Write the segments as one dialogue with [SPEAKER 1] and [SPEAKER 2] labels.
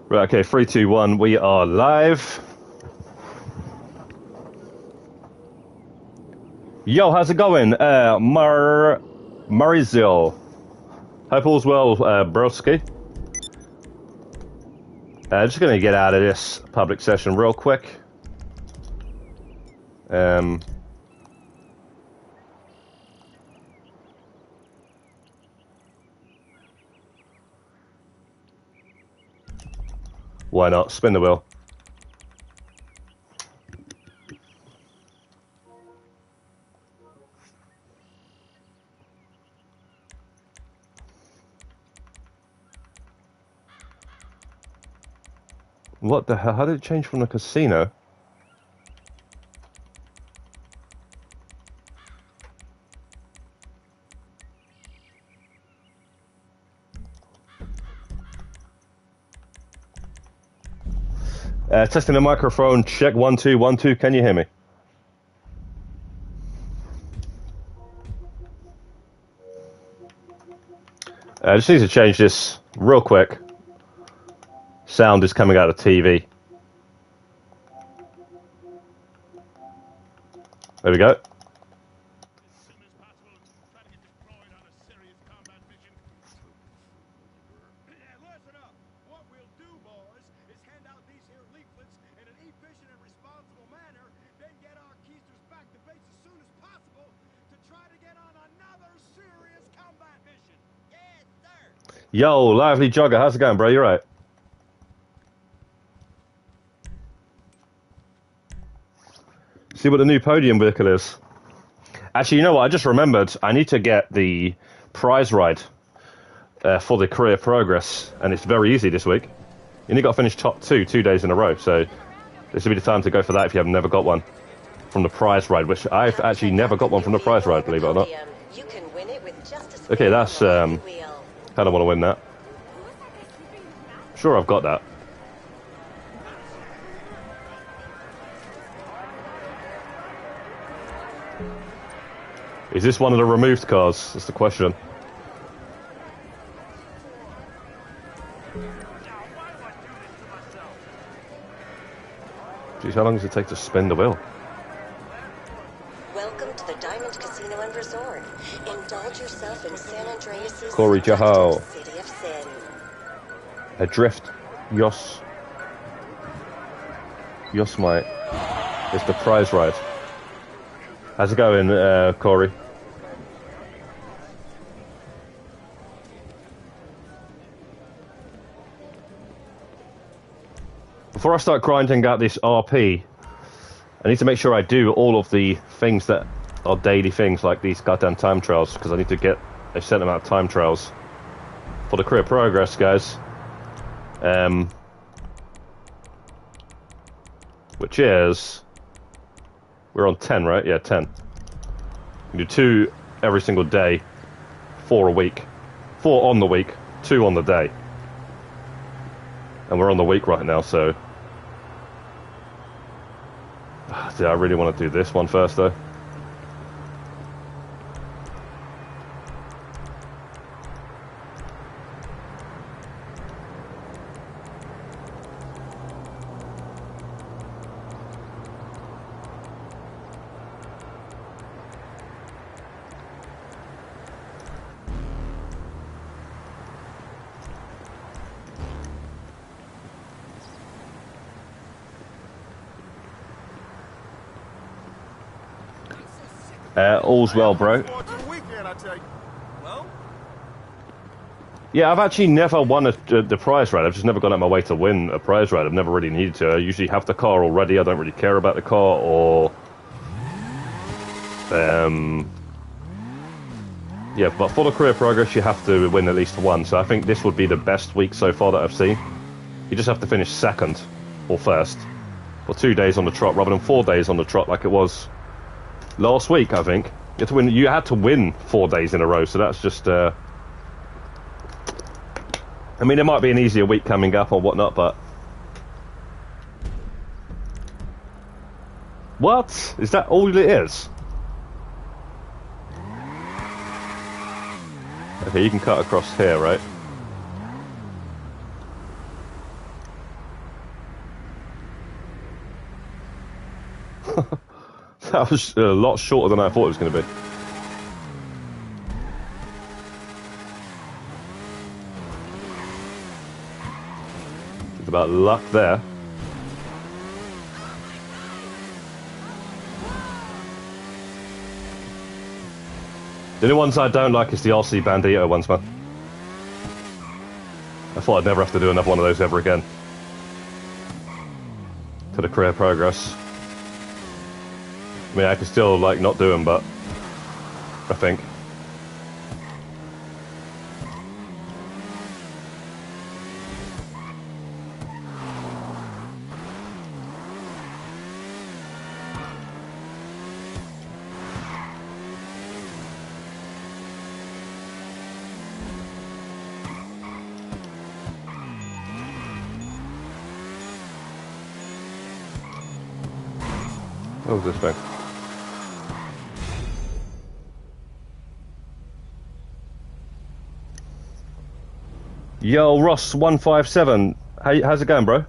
[SPEAKER 1] Right, okay, 3, 2, 1, we are live. Yo, how's it going? Marizil. Hope all's well, broski. Just gonna get out of this public session real quick. Why not? Spin the wheel. What the hell? How did it change from the casino? Testing the microphone. Check 1 2 1 2. Can you hear me? I just need to change this real quick. Sound is coming out of TV. There we go. Yo, lively jogger, how's it going, bro? You right? See what the new podium vehicle is. Actually, you know what? I just remembered. I need to get the prize ride for the career progress, and it's very easy this week. You only got to finish top 2 days in a row, so this will be the time to go for that if you have never got one from the prize ride, which I've actually never got one from the prize ride, believe it or not. Okay, that's kind of want to win that. Sure, I've got that. Is this one of the removed cars? That's the question. Jeez, how long does it take to spin the wheel?
[SPEAKER 2] Welcome to the Diamond Casino and Resort. Indulge yourself in San Andreas'
[SPEAKER 1] Corey Jahal.
[SPEAKER 2] City of Sin.
[SPEAKER 1] Adrift. Yos. Mate. It's the prize ride. How's it going, Corey? Before I start grinding out this RP, I need to make sure I do all of the things that are daily things, like these goddamn time trials, because I need to get a certain amount of time trials for the career progress, guys. Which is... We're on 10, right? Yeah, 10. We do 2 every single day, 4 a week. 4 on the week, 2 on the day. And we're on the week right now, so... I really want to do this one first, though. All's well, bro. Yeah, I've actually never won the prize ride. I've just never gone out my way to win a prize ride. I've never really needed to. I usually have the car already. I don't really care about the car, or... Yeah, but for the career progress, you have to win at least one. So I think this would be the best week so far that I've seen. You just have to finish second or first for 2 days on the trot, rather than 4 days on the trot like it was last week, I think. You had to win. You had to win 4 days in a row, so that's just... I mean, there might be an easier week coming up or whatnot, but... What? Is that all it is? Okay, you can cut across here, right? That was a lot shorter than I thought it was going to be. It's about luck there. The only ones I don't like is the RC Bandito ones, man. I thought I'd never have to do another one of those ever again. To the career progress. I mean, I can still, like, not do them, but I think. What was this thing? Yo, Ross157. How's it going, bro?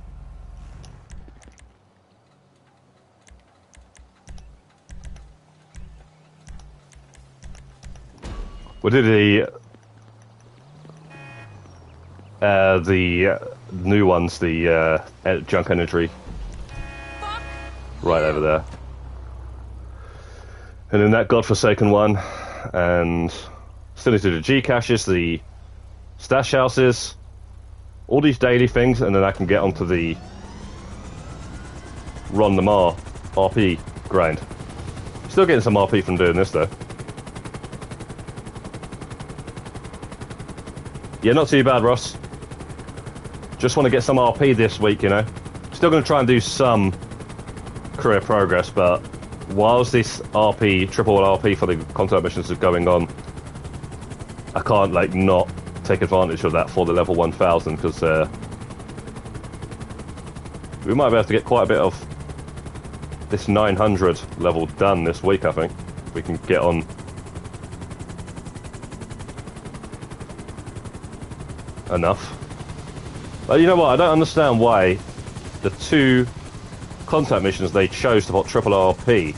[SPEAKER 1] We did the new ones, the junk energy, right over there. And then that godforsaken one, and still need to do the G caches, the stash houses, all these daily things, and then I can get onto the Ron the Mar RP grind. Still getting some RP from doing this though. Yeah, not too bad, Ross. Just want to get some RP this week, you know. Still going to try and do some career progress, but whilst this RP, triple RP for the contact missions is going on, I can't, like, not take advantage of that for the level 1000, because we might be able to get quite a bit of this 900 level done this week, I think. We can get on. Enough. But you know what, I don't understand why the two contact missions they chose to put triple RP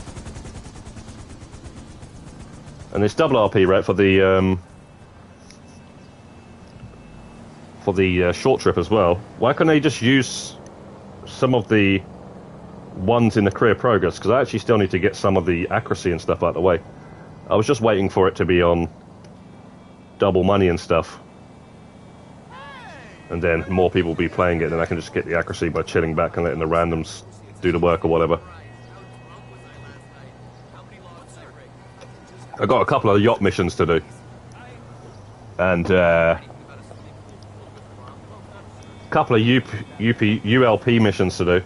[SPEAKER 1] and this double RP, right, for the short trip as well. Why can't they just use some of the ones in the career progress? Because I actually still need to get some of the accuracy and stuff out of the way. I was just waiting for it to be on double money and stuff, and then more people will be playing it, and I can just get the accuracy by chilling back and letting the randoms do the work or whatever. I got a couple of yacht missions to do, and a couple of ULP missions to do,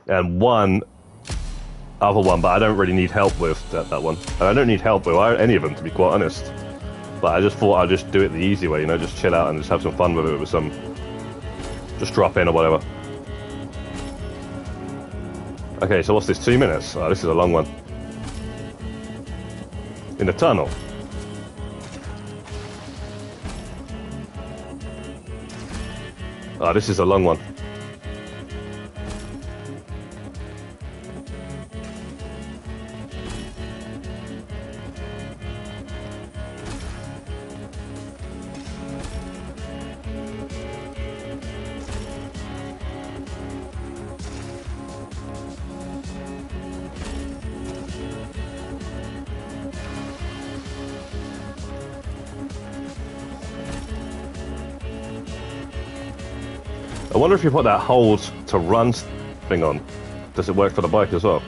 [SPEAKER 1] and one other one, but I don't really need help with that one. And I don't need help with any of them, to be quite honest. But I just thought I'd just do it the easy way, you know, just chill out and just have some fun with it, with some, just drop in or whatever. Okay, so what's this, 2 minutes? Oh, this is a long one. In the tunnel. Oh, this is a long one. I wonder if you put that hold to run thing on, does it work for the bike as well?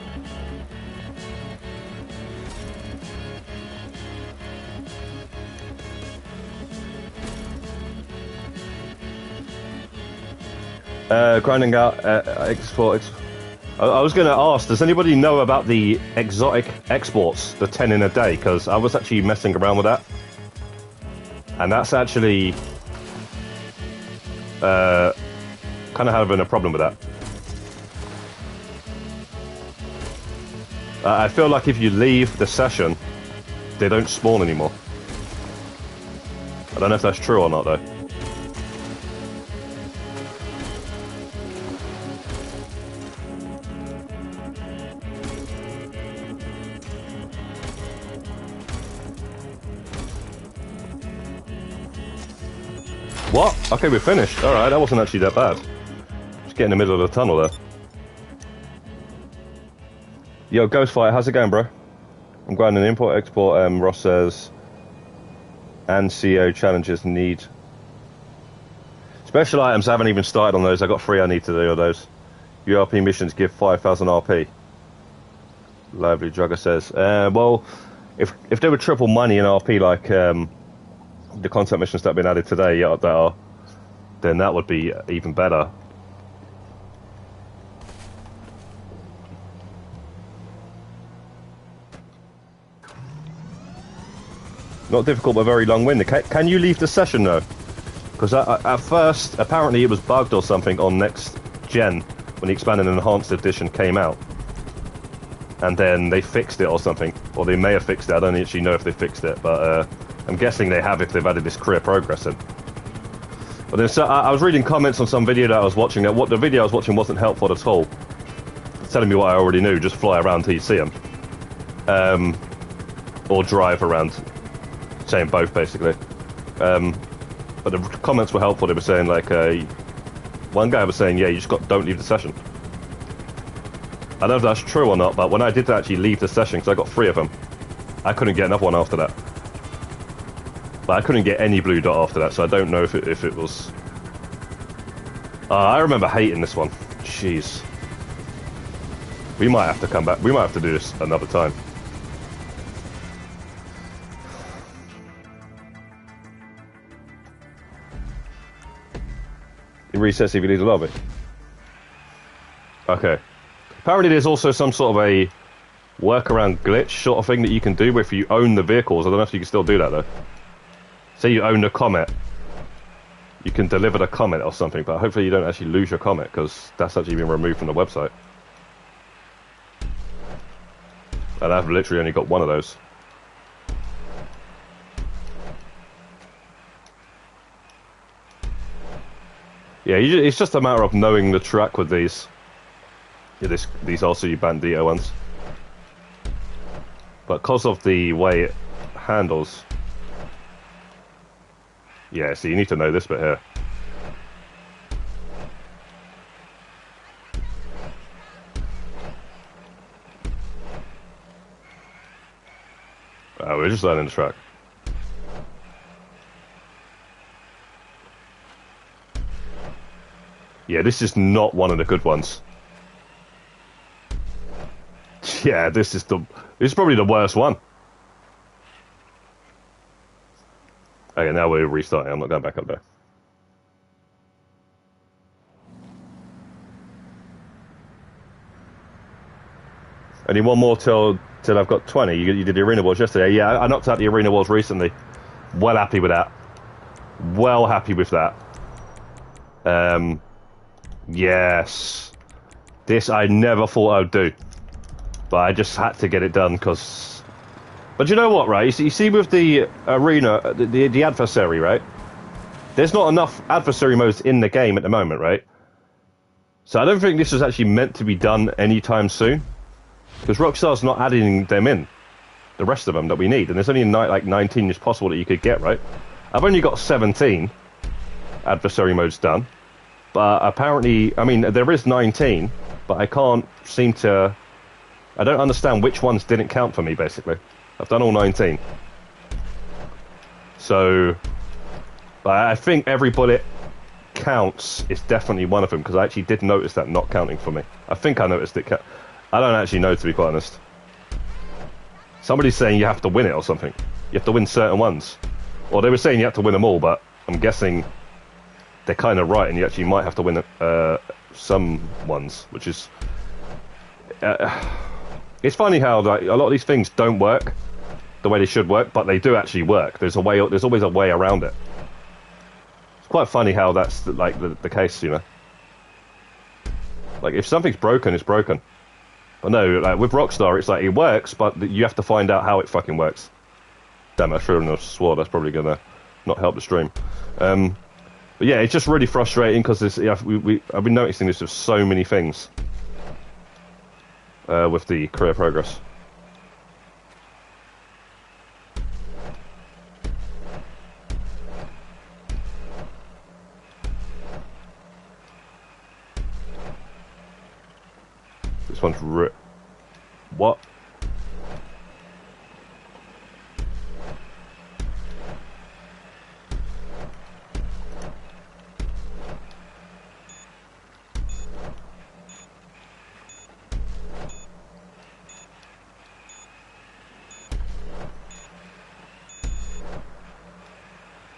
[SPEAKER 1] Grinding out export. I was going to ask, does anybody know about the exotic exports, the 10 in a day? Because I was actually messing around with that, and that's actually kind of having a problem with that. I feel like if you leave the session, they don't spawn anymore. I don't know if that's true or not, though. What? Okay, we're finished. Alright, that wasn't actually that bad. Just get in the middle of the tunnel there. Yo, Ghostfire, how's it going, bro? I'm grinding import, export, Ross says... And CO challenges need... Special items, I haven't even started on those. I got 3 I need to do of those. URP missions give 5,000 RP. Lively Jugger says. Well, if they were triple money in RP like the content missions that have been added today, yeah, that are, then that would be even better. Not difficult, but very long-winded. Can you leave the session though? Because at first, apparently it was bugged or something on next gen when the expanded and enhanced edition came out, and then they fixed it or something, or they may have fixed it. I don't actually know if they fixed it, but I'm guessing they have if they've added this career progress in. But then so I was reading comments on some video that I was watching. That what the video I was watching wasn't helpful at all. It's telling me what I already knew. Just fly around till you see them, or drive around. Saying both basically. But the comments were helpful. They were saying like, one guy was saying, yeah, you just don't leave the session. I don't know if that's true or not, but when I did actually leave the session, because I got 3 of them, I couldn't get another one after that. But I couldn't get any blue dot after that, so I don't know if it was... I remember hating this one. Jeez. We might have to come back. We might have to do this another time. It resets if you leave the lobby. Okay. Apparently there's also some sort of a workaround glitch sort of thing that you can do if you own the vehicles. I don't know if you can still do that though. Say you own the Comet. You can deliver the Comet or something, but hopefully you don't actually lose your Comet, because that's actually been removed from the website. And I've literally only got one of those. Yeah, it's just a matter of knowing the track with these. Yeah, these also you Bandito ones. But because of the way it handles... Yeah, so you need to know this bit here. Oh, we're just learning the track. Yeah, this is not one of the good ones. Yeah, this is probably the worst one. Okay, now we're restarting. I'm not going back up there. Only one more till I've got 20. You did the Arena Wars yesterday. Yeah, I knocked out the Arena Wars recently. Well happy with that. Well happy with that. Yes. This I never thought I'd do. But I just had to get it done because... But you know what, right? You see with the Arena, the adversary, right? There's not enough adversary modes in the game at the moment, right? So I don't think this is actually meant to be done anytime soon. Because Rockstar's not adding them in. The rest of them that we need. And there's only like 19 is possible that you could get, right? I've only got 17 adversary modes done. But apparently, I mean, there is 19, but I can't seem to... I don't understand which ones didn't count for me, basically. I've done all 19. So... But I think every bullet counts is definitely one of them, because I actually did notice that not counting for me. I think I noticed it. I don't actually know, to be quite honest. Somebody's saying you have to win it or something. You have to win certain ones. Or they were saying you have to win them all, but I'm guessing... They're kind of right, and you actually might have to win some ones, which is... it's funny how like, a lot of these things don't work the way they should work, but they do actually work. There's always a way around it. It's quite funny how that's like the case, you know. Like if something's broken, it's broken. But no, like with Rockstar, it's like it works, but you have to find out how it fucking works. Damn, I threw in a sword. That's probably gonna not help the stream. But yeah, it's just really frustrating because I've been noticing this with so many things with the career progress. This one's what?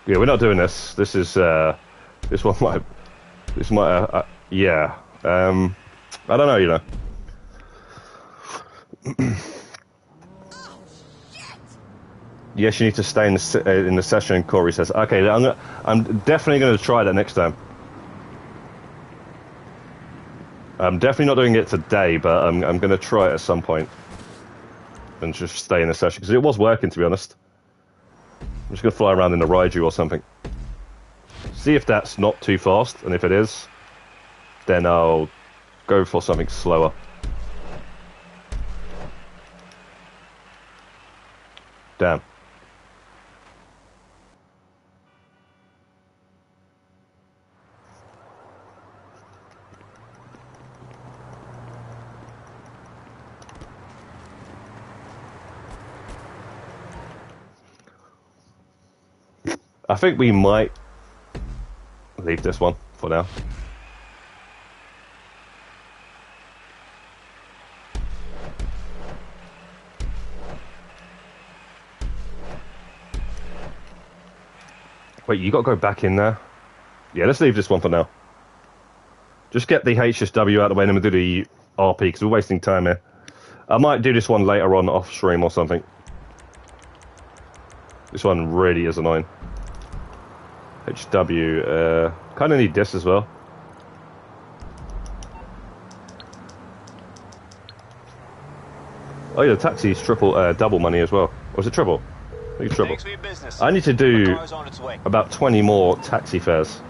[SPEAKER 1] Yeah, we're not doing this. This is this one might. This might. Yeah. I don't know. You know. Yes, you need to stay in the session. Corey says, "Okay, I'm definitely going to try that next time. I'm definitely not doing it today, but I'm going to try it at some point and just stay in the session because it was working, to be honest. I'm just going to fly around in the Raiju or something. See if that's not too fast, and if it is, then I'll go for something slower." Damn. I think we might leave this one for now. Wait, you got to go back in there? Yeah, let's leave this one for now. Just get the HSW out of the way and then we'll do the RP because we're wasting time here. I might do this one later on off stream or something. This one really is annoying. HW, kind of need this as well. Oh yeah, the taxi's double money as well. Or is it triple? I think it's triple. I need to do about 20 more taxi fares.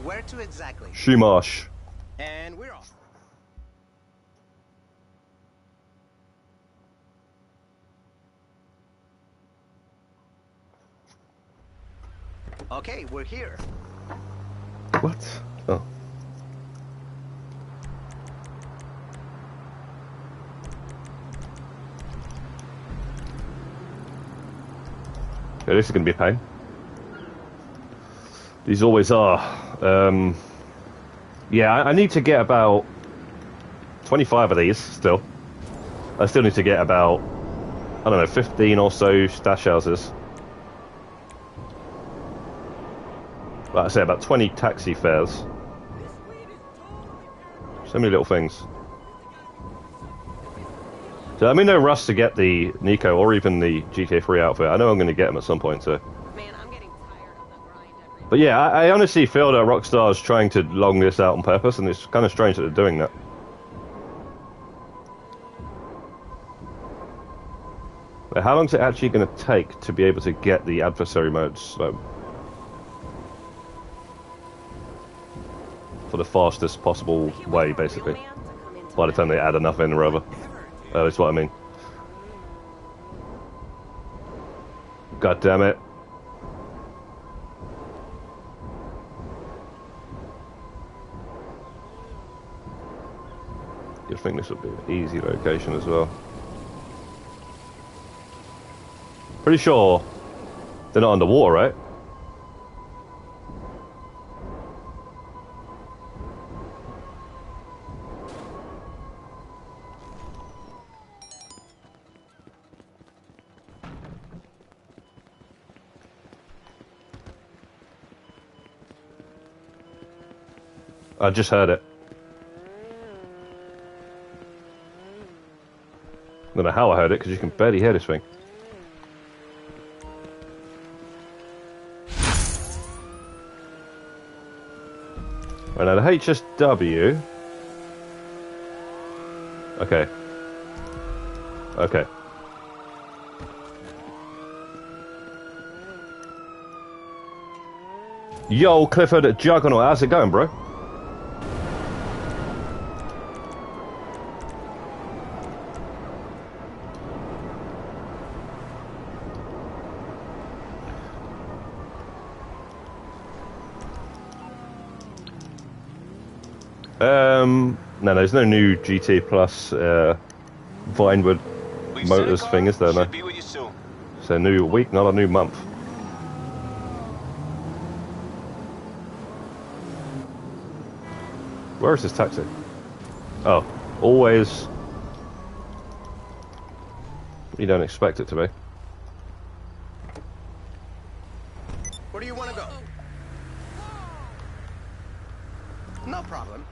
[SPEAKER 3] Where to exactly?
[SPEAKER 1] Shumash.
[SPEAKER 3] And we're off. Okay, we're here.
[SPEAKER 1] What? Oh. Yeah, this is going to be a pain. These always are. Yeah, I need to get about 25 of these still. I still need to get about, I don't know, 15 or so stash houses. Like I say, about 20 taxi fares. So many little things. So I'm in no rush to get the Nico or even the GTA 3 outfit. I know I'm going to get them at some point, so.
[SPEAKER 2] Man, I'm getting tired of the grind every
[SPEAKER 1] But yeah, I honestly feel that Rockstar's trying to long this out on purpose, and it's kind of strange that they're doing that. But how long is it actually going to take to be able to get the adversary modes for the fastest possible way, basically? By the time they add enough in, rather. That's what I mean. God damn it. You'd think this would be an easy location as well. Pretty sure they're not underwater, right? I just heard it. I don't know how I heard it, because you can barely hear this thing. Right, now the HSW... Okay. Okay. Yo, Clifford at Juggernaut, how's it going, bro? No, there's no new GT Plus Vinewood Motors thing, is there? No.
[SPEAKER 4] Be with you soon.
[SPEAKER 1] It's a new week, not a new month. Where is this taxi? Oh, always. You don't expect it to be.
[SPEAKER 3] Where do you want to go? No problem.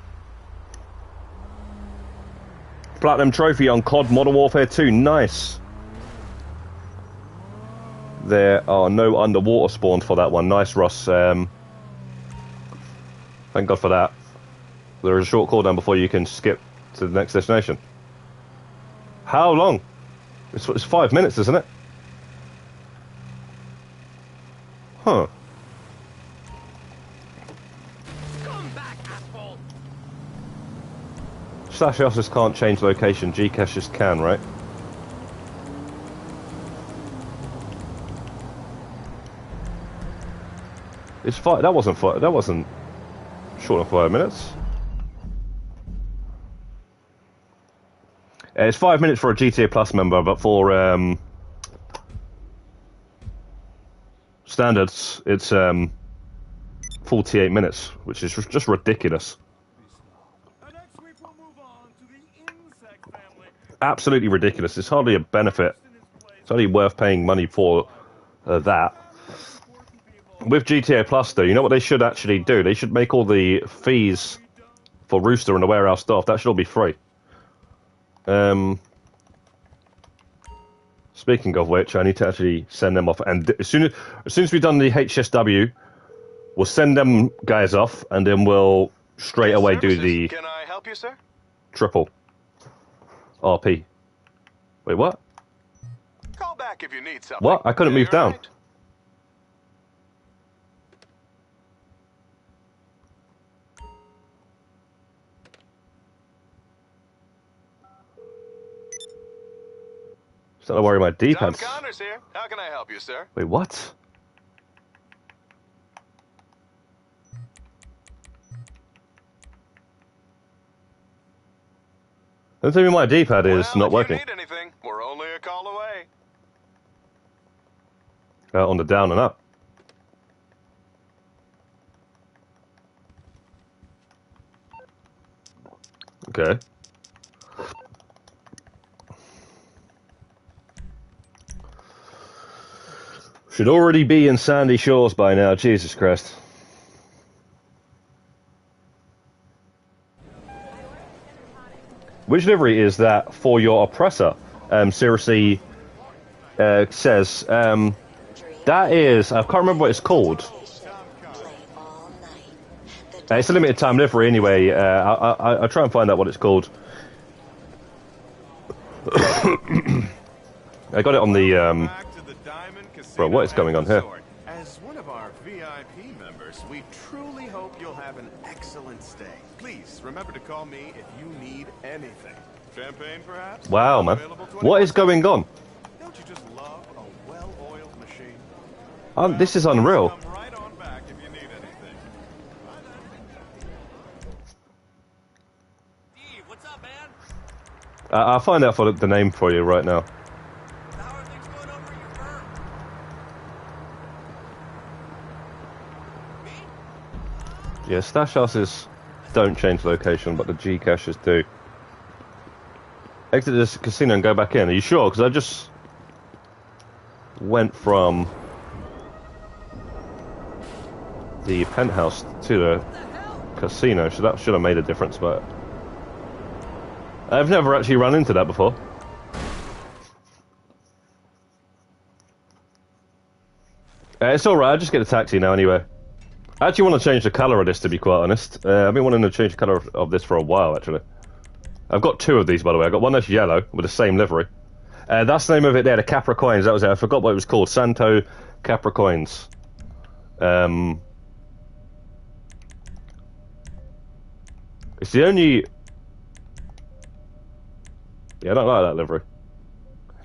[SPEAKER 1] Platinum trophy on COD Modern Warfare 2. Nice. There are no underwater spawns for that one. Nice, Ross. Thank God for that. There is a short cooldown before you can skip to the next destination. How long? It's 5 minutes, isn't it? Huh.
[SPEAKER 3] Come back, asshole.
[SPEAKER 1] Slash houses can't change location. Gcaches can, right? It's 5. That wasn't 5. That wasn't short of 5 minutes. It's 5 minutes for a GTA Plus member, but for standards, it's 48 minutes, which is just ridiculous. Absolutely ridiculous. It's hardly a benefit. It's only worth paying money for that. With GTA Plus, though, you know what they should actually do? They should make all the fees for Rooster and the warehouse staff. That should all be free. Speaking of which, I need to actually send them off, and as soon as we've done the HSW, we'll send them guys off, and then we'll straight away do the.
[SPEAKER 4] Can I help you, sir?
[SPEAKER 1] Triple RP. Wait, what?
[SPEAKER 4] Call back if you need something.
[SPEAKER 1] What? I couldn't move down.
[SPEAKER 4] Right.
[SPEAKER 1] Don't worry, my
[SPEAKER 4] Tom
[SPEAKER 1] D-pads.
[SPEAKER 4] Connors here. How can I help you, sir?
[SPEAKER 1] Wait, what? Don't tell me my D-pad is
[SPEAKER 4] Well,
[SPEAKER 1] not
[SPEAKER 4] if
[SPEAKER 1] working.
[SPEAKER 4] you need anything, we're only a call away.
[SPEAKER 1] On the down and up. Okay. Should already be in Sandy Shores by now, Jesus Christ. Which livery is that for your oppressor? Seriously says, that is, I can't remember what it's called.
[SPEAKER 2] Play all night.
[SPEAKER 1] It's a limited time livery anyway. I'll try and find out what it's called. I got it on the, bro, what is going on here?
[SPEAKER 5] As one of our VIP members, we truly hope you'll have an excellent stay. Please remember to call me if you need anything. Champagne, perhaps?
[SPEAKER 1] Wow, man. What is going on?
[SPEAKER 5] Don't you just love a well-oiled machine?
[SPEAKER 1] This is unreal.
[SPEAKER 5] Come right on back if you need anything.
[SPEAKER 3] Steve, what's up, man?
[SPEAKER 1] I'll find out for the name for you right now.
[SPEAKER 3] How are things going over at your firm? Me?
[SPEAKER 1] Yeah, stash houses don't change location, but the G caches do. Exit this casino and go back in. Are you sure? Because I just went from the penthouse to the casino, so that should have made a difference, but I've never actually run into that before. It's alright, I'll just get a taxi now anyway. I actually want to change the colour of this, to be quite honest. I've been wanting to change the colour of this for a while, actually. I've got two of these, by the way. I've got one that's yellow, with the same livery. That's the name of it there, the Capricoins. That was it. I forgot what it was called. Santo Capricoins. It's the only... Yeah, I don't like that livery.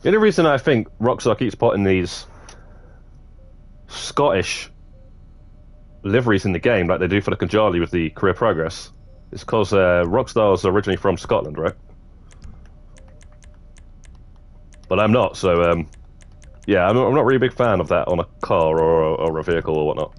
[SPEAKER 1] The only reason I think Rockstar keeps putting these Scottish liveries in the game, like they do for the Kajali with the Career Progress, It's because Rockstar's originally from Scotland, right? But I'm not, so yeah, I'm not really a big fan of that on a car or a vehicle or whatnot.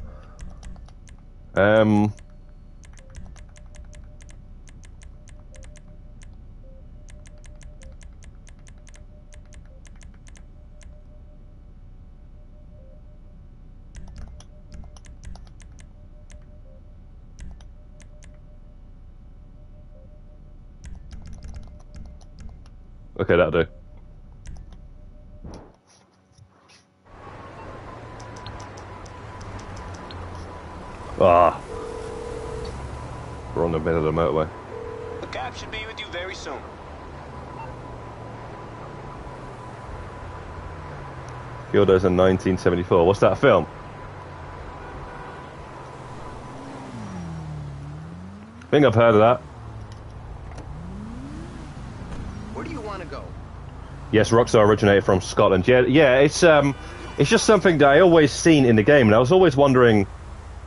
[SPEAKER 1] Okay, that'll do. Ah, we're on the middle of the motorway.
[SPEAKER 6] The cab should be with you very soon.
[SPEAKER 1] Gildo's in 1974. What's that film? I think I've heard of that.
[SPEAKER 6] Where do you want to go?
[SPEAKER 1] Yes, Rockstar originated from Scotland. Yeah, it's just something that I always seen in the game, and I was always wondering.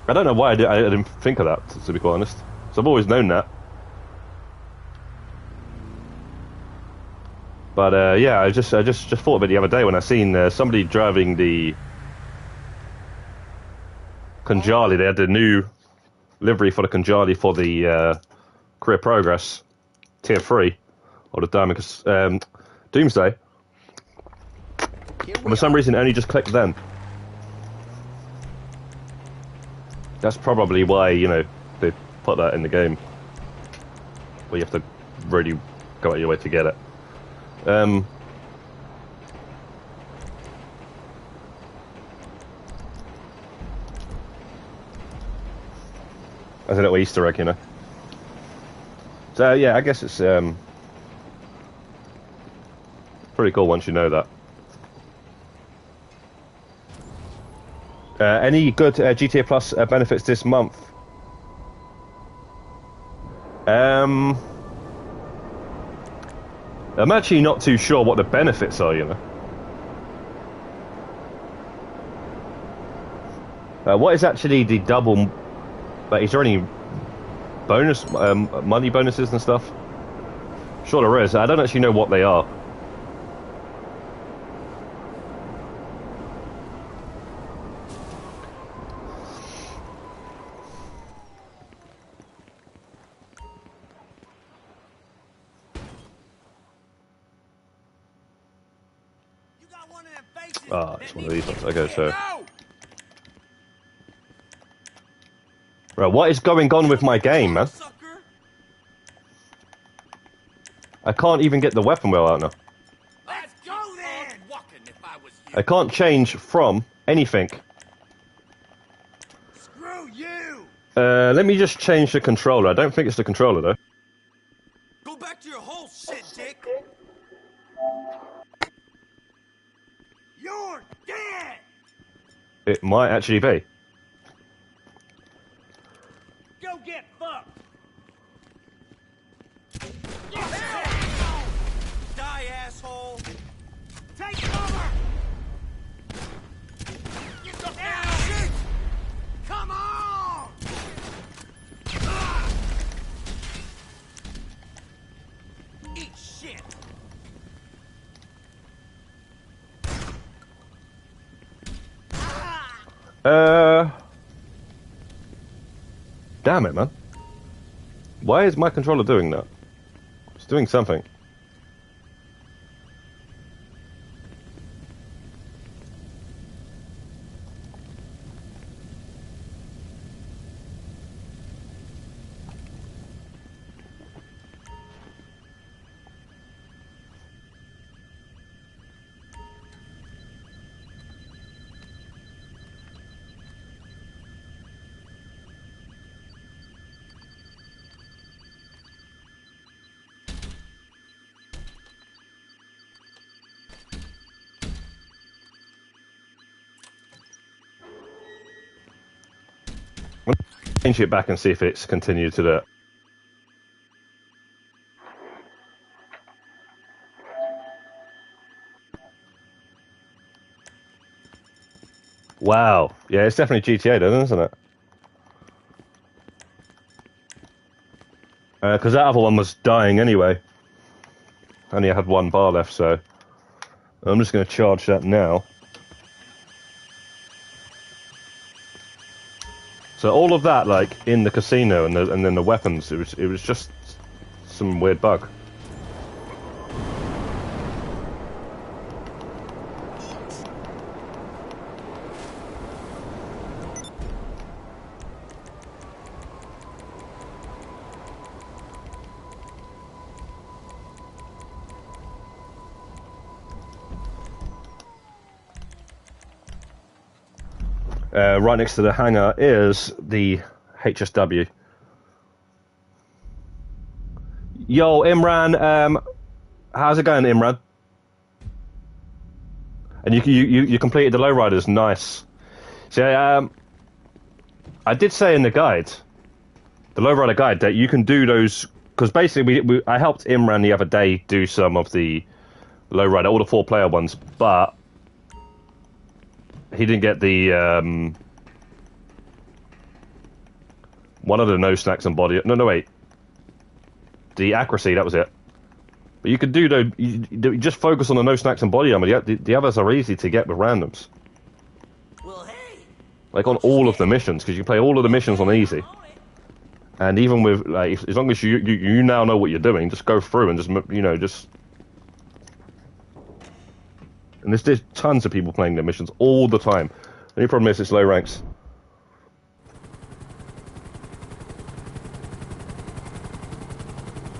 [SPEAKER 1] I don't know why I didn't think of that, to be quite honest. So I've always known that. But yeah, I just thought of it the other day when I seen somebody driving the Conjali. They had the new livery for the Conjali for the Career Progress Tier 3 or the Diamond Doomsday. And for some reason, it only just clicked then. That's probably why, you know, they put that in the game. Where you have to really go out of your way to get it. As a little Easter egg, you know. So yeah, I guess it's pretty cool once you know that. Any good GTA Plus benefits this month? I'm actually not too sure what the benefits are, you know. What is actually the double? Like, is there any bonus, money bonuses and stuff? Sure there is. I don't actually know what they are. Ah, it's one of these ones. Okay, so. Right, what is going on with my game, man? I can't even get the weapon wheel out now.
[SPEAKER 3] Let's go then.
[SPEAKER 1] I can't change from anything.
[SPEAKER 3] Screw you.
[SPEAKER 1] Let me just change the controller. I don't think it's the controller, though.
[SPEAKER 3] Go back to your whole shit, dick. You're dead.
[SPEAKER 1] It might actually be.
[SPEAKER 3] Go get fucked. Die, asshole. Take cover. Get the shit. Come on. Eat shit.
[SPEAKER 1] Damn it, man. Why is my controller doing that? It's doing something. Change it back and see if it's continued to do it. Wow. Yeah, it's definitely GTA then, isn't it? Because that other one was dying anyway. Only had 1 bar left, so I'm just going to charge that now. So all of that, like in the casino and then the weapons, it was just some weird bug. Right next to the hangar is the HSW. Yo, Imran, how's it going, Imran? And you completed the lowriders, nice. See, I did say in the guide, the lowrider guide, that you can do those because basically I helped Imran the other day do some of the lowrider, all the 4-player ones, but he didn't get the one of the no snacks and body. No, wait. The accuracy, that was it. But you could do you just focus on the no snacks and body armor. The others are easy to get with randoms.
[SPEAKER 3] Well, hey.
[SPEAKER 1] Like on all of the missions, because you can play all of the missions on easy. And even with like, as long as you now know what you're doing, just go through and just And there's tons of people playing the missions all the time. The only problem is it's low ranks.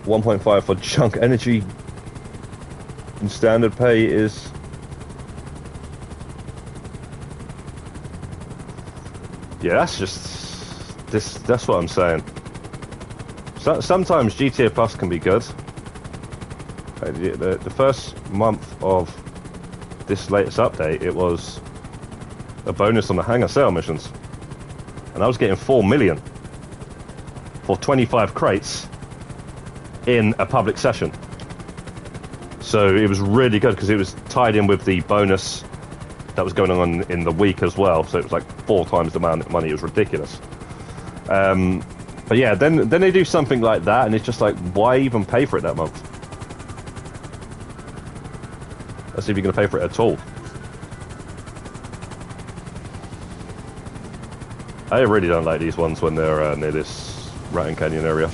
[SPEAKER 1] $1.5 for junk energy and standard pay is that's what I'm saying. Sometimes GTA Plus can be good. The first month of this latest update, it was a bonus on the hangar sale missions, and I was getting 4 million for 25 crates in a public session. So it was really good because it was tied in with the bonus that was going on in the week as well. So it was like 4 times the amount of money. It was ridiculous. But yeah, then they do something like that, and it's just like, why even pay for it that month? Let's see if you're going to pay for it at all. I really don't like these ones when they're near this Rattan Canyon area.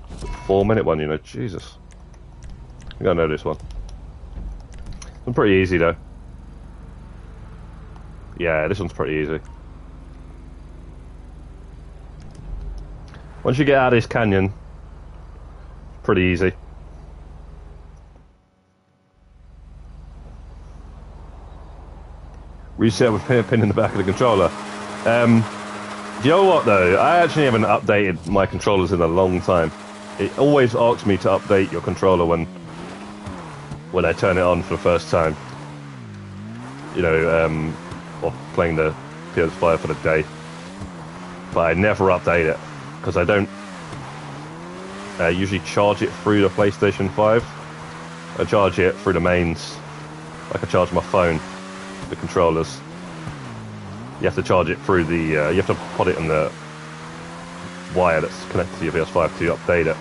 [SPEAKER 1] It's a 4-minute one, you know, Jesus. You gotta know this one. It's pretty easy though. Yeah, this one's pretty easy. Once you get out of this canyon, pretty easy. Reset with pin in the back of the controller. Do you know what though? I actually haven't updated my controllers in a long time. It always asks me to update your controller when I turn it on for the first time. You know, or playing the PS5 for the day. But I never update it because I don't usually charge it through the PlayStation 5. I charge it through the mains, like I charge my phone, the controllers. You have to charge it through the, you have to put it in the wire that's connected to your PS5 to update it.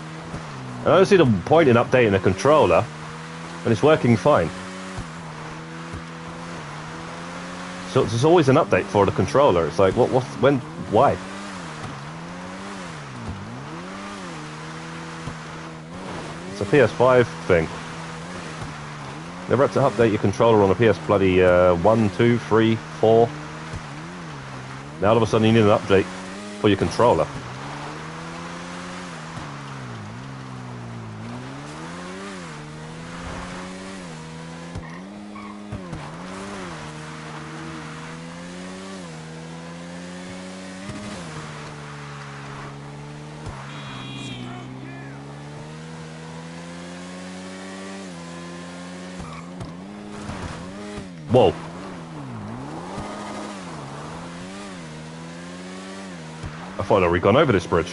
[SPEAKER 1] And I don't see the point in updating a controller when it's working fine. So there's always an update for the controller. It's like, when, why? It's a PS5 thing. Never have to update your controller on a PS bloody 1, 2, 3, 4. Now all of a sudden you need an update for your controller. Whoa. I thought I'd already gone over this bridge.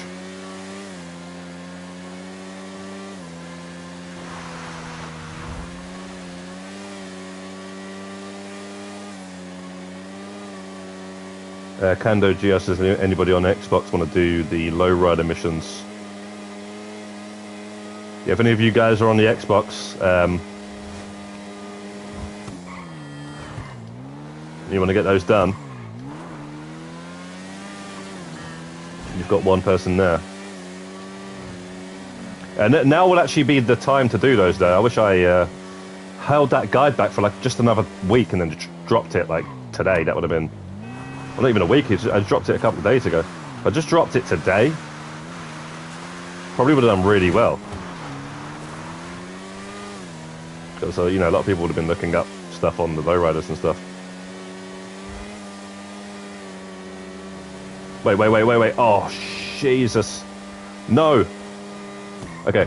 [SPEAKER 1] Kando GS says, anybody on Xbox want to do the lowrider missions? Yeah, if any of you guys are on the Xbox, you want to get those done, you've got one person there. And now will actually be the time to do those, though. I wish I held that guide back for like just another week and then dropped it like today. That would have been, well, not even a week. I dropped it a couple of days ago. If I just dropped it today, probably would have done really well. Because, you know, a lot of people would have been looking up stuff on the lowriders and stuff. Wait. Oh, Jesus. No. Okay.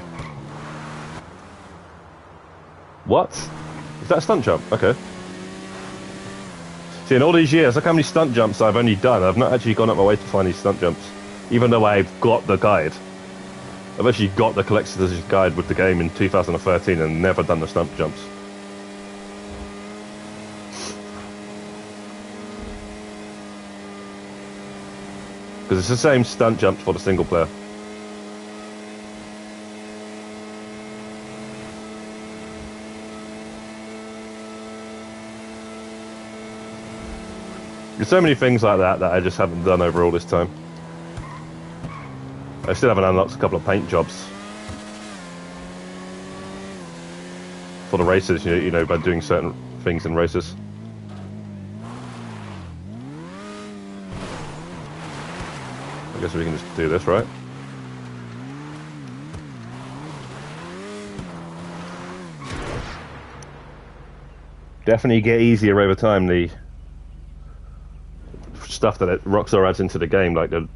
[SPEAKER 1] What? Is that a stunt jump? Okay. See, in all these years, look how many stunt jumps I've only done. I've not actually gone up my way to find these stunt jumps. Even though I've got the guide. I've actually got the collector's edition guide with the game in 2013 and never done the stunt jumps. Because it's the same stunt jumps for the single player. There's so many things like that that I just haven't done over all this time. I still haven't unlocked a couple of paint jobs for the races, you know, by doing certain things in races. I guess we can just do this, right? Definitely get easier over time, the stuff that Rockstar adds into the game, like the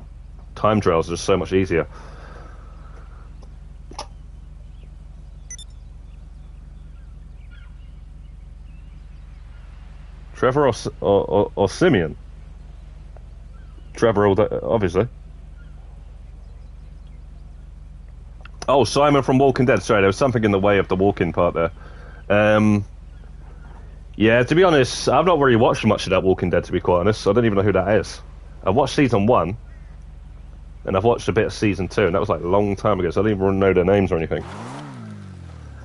[SPEAKER 1] time trials are just so much easier. Trevor or Simeon? Trevor, obviously. Oh, Simon from Walking Dead. Sorry, there was something in the way of the walking part there. Yeah, to be honest, I've not really watched much of that Walking Dead, to be quite honest. So I don't even know who that is. I watched season 1, and I've watched a bit of season 2, and that was like a long time ago, so I don't even know their names or anything.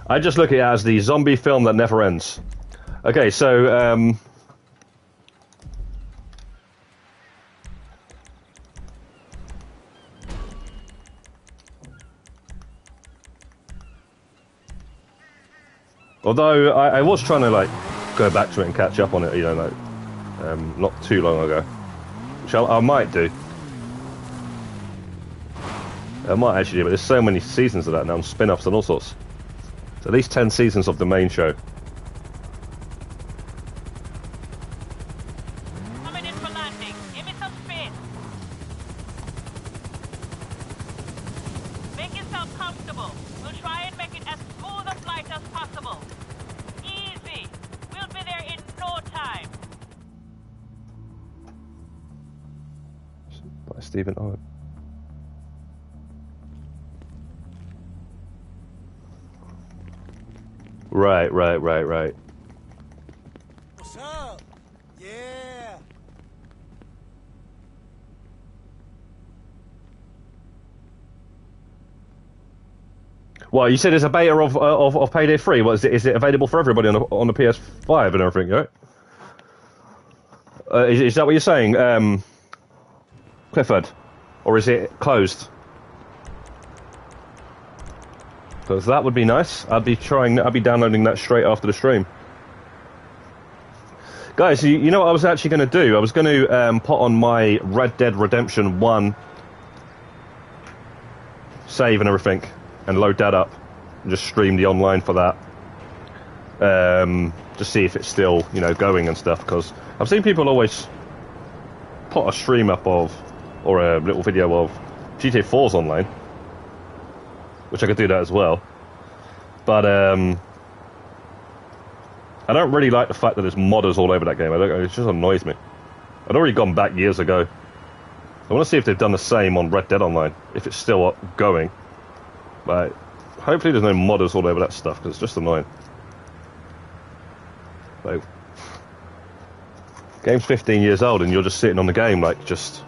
[SPEAKER 1] I just look at it as the zombie film that never ends. Okay, so, although I was trying to like go back to it and catch up on it, you know, like not too long ago, which I might do. I might actually do, but there's so many seasons of that now, and spin-offs and all sorts. So at least 10 seasons of the main show.
[SPEAKER 7] Coming in for landing. Give me some space. Make yourself comfortable. We'll try and make it as smooth a flight as possible. Easy. We'll be there in no time.
[SPEAKER 1] By Stephen Owen. Right.
[SPEAKER 3] What's up? Yeah.
[SPEAKER 1] Well, you said it's a beta of Payday 3. What is it? Is it available for everybody on the PS5 and everything, right? Is that what you're saying, Clifford? Or is it closed? Because that would be nice. I'd be downloading that straight after the stream. Guys, you know what I was actually going to do? I was going to put on my Red Dead Redemption 1 save and everything, and load that up, and just stream the online for that. Just see if it's still, you know, going and stuff, because I've seen people always put a stream up of, or a little video of GTA 4's online, which I could do that as well. But I don't really like the fact that there's modders all over that game. It just annoys me. I'd already gone back years ago. I want to see if they've done the same on Red Dead Online, if it's still going. But hopefully there's no modders all over that stuff, because it's just annoying. Like, game's 15 years old and you're just sitting on the game, like, just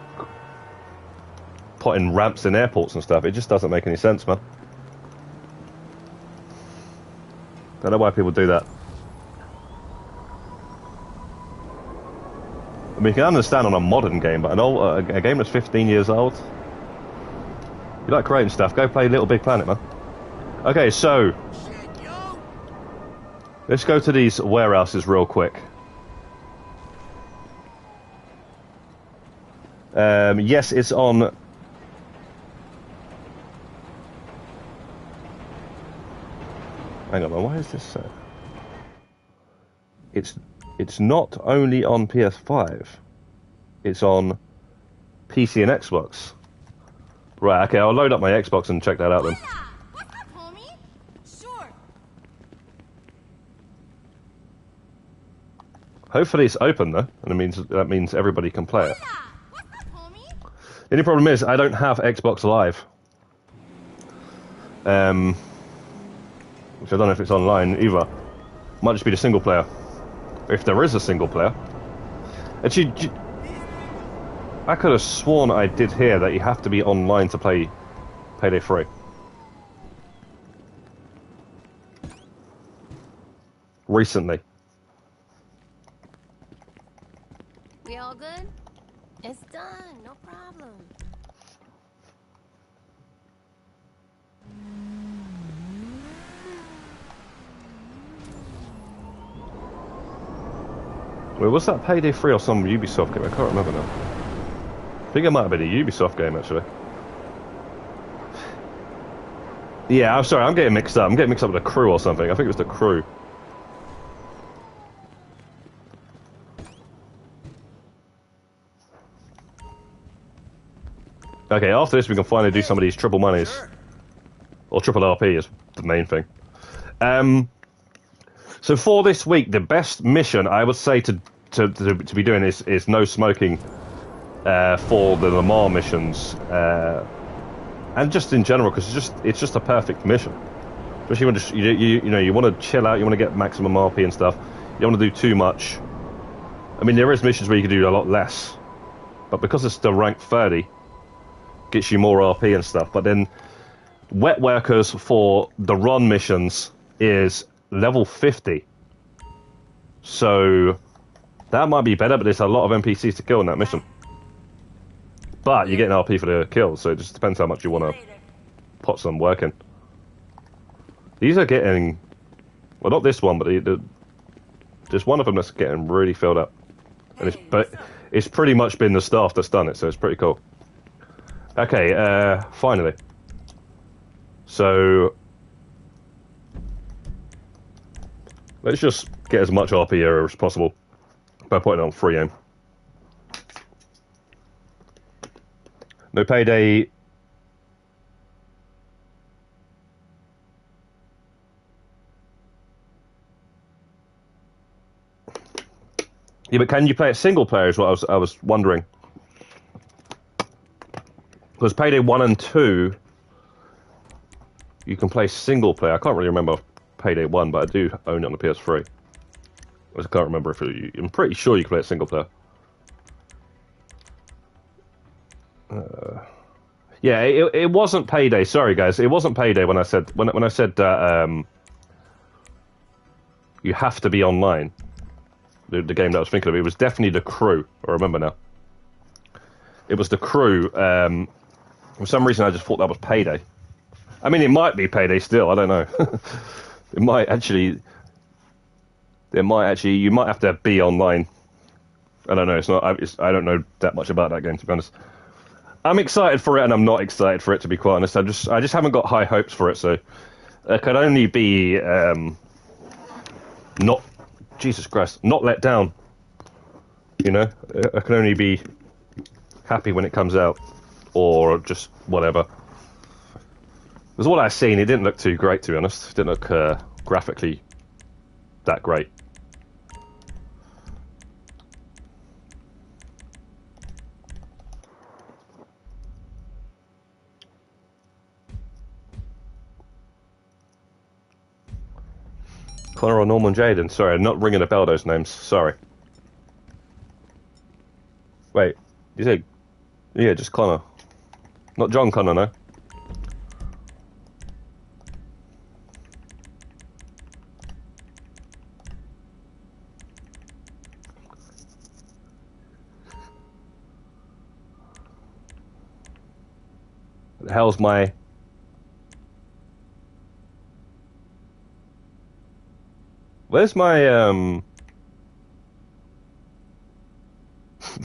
[SPEAKER 1] putting ramps in airports and stuff. It just doesn't make any sense, man. Don't know why people do that. I mean, you can understand on a modern game, but a game that's 15 years old, you like creating stuff, go play Little Big Planet, man. Okay, so let's go to these warehouses real quick. Yes, it's on. Hang on, why is this? It's not only on PS5. It's on PC and Xbox. Right. Okay, I'll load up my Xbox and check that out then.
[SPEAKER 8] What's up, homie? Sure.
[SPEAKER 1] Hopefully it's open though, and that means everybody can play it.
[SPEAKER 8] What's up, homie?
[SPEAKER 1] The only problem is I don't have Xbox Live. Which I don't know if it's online either. Might just be the single player. If there is a single player. Actually, I could have sworn I did hear that you have to be online to play Payday 3. Recently.
[SPEAKER 8] We all good? It's done, no problem.
[SPEAKER 1] Wait, was that Payday 3 or some Ubisoft game? I can't remember now. I think it might have been a Ubisoft game, actually. Yeah, I'm sorry, I'm getting mixed up. I'm getting mixed up with The Crew or something. I think it was The Crew. Okay, after this we can finally do some of these triple monies. Or triple RP is the main thing. So for this week, the best mission I would say to be doing is no smoking for the Le Mans missions, and just in general, because it's just a perfect mission. Especially when you want to chill out, you want to get maximum RP and stuff. You don't want to do too much. I mean, there is missions where you can do a lot less, but because it's the rank 30, gets you more RP and stuff. But then wet workers for the run missions is level 50, so that might be better, but there's a lot of NPCs to kill in that mission, but you're getting RP for the kills, so it just depends how much you want to put some work in. These are getting, well, not this one, but there's one of them that's getting really filled up, and it's pretty much been the staff that's done it, so it's pretty cool. Okay, finally, so let's just get as much RP error as possible by putting it on Freeroam. No Payday. Yeah, but can you play it single player is what I was wondering. Because Payday 1 and 2, you can play single player. I can't really remember Payday 1, but I do own it on the PS3. I can't remember if I'm pretty sure you can play it single player. Yeah, it wasn't Payday. Sorry, guys, it wasn't Payday when I said that you have to be online. The game that I was thinking of, it was definitely The Crew. I remember now. It was The Crew. For some reason, I just thought that was Payday. I mean, it might be Payday still. I don't know. It might actually. You might have to be online. I don't know. It's not. I don't know that much about that game, to be honest. I'm excited for it, and I'm not excited for it, to be quite honest. I just haven't got high hopes for it, so it could only be not. Jesus Christ, not let down. You know, I can only be happy when it comes out, or just whatever. Because what I've seen, it didn't look too great, to be honest. It didn't look graphically that great. Connor or Norman Jaden. Sorry, I'm not ringing a bell, those names. Sorry. Wait, you say... Yeah, just Connor. Not John Connor, no? The hell's my... Where's my,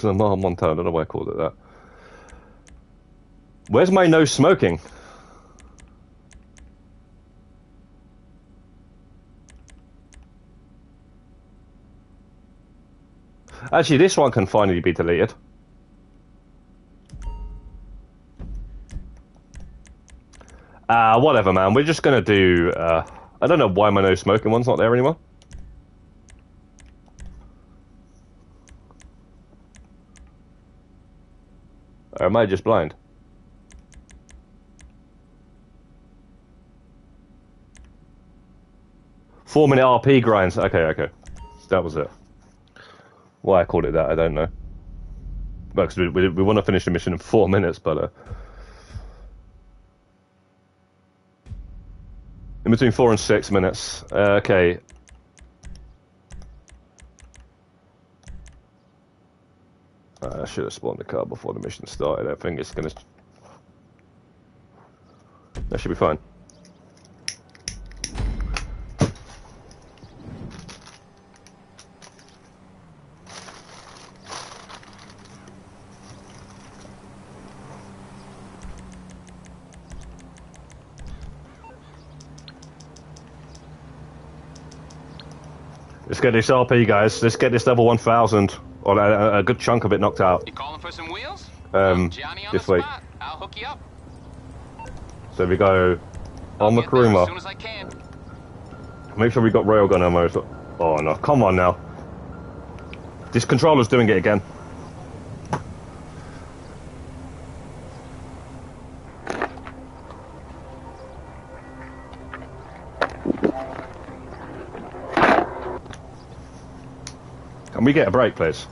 [SPEAKER 1] Montana, I don't know why I called it that. Where's my no smoking? Actually, this one can finally be deleted. Whatever, man. We're just gonna do, I don't know why my no smoking one's not there anymore. Or am I just blind? Four-minute RP grinds. Okay. That was it. Why I called it that, I don't know. Well, because we want to finish the mission in 4 minutes, but... in between 4 and 6 minutes. Okay. I should have spawned the car before the mission started. I think it's gonna... That should be fine. Let's get this RP, guys. Let's get this level 1000, or a good chunk of it knocked out.
[SPEAKER 6] You calling for some wheels?
[SPEAKER 1] Johnny on this week.
[SPEAKER 6] I'll hook you up.
[SPEAKER 1] So we go on the Kuruma.
[SPEAKER 6] As soon as I can.
[SPEAKER 1] Make sure we got railgun ammo. Oh no, come on now. This controller's doing it again. Can we get a break, please?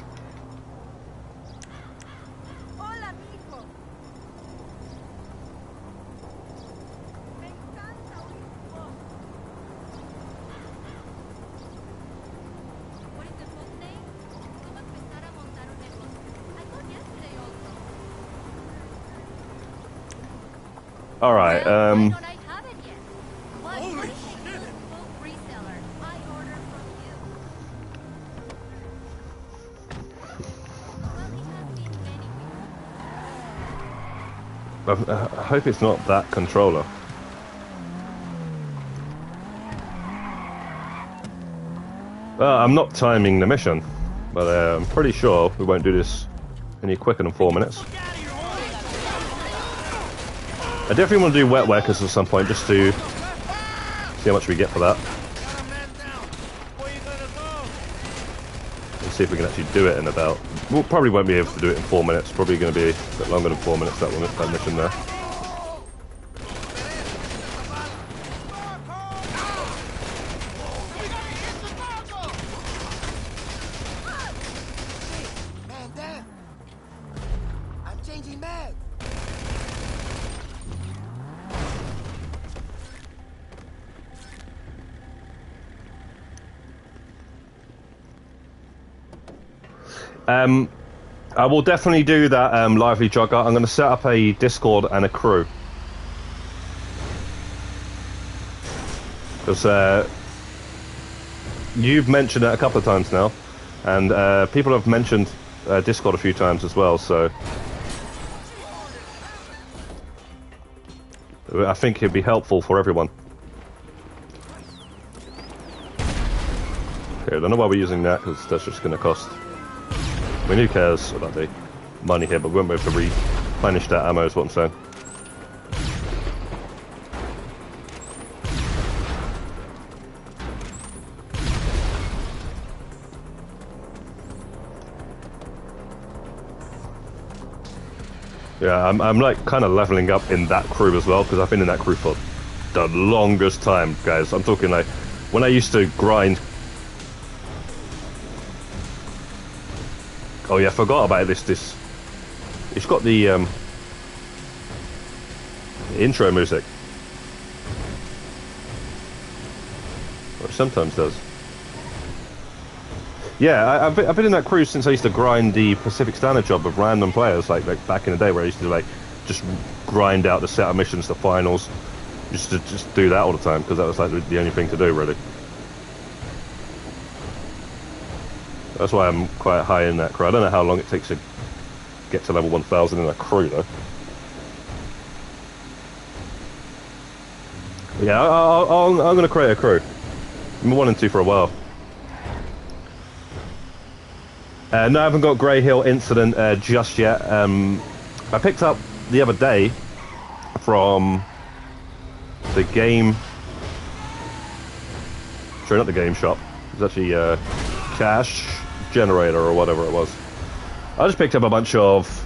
[SPEAKER 1] All right. I hope it's not that controller. I'm not timing the mission, but I'm pretty sure we won't do this any quicker than 4 minutes. I definitely want to do wet workers at some point, just to see how much we get for that. And see if we can actually do it in about... We probably won't be able to do it in 4 minutes. Probably going to be a bit longer than 4 minutes, that mission there. I will definitely do that lively jogger. I'm going to set up a Discord and a crew. Because you've mentioned it a couple of times now. And people have mentioned Discord a few times as well, so... I think it'd be helpful for everyone. Okay, I don't know why we're using that, because that's just going to cost... I mean, who cares about the money here, but we won't be able to replenish that ammo is what I'm saying. Yeah, I'm like kind of leveling up in that crew as well, because I've been in that crew for the longest time, guys. I'm talking like When I used to grind... Oh yeah, I forgot about this. It's got the intro music. Or it sometimes does. Yeah, I've been in that crew since I used to grind the Pacific Standard job of random players, like back in the day where I used to like just grind out the set of missions, the finals, just do that all the time because that was like the only thing to do really. That's why I'm quite high in that crew. I don't know how long it takes to get to level 1000 in a crew though. Yeah, I'm going to create a crew. I've been wanting to for a while. No, I haven't got Grey Hill Incident just yet. I picked up the other day from the game... Sorry, not the game shop. It's actually Cash Generator or whatever it was. I just picked up a bunch of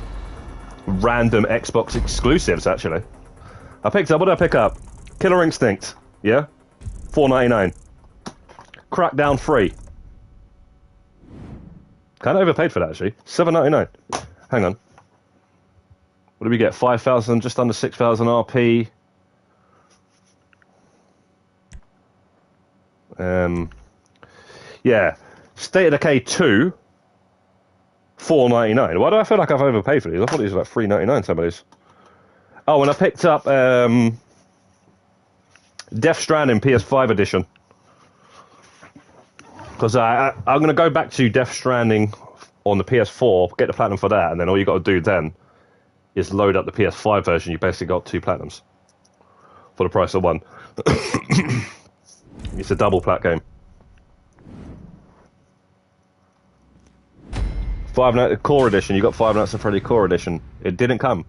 [SPEAKER 1] random Xbox exclusives, actually. I picked up... What did I pick up? Killer Instinct. Yeah? $4.99. Crackdown 3. Kind of overpaid for that, actually. $7.99. Hang on. What did we get? 5,000, just under 6,000 RP. Yeah. State of Decay 2. $4.99. Why do I feel like I've overpaid for these? I thought these were like $3.99, some of these. Oh, and I picked up Death Stranding PS5 edition. Because I'm going to go back to Death Stranding on the PS4, get the platinum for that, and then all you got to do then is load up the PS5 version. You basically got 2 platinums for the price of 1. It's a double plat game. Five Nights Core Edition. You got Five Nights at Freddy Core Edition. It didn't come.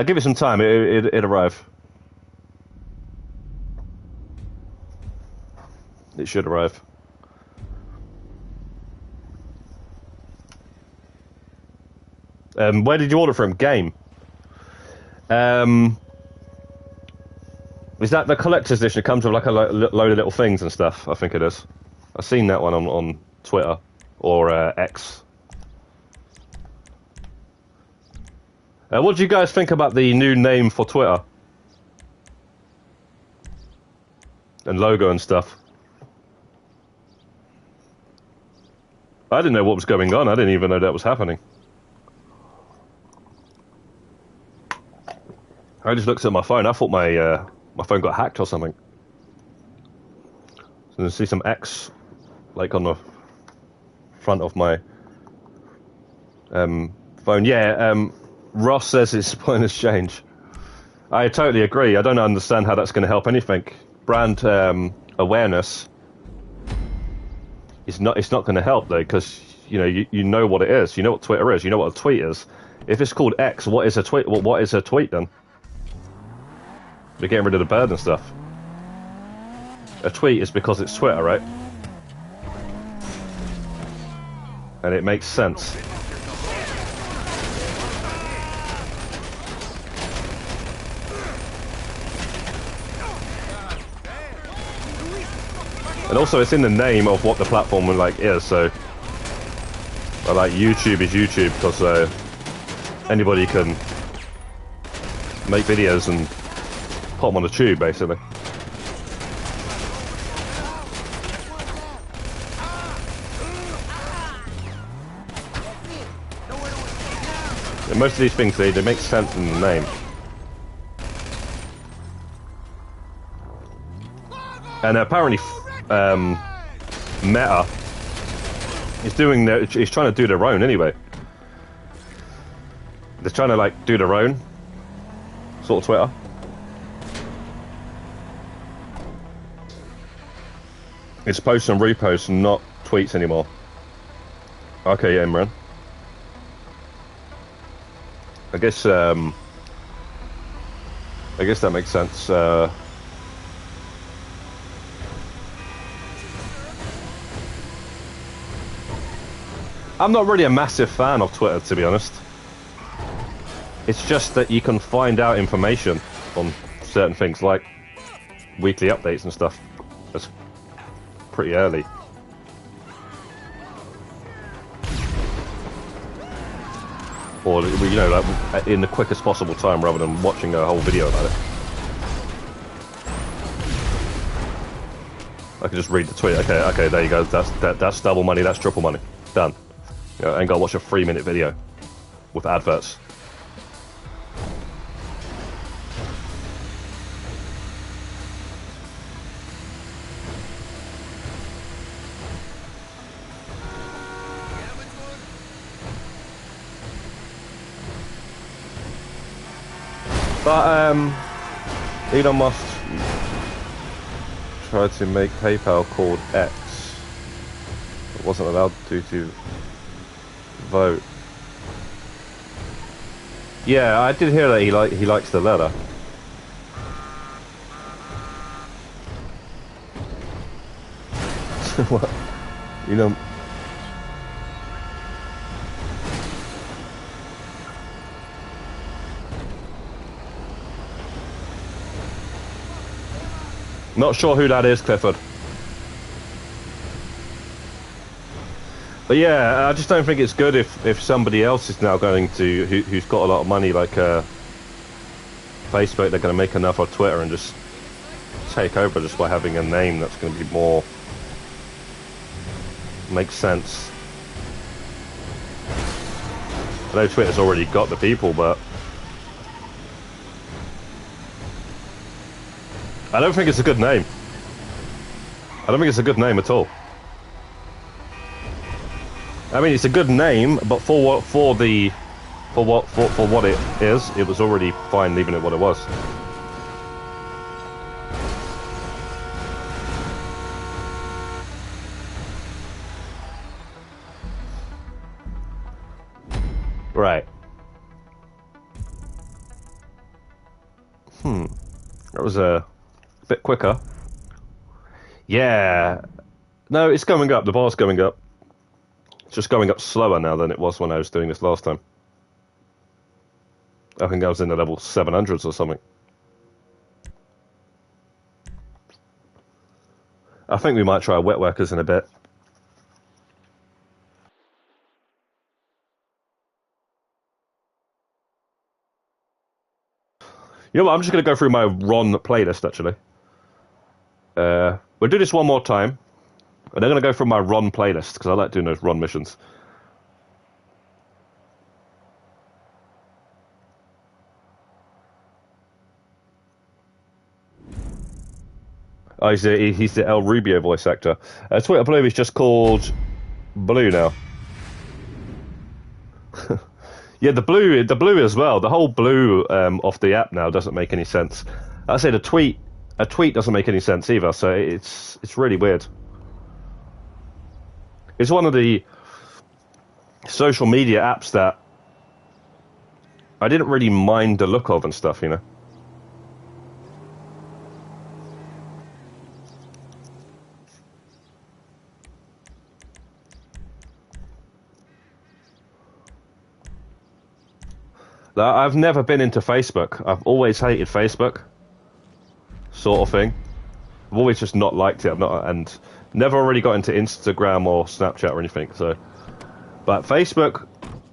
[SPEAKER 1] Give it some time. It arrive. It should arrive. Where did you order from? Game. Is that the collector's edition? It comes with like a load of little things and stuff. I think it is. I've seen that one on Twitter or X. What do you guys think about the new name for Twitter and logo and stuff? I didn't know what was going on. I didn't even know that was happening. I just looked at my phone. I thought my phone got hacked or something. So I see some X, like on the front of my phone. Yeah, Ross says it's pointless change. I totally agree. I don't understand how that's going to help anything. Brand awareness. It's not going to help though, because you know what it is. You know what Twitter is. You know what a tweet is. If it's called X, what is a tweet? Well, what is a tweet then? They're getting rid of the bird and stuff. A tweet is because it's Twitter, right? And it makes sense. And also, it's in the name of what the platform is. So, like YouTube is YouTube because anybody can make videos and put them on the tube, basically. And most of these things, they make sense in the name. And apparently, Meta is trying to do their own anyway. They're trying to do their own sort of Twitter. It's posts and reposts, not tweets anymore. Okay, yeah, Imran. I guess that makes sense. I'm not really a massive fan of Twitter, to be honest. It's just that you can find out information on certain things, like weekly updates and stuff. That's pretty early. Or, you know, like in the quickest possible time rather than watching a whole video about it. I can just read the tweet. Okay, there you go. That's double money, that's triple money. Done. You know, I ain't gotta watch a 3-minute video with adverts. But Elon Musk tried to make PayPal called X. It wasn't allowed to vote. Yeah, I did hear that he likes the letter. What? You know. Not sure who that is, Clifford. But yeah, I just don't think it's good if somebody else is now going to, who's got a lot of money, like Facebook, they're going to make enough of Twitter and just take over just by having a name that's going to be more, makes sense. I know Twitter's already got the people, but I don't think it's a good name. I don't think it's a good name at all. I mean, it's a good name, but for what it is, it was already fine leaving it what it was. Right. That was a bit quicker. Yeah. No, it's going up. The bar's going up. It's just going up slower now than it was when I was doing this last time. I think I was in the level 700s or something. I think we might try wet workers in a bit. You know what, I'm just going to go through my Ron playlist, actually. We'll do this one more time. And I'm going to go through my Ron playlist, because I like doing those Ron missions. Oh, he's the El Rubio voice actor. Twitter Blue is just called Blue now. Yeah, the blue as well. The whole blue off the app now doesn't make any sense. I say a tweet doesn't make any sense either. So it's really weird. It's one of the social media apps that I didn't really mind the look of and stuff, you know. I've never been into Facebook. I've always hated Facebook, sort of thing. I've always just not liked it. And never really got into Instagram or Snapchat or anything. So, but Facebook,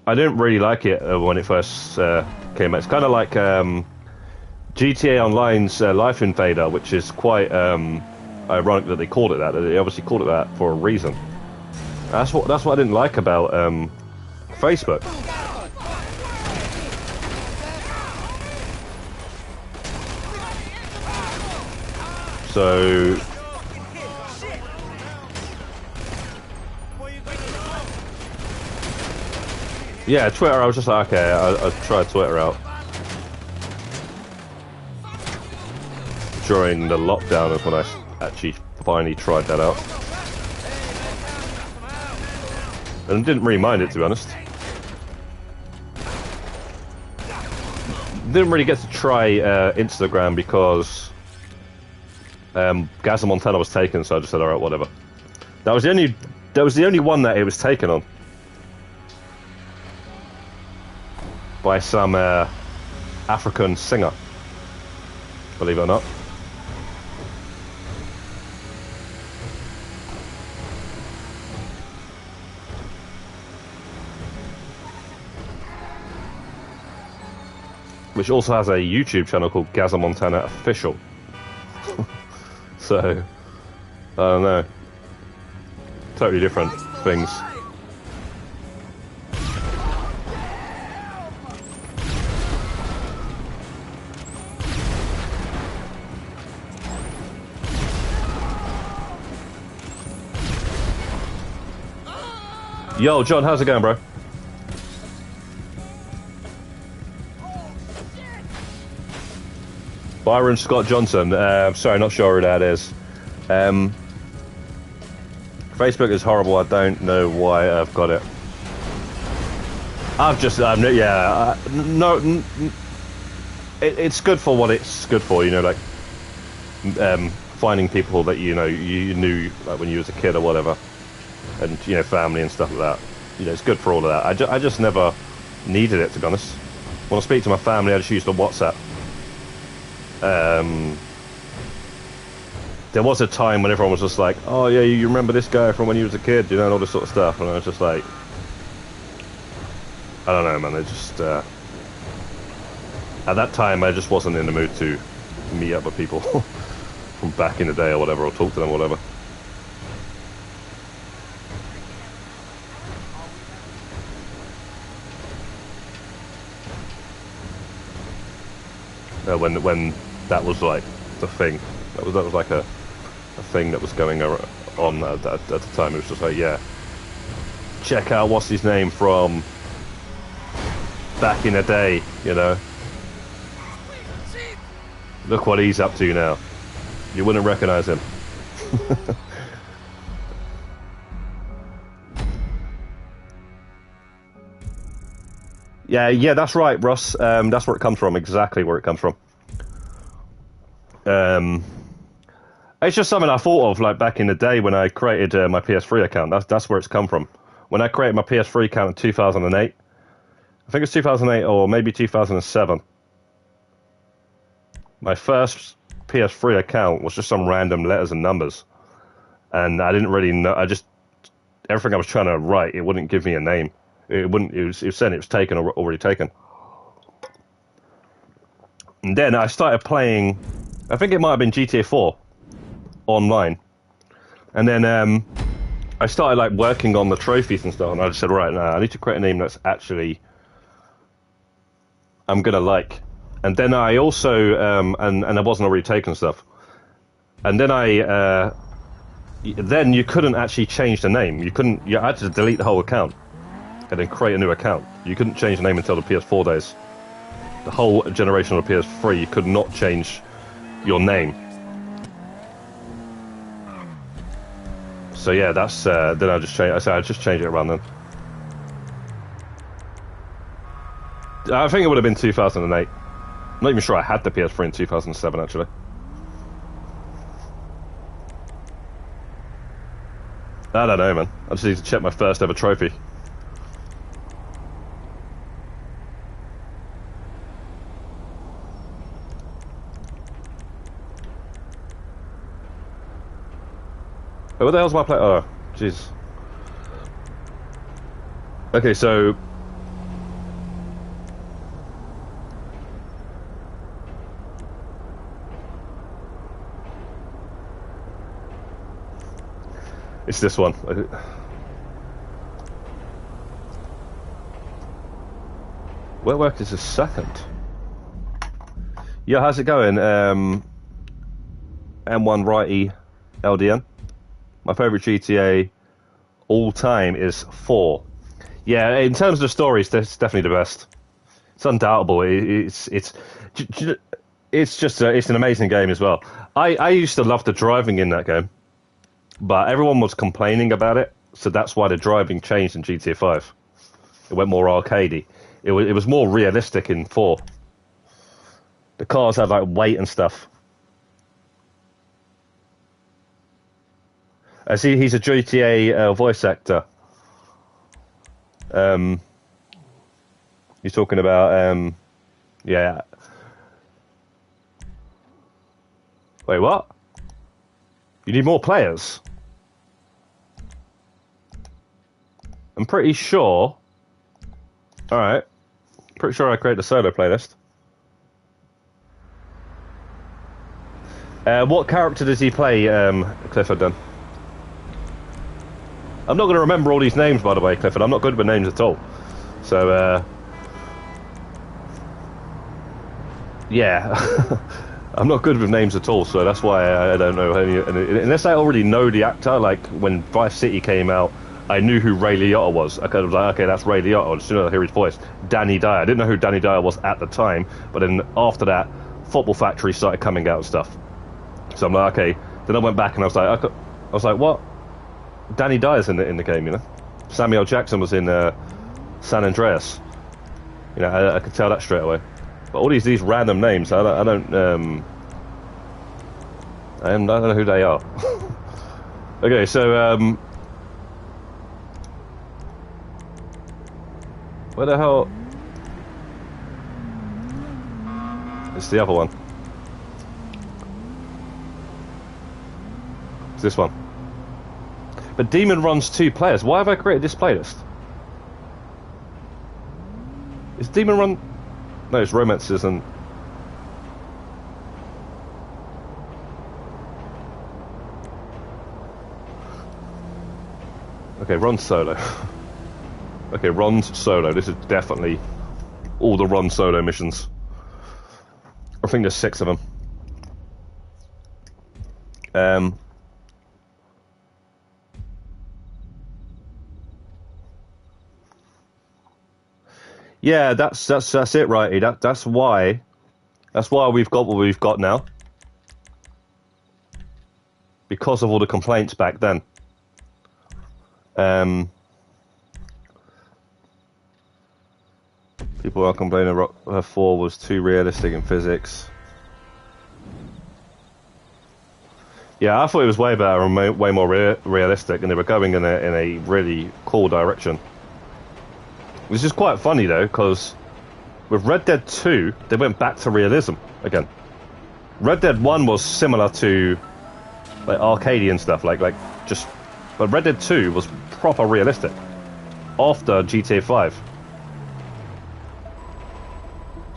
[SPEAKER 1] I didn't really like it when it first came out. It's kind of like GTA Online's Life Invader, which is quite ironic that they called it that. They obviously called it that for a reason. That's what I didn't like about Facebook. So yeah, Twitter, I was just like, okay, I'll try Twitter out. During the lockdown is when I actually finally tried that out. And didn't really mind it, to be honest. Didn't really get to try Instagram because GazzaMontana was taken, so I just said, alright, whatever. That was the only one that it was taken on. By some African singer. Believe it or not. which also has a YouTube channel called GazzaMontana Official. So, I don't know. Totally different things. Yo, John, how's it going, bro? Byron Scott Johnson. Sorry, not sure who that is. Facebook is horrible. I don't know why I've got it. It's good for what it's good for. You know, like finding people that you knew like when you was a kid or whatever, and family and stuff like that. It's good for all of that. I just never needed it, to be honest. When I speak to my family, I just use the WhatsApp. There was a time when everyone was just like, oh yeah, you remember this guy from when he was a kid, and all this sort of stuff, and I was just like, I don't know, man. It just at that time I just wasn't in the mood to meet up with people from back in the day or whatever, or talk to them or whatever. When that was like the thing, that was like a thing that was going on at the time. It was just like, yeah, check out what's his name from back in the day, Look what he's up to now. You wouldn't recognize him. Yeah, that's right, Ross. That's where it comes from. Exactly where it comes from. It's just something I thought of, like back in the day when I created my PS3 account. That's where it's come from. When I created my PS3 account in 2008, I think it's 2008 or maybe 2007. My first PS3 account was just some random letters and numbers, and I didn't really know. Everything I was trying to write, it wouldn't give me a name. It wouldn't. It was saying it was taken or already taken. And then I started playing. I think it might have been GTA 4 online, and then I started like working on the trophies and stuff. And I just said, right, now I need to create a name that's actually I'm gonna like. And then I also and I wasn't already taken stuff. And then then you couldn't actually change the name. You had to delete the whole account and then create a new account. You couldn't change the name until the PS4 days. The whole generation of the PS3, you could not change your name. So yeah, that's then I just changed. I said I just changed it around then. I think it would have been 2008. I'm not even sure I had the PS3 in 2007 actually. I don't know, man. I just need to check my first ever trophy. Oh, what the hell's my play? Oh, jeez. Okay, so it's this one. Where work is the second? Yeah, how's it going? M1 Righty LDN. My favourite GTA all time is 4. Yeah, in terms of the stories, that's definitely the best. It's undoubtable. It's an amazing game as well. I used to love the driving in that game, but everyone was complaining about it, so that's why the driving changed in GTA 5. It went more arcadey. It was more realistic in 4. The cars had like weight and stuff. I see he's a GTA voice actor. He's talking about yeah. Wait, what? You need more players? I'm pretty sure. Alright. Pretty sure I created a solo playlist. What character does he play, Clifford, then? I'm not going to remember all these names, by the way, Clifford. I'm not good with names at all. So, yeah. I'm not good with names at all, so that's why I don't know any... Unless I already know the actor, like, when Vice City came out, I knew who Ray Liotta was. I was like, okay, that's Ray Liotta. As soon as I hear his voice. Danny Dyer. I didn't know who Danny Dyer was at the time, but then after that, Football Factory started coming out and stuff. So I'm like, okay. Then I went back and I was like, what? Danny Dyer's in the game, you know? Samuel Jackson was in San Andreas. You know, I could tell that straight away. But all these random names, I don't know who they are. Okay, so where the hell? It's the other one. It's this one. But Demon runs 2 players. Why have I created this playlist? Is Demon Run? No, it's romances and... Okay, Run Solo. Okay, Run Solo. This is definitely all the Run Solo missions. I think there's 6 of them. Yeah, that's it, righty. That's why we've got what we've got now. Because of all the complaints back then. People are complaining her 4 was too realistic in physics. Yeah, I thought it was way better and way more realistic, and they were going in a really cool direction. Which is quite funny though, because with Red Dead 2, they went back to realism again. Red Dead 1 was similar to like arcadey stuff, but Red Dead 2 was proper realistic after GTA 5.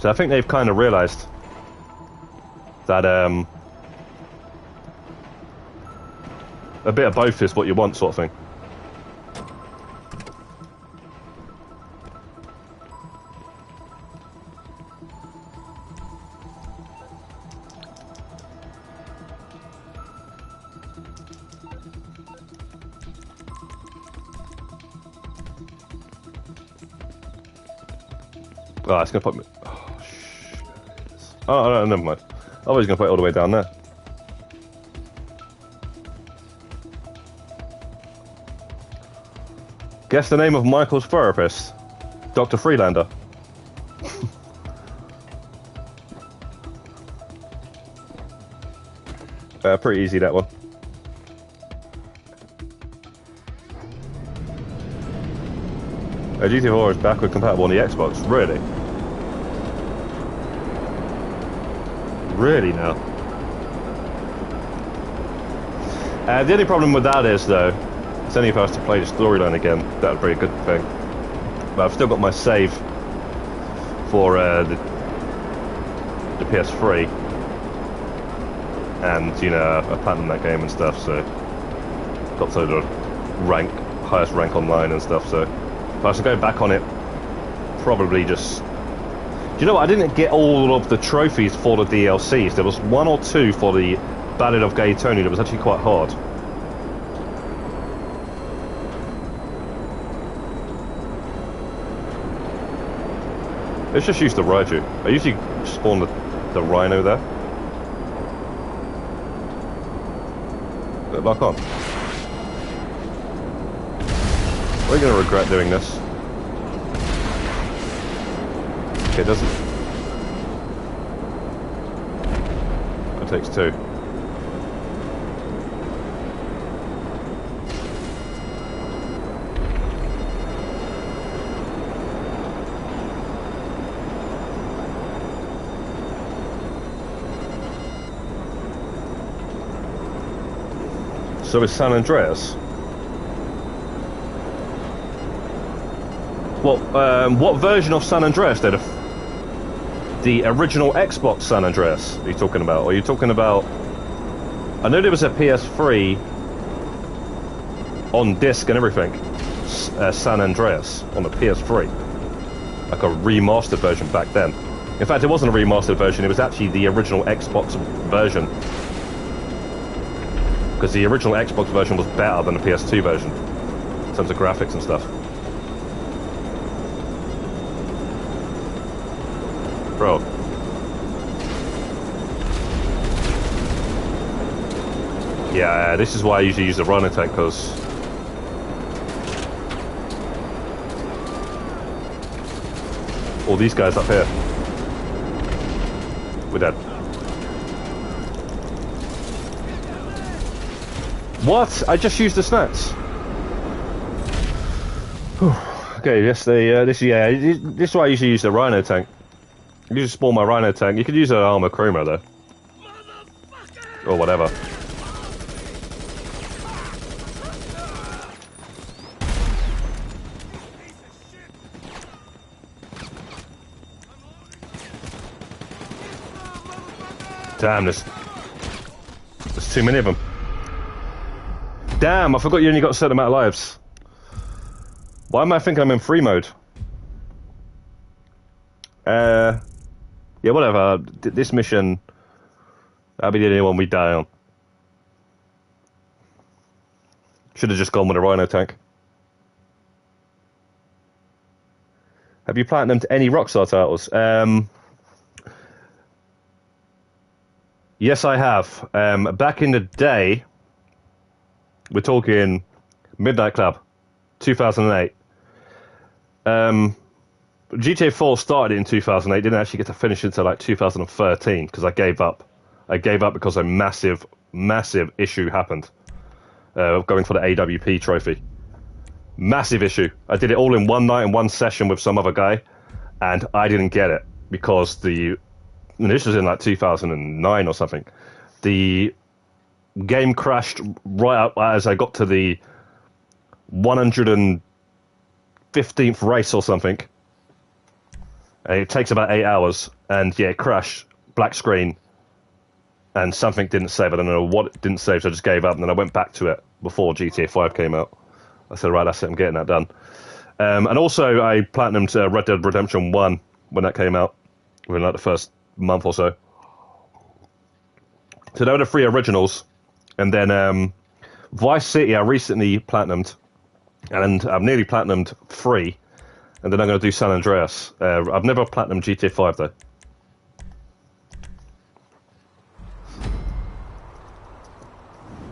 [SPEAKER 1] So I think they've kind of realised that a bit of both is what you want, sort of thing. Oh, it's gonna put me. Oh, shit. Oh, no, never mind. I thought he was gonna put it all the way down there. Guess the name of Michael's therapist, Dr. Freelander. Pretty easy, that one. GTA 4 is backward compatible on the Xbox, really? Really now? The only problem with that is, though, it's only if I was to play the storyline again, that would be a good thing. But I've still got my save for the PS3, and you know, I platinumed that game and stuff, so got to the highest rank online and stuff. So if I was to go back on it, probably just. Do you know what? I didn't get all of the trophies for the DLCs. There was 1 or 2 for the Ballad of Gay Tony that was actually quite hard. Let's just use the Raiju. I usually spawn the Rhino there. But I can't. We're going to regret doing this. Okay, it doesn't. That takes 2. So is San Andreas? What version of San Andreas did the original Xbox San Andreas are you talking about? Or are you talking about I know there was a PS3 on disc and everything, San Andreas on the PS3, like a remastered version back then. In fact, it wasn't a remastered version; it was actually the original Xbox version, because the original Xbox version was better than the PS2 version in terms of graphics and stuff. Bro. Yeah, this is why I usually use the Rhino tank, because all these guys up here, we're dead. What? I just used the snacks. Okay, yes, this is why I usually use the Rhino tank. You just spawn my Rhino tank. You could use an armor Kruma though, or whatever. Damn, there's too many of them. Damn, I forgot you only got a certain amount of lives. Why am I thinking I'm in free mode? Yeah, whatever. This mission, that'll be the only one we die on. Should have just gone with a Rhino tank. Have you platinumed any Rockstar titles? Yes, I have. Back in the day, we're talking Midnight Club, 2008. GTA 4 started in 2008, didn't actually get to finish until like 2013 because I gave up. I gave up because a massive, massive issue happened. Going for the AWP trophy. Massive issue. I did it all in one night in one session with some other guy, and I didn't get it because this was in like 2009 or something. The game crashed right up as I got to the 115th race or something. It takes about 8 hours, and yeah, it crashed, black screen, and something didn't save. I don't know what it didn't save, so I just gave up, and then I went back to it before GTA 5 came out. I said, right, that's it, I'm getting that done. And also, I platinumed Red Dead Redemption 1 when that came out, within like the first month or so. So they were the 3 originals, and then Vice City I recently platinumed, and I've nearly platinumed 3, and then I'm going to do San Andreas. I've never platinumed GTA 5 though.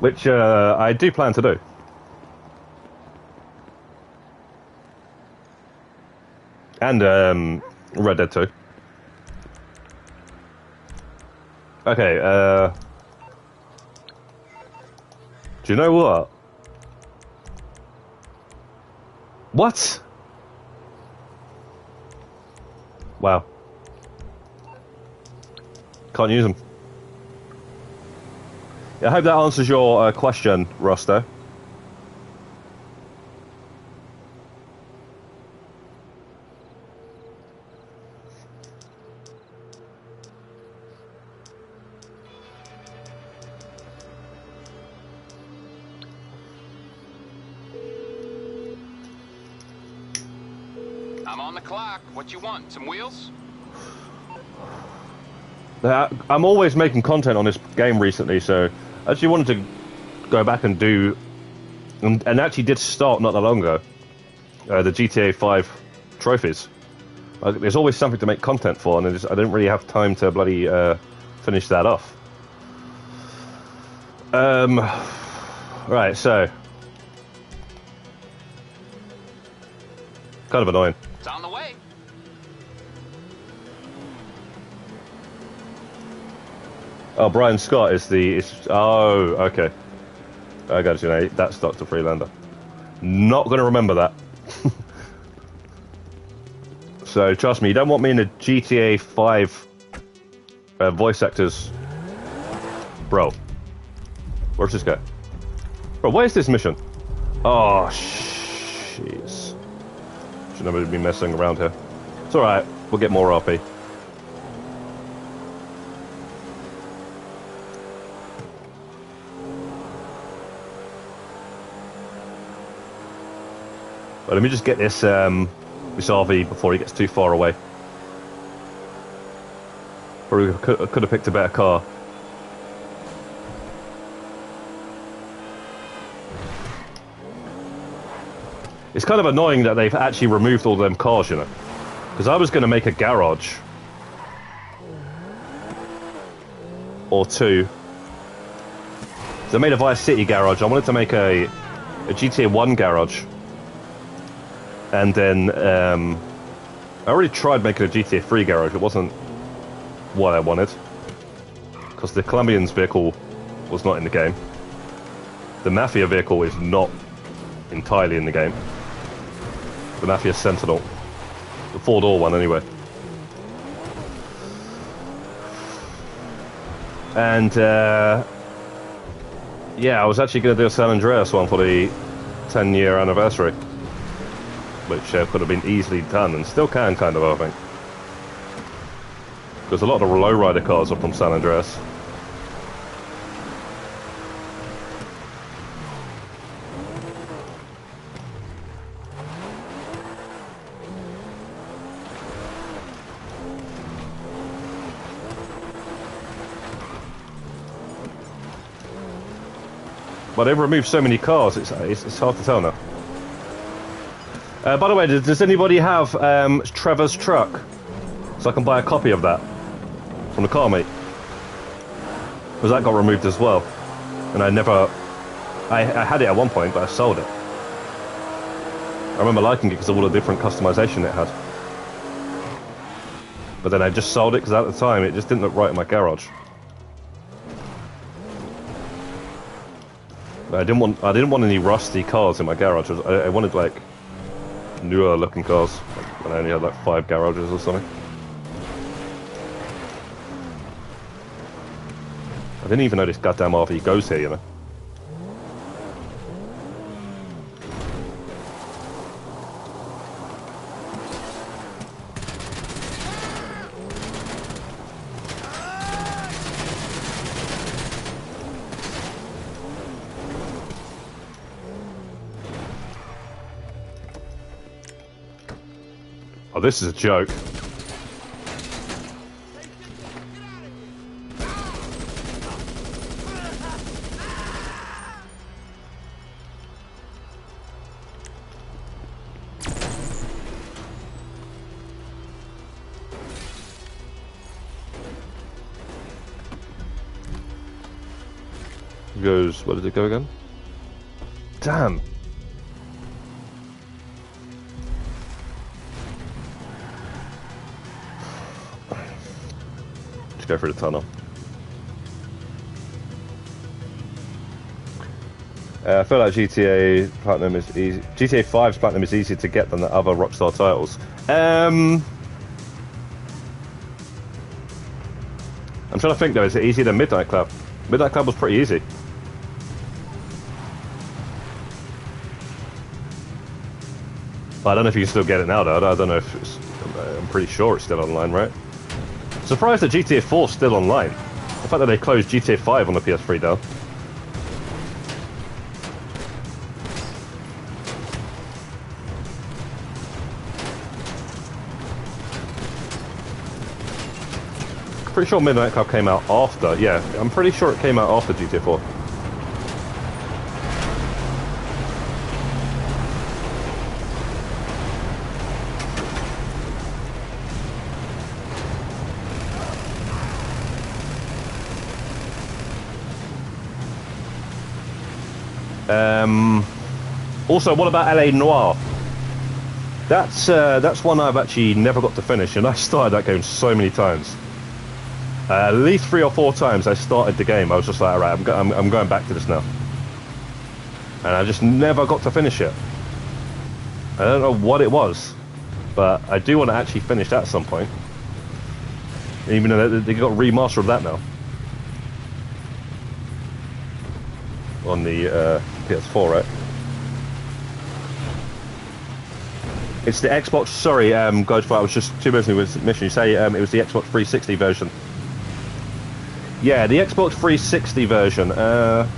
[SPEAKER 1] Which I do plan to do. And Red Dead 2. Okay, do you know what? What? Wow. Can't use them. Yeah, I hope that answers your question, Rosto.
[SPEAKER 6] I'm on the clock. What you want? Some wheels?
[SPEAKER 1] I'm always making content on this game recently, so I actually wanted to go back and do, and actually did start not that long ago, the GTA 5 trophies. There's always something to make content for, and I didn't really have time to bloody finish that off. Right, so kind of annoying.
[SPEAKER 6] It's on the way.
[SPEAKER 1] Oh, Brian Scott is the... oh, okay. I got you. That's Dr. Freelander. Not going to remember that. So, trust me, you don't want me in the GTA 5 voice actors. Bro. Where's this guy? Bro, where's this mission? Oh, jeez. Should never be messing around here. It's alright. We'll get more RP. But let me just get this this RV before he gets too far away. Probably could have picked a better car. It's kind of annoying that they've actually removed all them cars, you know. Because I was going to make a garage. Or two. So I made a Vice City garage. I wanted to make a GTA 1 garage. And then I already tried making a GTA 3 garage. It wasn't what I wanted. Because the Colombian's vehicle was not in the game. The Mafia vehicle is not entirely in the game. The Mafia Sentinel. The 4-door one, anyway. And, yeah, I was actually going to do a San Andreas one for the 10-year anniversary. Which could have been easily done, and still can, kind of, I think. Because a lot of the lowrider cars are from San Andreas. But they've removed so many cars, it's hard to tell now. By the way, does anybody have Trevor's truck? So I can buy a copy of that from the car, mate. Because that got removed as well. And I had it at one point, but I sold it. I remember liking it because of all the different customization it had. But then I just sold it because at the time it just didn't look right in my garage. I didn't want any rusty cars in my garage. I wanted like newer looking cars. And I only had like 5 garages or something. I didn't even know this goddamn RV goes here, you know. Oh, this is a joke. Goes, where did it go again? Damn. Go through the tunnel. I feel like GTA Platinum is easy. GTA 5's Platinum is easier to get than the other Rockstar titles. I'm trying to think though, is it easier than Midnight Club? Midnight Club was pretty easy. I don't know if you can still get it now though. I don't know if it's... I'm pretty sure it's still online, right? Surprised that GTA 4 is still online. The fact that they closed GTA 5 on the PS3 down. Pretty sure Midnight Club came out after. Yeah, I'm pretty sure it came out after GTA 4. Also, what about LA Noire? That's one I've actually never got to finish, and I started that game so many times. At least 3 or 4 times I started the game. I was just like, alright, I'm going back to this now. And I just never got to finish it. I don't know what it was, but I do want to actually finish that at some point. Even though they got a remaster of that now. On the PS4, right? It's the Xbox. Sorry, guys, I was just too busy with mission. You say it was the Xbox 360 version. Yeah, the Xbox 360 version. Xbox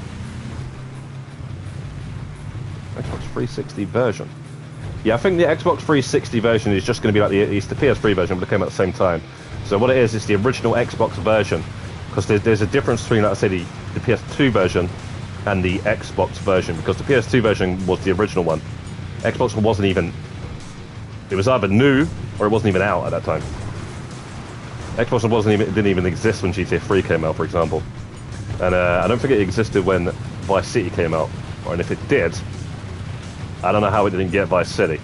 [SPEAKER 1] 360 version. Yeah, I think the Xbox 360 version is just going to be like it's the PS3 version, but it came out at the same time. So what it is, it's the original Xbox version, because there's a difference between, like I say, the PS2 version and the Xbox version, because the PS2 version was the original one. Xbox wasn't even... It was either new, or it wasn't even out at that time. Xbox didn't even exist when GTA 3 came out, for example. And I don't think it existed when Vice City came out. And if it did, I don't know how it didn't get Vice City.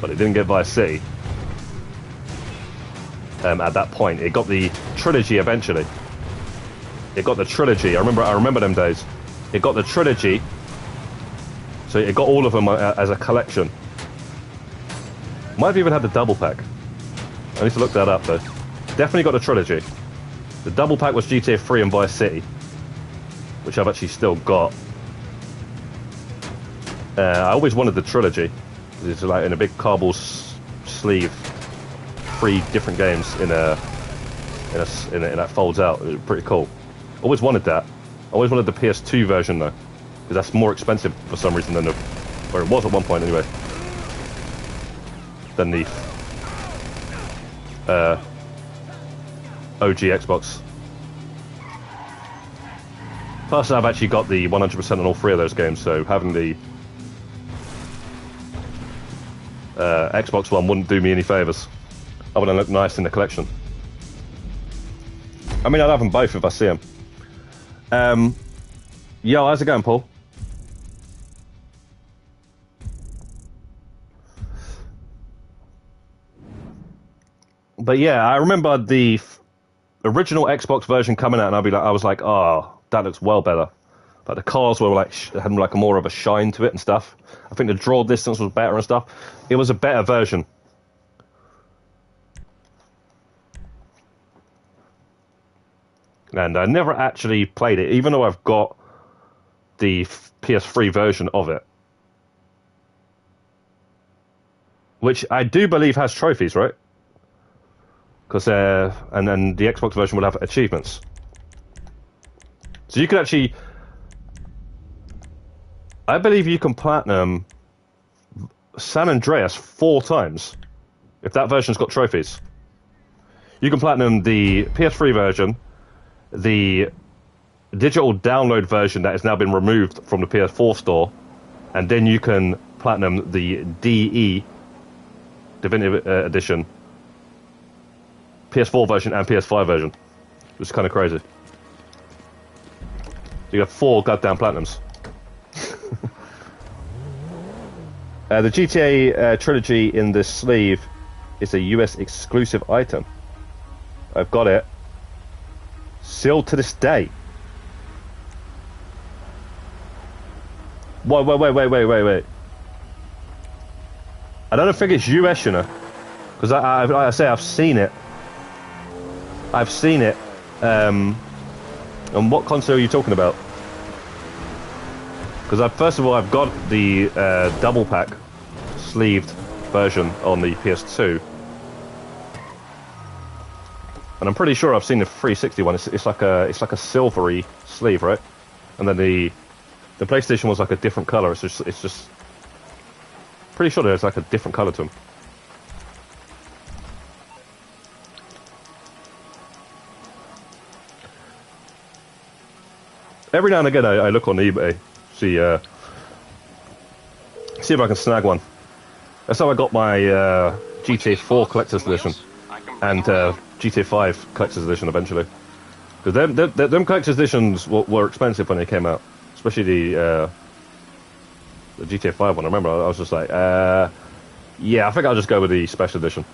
[SPEAKER 1] But it didn't get Vice City. At that point, it got the trilogy eventually. It got the trilogy. I remember them days. It got the trilogy. So it got all of them as a collection. Might have even had the double pack. I need to look that up though. Definitely got the trilogy. The double pack was GTA 3 and Vice City, which I've actually still got. I always wanted the trilogy. It's like in a big cardboard sleeve, 3 different games in that folds out. It was pretty cool. Always wanted that. Always wanted the PS2 version though, because that's more expensive for some reason than or it was at one point anyway, than the OG Xbox. Plus, I've actually got the 100% on all 3 of those games, so having the Xbox One wouldn't do me any favours. I want to look nice in the collection. I mean, I'd have them both if I see them. Yo, how's it going, Paul? But yeah, I remember the original Xbox version coming out, and I was like, oh, that looks well better. Like the cars were like had like more of a shine to it and stuff. I think the draw distance was better and stuff. It was a better version. And I never actually played it, even though I've got the PS3 version of it, which I do believe has trophies, right? Because and then the Xbox version will have achievements, so you can actually, I believe you can platinum San Andreas 4 times if that version's got trophies. You can platinum the PS3 version, the digital download version that has now been removed from the PS4 store, and then you can platinum the DE Definitive Edition PS4 version and PS5 version. It's kind of crazy. You got 4 goddamn platinums. The GTA trilogy in this sleeve is a US exclusive item. I've got it. Sealed to this day. Wait. I don't think it's US, you know. Because I say I've seen it. I've seen it. And what console are you talking about? Because first of all, I've got the double pack sleeved version on the PS2, and I'm pretty sure I've seen the 360 one. It's like a silvery sleeve, right? And then the PlayStation was like a different color. It's just pretty sure there's like a different color to them. Every now and again, I look on eBay, see if I can snag one. That's how I got my GTA 4 Collector's Edition and GTA 5 Collector's Edition eventually. Because them Collector's Editions were expensive when they came out, especially the GTA 5 one. I remember I was just like, yeah, I think I'll just go with the Special Edition.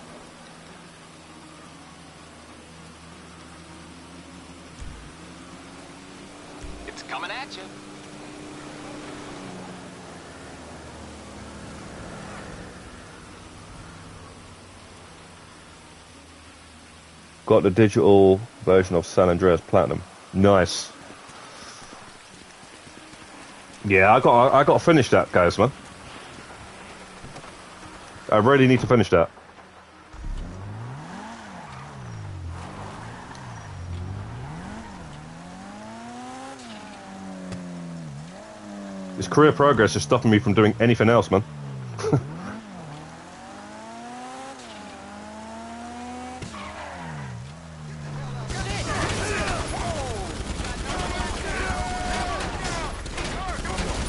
[SPEAKER 1] Got the digital version of San Andreas Platinum. Nice. Yeah, I got to finish that, guys, man. I really need to finish that. This career progress is stopping me from doing anything else, man.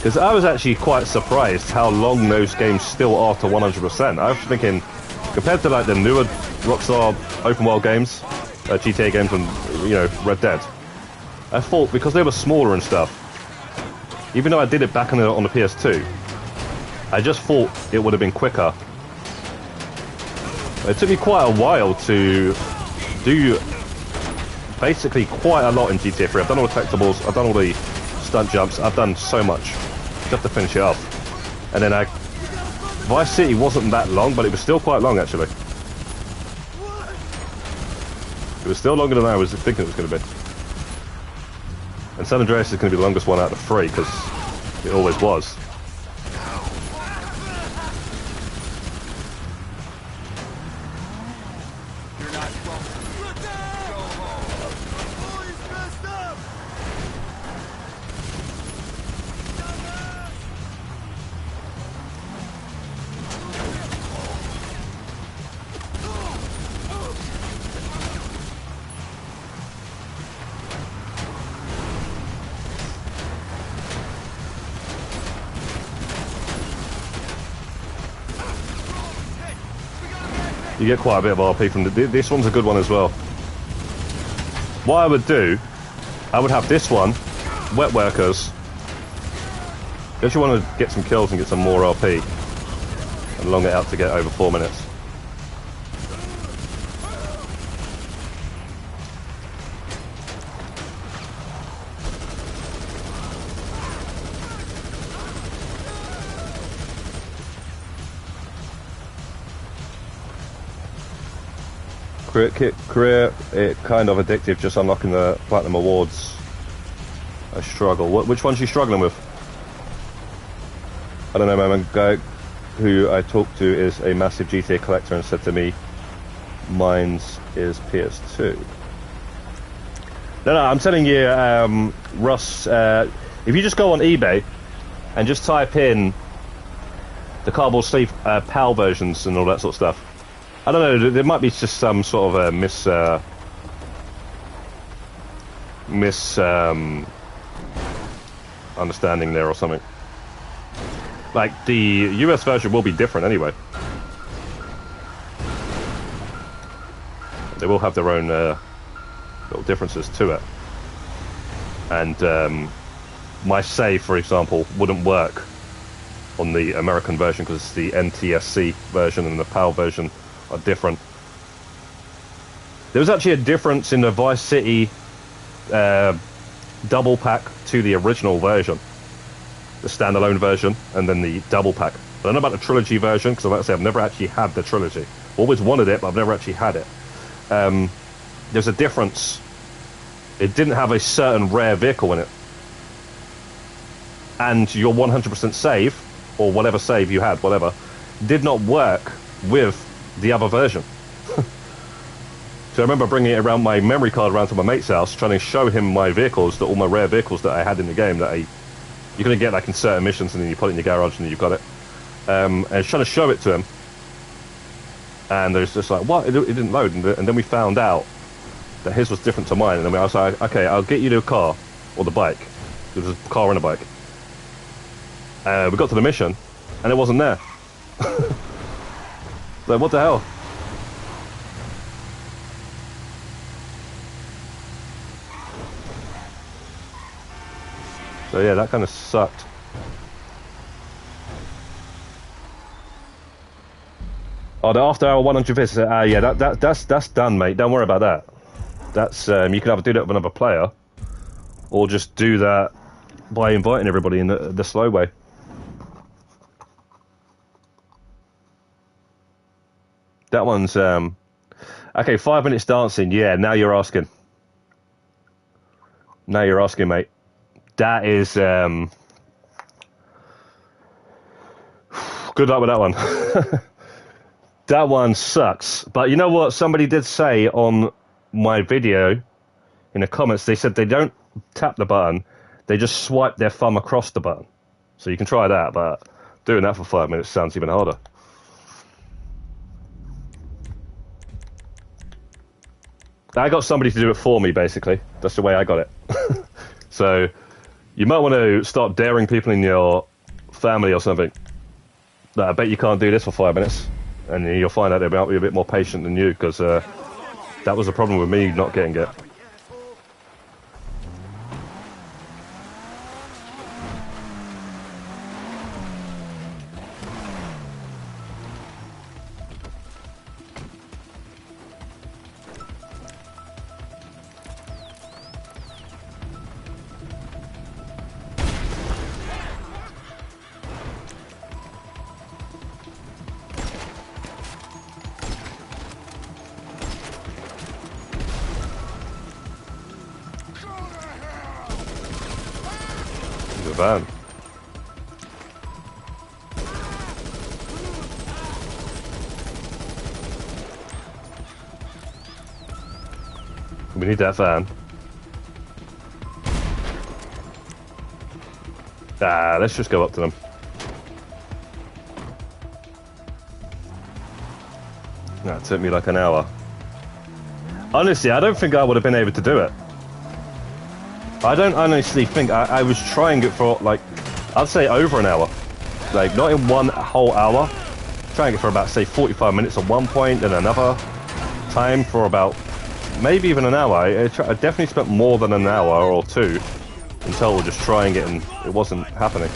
[SPEAKER 1] Because I was actually quite surprised how long those games still are to 100%. I was thinking, compared to like the newer Rockstar open world games, GTA games and, you know, Red Dead, I thought because they were smaller and stuff, even though I did it back on the PS2, I just thought it would have been quicker. It took me quite a while to do basically quite a lot in GTA 3. I've done all the collectibles, I've done all the stunt jumps, I've done so much just to finish it off. And then Vice City wasn't that long, but it was still quite long actually. It was still longer than I was thinking it was going to be. And San Andreas is going to be the longest one out of the three, because it always was. You get quite a bit of RP from this one's a good one as well. What I would do, I would have this one, Wet Workers. If you want to get some kills and get some more RP, and long it out to get over 4 minutes. Career, it kind of addictive, just unlocking the platinum awards. I struggle. Which one's you struggling with? I don't know, man. Guy who I talked to is a massive GTA collector and said to me, mine's is PS2. No, I'm telling you, Russ, if you just go on eBay and just type in the cardboard sleeve PAL versions and all that sort of stuff, I don't know, there might be just some sort of a understanding there or something. Like, the US version will be different anyway. They will have their own little differences to it. And my save, for example, wouldn't work on the American version because it's the NTSC version and the PAL version are different. There was actually a difference in the Vice City double pack to the original version, the standalone version, and then the double pack. I don't know about the trilogy version because, like I said, I've never actually had the trilogy. Always wanted it, but I've never actually had it. There's a difference. It didn't have a certain rare vehicle in it, and your 100% save, or whatever save you had, whatever, did not work with the other version. So I remember bringing it around, my memory card around to my mate's house, trying to show him my vehicles, all my rare vehicles that I had in the game that you're going to get like in certain missions, and then you put it in your garage and you've got it. And I was trying to show it to him, and there's just like, what? It didn't load, and then we found out that his was different to mine, and then I was like, okay, I'll get you the car, or the bike. There was a car and a bike. We got to the mission, and it wasn't there. Like, what the hell? So yeah, that kind of sucked. Oh, the after hour 100 visits. Yeah, that's done, mate. Don't worry about that. That's you can either do that with another player, or just do that by inviting everybody in the slow way. That one's okay. 5 minutes dancing. Yeah, now you're asking. Now you're asking, mate. That is good luck with that one. That one sucks. But you know what? Somebody did say on my video in the comments. They said they don't tap the button. They just swipe their thumb across the button. So you can try that. But doing that for 5 minutes sounds even harder. I got somebody to do it for me, basically. That's the way I got it. So, You might want to start daring people in your family or something. Like, I bet you can't do this for 5 minutes. And you'll find out they might be a bit more patient than you, because that was the problem with me not getting it. The van. We need that van. Let's just go up to them. That took me like an hour. Honestly, I don't think I would have been able to do it. I don't honestly think I was trying it for, like, I'd say over an hour. Like, not in one whole hour. Trying it for about, say, 45 minutes at one point, and another time for about, maybe even an hour. I definitely spent more than an hour or two in total just trying it, and it wasn't happening.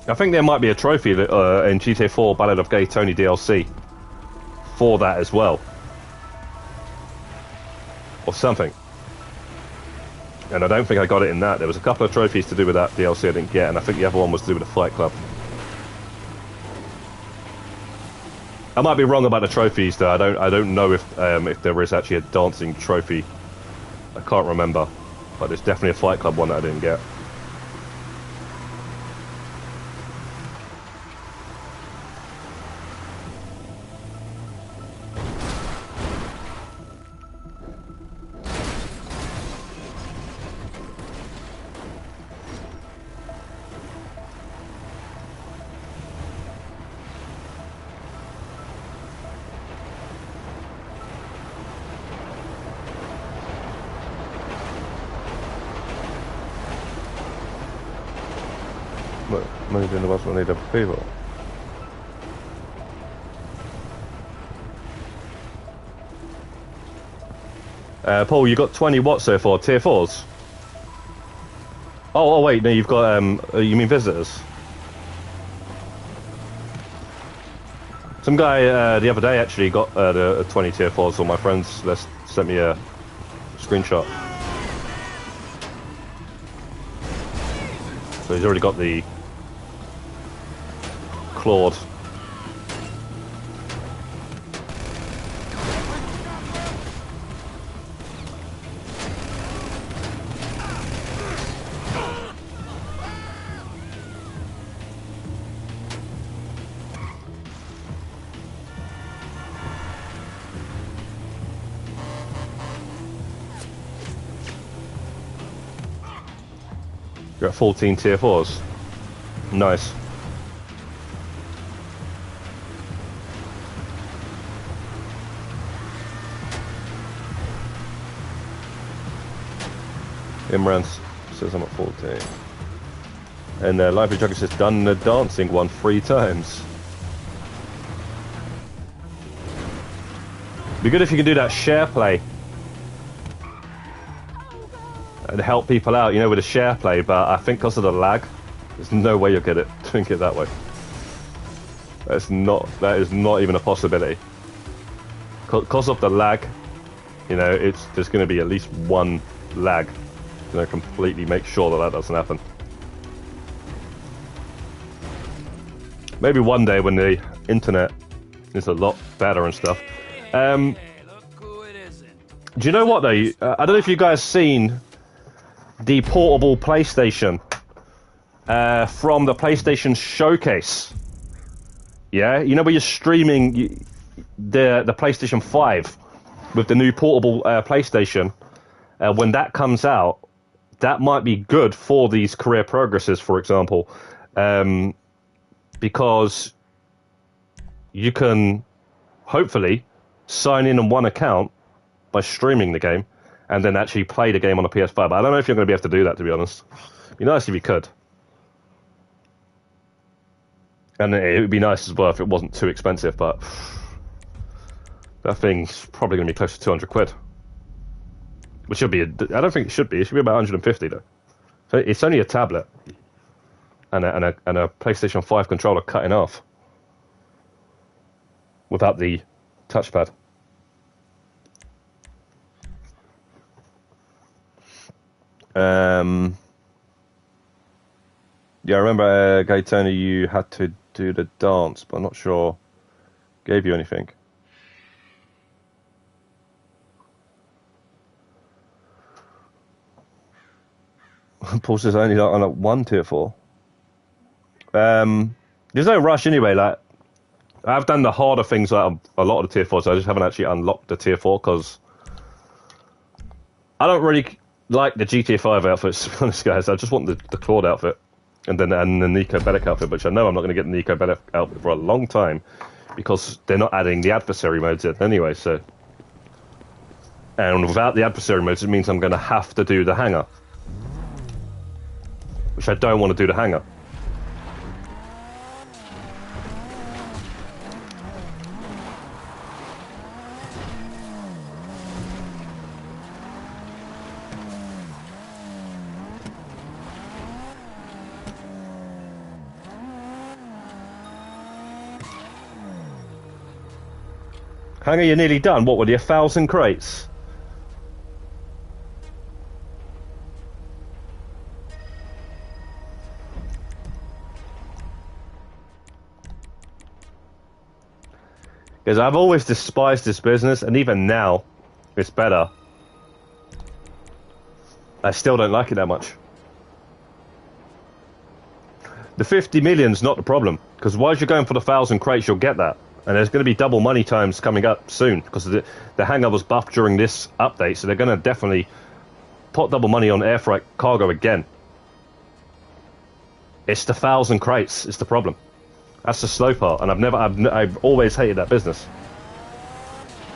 [SPEAKER 1] I think there might be a trophy that, in GTA 4 Ballad of Gay Tony DLC for that as well. Or something. And I don't think I got it in that. There was a couple of trophies to do with that DLC I didn't get, and I think the other one was to do with the Fight Club. I might be wrong about the trophies though. I don't know if there is actually a dancing trophy. I can't remember. But there's definitely a Fight Club one that I didn't get. Money in the was need of people. Paul, you got 20 what so far? Tier 4s? Oh wait, no, you've got, you mean visitors? Some guy the other day actually got the 20 tier 4s, so my friends sent me a screenshot. So he's already got the Claude. You're at 14 tier 4s. Nice. Imran says I'm at 14. And Lively Jugger says done the dancing one 3 times. Be good if you can do that share play. And help people out, you know, with a share play, but I think because of the lag, there's no way you'll get it doing it that way. That is not even a possibility. Because of the lag, you know, there's going to be at least one lag. You know, completely make sure that doesn't happen. Maybe one day when the internet is a lot better and stuff. Do you know what though? I don't know if you guys seen the portable PlayStation from the PlayStation Showcase. Yeah, you know where you're streaming the PlayStation 5 with the new portable PlayStation. When that comes out, that might be good for these career progresses, for example. because you can hopefully sign in on one account by streaming the game and then actually play the game on a PS5. But I don't know if you're going to be able to do that, to be honest. It'd be nice if you could. And it would be nice as well if it wasn't too expensive, but that thing's probably going to be close to 200 quid. Which should be, I don't think it should be. It should be about 150 though. So it's only a tablet and a PlayStation 5 controller cut in half without the touchpad. Yeah, I remember, Gaetano, you had to do the dance, but I'm not sure gave you anything. Paul says only on a 1 tier 4. There's no rush anyway. Like, I've done the harder things like a lot of the tier 4s. So I just haven't actually unlocked the tier 4 because I don't really like the GTA 5 outfits, to be honest, guys. I just want the Claude outfit and then the Nico Bellic outfit, which I know I'm not going to get the Nico Bellic outfit for a long time because they're not adding the adversary modes in anyway. So, and without the adversary modes, it means I'm going to have to do the hangar, which I don't want to do the hangar. Hangar, you're nearly done. What were the 1,000 crates? Because I've always despised this business, and even now, it's better. I still don't like it that much. The 50 million's not the problem, because while you're going for the 1,000 crates, you'll get that. And there's going to be double money times coming up soon, because the hangar was buffed during this update, so they're going to definitely put double money on air freight cargo again. It's the 1,000 crates, it's the problem. That's the slow part, and I've always hated that business.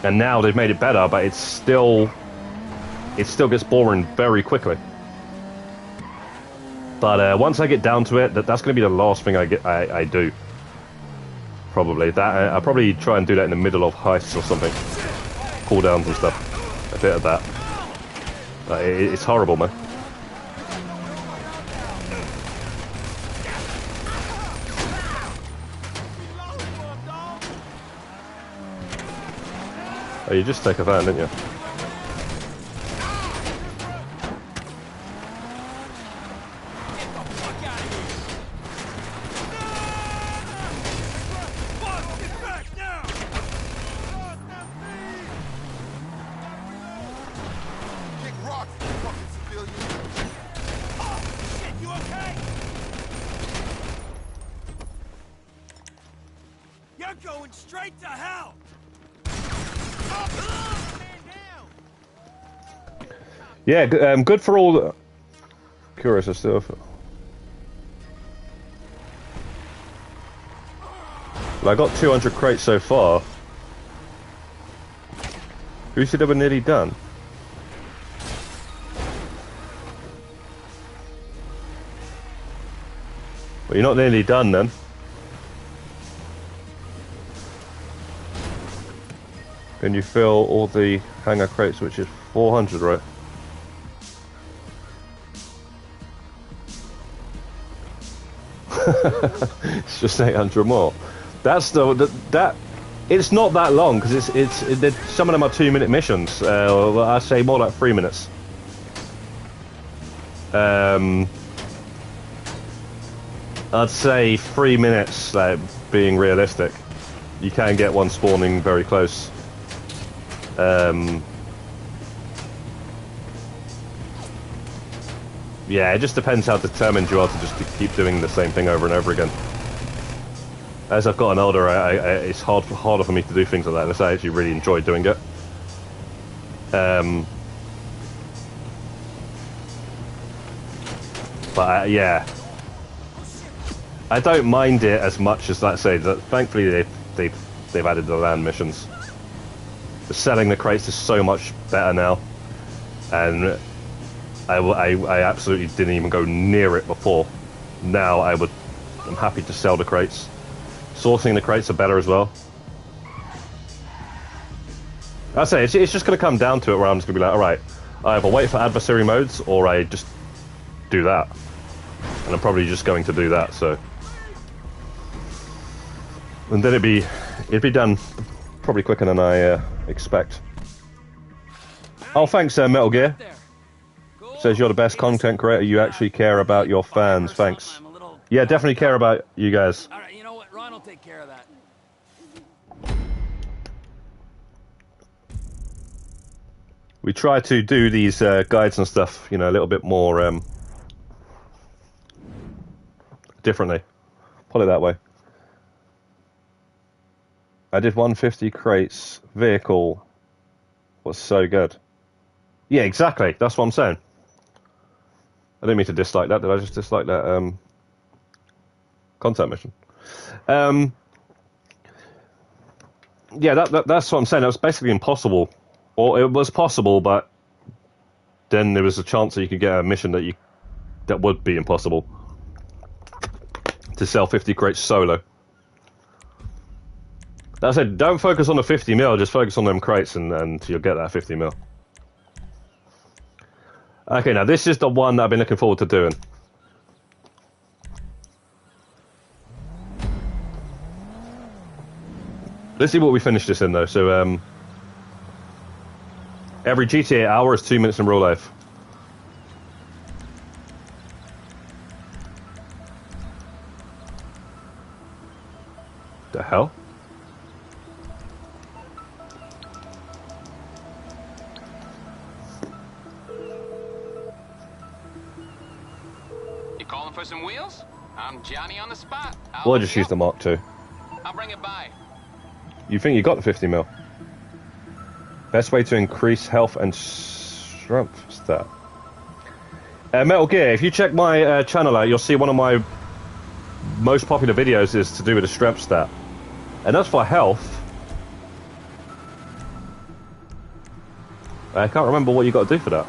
[SPEAKER 1] And now they've made it better, but it still gets boring very quickly. But once I get down to it, that's going to be the last thing I do. Probably that. I'll probably try and do that in the middle of heists or something. Cooldowns and stuff. A bit of that. It's horrible, man. Oh, you just take a van, didn't you?
[SPEAKER 3] Going straight to hell!
[SPEAKER 1] Yeah, good for all the... Curious as to... Well, I got 200 crates so far. Who said they were nearly done? Well, you're not nearly done then. Can you fill all the hangar crates, which is 400, right? It's just 800 more. That's that. It's not that long because some of them are 2-minute missions. I'd say more like 3 minutes. I'd say 3 minutes, like being realistic. You can get one spawning very close. Yeah, it just depends how determined you are to just keep doing the same thing over and over again. As I've gotten older, it's harder for me to do things like that unless I actually really enjoy doing it. But yeah. I don't mind it as much as, like I say, that thankfully they've added the land missions. The selling the crates is so much better now, and I absolutely didn't even go near it before. Now I'm happy to sell the crates. Sourcing the crates are better as well. I say it's just going to come down to it where I'm just going to be like, all right, I either wait for adversary modes or I just do that, and I'm probably just going to do that. So, and then it'd be done probably quicker than I expect. Oh, thanks, Metal Gear. Says you're the best content creator. You actually care about your fans. Thanks. Yeah, definitely care about you guys.
[SPEAKER 3] All right, you know what? Ron will take care of that.
[SPEAKER 1] We try to do these guides and stuff, you know, a little bit more differently. Put it that way. I did 150 crates. Vehicle was so good. Yeah, exactly. That's what I'm saying. I didn't mean to dislike that. Did I just dislike that content mission? Yeah, that's what I'm saying. It was basically impossible. Or it was possible, but then there was a chance that you could get a mission that would be impossible. To sell 50 crates solo. That said, don't focus on the 50 mil, just focus on them crates and you'll get that 50 mil. Okay, now this is the one that I've been looking forward to doing. Let's see what we finish this in though. So, every GTA hour is 2 minutes in real life. The hell?
[SPEAKER 6] You calling for some wheels? I'm Johnny on the spot.
[SPEAKER 1] Well, I just used the Mark II.
[SPEAKER 6] I'll bring it by.
[SPEAKER 1] You think you got the 50 mil? Best way to increase health and strength stat. Metal Gear, if you check my channel out, you'll see one of my most popular videos is to do with the strength stat. And that's for health. I can't remember what you got to do for that.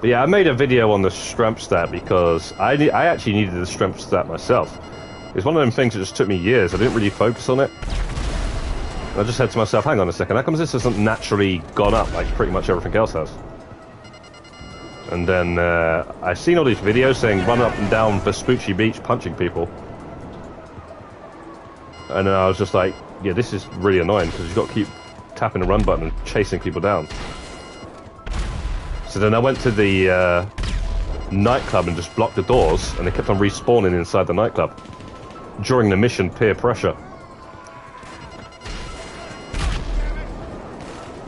[SPEAKER 1] But yeah, I made a video on the strength stat because I actually needed the strength stat myself. It's one of them things that just took me years. I didn't really focus on it. I just said to myself, hang on a second, how comes this hasn't naturally gone up like pretty much everything else has? And then I seen all these videos saying run up and down Vespucci Beach punching people. And then I was just like, yeah, this is really annoying because you've got to keep tapping the run button and chasing people down. So then I went to the nightclub and just blocked the doors, and they kept on respawning inside the nightclub during the mission peer pressure.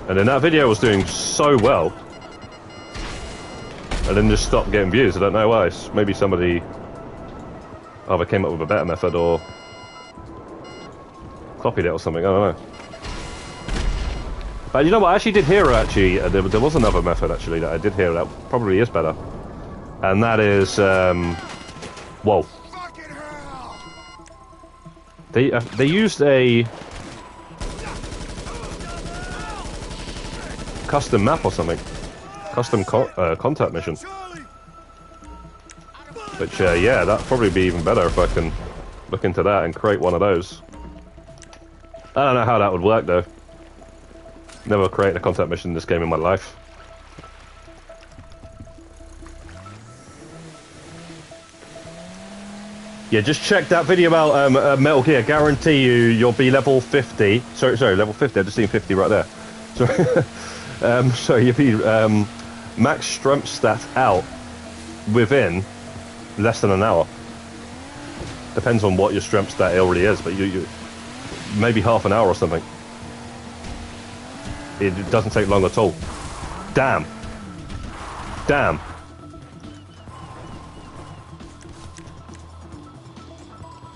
[SPEAKER 1] And then that video was doing so well, and then just stopped getting views. I don't know why. Maybe somebody either came up with a better method or copied it or something. I don't know. But you know what? I actually did hear there was another method actually that I did hear that probably is better, and that is whoa. They used a custom map or something, custom contact mission. Which yeah, that'd probably be even better if I can look into that and create one of those. I don't know how that would work though. Never created a contact mission in this game in my life. Yeah, just check that video out, Metal Gear. Guarantee you'll be level 50. Sorry, level 50. I just seen 50 right there. So, so you'll be max strength stat out within less than an hour. Depends on what your strength stat already is, but you maybe half an hour or something. It doesn't take long at all. Damn. Damn.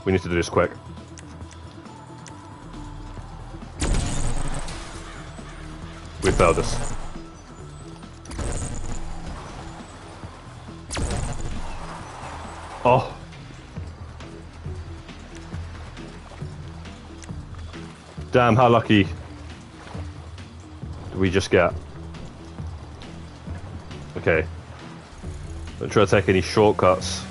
[SPEAKER 1] We need to do this quick. We failed this. Oh. Damn, how lucky did we just get? Okay. Don't try to take any shortcuts.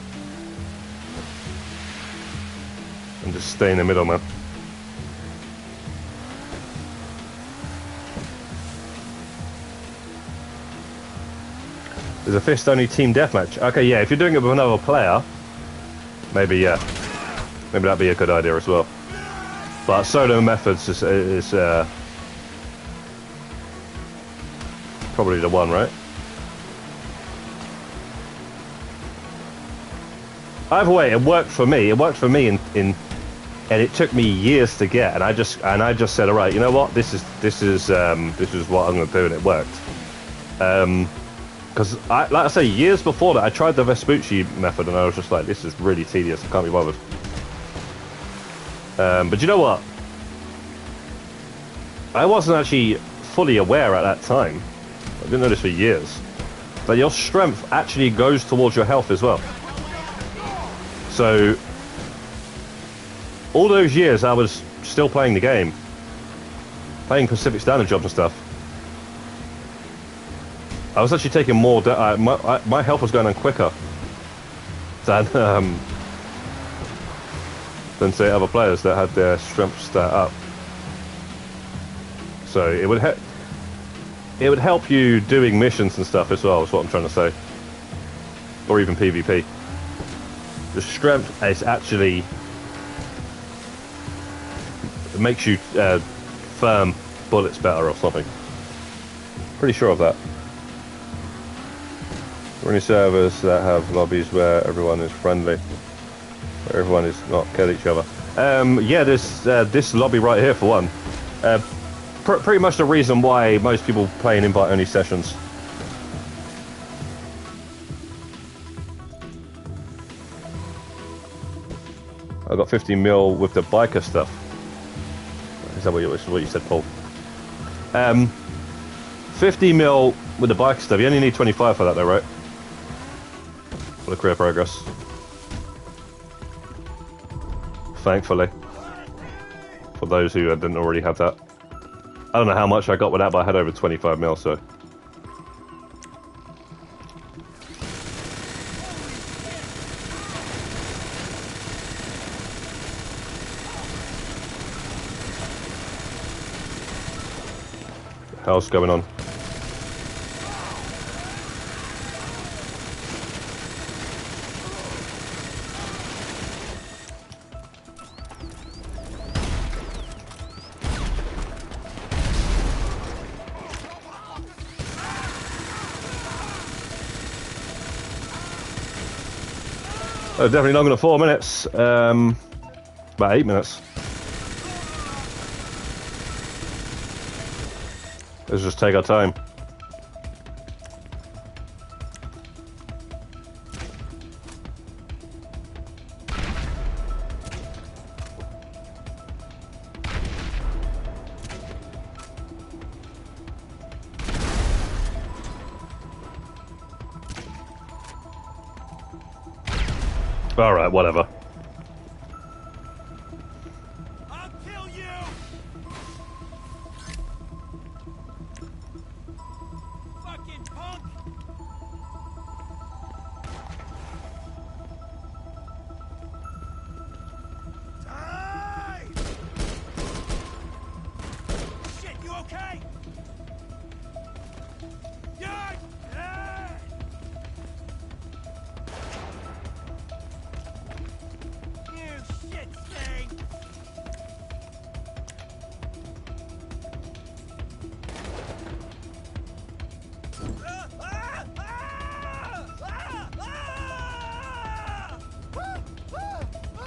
[SPEAKER 1] And just stay in the middle, man. There's a fist-only team deathmatch. Okay, yeah, if you're doing it with another player, maybe, yeah. Maybe that'd be a good idea as well. But solo methods is probably the one, right? Either way, it worked for me. It worked for me and it took me years to get. And I just said, all right, you know what? This is what I'm going to do, and it worked. Because like I say, years before that, I tried the Vespucci method, and I was just like, this is really tedious. I can't be bothered. But you know what? I wasn't actually fully aware at that time. I didn't know this for years. But your strength actually goes towards your health as well. So all those years I was still playing the game, playing Pacific Standard jobs and stuff. I was actually taking more. My health was going on quicker than say other players that had their strength stat up. So it would help you doing missions and stuff as well. Is what I'm trying to say, or even PvP. The strength is actually it makes you firm bullets better or something. Pretty sure of that. There are any servers that have lobbies where everyone is friendly, where everyone is not kill each other. Yeah, there's this lobby right here for one. Pretty much the reason why most people play in invite-only sessions. I got 50 mil with the biker stuff. Is that what you said, Paul? 50 mil with the biker stuff. You only need 25 for that, though, right? For the career progress. Thankfully, for those who didn't already have that. I don't know how much I got with that, but I had over 25 mil, so. What the hell's going on? Oh, definitely longer than 4 minutes. About 8 minutes. Let's just take our time. All right, whatever.
[SPEAKER 3] I'll kill you! Fucking punk! Die! Shit, you okay? Yeah!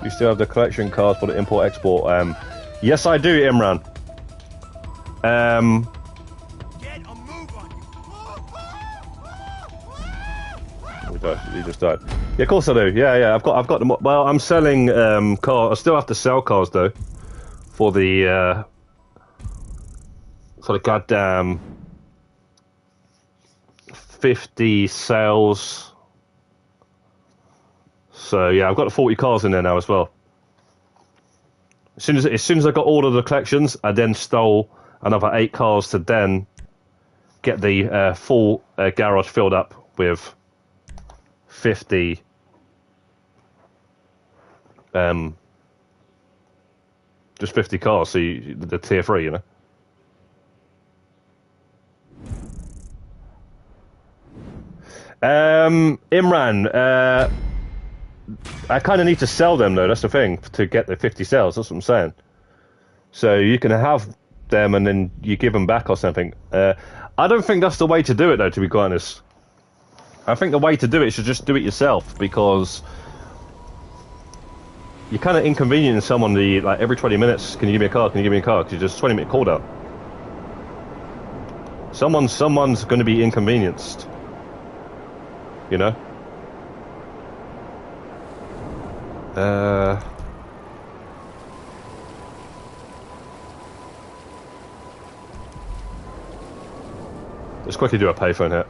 [SPEAKER 1] You still have the collection cards for the import-export. Yes, I do, Imran.
[SPEAKER 3] Get a move on you.
[SPEAKER 1] We died. You just died. Yeah, of course I do. Yeah. I've got them. Well, I'm selling cars. I still have to sell cars though, for the goddamn 50 sales So yeah, I've got the 40 cars in there now as well. As soon as I got all of the collections, I then stole another 8 cars to then get the full garage filled up with 50 just 50 cars, so the tier 3, you know. Imran, I kind of need to sell them though, that's the thing, to get the 50 sales, that's what I'm saying. So you can have them and then you give them back or something. I don't think that's the way to do it though, to be quite honest. I think the way to do it is to just do it yourself, because you're kind of inconveniencing someone like every 20 minutes, can you give me a car, can you give me a car, because you're just 20-minute cooldown. Someone's going to be inconvenienced, you know. Let's quickly do a payphone hit.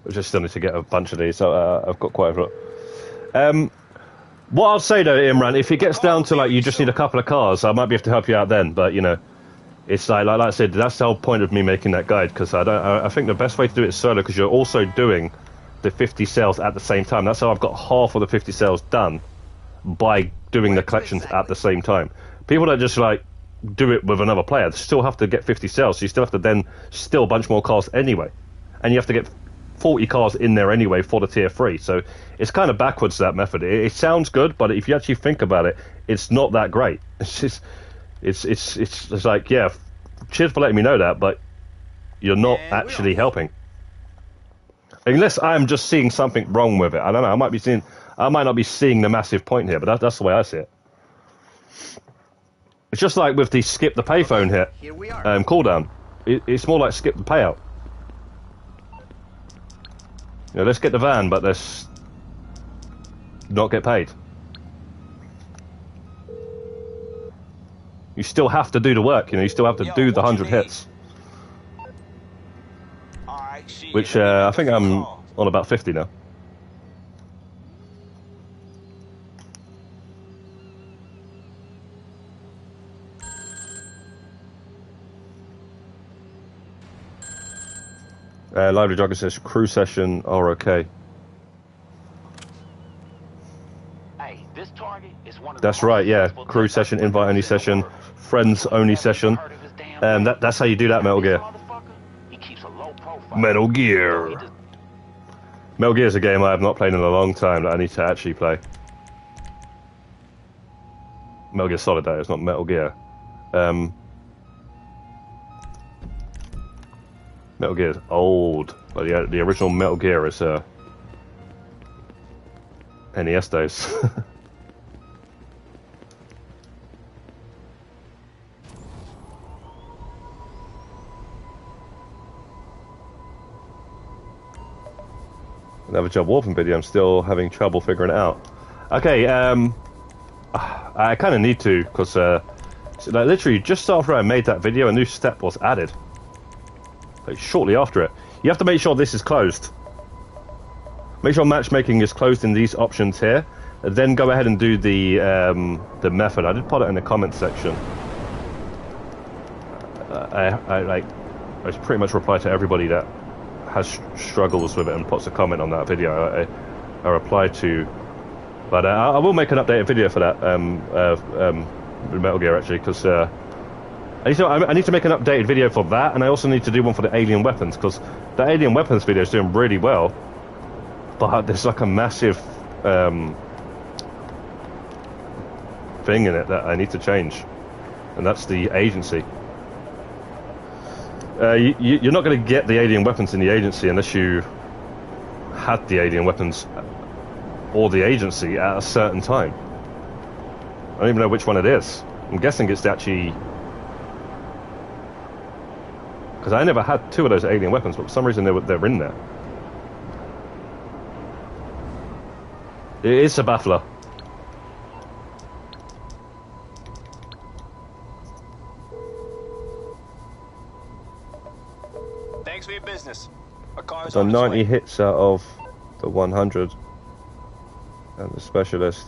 [SPEAKER 1] I just still need to get a bunch of these, so I've got quite a lot. What I'll say though, Imran, if it gets down to like you just need a couple of cars, I might be able to help you out then. But you know, it's like I said, that's the whole point of me making that guide, because I think the best way to do it is solo, because you're also doing the 50 sales at the same time. That's how I've got half of the 50 sales done, by doing the collections at the same time. People that just like do it with another player, they still have to get 50 sales, so you still have to then steal a bunch more cars anyway, and you have to get 40 cars in there anyway for the tier 3. So it's kind of backwards, that method. It sounds good, but if you actually think about it, it's not that great. It's just it's like, yeah, cheers for letting me know that, but you're not actually helping. Unless I'm just seeing something wrong with it. I don't know, I might not be seeing the massive point here, but that's the way I see it. It's just like with the skip the payphone hit cooldown. It's more like skip the payout. You know, let's get the van, but let's not get paid. You still have to do the work, you know, you still have to do the 100 hits. Which I think I'm on about 50 now. Lively Jogger says crew session are okay.
[SPEAKER 9] Hey, this target is one of
[SPEAKER 1] That's right, yeah. Crew session, invite only session, friends only session. That's how you do that, Metal Gear. Metal Gear. Metal Gear is a game I have not played in a long time that I need to actually play. Metal Gear Solid, though, it's not Metal Gear. Metal Gear is old. Like the original Metal Gear is NES days. Another job warping video, I'm still having trouble figuring it out. Okay, I kind of need to, because like literally just after I made that video, a new step was added. Like shortly after it. You have to make sure this is closed. Make sure matchmaking is closed in these options here. Then go ahead and do the method. I did put it in the comment section. I pretty much reply to everybody that has struggles with it and puts a comment on that video. I reply to, but I will make an updated video for that Metal Gear actually, because I need to make an updated video for that, and I also need to do one for the alien weapons, because the alien weapons video is doing really well, but there's like a massive thing in it that I need to change, and that's the agency. You're not going to get the alien weapons in the agency unless you had the alien weapons or the agency at a certain time. I don't even know which one it is. I'm guessing it's actually... because I never had 2 of those alien weapons, but for some reason they're in there. It is a baffler. was on 90 hits out of the 100. And the specialist.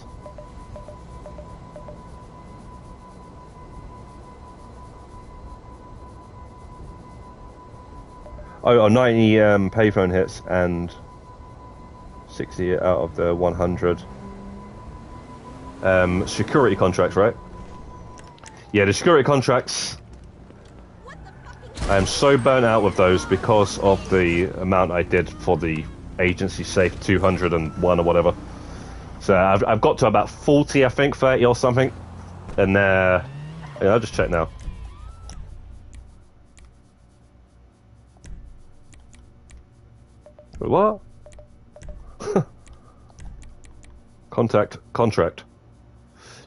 [SPEAKER 1] Oh, 90 payphone hits and 60 out of the 100. Security contracts, right? Yeah, the security contracts. I am so burnt out with those because of the amount I did for the agency safe 201 or whatever. So I've got to about 40, I think, 30 or something. And yeah, I'll just check now. What? Contract.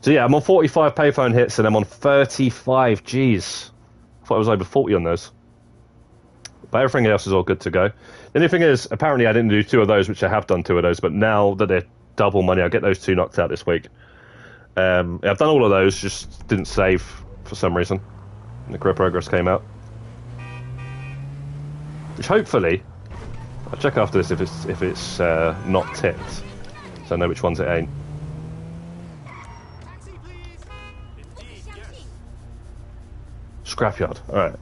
[SPEAKER 1] So yeah, I'm on 45 payphone hits and I'm on 35 Gs. I thought I was over 40 on those. But everything else is all good to go. The only thing is, apparently I didn't do 2 of those, which I have done 2 of those, but now that they're double money, I'll get those 2 knocked out this week. I've done all of those, just didn't save for some reason. And the career progress came out. Which hopefully, I'll check after this if it's not ticked, so I know which ones it ain't. Scrapyard, alright.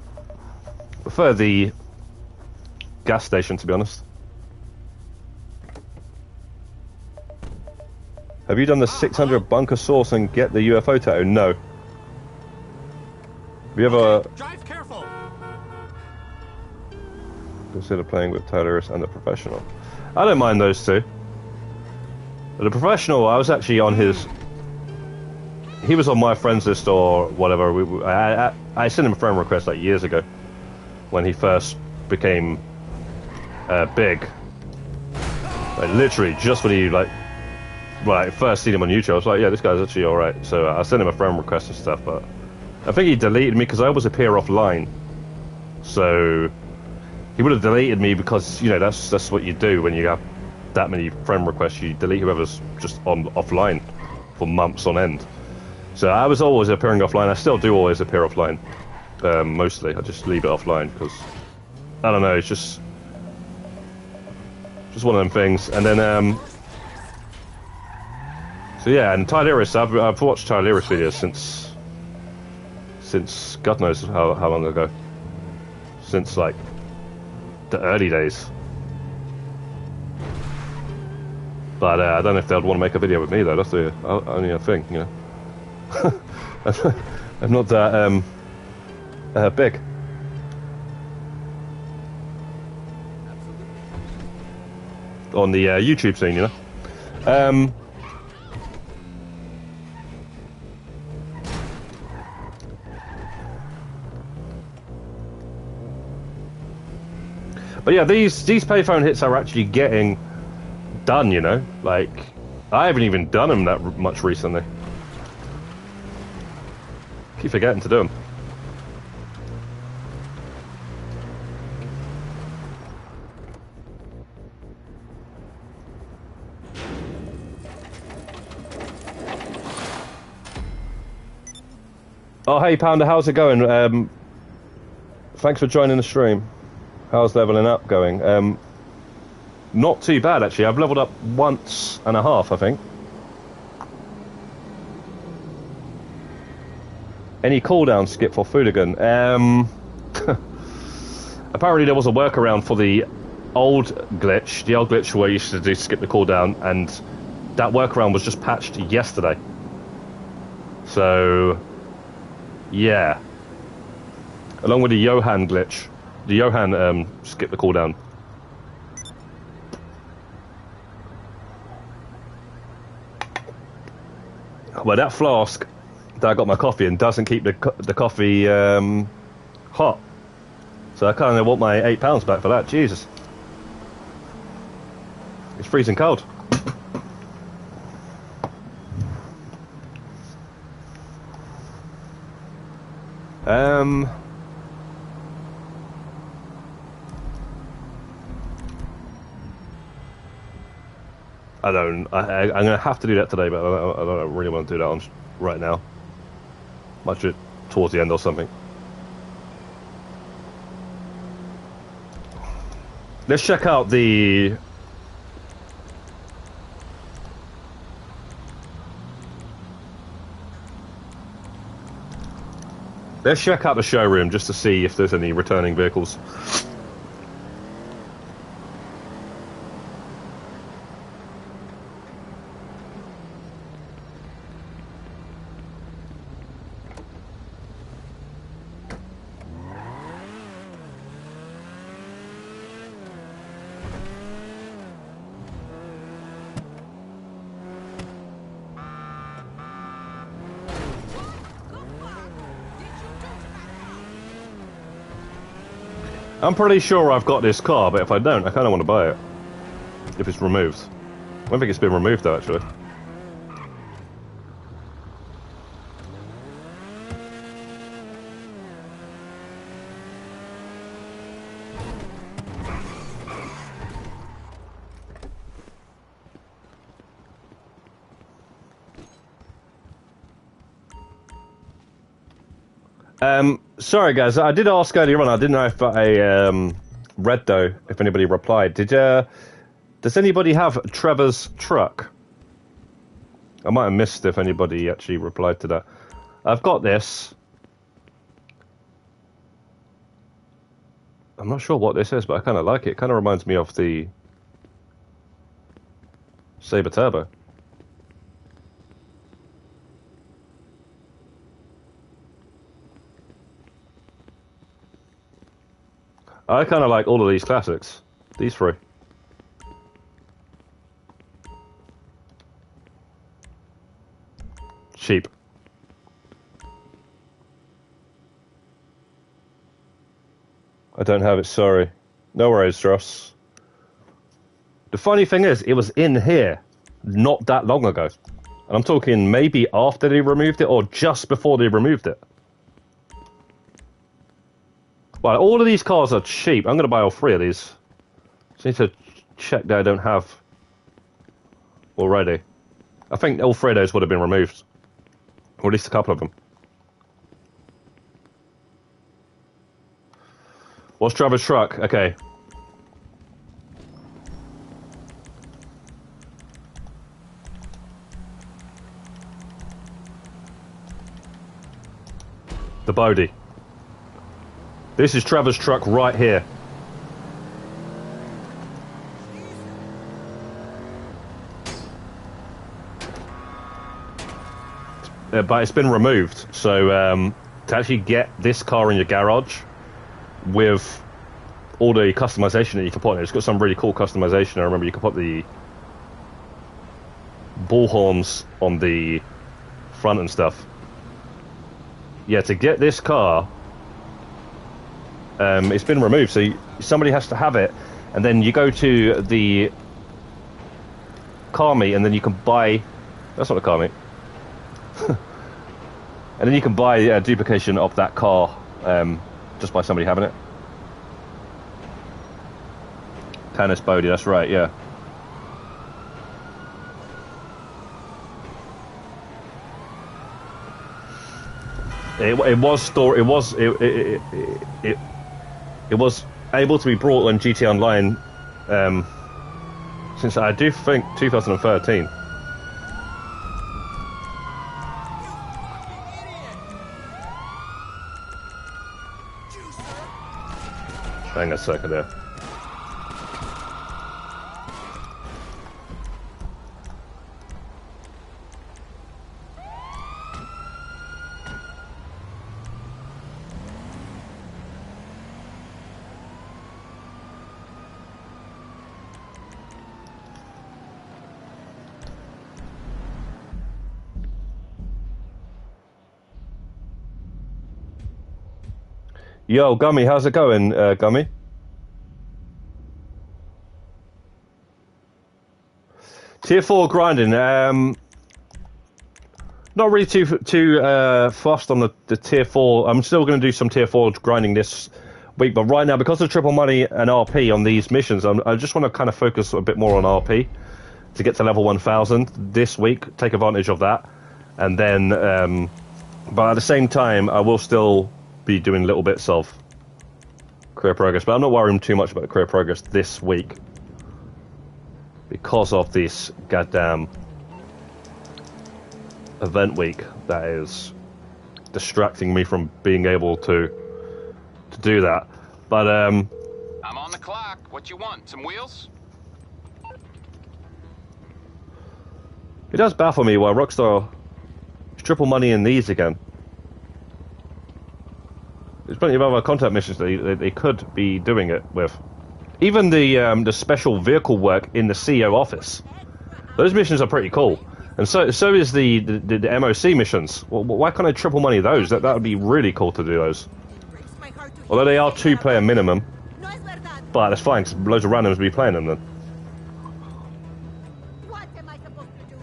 [SPEAKER 1] Prefer the gas station, to be honest. Have you done the 600 bunker source and get the UFO tattoo? No. Have you ever
[SPEAKER 3] Drive careful.
[SPEAKER 1] consider playing with Tylerus and the professional? I don't mind those two. But the professional, I was actually on his. He was on my friends list or whatever. I sent him a friend request like years ago when he first became big. Like literally, just when he first seen him on YouTube, I was like, yeah, this guy's actually all right. So I sent him a friend request and stuff, but I think he deleted me because I always appear offline. So he would have deleted me because that's what you do when you have that many friend requests. You delete whoever's just offline for months on end. So I was always appearing offline. I still do always appear offline. Mostly, I just leave it offline because I don't know. It's just one of them things. And then so yeah, and Tylerus. I've watched Tylerus videos since God knows how long ago. Since like the early days. But I don't know if they'd want to make a video with me though. That's the only thing, you know. I'm not that big. On the YouTube scene, you know. But yeah, these payphone hits are actually getting done, you know. Like, I haven't even done them that much recently. Keep forgetting to do them. Oh, hey Pounder, how's it going? Thanks for joining the stream. How's leveling up going? Not too bad actually. I've leveled up once and a half, I think. Any cooldown skip for Fooligan? Apparently there was a workaround for the old glitch where you used to do skip the cooldown, and that workaround was just patched yesterday. So, yeah. Along with the Johan glitch, the Johan skip the cooldown. Well, that flask that I got my coffee in doesn't keep the coffee hot, so I kind of want my £8 back for that. Jesus, it's freezing cold. I'm gonna have to do that today, but I don't really want to do that right now. Might do it towards the end or something. Let's check out the... Let's check out the showroom just to see if there's any returning vehicles. I'm pretty sure I've got this car, but if I don't, I kind of want to buy it. If it's removed. I don't think it's been removed though, actually. Sorry guys, I did ask earlier on. I didn't know if I read though, if anybody replied. Does anybody have Trevor's truck? I might have missed if anybody actually replied to that. I've got this. I'm not sure what this is, but I kind of like it. It kind of reminds me of the Sabre Turbo. I kind of like all of these classics. These three. Cheap. I don't have it, sorry. No worries, Dross. The funny thing is, it was in here not that long ago. And I'm talking maybe after they removed it or just before they removed it. Well, all of these cars are cheap. I'm going to buy all three of these. Just need to check that I don't have already. I think all three of those would have been removed. Or at least a couple of them. What's Trevor's truck? Okay. The Bodie. This is Trevor's truck right here. But it's been removed. So to actually get this car in your garage with all the customization that you can put in it, it's got some really cool customization. I remember you can put the bull horns on the front and stuff. Yeah, to get this car, it's been removed, so somebody has to have it, and then you go to the car meet, and then you can buy... That's not a car meet. And then you can buy a duplication of that car just by somebody having it. Canis Bodie, that's right, yeah. It was able to be brought on GT Online since I do think 2013. Hang on a second there. Yo, Gummy, how's it going, Gummy? Tier 4 grinding. Not really too fussed on the Tier 4. I'm still going to do some Tier 4 grinding this week, but right now, because of triple money and RP on these missions, I just want to kind of focus a bit more on RP to get to level 1000 this week, take advantage of that, and then, but at the same time, I will still be doing little bits of career progress, but I'm not worrying too much about the career progress this week because of this goddamn event week that is distracting me from being able to do that. But
[SPEAKER 6] I'm on the clock. What you want? Some wheels?
[SPEAKER 1] it does baffle me why Rockstar is triple money in these again. There's plenty of other contact missions they could be doing it with. Even the special vehicle work in the CEO office. Those missions are pretty cool. And so is the MOC missions. Well, why can't I triple money those? That would be really cool to do those. Although they are 2-player minimum. But that's fine, because loads of randoms will be playing them then.
[SPEAKER 10] What am I supposed to do?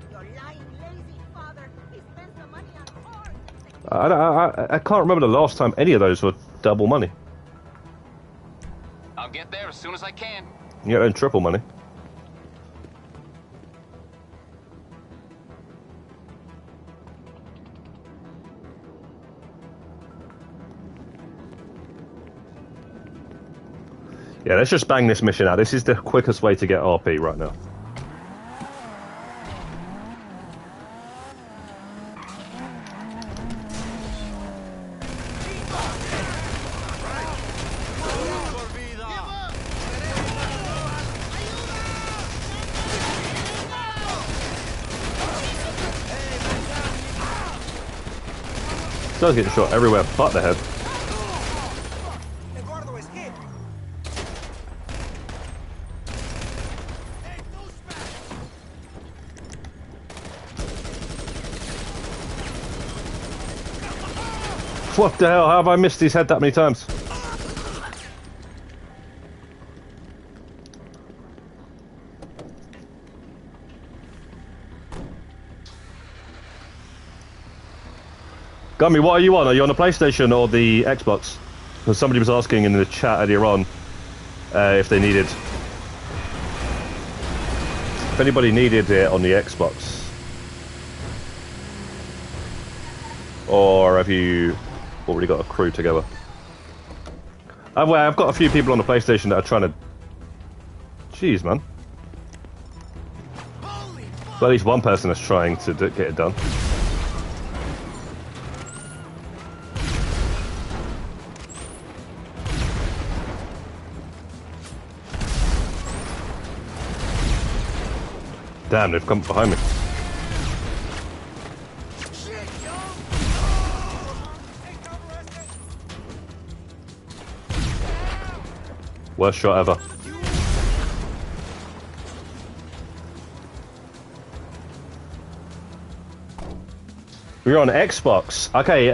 [SPEAKER 10] Your lying, lazy father. He spends the money on cars.
[SPEAKER 1] I can't remember the last time any of those were double money.
[SPEAKER 6] I'll get there as soon as I can.
[SPEAKER 1] Yeah, then triple money. Yeah, let's just bang this mission out. This is the quickest way to get RP right now. Still getting shot everywhere but the head. What the hell? How have I missed his head that many times? Gummy, what are you on? Are you on the PlayStation or the Xbox? Because somebody was asking in the chat earlier on if they needed... If anybody needed it on the Xbox. Or have you already got a crew together? Well, I've got a few people on the PlayStation that are trying to... Jeez, man. But at least one person is trying to get it done. Damn, they've come behind me. Worst shot ever. We're on Xbox. Okay,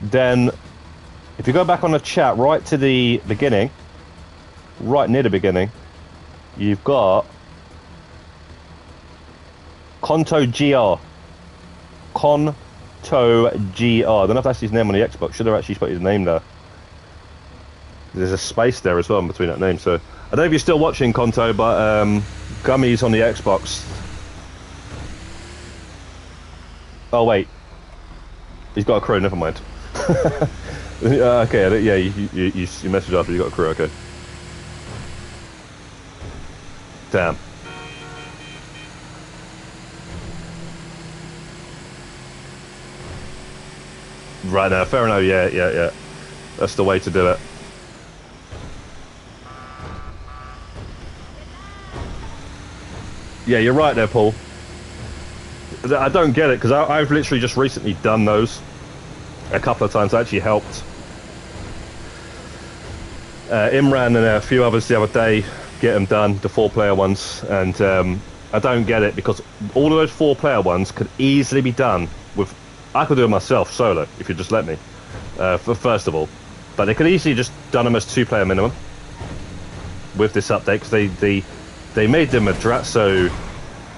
[SPEAKER 1] then if you go back on the chat right to the beginning, right near the beginning, you've got Conto GR. Conto GR. I don't know if that's his name on the Xbox. Should have actually put his name there. There's a space there as well in between that name. So I don't know if you're still watching, Conto, but Gummy's on the Xbox. Oh wait, he's got a crew. Never mind. Okay, yeah, you messaged after you got a crew. Okay. Damn. Right now, fair enough. Yeah. That's the way to do it. Yeah, you're right there, Paul. I don't get it because I've literally just recently done those a couple of times. I actually helped Imran and a few others the other day get them done, the 4-player ones, and I don't get it because all of those 4-player ones could easily be done with. I could do it myself solo if you just let me. First of all, but they could easily just done them as 2-player minimum with this update because they made them Madrazo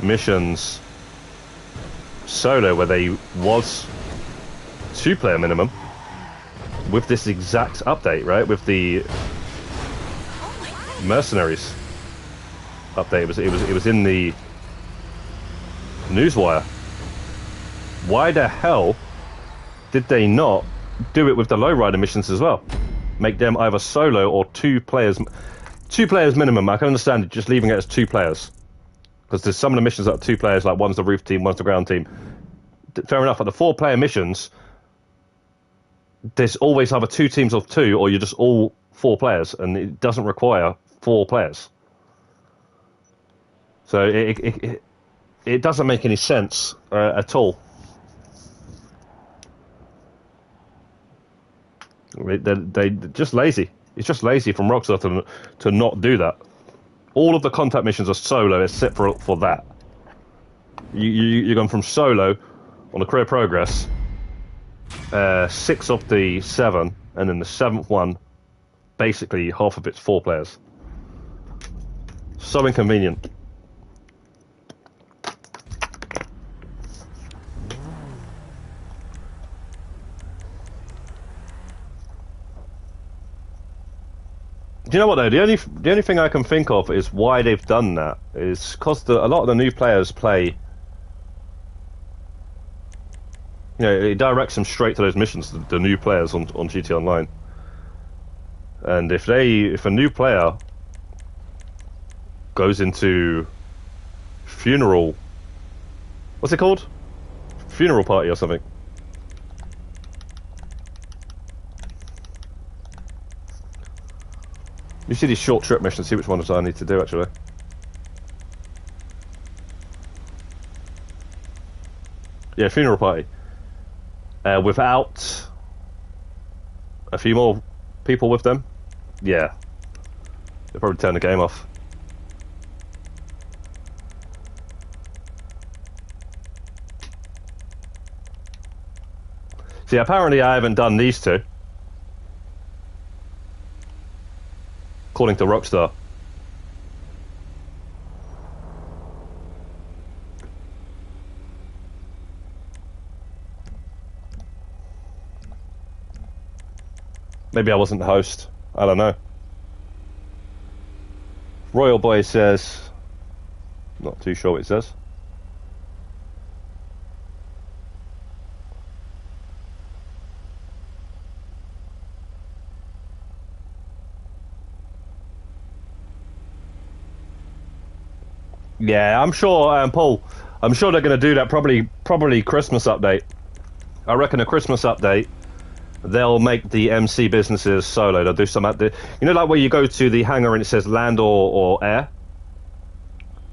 [SPEAKER 1] missions solo where they was 2-player minimum with this exact update, right? With the mercenaries update. It was in the newswire. Why the hell did they not do it with the lowrider missions as well? make them either solo or 2 players. 2 players minimum. I can understand just leaving it as 2 players. Because there's some of the missions that are 2 players, like one's the roof team, one's the ground team. Fair enough, but the 4-player missions, there's always either 2 teams of 2 or you're just all 4 players, and it doesn't require 4 players. So it doesn't make any sense at all. They just lazy. It's just lazy from Rockstar to not do that. All of the contact missions are solo except for that. You're going from solo on the career progress, 6 of the 7, and then the 7th one, basically half of it's 4 players. So inconvenient. Do you know what though? The only thing I can think of is why they've done that is because a lot of the new players play. You know, it directs them straight to those missions. The new players on GT Online, and if a new player goes into funeral, what's it called? Funeral party or something. You see these short trip missions, see which ones I need to do actually. Yeah, funeral party. Without a few more people with them, yeah. They'll probably turn the game off. See, apparently I haven't done these 2. According to Rockstar. Maybe I wasn't the host. I don't know. Royal Boy says... Not too sure what it says. Yeah, I'm sure, Paul. I'm sure they're going to do that. Probably Christmas update. I reckon a Christmas update. They'll make the MC businesses solo. They'll do some at the, you know, like where you go to the hangar and it says land or air.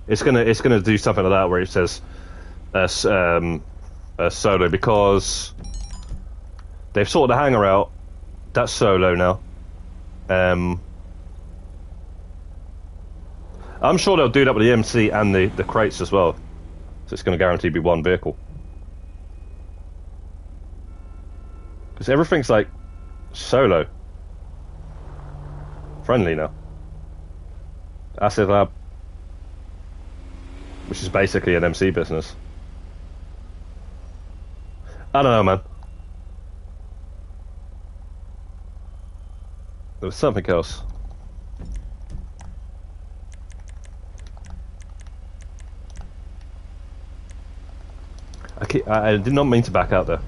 [SPEAKER 1] It's gonna do something like that where it says solo, because they've sorted the hangar out. That's solo now. I'm sure they'll do that with the MC and the crates as well. So it's going to guarantee be one vehicle. Because everything's like solo. Friendly now. Asset Lab. Which is basically an MC business. I don't know, man. There was something else. I did not mean to back out there.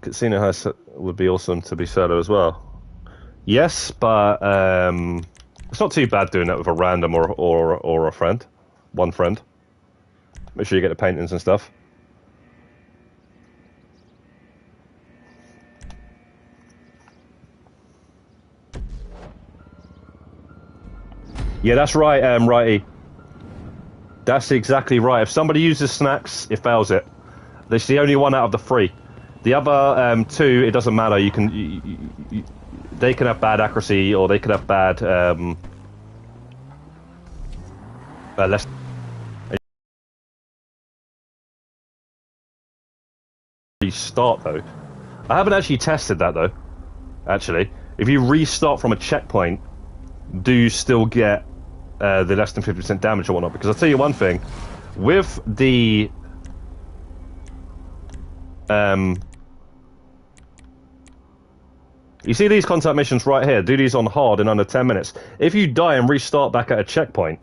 [SPEAKER 1] Casino Heist would be awesome to be solo as well. Yes, but it's not too bad doing that with a random or a friend. One friend. Make sure you get the paintings and stuff. Yeah, that's right, Righty. That's exactly right. If somebody uses snacks, it fails it. That's the only one out of the 3. The other 2, it doesn't matter. You can, they can have bad accuracy, or they can have bad less. Restart though. I haven't actually tested that though. Actually, if you restart from a checkpoint, do you still get the less than 50% damage or whatnot? Because I'll tell you one thing, with the you see these contact missions right here, do these on hard in under 10 minutes. If you die and restart back at a checkpoint,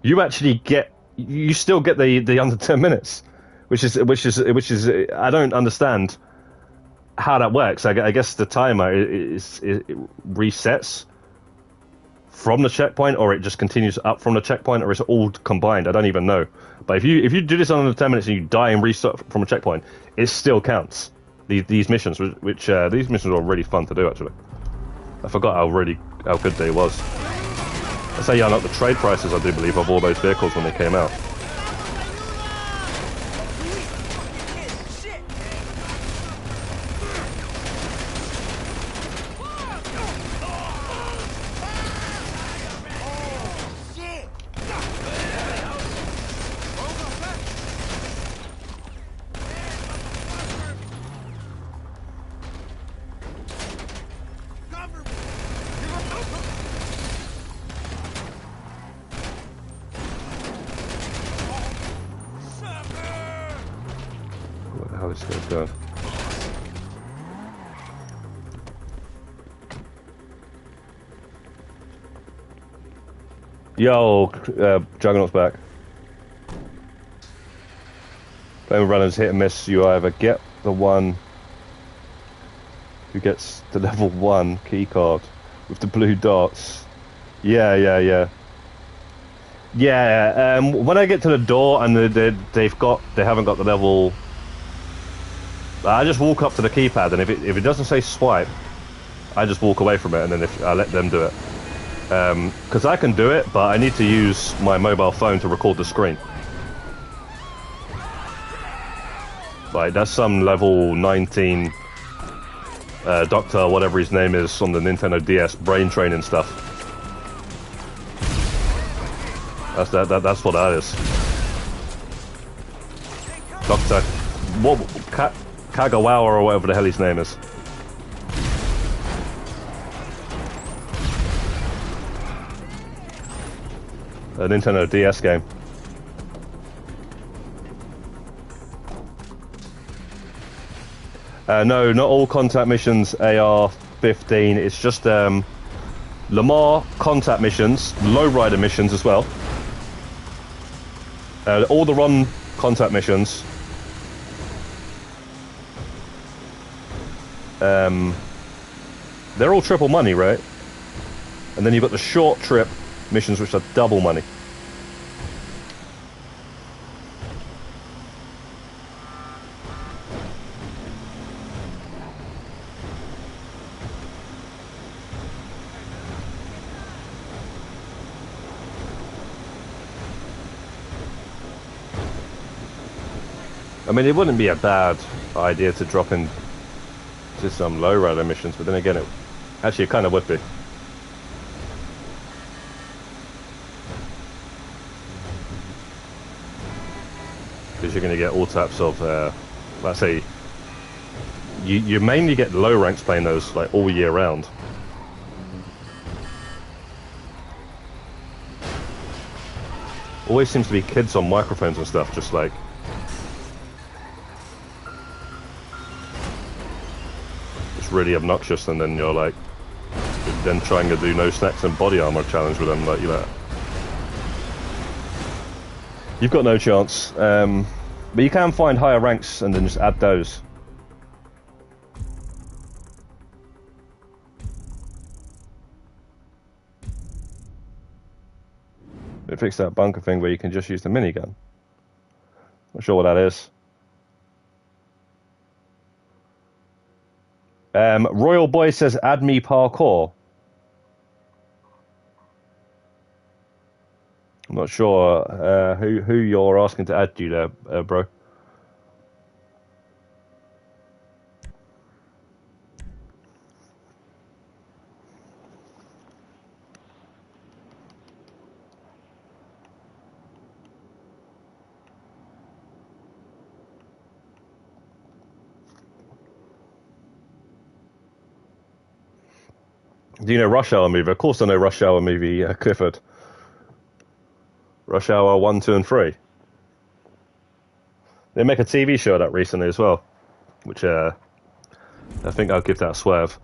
[SPEAKER 1] you actually get, you still get the under 10 minutes. which is I don't understand how that works. I guess the timer it resets from the checkpoint, or it just continues up from the checkpoint, or it's all combined. I don't even know. But if you do this on the 10 minutes and you die and restart from a checkpoint, it still counts. These missions, which these missions are really fun to do actually. I forgot how good they was. That's how you unlock the trade prices, I do believe, of all those vehicles when they came out. How this guy's going. Yo, Juggernaut's back. Playing with runners hit and miss. You either get the one who gets the level 1 key card with the blue dots. Yeah. When I get to the door and they haven't got the level. I just walk up to the keypad, and if it doesn't say swipe, I just walk away from it, and then I let them do it. Because I can do it, but I need to use my mobile phone to record the screen. Like, that's some level 19 doctor, whatever his name is, on the Nintendo DS brain training stuff. That's what that is. Doctor... Kagawa or whatever the hell his name is. A Nintendo DS game. No, not all contact missions AR-15. It's just Lamar contact missions, lowrider missions as well. All the run contact missions. They're all triple money, right? And then you've got the short trip missions, which are double money. I mean, it wouldn't be a bad idea to drop in to some lowrider missions, but then again, it kind of would be. Because you're going to get all types of, let's say, you mainly get low ranks playing those like all year round. Always seems to be kids on microphones and stuff, just like. Really obnoxious, and then you're like then trying to do no snacks and body armor challenge with them, like you've got no chance. But you can find higher ranks and then just add those. They fixed that bunker thing where you can just use the minigun. Not sure what that is. Royal Boy says, add me parkour. I'm not sure who you're asking to add you there, bro. Do you know Rush Hour movie? Of course I know Rush Hour movie, Clifford. Rush Hour 1, 2, and 3. They make a TV show of that recently as well, which I think I'll give that a swerve.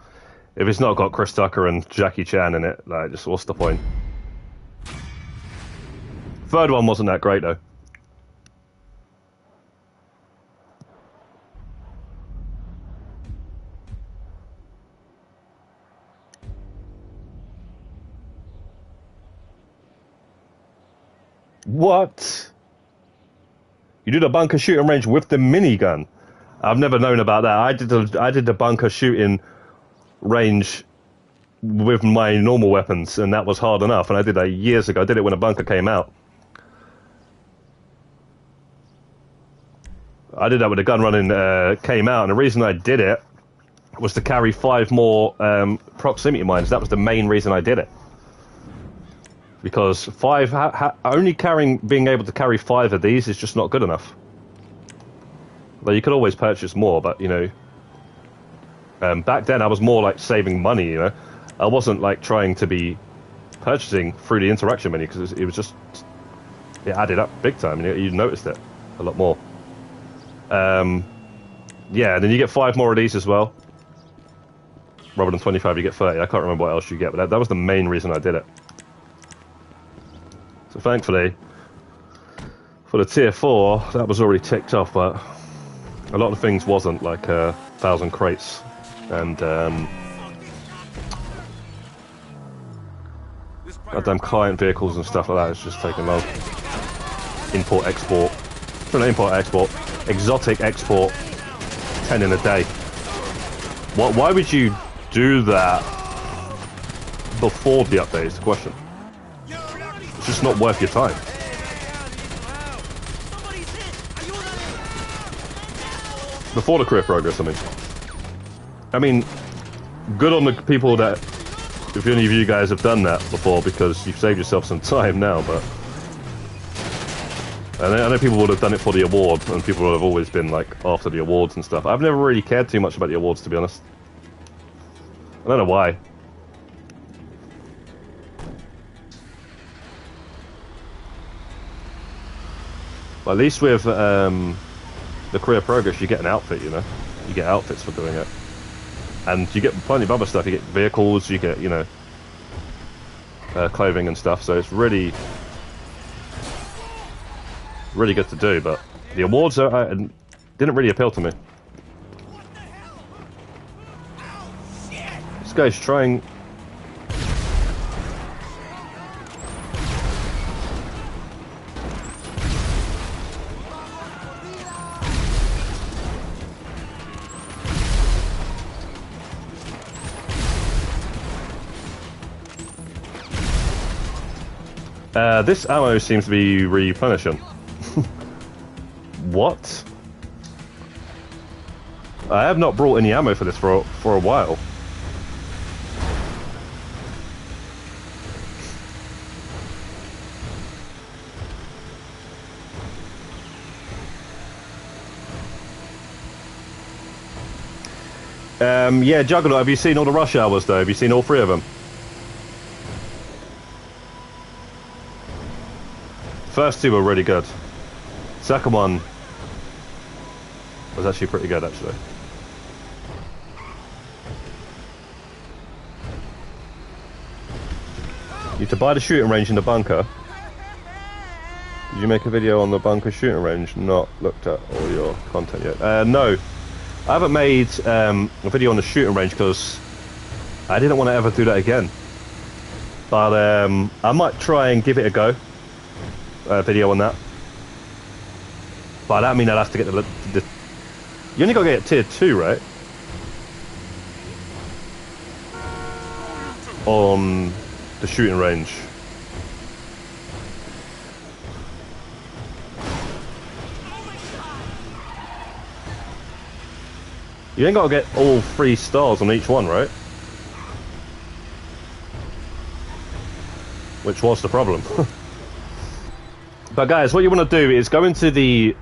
[SPEAKER 1] If it's not got Chris Tucker and Jackie Chan in it, like, just what's the point? Third one wasn't that great though. What? You did a bunker shooting range with the minigun? I've never known about that. I did the bunker shooting range with my normal weapons, and that was hard enough. And I did that years ago. I did it when a bunker came out. I did that when the gun running came out, and the reason I did it was to carry 5 more proximity mines. That was the main reason I did it. Because 5, only being able to carry 5 of these is just not good enough. Though you could always purchase more, but you know, back then I was more like saving money. You know, I wasn't like trying to be purchasing through the interaction menu because it was just it added up big time, and you noticed it a lot more. Yeah, and then you get 5 more of these as well. Rather than 25, you get 30. I can't remember what else you get, but that was the main reason I did it. So thankfully, for the tier 4, that was already ticked off, but a lot of things wasn't, like 1,000 crates and goddamn client vehicles and stuff like that. It's just taking long. Import, export. Not import, export. Exotic export. 10 in a day. Why would you do that before the update is the question. It's just not worth your time. Before the career progress, I mean, good on the people that, if any of you guys have done that before, because you've saved yourself some time now, but I know people would have done it for the award, and people would have always been like after the awards and stuff. I've never really cared too much about the awards, to be honest. I don't know why. But at least with the career progress, you get an outfit, you know? You get outfits for doing it. And you get plenty of other stuff. You get vehicles, you get, you know, clothing and stuff. So it's really good to do. But the awards didn't really appeal to me. This guy's trying... this ammo seems to be replenishing. What? I have not brought any ammo for this for a while. Yeah, Juggernaut, have you seen all the rush hours though? Have you seen all 3 of them? First 2 were really good. Second one was actually pretty good, actually. You need to buy the shooting range in the bunker. Did you make a video on the bunker shooting range? Not looked at all your content yet. No. I haven't made a video on the shooting range because I didn't want to ever do that again. But I might try and give it a go. Video on that. But that means I'll have to get the you only got to get tier 2, right? On the shooting range. You ain't got to get all 3 stars on each one, right? Which was the problem. But guys, what you want to do is go into the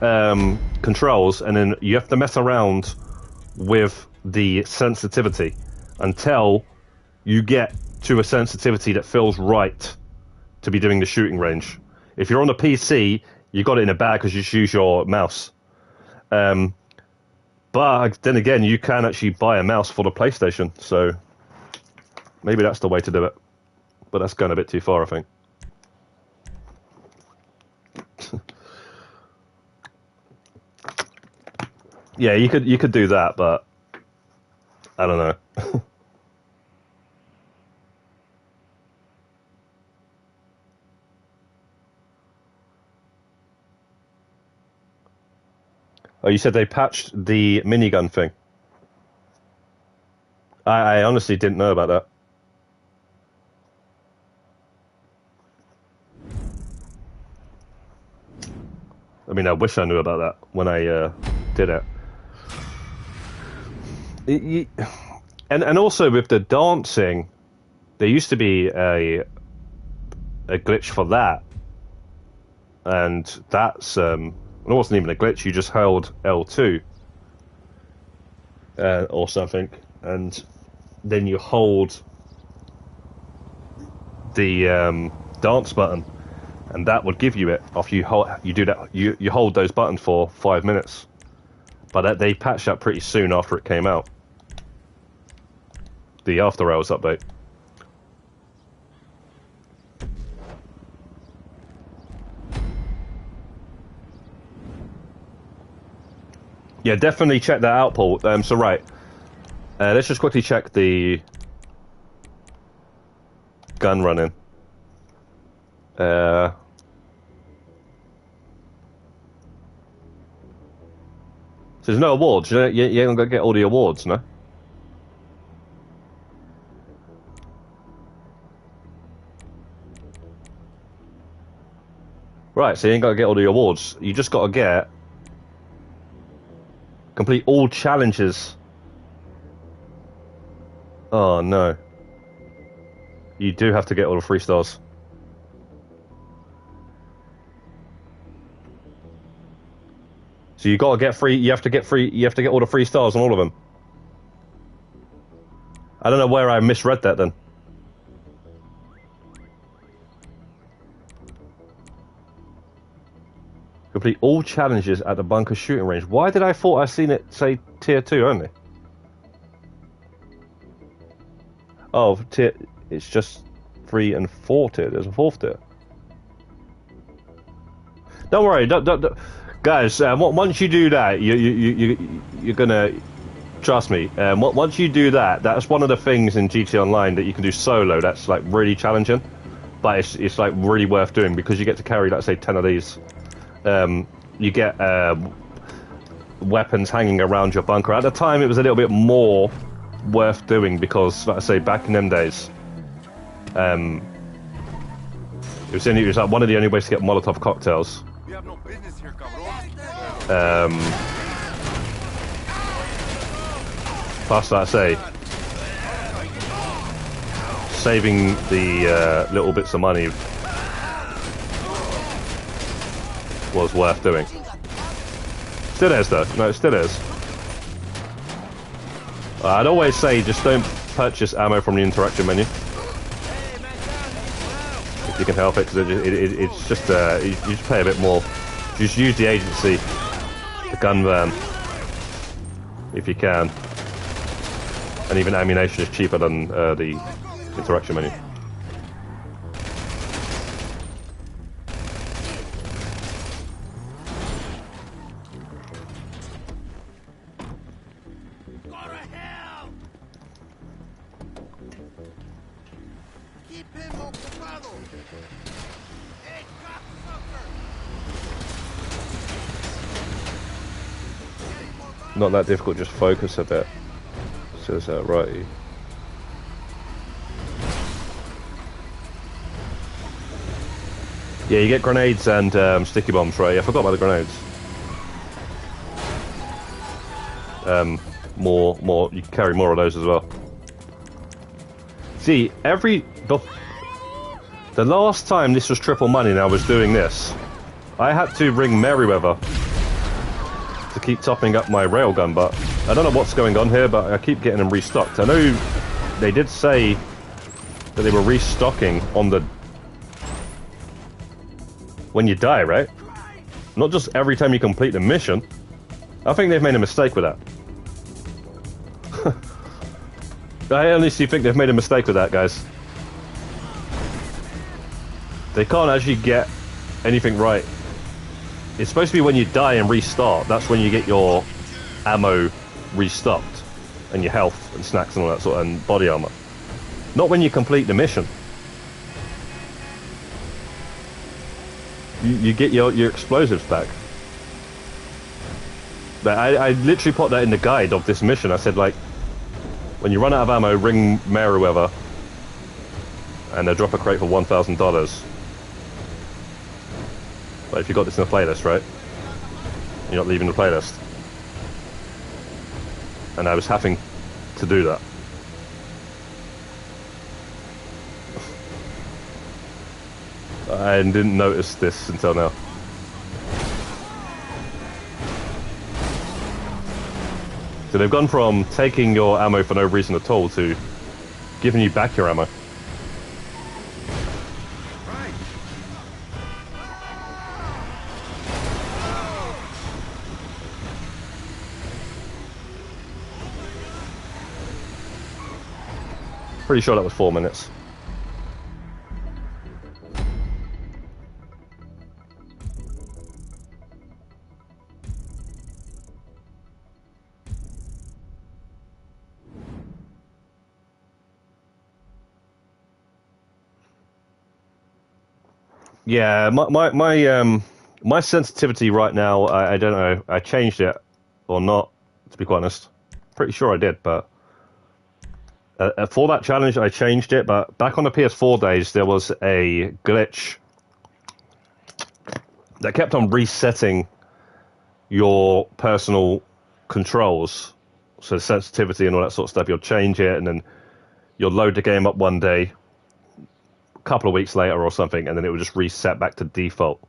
[SPEAKER 1] controls, and then you have to mess around with the sensitivity until you get to a sensitivity that feels right to be doing the shooting range. If you're on the PC, you got it in a bag because you just use your mouse. But then again, you can actually buy a mouse for the PlayStation, so maybe that's the way to do it. But that's going a bit too far, I think. Yeah, you could do that, but I don't know. Oh, you said they patched the minigun thing. I honestly didn't know about that. I mean, I wish I knew about that when I did it. And also with the dancing, there used to be a glitch for that, and that's it wasn't even a glitch. You just held L2 or something, and then you hold the dance button, and that would give you it. After you do that, you hold those buttons for 5 minutes. But they patched that pretty soon after it came out. The After Hours update. Yeah, definitely check that out, Paul. So right, let's just quickly check the gun running. So there's no awards. You ain't gonna get all the awards, no? Right, so you ain't gotta get all the awards. You just gotta get complete all challenges. Oh no. You do have to get all the 3 stars. So you gotta get free. You have to get all the 3 stars on all of them. I don't know where I misread that then. Complete all challenges at the bunker shooting range. Why did I thought I seen it say tier 2 only? Oh, it's just 3 and 4 tier. There's a 4th tier. Don't worry, don't. Guys, once you do that, you're gonna trust me. Once you do that, that's one of the things in GT Online that you can do solo. That's like really challenging, but it's like really worth doing because you get to carry, let's say, 10 of these. You get weapons hanging around your bunker. At the time, it was a little bit more worth doing because, like I say, back in them days, it was like one of the only ways to get Molotov cocktails.
[SPEAKER 3] We have no business here, cabrón.
[SPEAKER 1] Plus, like I say, saving the little bits of money was worth doing. Still is though. No, it still is. I'd always say just don't purchase ammo from the interaction menu if you can help it, because it's just you just pay a bit more. Just use the agency, the gun van, if you can, and even ammunition is cheaper than the interaction menu. Not that difficult, just focus a bit. Says that righty. Yeah, you get grenades and sticky bombs, right? Yeah, I forgot about the grenades. More. You can carry more of those as well. See, the last time this was triple money and I was doing this, I had to ring Merryweather to keep topping up my railgun, but I don't know what's going on here, but I keep getting them restocked. I know they did say that they were restocking on the when you die, right? Not just every time you complete the mission. I think they've made a mistake with that. I honestly think they've made a mistake with that, guys. They can't actually get anything right. It's supposed to be when you die and restart, that's when you get your ammo restocked, and your health and snacks and all that sort of, and body armor. Not when you complete the mission. You get your explosives back. But I literally put that in the guide of this mission. I said, like, when you run out of ammo, ring Meriwether, and they'll drop a crate for $1,000. But if you got this in the playlist, right? You're not leaving the playlist. And I was having to do that. I didn't notice this until now. So they've gone from taking your ammo for no reason at all to giving you back your ammo. Pretty sure that was 4 minutes. Yeah, my sensitivity right now, I don't know. I changed it or not, to be quite honest. Pretty sure I did, but for that challenge I changed it. But back on the PS4 days, there was a glitch that kept on resetting your personal controls, so sensitivity and all that sort of stuff. You'll change it, and then you'll load the game up one day, couple of weeks later or something, and then it would just reset back to default.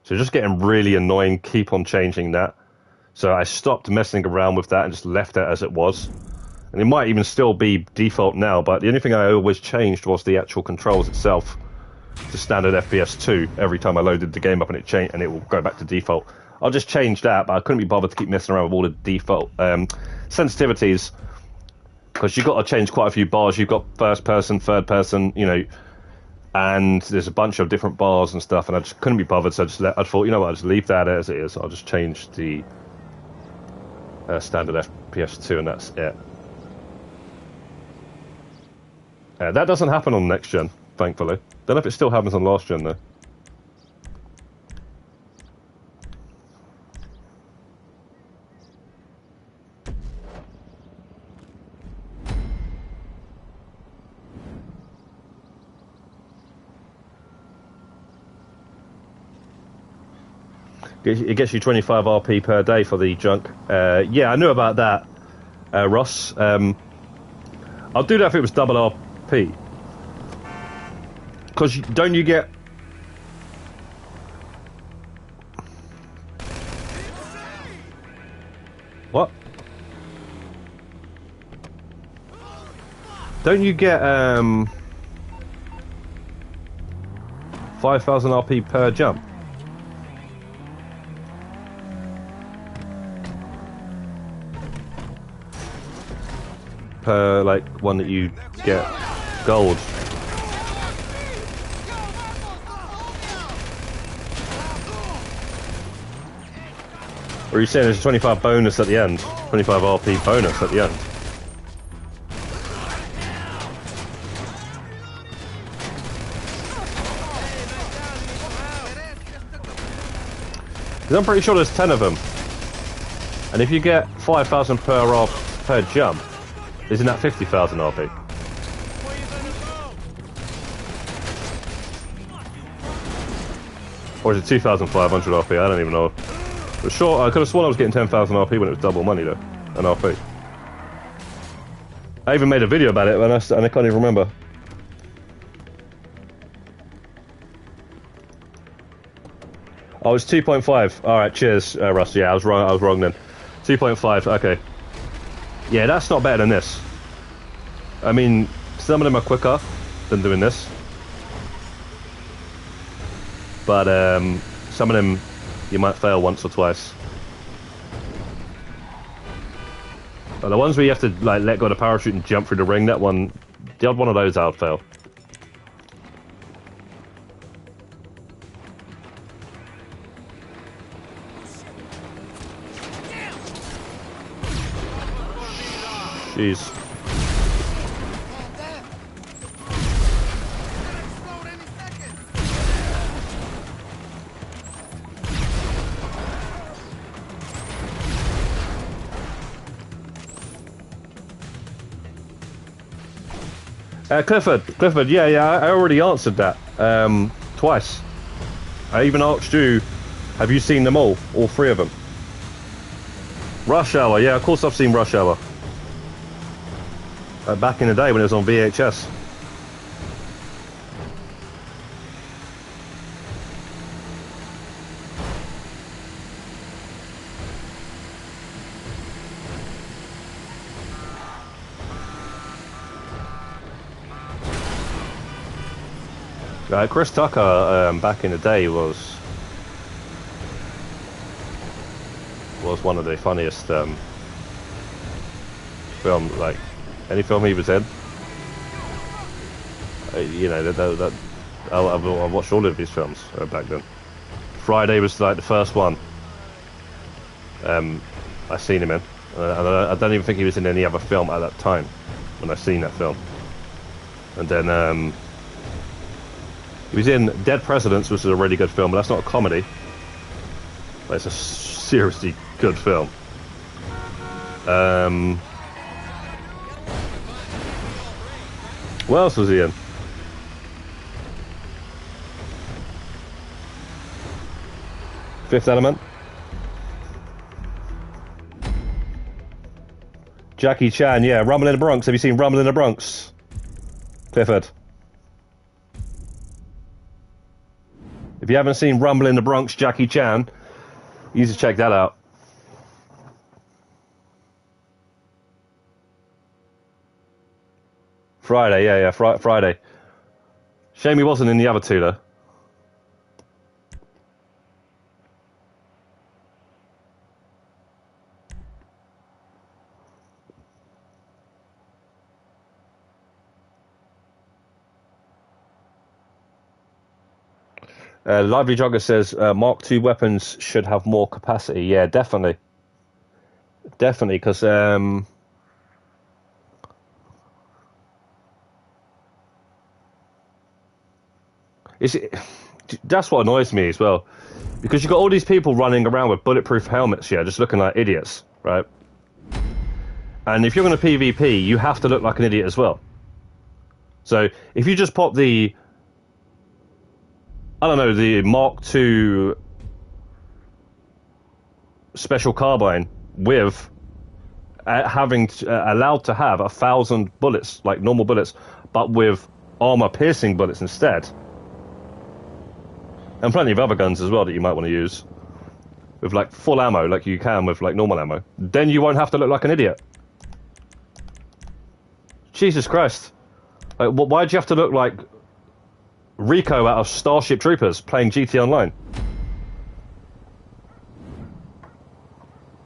[SPEAKER 1] So just getting really annoying, keep on changing that. So I stopped messing around with that and just left it as it was. And it might even still be default now, but the only thing I always changed was the actual controls itself to standard FPS 2 every time I loaded the game up, and it changed, and it will go back to default. I'll just change that, but I couldn't be bothered to keep messing around with all the default sensitivities, because you've got to change quite a few bars. You've got first person, third person, you know, and there's a bunch of different bars and stuff, and I just couldn't be bothered, so I thought, you know what, I'll just leave that as it is. I'll just change the standard FPS 2, and that's it. That doesn't happen on next gen, thankfully. Don't know if it still happens on last gen, though. It gets you 25 RP per day for the junk. Yeah, I knew about that, Ross. I'll do that if it was double RP. Because don't you get... What? Don't you get 5,000 RP per jump? Per, like, one that you get gold. Or are you saying there's a 25 bonus at the end? 25 RP bonus at the end? Because I'm pretty sure there's 10 of them. And if you get 5,000 per jump, isn't that 50,000 RP? Or is it 2,500 RP? I don't even know. But sure, I could have sworn I was getting 10,000 RP when it was double money, though. An RP. I even made a video about it, and I can't even remember. Oh, it's 2.5. Alright, cheers, Russ. Yeah, I was wrong then. 2.5, okay. Yeah, that's not better than this. I mean, some of them are quicker than doing this. But some of them you might fail once or twice. But the ones where you have to like let go of the parachute and jump through the ring, that one, the odd one of those I'll fail. Jeez. Clifford, yeah, I already answered that twice. I even asked you, have you seen them all three of them? Rush Hour, yeah, of course I've seen Rush Hour. Back in the day when it was on VHS. Chris Tucker back in the day was one of the funniest film, like any film he was in. You know, I watched all of his films back then. Friday was like the first one I seen him in, and I don't even think he was in any other film at that time when I seen that film. And then he was in Dead Presidents, which is a really good film, but that's not a comedy. But it's a seriously good film. What else was he in? Fifth Element. Jackie Chan, yeah. Rumble in the Bronx. Have you seen Rumble in the Bronx? Clifford. If you haven't seen Rumble in the Bronx, Jackie Chan, you need to check that out. Friday, yeah, Friday. Shame he wasn't in the other two, though. Lively Jogger says Mark II weapons should have more capacity. Yeah, definitely. Definitely, because that's what annoys me as well. Because you've got all these people running around with bulletproof helmets, yeah, just looking like idiots, right? And if you're going to PvP, you have to look like an idiot as well. So if you just pop the, I don't know, the Mark II special carbine with allowed to have 1,000 bullets, like normal bullets, but with armor-piercing bullets instead, and plenty of other guns as well that you might want to use with like full ammo, like you can with like normal ammo, then you won't have to look like an idiot. Jesus Christ! Like, why'd you have to look like Rico out of Starship Troopers playing GT Online?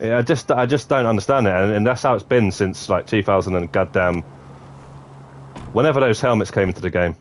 [SPEAKER 1] Yeah, I just don't understand it, and that's how it's been since like 2000 and goddamn whenever those helmets came into the game.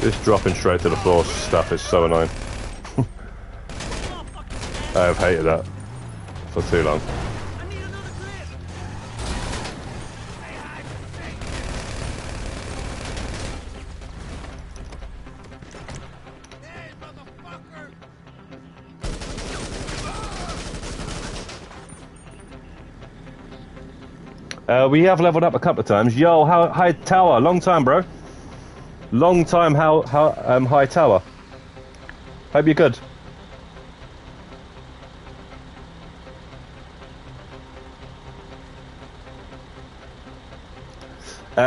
[SPEAKER 1] This dropping straight to the floor stuff is so annoying. I have hated that for too long. We have leveled up a couple of times. Yo, hi Tower, long time, bro. Long time, High Tower. Hope you're good.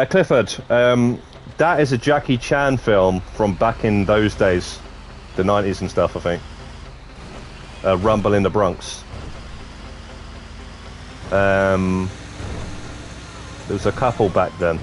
[SPEAKER 1] Clifford, that is a Jackie Chan film from back in those days, the 90s and stuff, I think. Rumble in the Bronx. There was a couple back then.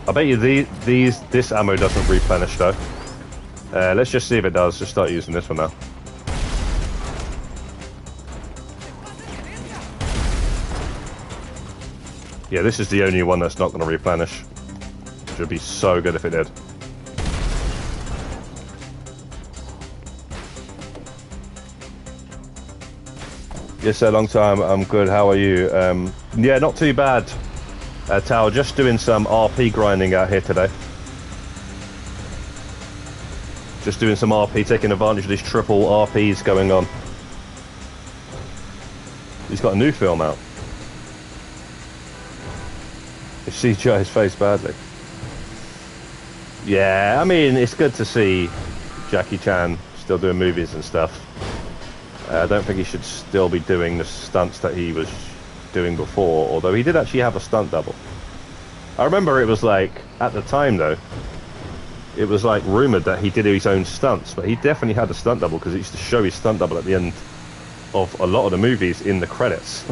[SPEAKER 1] I bet you this ammo doesn't replenish though. Let's just see if it does. Just start using this one now. Yeah, this is the only one that's not going to replenish. Which would be so good if it did. Yes, sir, long time. I'm good. How are you? Yeah, not too bad. Tao, just doing some RP grinding out here today. Just doing some RP, taking advantage of these triple RPs going on. He's got a new film out. It CGI his face badly. Yeah, I mean, it's good to see Jackie Chan still doing movies and stuff. I don't think he should still be doing the stunts that he was doing before, although he did actually have a stunt double. I remember it was like, at the time though, it was like rumoured that he did his own stunts, but he definitely had a stunt double because he used to show his stunt double at the end of a lot of the movies in the credits.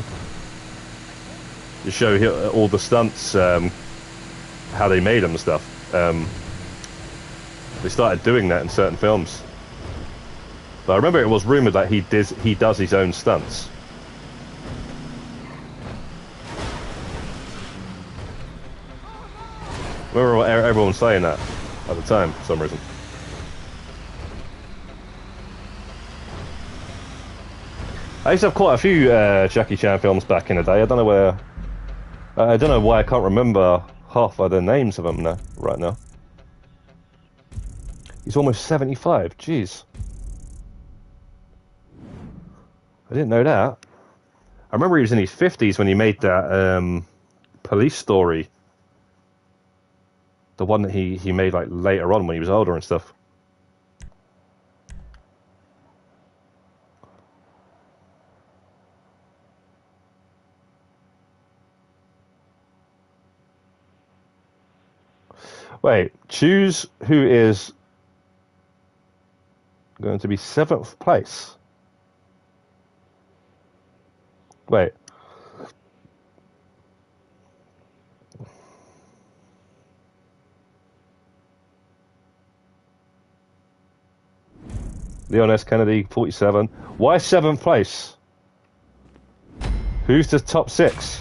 [SPEAKER 1] To show all the stunts, how they made them and stuff. They started doing that in certain films. But I remember it was rumoured that he does his own stunts. I remember everyone saying that at the time for some reason. I used to have quite a few Jackie Chan films back in the day. I don't know why I can't remember half of the names of them right now. He's almost 75. Jeez. I didn't know that. I remember he was in his 50s when he made that Police Story. The one that he made like later on when he was older and stuff. Wait, choose who is going to be 7th place. Wait. Leon S. Kennedy, 47. Why 7th place? Who's the top 6?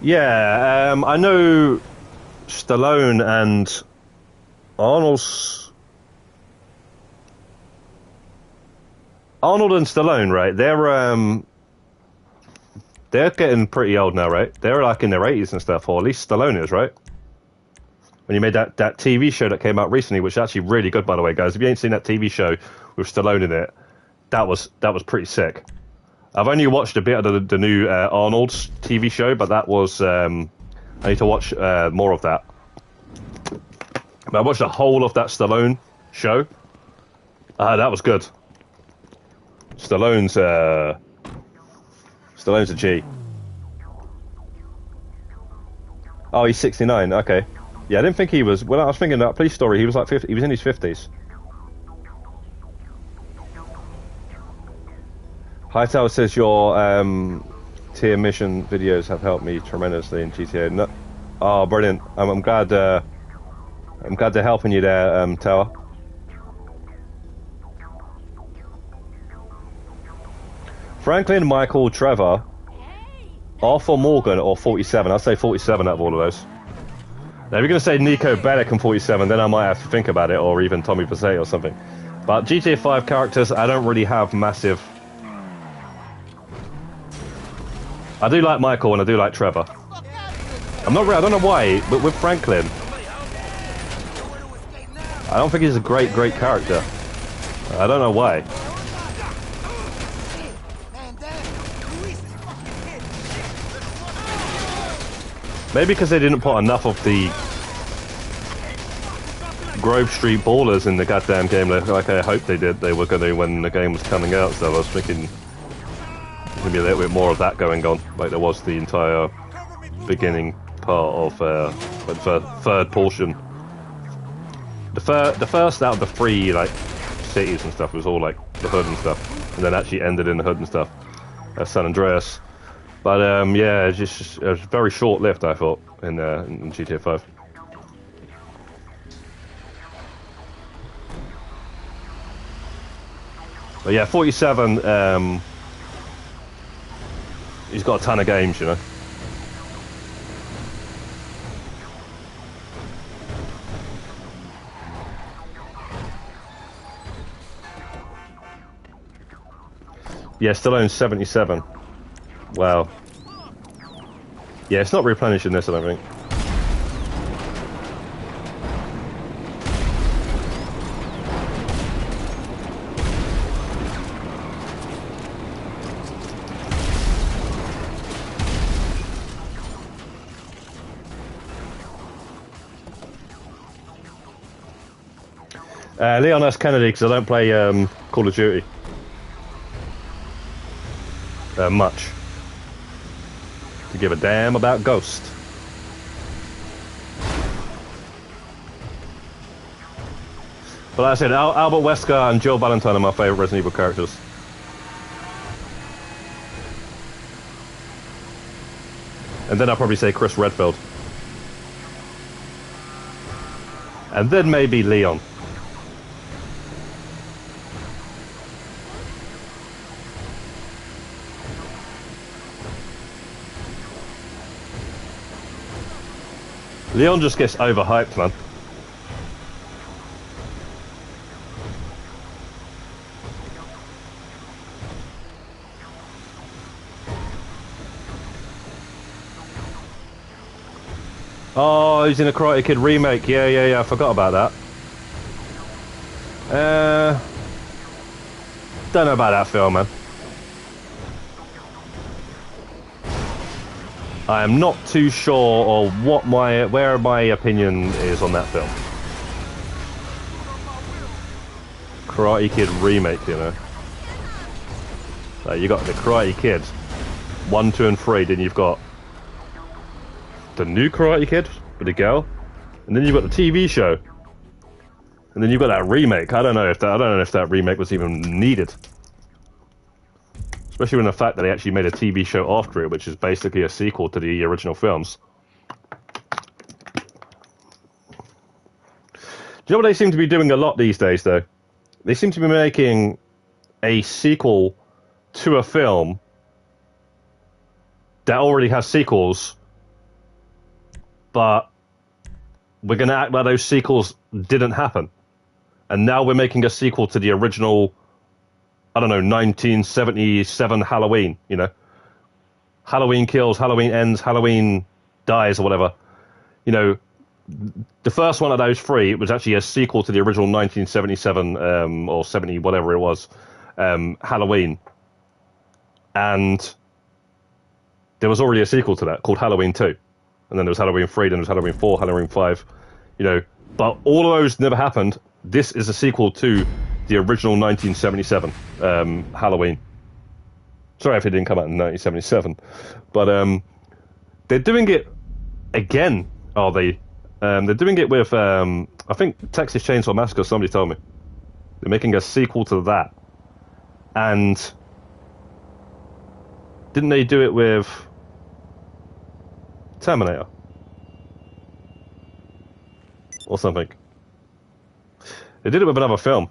[SPEAKER 1] Yeah, I know Stallone and Arnold and Stallone, right? They're getting pretty old now, right? They're like in their 80s and stuff, or at least Stallone is, right? When you made that TV show that came out recently, which is actually really good, by the way, guys. If you ain't seen that TV show with Stallone in it, that was pretty sick. I've only watched a bit of the new Arnold's TV show, but that was... I need to watch more of that. But I watched the whole of that Stallone show. That was good. Stallone's a G. Oh, he's 69. Okay. Yeah, I didn't think he was... When I was thinking that Police Story, he was like 50. He was in his 50s. Hightower says your tier mission videos have helped me tremendously in GTA. No, oh, brilliant! I'm glad. I'm glad they're helping you there, Tower. Franklin, Michael, Trevor, Arthur Morgan, or 47. I'd say 47 out of all of those. Now, if you're going to say Nico Bellic and 47, then I might have to think about it, or even Tommy Passay or something. But GTA 5 characters, I don't really have massive... I do like Michael and I do like Trevor. I don't know why, but with Franklin, I don't think he's a great character. I don't know why. Maybe because they didn't put enough of the Grove Street Ballers in the goddamn game like I hoped they did. They were going to when the game was coming out, so I was thinking there's going to be a little bit more of that going on, like there was the entire beginning part of the third portion. The first out of the 3 like cities and stuff was all like the hood and stuff, and then actually ended in the hood and stuff. San Andreas, but yeah, it was very short-lived, I thought, in GTA 5. But yeah, 47. He's got a ton of games, you know. Yeah, still owns 77. Wow. Yeah, it's not replenishing this, I don't think. Leon S. Kennedy, because I don't play Call of Duty. Much. To give a damn about Ghost. But like I said, Albert Wesker and Jill Valentine are my favourite Resident Evil characters. And then I'll probably say Chris Redfield. And then maybe Leon. Leon just gets overhyped, man. Oh, he's in a Karate Kid remake. Yeah, I forgot about that. Don't know about that film, man. I am not too sure or where my opinion is on that film. Karate Kid remake, you know. You got the Karate Kid 1, 2, and 3. Then you've got the new Karate Kid with the girl, and then you've got the TV show, and then you've got that remake. I don't know if that remake was even needed. Especially in the fact that they actually made a TV show after it, which is basically a sequel to the original films. Do you know what they seem to be doing a lot these days, though? They seem to be making a sequel to a film that already has sequels, but we're going to act like those sequels didn't happen. And now we're making a sequel to the original, I don't know, 1977 Halloween, you know? Halloween kills, Halloween ends, Halloween dies, or whatever. You know, the first one of those 3 was actually a sequel to the original 1977, or 70, whatever it was, Halloween. And there was already a sequel to that called Halloween 2. And then there was Halloween 3, then there was Halloween 4, Halloween 5, you know. But all of those never happened. This is a sequel to the original 1977 Halloween. Sorry if it didn't come out in 1977. But they're doing it again, are they? They're doing it with, I think, Texas Chainsaw Massacre, somebody told me. They're making a sequel to that. And didn't they do it with Terminator? Or something. They did it with another film.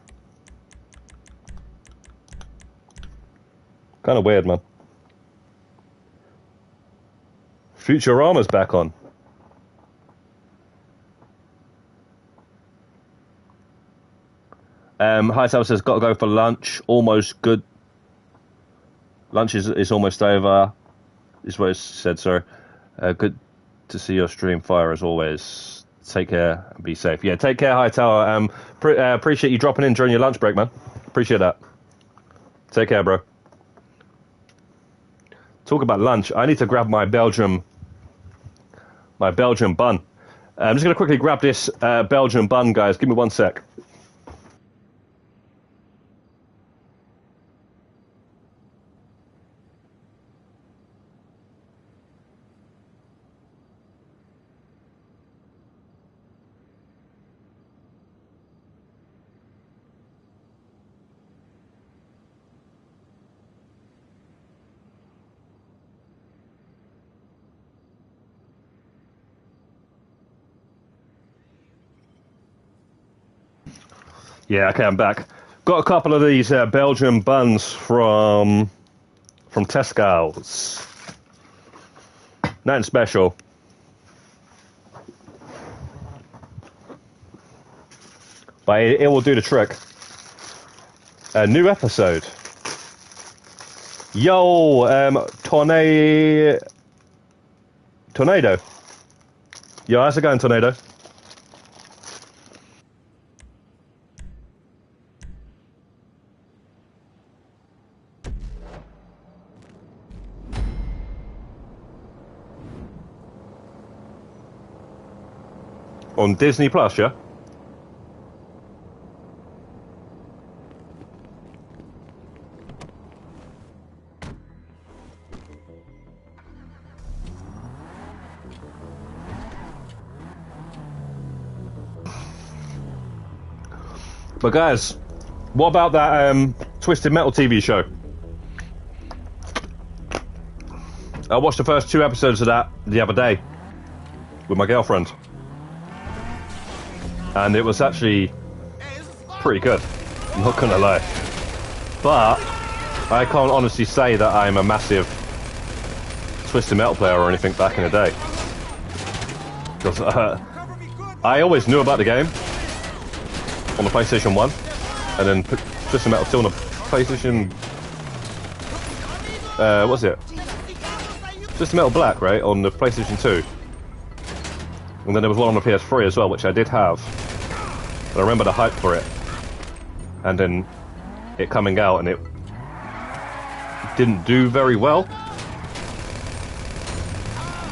[SPEAKER 1] Kind of weird, man. Futurama's back on. Heists says, got to go for lunch. Almost good. Lunch is almost over. Is what it said, sir. Good to see your stream, fire as always. Take care and be safe. Yeah, take care, Hightower. Appreciate you dropping in during your lunch break, man. Appreciate that. Take care, bro. Talk about lunch. I need to grab my Belgium My Belgian bun. I'm just going to quickly grab this Belgian bun, guys. Give me 1 sec. Yeah, okay, I'm back. Got a couple of these Belgian buns from Tesco's. Nothing special. But it will do the trick. A new episode. Yo, Tornado. Yo, how's it going, Tornado? On Disney Plus, yeah? But guys, what about that Twisted Metal TV show? I watched the first 2 episodes of that the other day with my girlfriend. And it was actually pretty good, I'm not gonna lie. But I can't honestly say that I'm a massive Twisted Metal player or anything back in the day. Because I always knew about the game on the PlayStation 1, and then Twisted Metal 2 on the PlayStation... what's it? Twisted Metal Black, right? On the PlayStation 2. And then there was one on the PS3 as well, which I did have. But I remember the hype for it. And then it coming out, and it didn't do very well.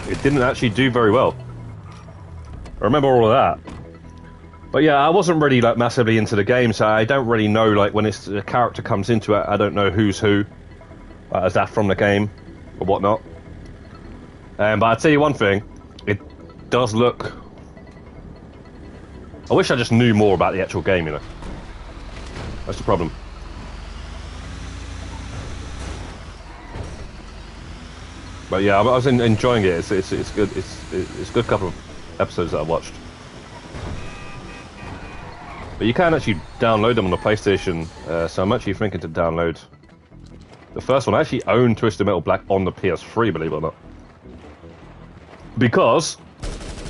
[SPEAKER 1] It didn't actually do very well. I remember all of that. But yeah, I wasn't really like massively into the game, so I don't really know, like, when a character comes into it, I don't know who's who. Is that from the game or whatnot? But I'll tell you one thing, it does look... I wish I just knew more about the actual game, you know. That's the problem. But yeah, I was enjoying it. It's good. It's a good couple of episodes that I watched. But you can actually download them on the PlayStation, so I'm actually thinking to download the first one. I actually own Twisted Metal Black on the PS3, believe it or not. Because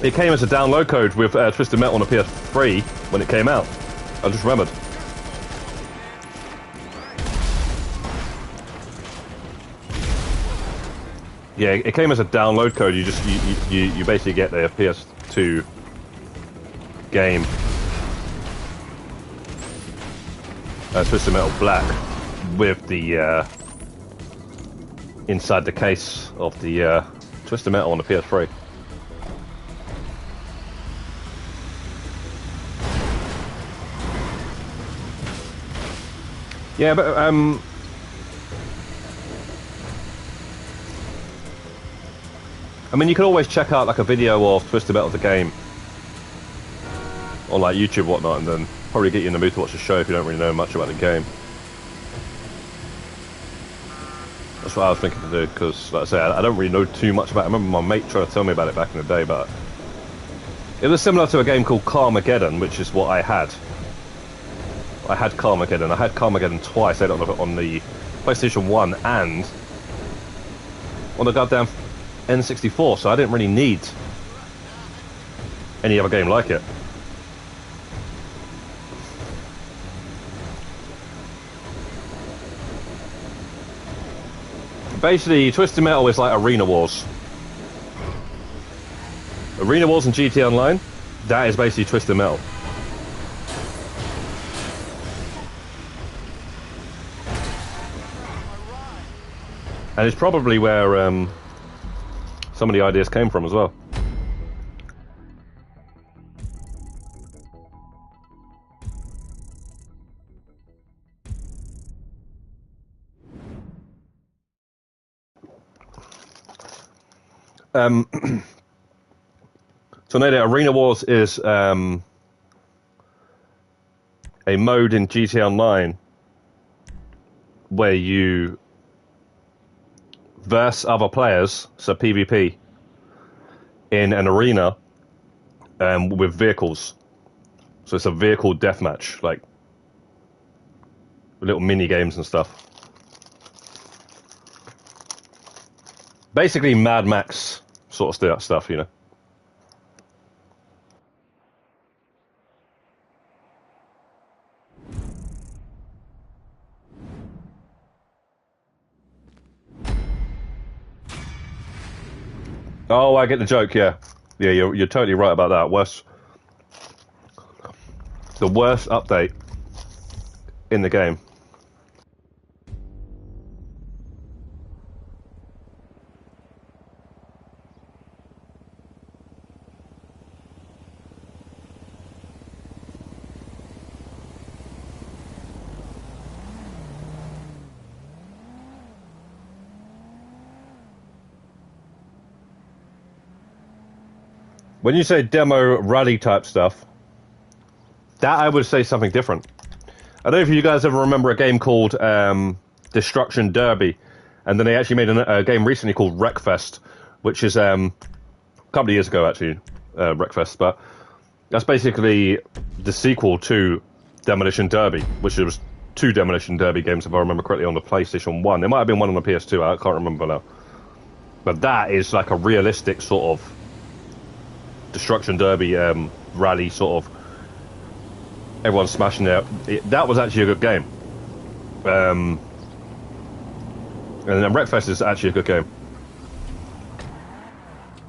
[SPEAKER 1] it came as a download code with Twisted Metal on the PS3 when it came out. I just remembered. Yeah, it came as a download code. You just you basically get the PS2 game, Twisted Metal Black, with the inside the case of the Twisted Metal on the PS3. Yeah, but I mean, you can always check out like a video of Twisted Metal the game on like YouTube or whatnot, and then probably get you in the mood to watch the show if you don't really know much about the game. That's what I was thinking to do, because like I say, I don't really know too much about it. I remember my mate trying to tell me about it back in the day, but it was similar to a game called Carmageddon, which is what I had. I had Carmageddon. I had Carmageddon twice. I had it on the PlayStation 1 and on the goddamn N64, so I didn't really need any other game like it. Basically, Twisted Metal is like Arena Wars. Arena Wars and GT Online, that is basically Twisted Metal. And it's probably where some of the ideas came from as well. Tornado Arena Wars is a mode in GTA Online where you verse other players, so PvP, in an arena with vehicles. So it's a vehicle deathmatch, like little mini games and stuff. Basically Mad Max sort of stuff, you know. Oh, I get the joke, yeah. Yeah, you're totally right about that. The worst update in the game. When you say demo rally type stuff, that I would say something different. I don't know if you guys ever remember a game called Destruction Derby, and then they actually made a game recently called Wreckfest, which is a couple of years ago actually, Wreckfest, but that's basically the sequel to Demolition Derby, which was 2 Demolition Derby games if I remember correctly on the PlayStation 1. There might have been one on the PS2, I can't remember now. But that is like a realistic sort of Destruction Derby rally sort of everyone smashing it. That was actually a good game. And then Wreckfest is actually a good game.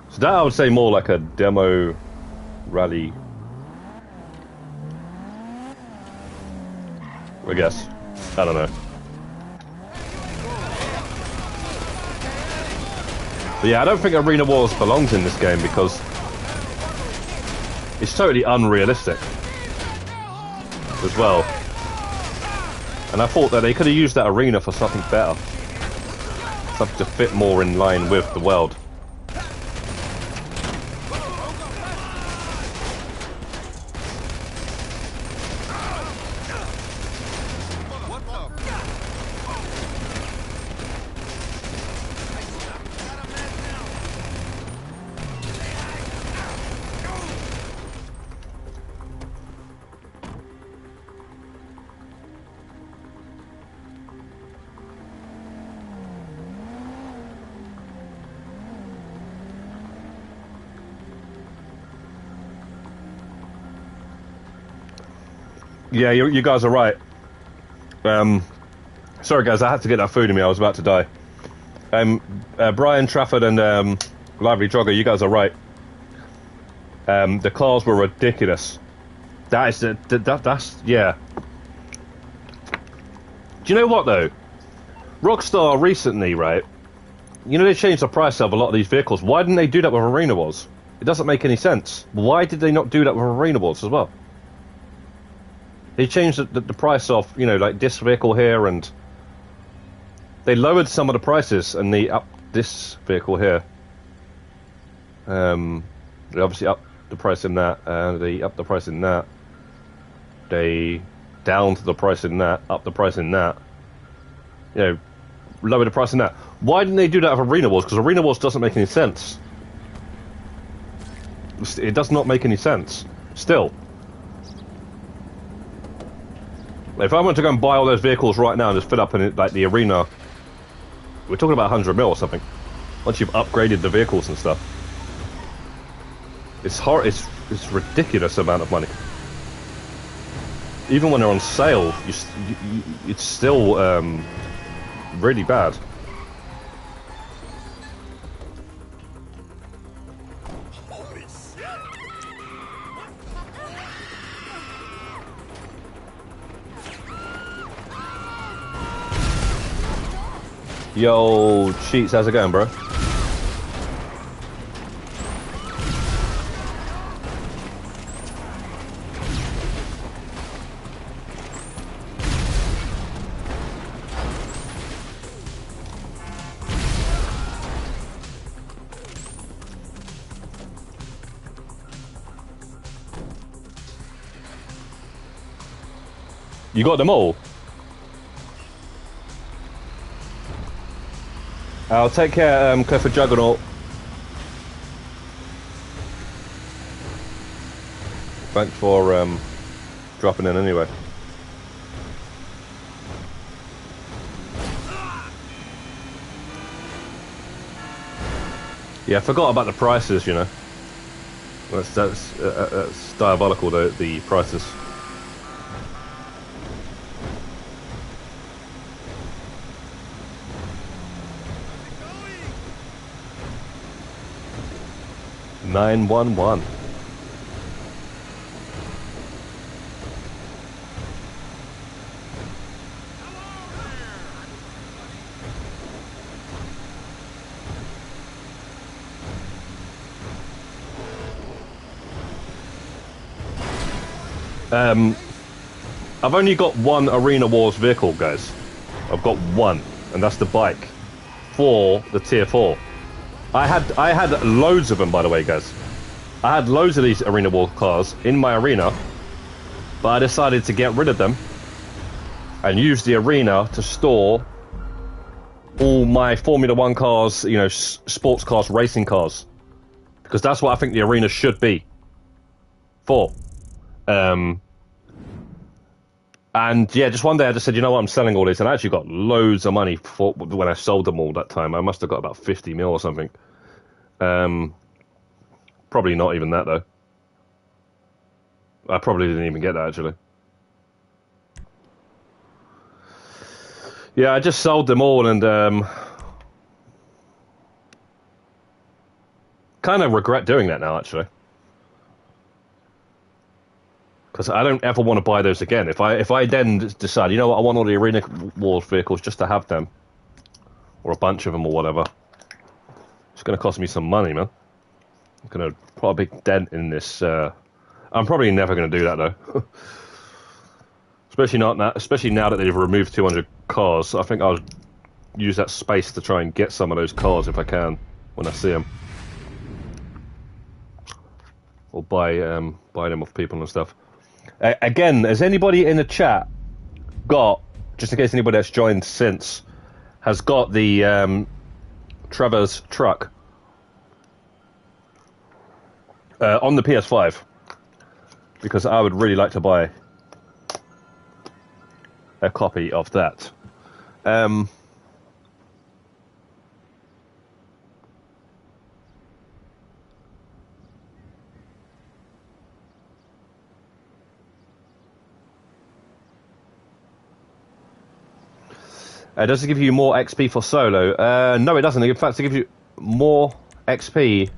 [SPEAKER 1] So that I would say more like a demo rally, I guess. I don't know. But yeah, I don't think Arena Wars belongs in this game because it's totally unrealistic as well. And I thought that they could have used that arena for something better. Something to fit more in line with the world. Yeah, you guys are right. Sorry guys, I had to get that food in me, I was about to die. Brian, Trafford and Lively Jogger, you guys are right. The cars were ridiculous. That's, yeah. Do you know what though? Rockstar recently, right? You know they changed the price of a lot of these vehicles. Why didn't they do that with Arena Wars? It doesn't make any sense. Why did they not do that with Arena Wars as well? They changed the price of, you know, like this vehicle here, and they lowered some of the prices, and they upped this vehicle here. They obviously upped the price in that, they upped the price in that. They downed the price in that, upped the price in that. You know, lowered the price in that. Why didn't they do that with Arena Wars? Because Arena Wars doesn't make any sense. It does not make any sense. Still. If I went to go and buy all those vehicles right now and just fill up in it, like the arena, we're talking about 100 mil or something. Once you've upgraded the vehicles and stuff, it's ridiculous amount of money. Even when they're on sale, it's still really bad. Yo, Cheats, how's it going, bro? You got them all? I'll take care, Clifford Juggernaut. Thanks for dropping in anyway. Yeah, I forgot about the prices, you know. That's diabolical, the prices. $911. I've only got one Arena Wars vehicle, guys. I've got one, and that's the bike for the Tier 4. I had loads of them, by the way, guys. I had loads of these Arena War cars in my arena, but I decided to get rid of them and use the arena to store all my Formula 1 cars, you know, sports cars, racing cars. Because that's what I think the arena should be for. And yeah, just one day I just said, you know what, I'm selling all this, and I actually got loads of money for when I sold them all that time. I must have got about 50 mil or something. Probably not even that though. I probably didn't even get that actually. Yeah, I just sold them all, and kind of regret doing that now actually. Because I don't ever want to buy those again. If I then decide, you know what, I want all the Arena Wars vehicles just to have them, or a bunch of them or whatever, it's going to cost me some money, man. I'm going to put a big dent in this. I'm probably never going to do that though. Especially now that they've removed 200 cars. I think I'll use that space to try and get some of those cars if I can when I see them, or buy them off people and stuff. Again, has anybody in the chat got, just in case anybody that's joined since, has got the Trevor's truck on the PS5? Because I would really like to buy a copy of that. Does it give you more XP for solo? No, it doesn't. In fact, it gives you more XP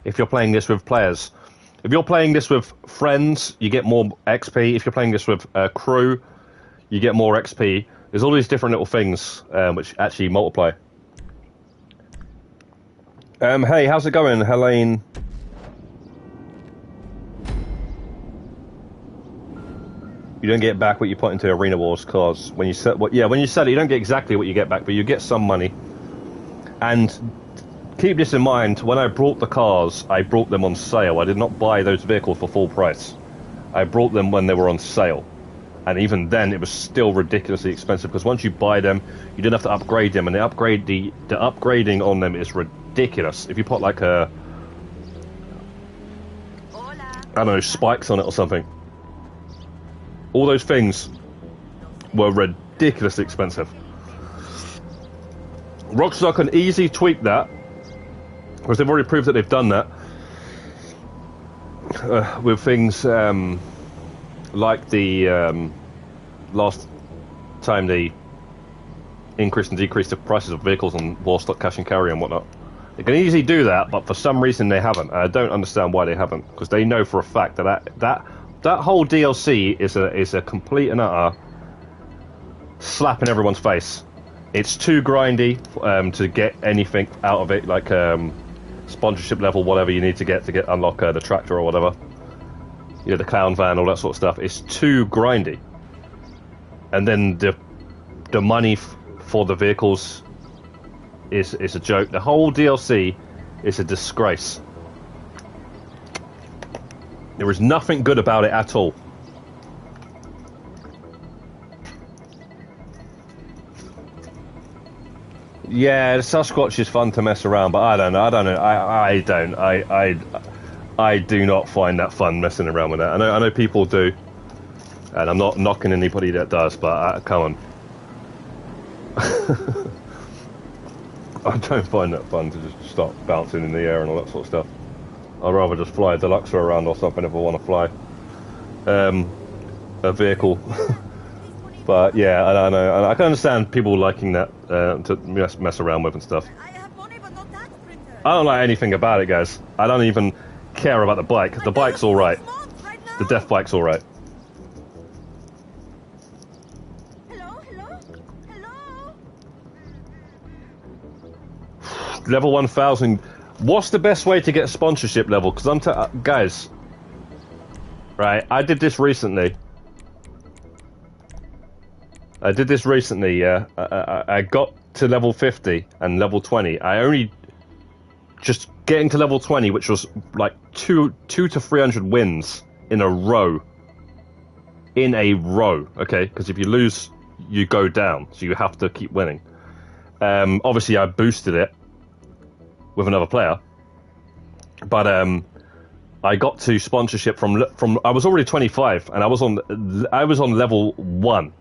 [SPEAKER 1] if you're playing this with players. If you're playing this with friends, you get more XP. If you're playing this with crew, you get more XP. There's all these different little things which actually multiply. Hey, how's it going, Helene? You don't get back what you put into Arena Wars cars. When you sell, when you sell it, you don't get exactly what you get back, but you get some money. And keep this in mind, when I brought the cars, I brought them on sale. I did not buy those vehicles for full price. I brought them when they were on sale. And even then, it was still ridiculously expensive, because once you buy them, you didn't have to upgrade them, and the upgrading on them is ridiculous. If you put like I don't know, spikes on it or something, all those things were ridiculously expensive. Rockstar can easily tweak that, because they've already proved that they've done that with things like the last time they increased and decreased the prices of vehicles on War Stock Cash and Carry and whatnot. They can easily do that, but for some reason they haven't. I don't understand why they haven't, because they know for a fact that whole DLC is a complete and utter slap in everyone's face. It's too grindy to get anything out of it, like sponsorship level, whatever you need to get unlock the tractor or whatever. You know, the clown van, all that sort of stuff. It's too grindy. And then the money for the vehicles is a joke. The whole DLC is a disgrace. There is nothing good about it at all. Yeah, Sasquatch is fun to mess around, but I don't know. I do not find that fun messing around with that. I know people do, and I'm not knocking anybody that does, but come on. I don't find that fun to just start bouncing in the air and all that sort of stuff. I'd rather just fly a Deluxe around or something if I want to fly a vehicle. But yeah, I don't know. I can understand people liking that to mess around with and stuff. I don't like anything about it, guys. I don't even care about the bike. The bike's all right. The death bike's all right. Level 1000. What's the best way to get sponsorship level? Because guys, right? I did this recently. Yeah. I got to level 50 and level 20. I only just getting to level 20, which was like 2 to 300 wins in a row. Okay? Because if you lose, you go down, so you have to keep winning. Obviously, I boosted it with another player, but I got to sponsorship from I was already 25, and I was on level 1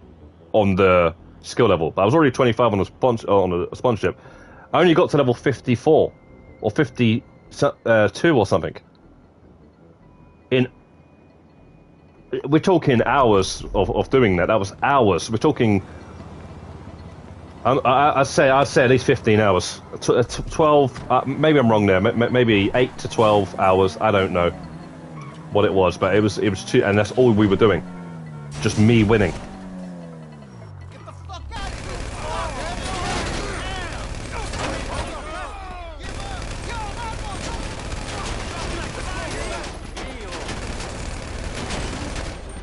[SPEAKER 1] on the skill level, but I was already 25 on the sponsorship. I only got to level 54 or 52 or something. We're talking hours of doing that. That was hours. We're talking. I'd say at least 15 hours. 12. Maybe I'm wrong there. Maybe 8 to 12 hours. I don't know what it was, but it was too, and that's all we were doing. Just me winning.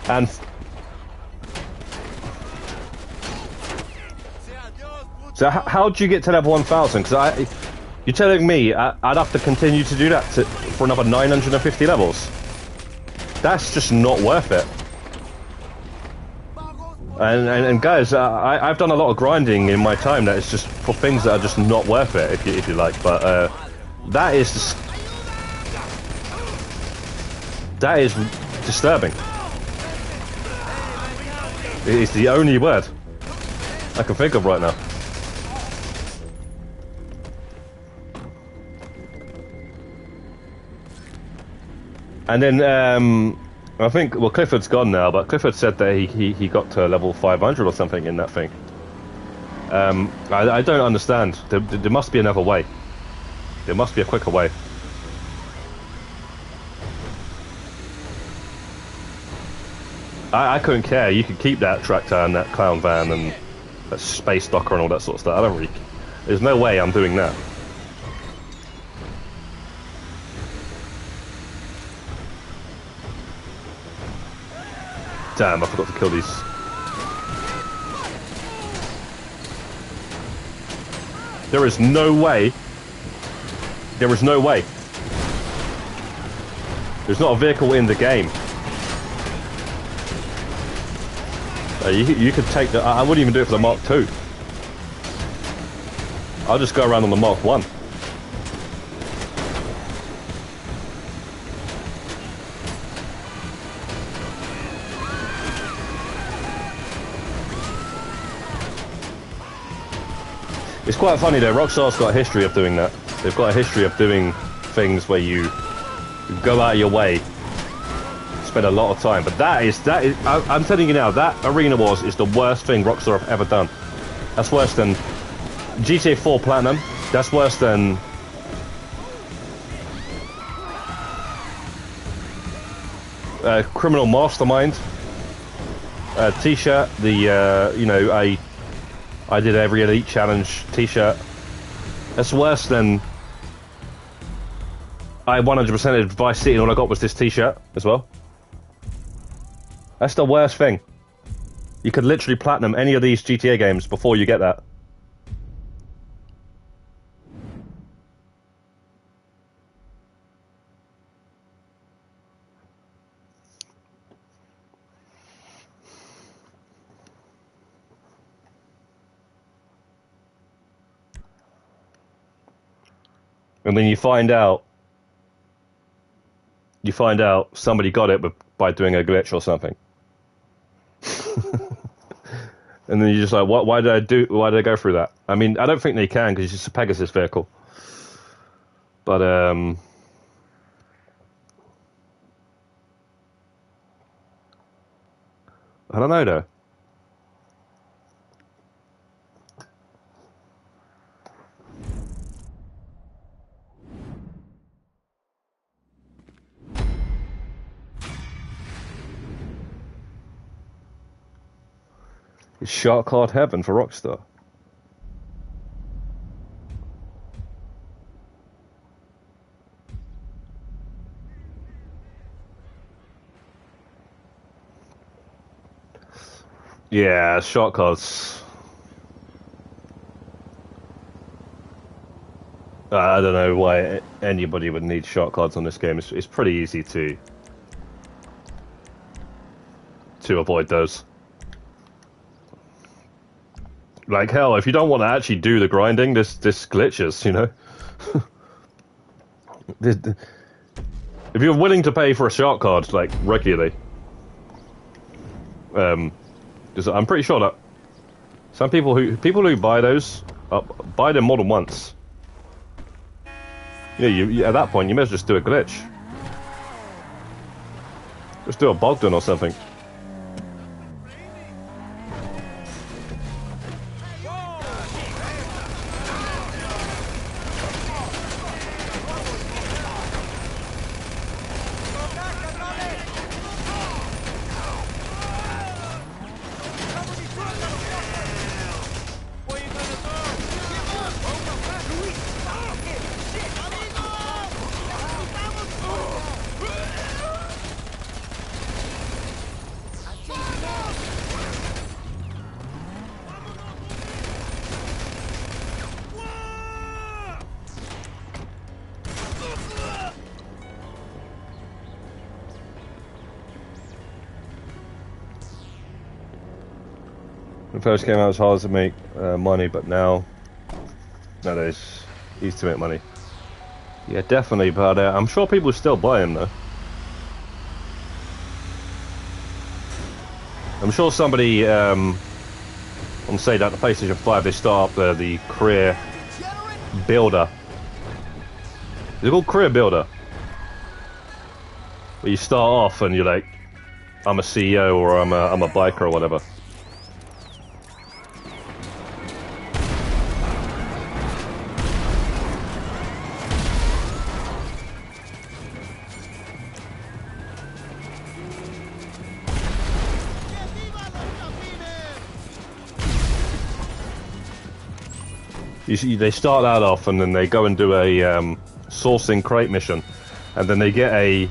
[SPEAKER 1] And so, how do you get to level 1000? Because you're telling me I'd have to continue to do that for another 950 levels. That's just not worth it. And guys, I've done a lot of grinding in my time that is just for things that are just not worth it, if you like. But that is disturbing. It's the only word I can think of right now. And then I think, well, Clifford's gone now, but Clifford said that he got to level 500 or something in that thing. I don't understand. There must be another way. There must be a quicker way. I couldn't care. You could keep that tractor and that clown van and that space docker and all that sort of stuff. I don't really. There's no way I'm doing that. Damn, I forgot to kill these. There is no way. There is no way. There's not a vehicle in the game. You could take the. I wouldn't even do it for the Mark II. I'll just go around on the Mark I. It's quite funny though. Rockstar's got a history of doing that. They've got a history of doing things where you go out of your way, spend a lot of time. But that is. I'm telling you now, that Arena Wars is the worst thing Rockstar have ever done. That's worse than GTA 4 Platinum. That's worse than Criminal Mastermind T-shirt. The I did every Elite Challenge T-shirt. That's worse than I 100%ed Vice City and all I got was this T-shirt as well. That's the worst thing. You could literally platinum any of these GTA games before you get that. and then you find out somebody got it by doing a glitch or something. And then you're just like, what? Why did I go through that? I mean, I don't think they can because it's just a Pegasus vehicle. But I don't know though. It's shark card heaven for Rockstar. Yeah, shark cards. I don't know why anybody would need shark cards on this game. It's pretty easy to avoid those. Like hell, if you don't want to actually do the grinding, this glitches, you know. If you're willing to pay for a shark card like regularly, I'm pretty sure that some people who buy those buy them more than once. Yeah, you at that point you may as well just do a glitch. Just do a Bogdan or something. When it first came out, it was hard to make money, but nowadays, easy to make money. Yeah, definitely, but I'm sure people still buy them, though. I'm sure somebody, on say that the PlayStation 5, they start up the career builder. Is it called career builder? Where you start off and you're like, I'm a CEO or I'm a biker or whatever. They start that off and then they go and do a sourcing crate mission, and then they get a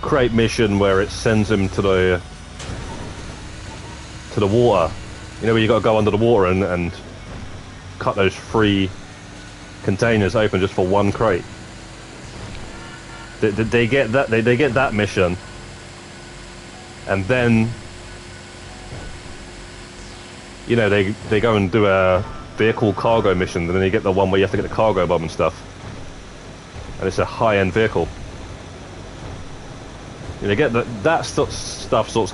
[SPEAKER 1] crate mission where it sends them to the water. You know, where you got to go under the water and cut those 3 containers open just for 1 crate. They get that they get that mission, and then you know they go and do a vehicle cargo mission, and then you get the one where you have to get the cargo bomb and stuff, and it's a high-end vehicle. You get that stuff starts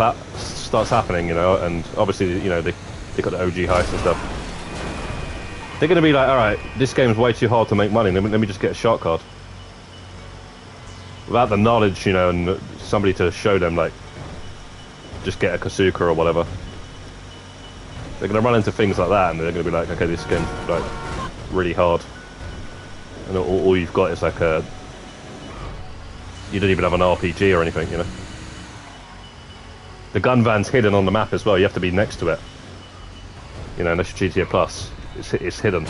[SPEAKER 1] happening, you know, and obviously, you know, they got the OG heist and stuff. They're going to be like, all right, this game's way too hard to make money. Let me just get a shark card. Without the knowledge, you know, and somebody to show them, like, just get a Kazuka or whatever. They're going to run into things like that, and they're going to be like, okay, this game's like really hard, and all you've got is like you don't even have an RPG or anything, you know. The gun van's hidden on the map as well. You have to be next to it, you know. Unless you're GTA Plus, it's hidden,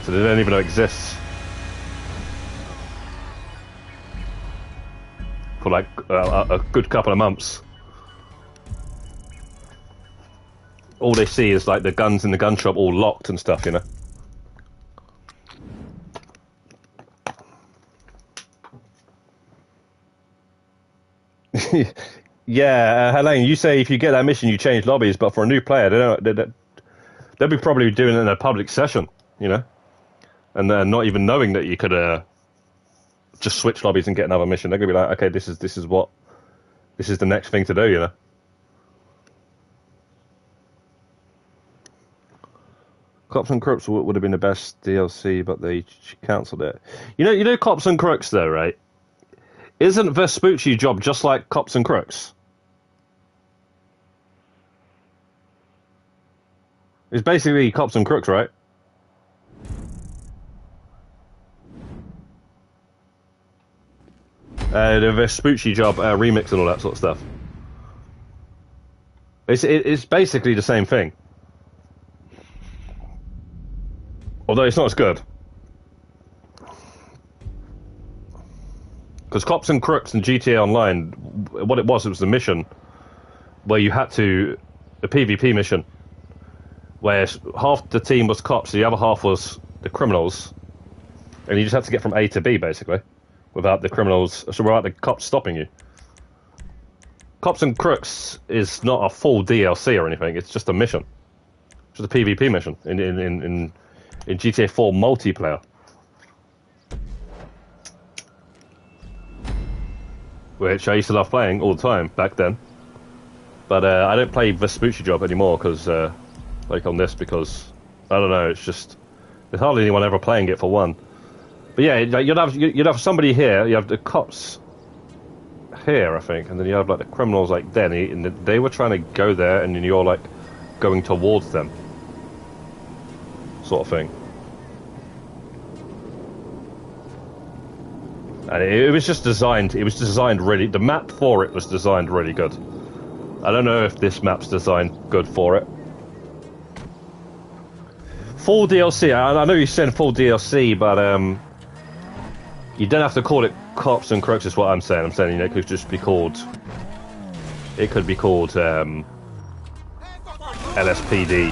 [SPEAKER 1] so they don't even know it exists for like a good couple of months. All they see is like the guns in the gun shop all locked and stuff, you know. Yeah, Helene, you say if you get that mission, you change lobbies, but for a new player, they'll be probably doing it in a public session, you know. and not even knowing that you could just switch lobbies and get another mission. They're gonna be like, okay, this is the next thing to do, you know. Cops and Crooks would have been the best DLC, but they cancelled it. You know, Cops and Crooks though, right? Isn't Vespucci job just like Cops and Crooks? It's basically Cops and Crooks, right? The Vespucci job remix and all that sort of stuff. It's basically the same thing. Although it's not as good. Because Cops and Crooks and GTA Online, what it was a mission where you had to... a PvP mission. Where half the team was cops, the other half was the criminals. And you just had to get from A to B, basically. Without the criminals... so without the cops stopping you. Cops and Crooks is not a full DLC or anything, it's just a mission. It's just a PvP mission in GTA 4 multiplayer. Which I used to love playing all the time back then. But I don't play Vespucci job anymore because, like on this, because I don't know. It's just there's hardly anyone ever playing it for one. But yeah, you'd have somebody here. You have the cops here, I think, and then you have like the criminals like Denny, and they were trying to go there, and then you're like going towards them, sort of thing. And it was just designed. It was designed really. The map for it was designed really good. I don't know if this map's designed good for it. Full DLC. I know you said full DLC, but you don't have to call it Cops and Crooks. Is what I'm saying. I'm saying it could just be called. It could be called LSPD.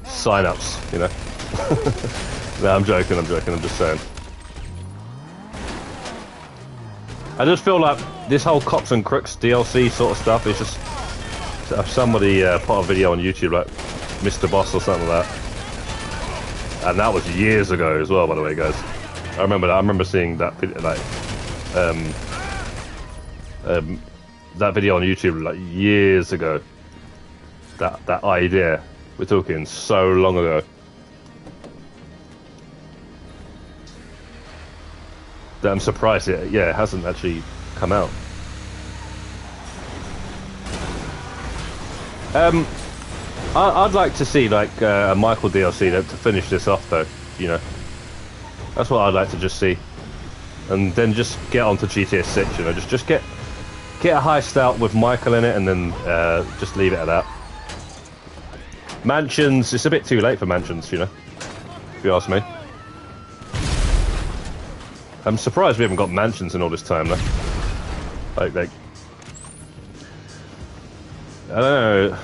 [SPEAKER 1] Sign-ups, you know. No, I'm joking, I'm just saying. I just feel like this whole Cops and Crooks DLC sort of stuff is just... if somebody put a video on YouTube like Mr. Boss or something like that. And that was years ago as well, by the way, guys. I remember that. I remember seeing that video, like... that video on YouTube like years ago. That idea. We're talking so long ago. That I'm surprised it hasn't actually come out. I'd like to see like a Michael DLC to finish this off though, you know. That's what I'd like to just see. And then just get onto GTA 6, you know, just get a heist out with Michael in it and then just leave it at that. Mansions, it's a bit too late for mansions, you know, if you ask me. I'm surprised we haven't got mansions in all this time, though. Like, I don't know.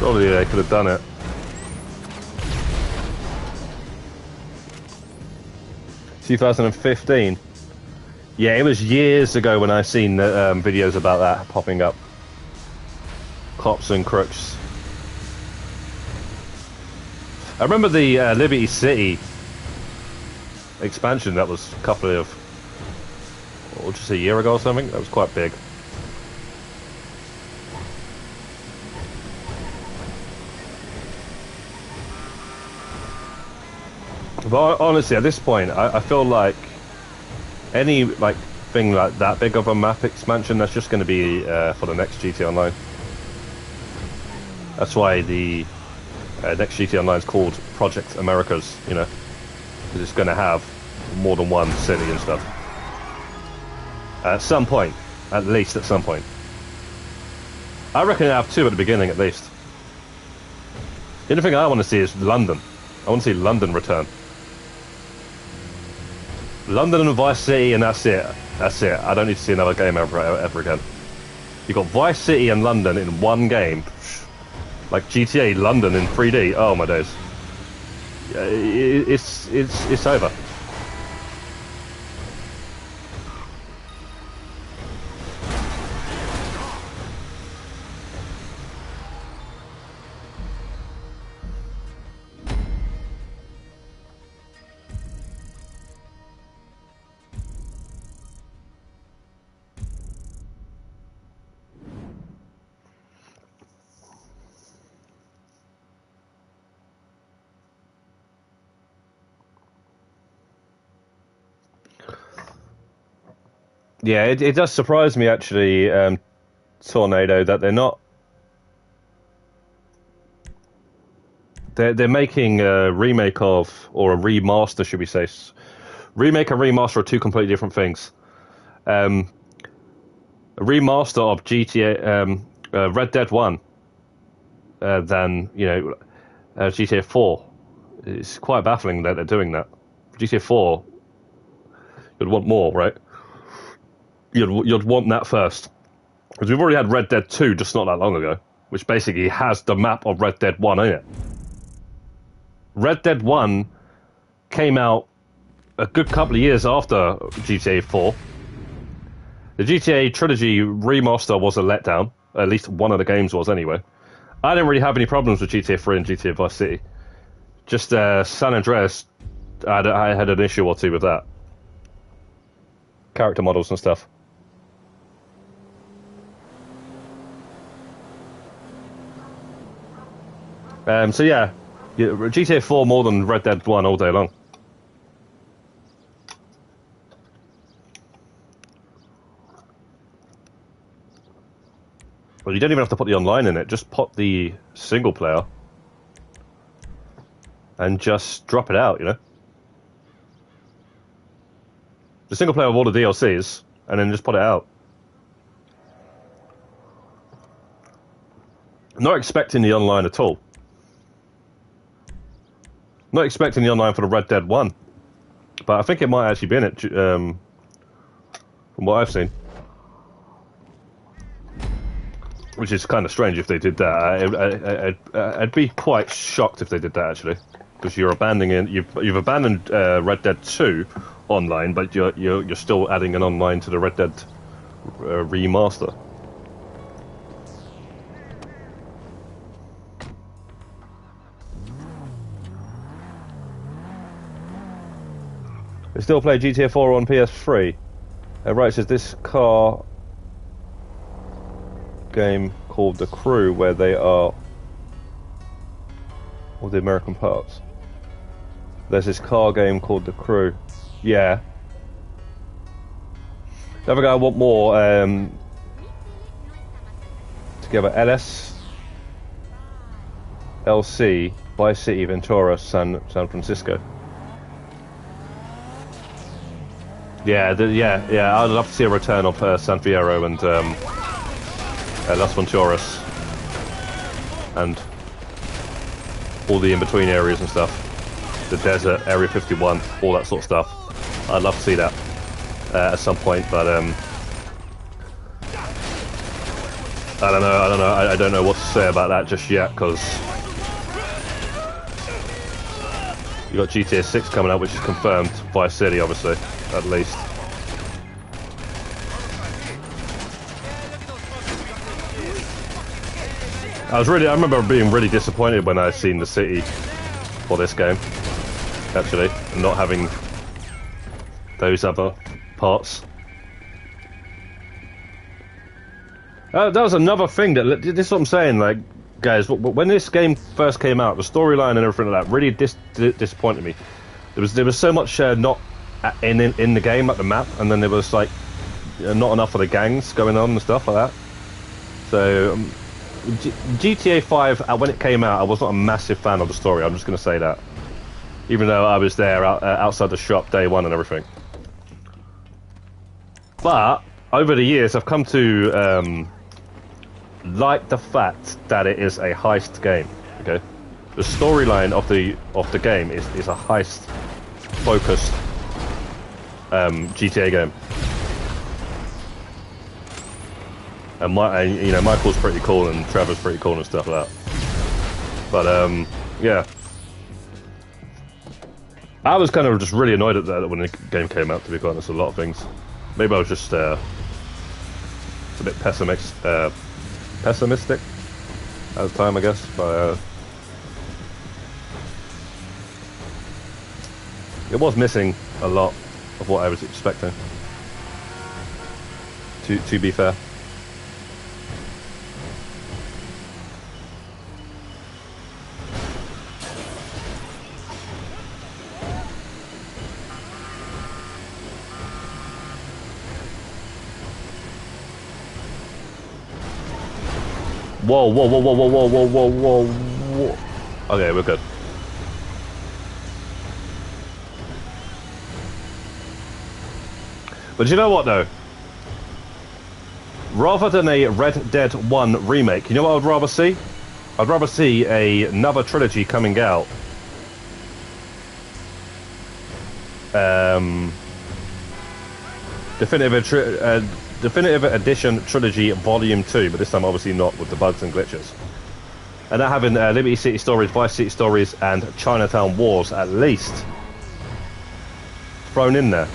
[SPEAKER 1] Surely they could have done it. $2015. Yeah, it was years ago when I seen videos about that popping up. Cops and Crooks. I remember the Liberty City expansion that was a couple of, what, just a year ago or something? That was quite big. But honestly, at this point, I feel like any like thing like that big of a map expansion, that's just going to be for the next GTA Online. That's why the next GTA Online is called Project Americas, you know, because it's going to have more than one city and stuff. At some point, at least at some point. I reckon it'll have two at the beginning at least. The only thing I want to see is London. I want to see London return. London and Vice City, and that's it. That's it. I don't need to see another game ever again. You got Vice City and London in one game, like GTA London in 3D. Oh my days! It's over. Yeah, it does surprise me actually, Tornado, that they're not. They're making a remake of, or a remaster, should we say? Remake and remaster are two completely different things. A remaster of GTA, Red Dead 1, than GTA 4. It's quite baffling that they're doing that. GTA 4, you'd want more, right? You'd want that first. Because we've already had Red Dead 2 just not that long ago, which basically has the map of Red Dead 1 in it. Red Dead 1 came out a good couple of years after GTA 4. The GTA Trilogy remaster was a letdown. At least one of the games was, anyway. I didn't really have any problems with GTA 3 and GTA Vice City. Just San Andreas, I had an issue or two with that. Character models and stuff. So yeah, GTA 4 more than Red Dead 1 all day long. Well, you don't even have to put the online in it. Just put the single player and just drop it out, The single player of all the DLCs, and then just put it out. Not expecting the online at all. Not expecting the online for the Red Dead 1. But I think it might actually be in it, from what I've seen. Which is kind of strange if they did that. I'd be quite shocked if they did that, actually. Because you've abandoned Red Dead 2 online, but you're still adding an online to the Red Dead remaster. They still play GTA 4 on PS3. Right, it says this car game called The Crew, where they are all the American parts. There's this car game called The Crew. Yeah. The other guy I want more together. LS LC Vice City Ventura San Francisco. Yeah, I'd love to see a return of San Fierro and Las Venturas and all the in-between areas and stuff. The desert, Area 51, all that sort of stuff. I'd love to see that at some point, but I don't know what to say about that just yet, because you got GTA 6 coming out, which is confirmed. Vice City, obviously, at least. I remember being really disappointed when I seen the city for this game, actually, and not having those other parts. That was another thing this is what I'm saying, like, guys, when this game first came out, the storyline and everything like that really disappointed me. There was so much not in the game, at the map, and then there was like not enough of the gangs going on and stuff like that. So GTA 5, when it came out, I was not a massive fan of the story. I'm just going to say that, even though I was there outside the shop day one and everything. But over the years, I've come to like the fact that it is a heist game. Okay, the storyline of the game is a heist focused GTA game, and Michael's pretty cool and Trevor's pretty cool and stuff like that. But yeah, I was kind of just really annoyed at that when the game came out. To be quite honest, a lot of things. Maybe I was just a bit pessimistic at the time, I guess. But it was missing a lot of what I was expecting. To be fair. Whoa, whoa, whoa, whoa, whoa, whoa, whoa, whoa, whoa. Okay, we're good. But you know what, though? Rather than a Red Dead 1 remake, you know what I'd rather see? I'd rather see another trilogy coming out. Definitive Edition Trilogy Volume 2, but this time obviously not with the bugs and glitches. And that having Liberty City Stories, Vice City Stories, and Chinatown Wars at least thrown in there.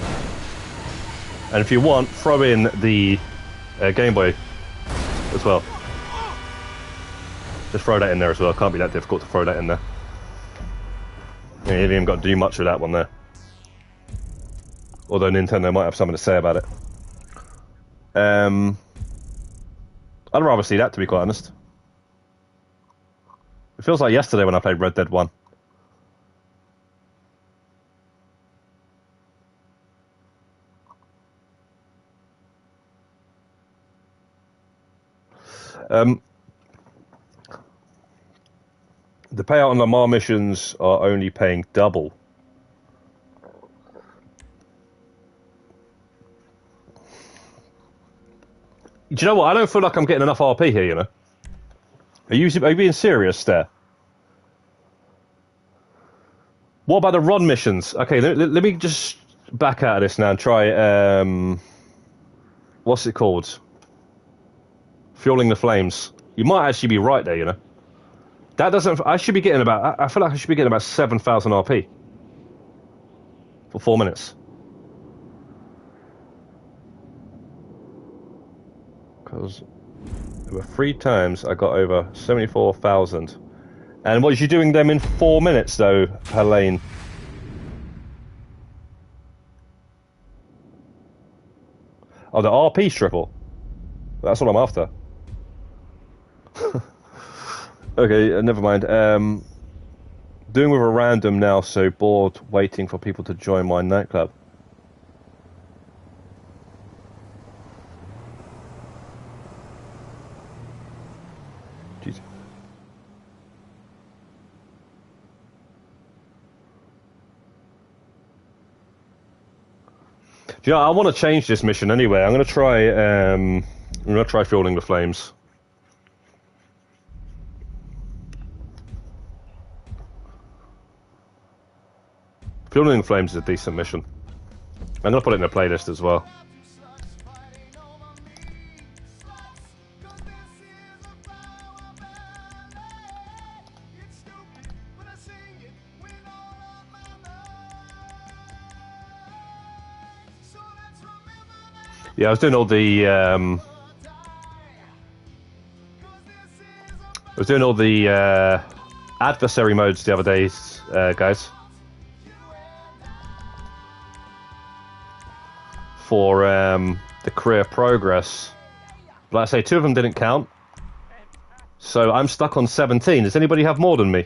[SPEAKER 1] And if you want, throw in the Game Boy as well. Just throw that in there as well. Can't be that difficult to throw that in there. You haven't even got to do much with that one there. Although Nintendo might have something to say about it. I'd rather see that, to be quite honest. It feels like yesterday when I played Red Dead 1. The payout on Lamar missions are only paying double. Do you know what? I don't feel like I'm getting enough RP here, you know? Are you being serious there? What about the run missions? Okay, let me just back out of this now and try, what's it called? Fueling the Flames. You might actually be right there, you know? That doesn't... I should be getting about... I feel like I should be getting about 7,000 RP. For 4 minutes. Because... there were 3 times I got over 74,000. And what is you doing them in 4 minutes, though, Helene? Oh, the RP's triple. That's what I'm after. Okay, never mind. Doing with a random now, so bored waiting for people to join my nightclub. Jeez. Do you know, I want to change this mission anyway. I'm going to try Fueling the Flames. Fueling the Flames is a decent mission. I'm going to put it in a playlist as well. Yeah, I was doing all the adversary modes the other days, guys. For the career progress. Like I say, 2 of them didn't count. So I'm stuck on 17. Does anybody have more than me?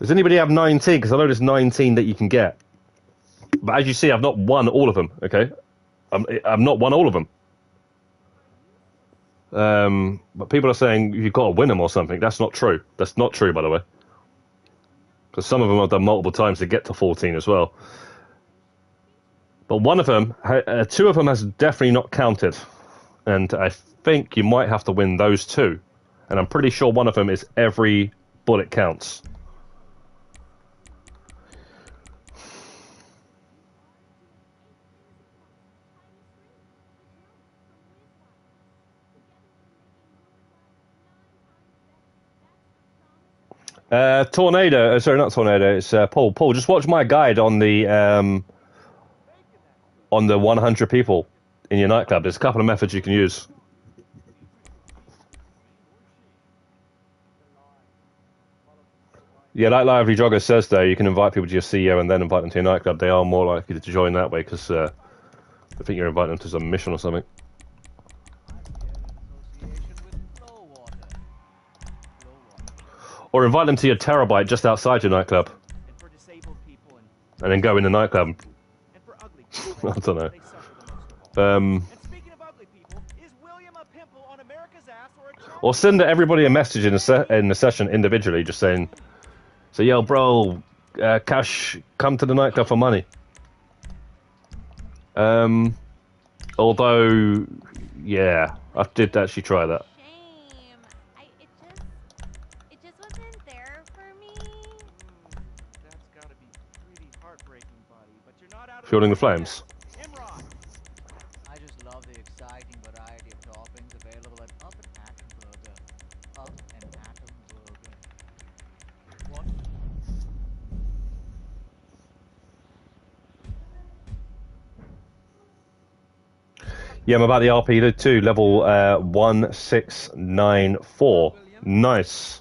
[SPEAKER 1] Does anybody have 19? Because I know there's 19 that you can get. But as you see, I've not won all of them, okay? I've not won all of them. But people are saying you've got to win them or something. That's not true. That's not true, by the way. Because some of them I've done multiple times to get to 14 as well. But one of them, 2 of them has definitely not counted. And I think you might have to win those 2. And I'm pretty sure one of them is every bullet counts. Tornado, sorry, not Tornado, it's Paul. Paul, just watch my guide on the 100 people in your nightclub. There's a couple of methods you can use. Yeah, like Lively Jogger says, though, you can invite people to your CEO and then invite them to your nightclub. They are more likely to join that way because I think you're inviting them to some mission or something. Or invite them to your terabyte just outside your nightclub. And then go in the nightclub. I don't know. Or send everybody a message in the session individually, just saying, "So yo, bro, Cash, come to the nightclub for money." Although, yeah, I did actually try that.
[SPEAKER 8] Shame. It just wasn't there for me.
[SPEAKER 3] That's gotta be pretty heartbreaking, buddy. But you're not out of
[SPEAKER 1] Fueling the
[SPEAKER 3] woods yet.
[SPEAKER 1] flames.
[SPEAKER 3] Imran.
[SPEAKER 11] I just love the exciting variety of toppings available at Up and Atom Burger. Up and Atom Burger. What?
[SPEAKER 1] Yeah, I'm about the RP too, level 1694. Nice.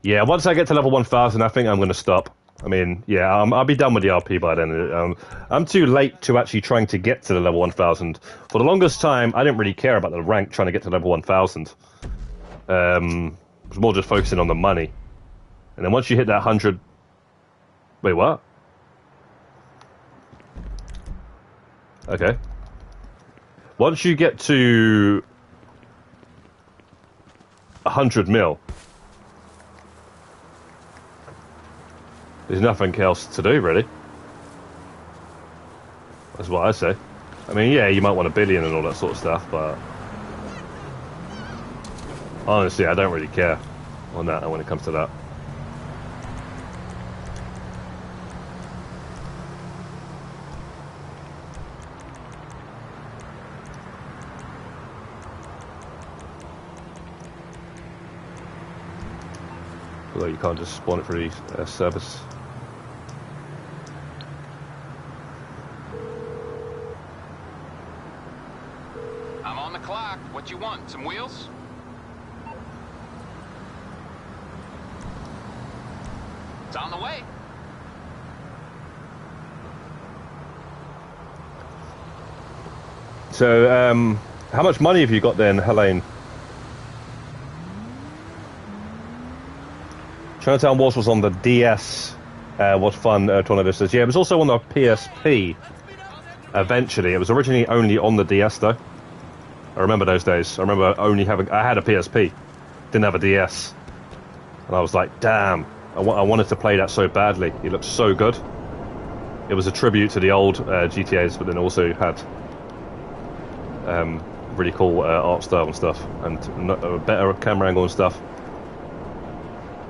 [SPEAKER 1] Yeah, once I get to level 1000, I think I'm going to stop. I mean, yeah, I'll be done with the RP by then. I'm too late to actually trying to get to the level 1000. For the longest time, I didn't really care about the rank trying to get to level 1000. I was more just focusing on the money. And then once you hit that 100... Wait, what? Okay. Once you get to 100 mil, there's nothing else to do, really. That's what I say. I mean, yeah, you might want a billion and all that sort of stuff, but honestly, I don't really care on that when it comes to that. Although you can't just spawn it through the service.
[SPEAKER 6] I'm on the clock. What you want? Some wheels? It's on the way.
[SPEAKER 1] So, how much money have you got then, Helene? Chinatown Wars was on the DS. Was fun, Tornado says. Yeah, it was also on the PSP. Eventually, it was originally only on the DS though. I remember those days. I remember only having. I had a PSP, didn't have a DS, and I was like, damn, I wanted to play that so badly. It looked so good. It was a tribute to the old GTAs, but then also had really cool art style and stuff, and a better camera angle and stuff.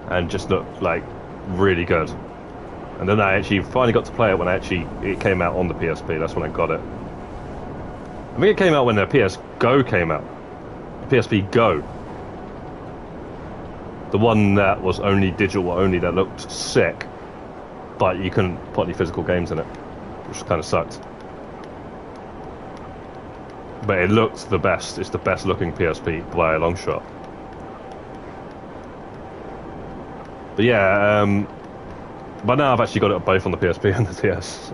[SPEAKER 1] And just looked like really good. And then I actually finally got to play it when it came out on the PSP. That's when I got it. I think it came out when the PS Go came out. PSP Go. The one that was only digital only, that looked sick, but you couldn't put any physical games in it, which kind of sucked. But it looked the best. It's the best looking PSP by a long shot. But yeah, but now I've actually got it both on the PSP and the DS.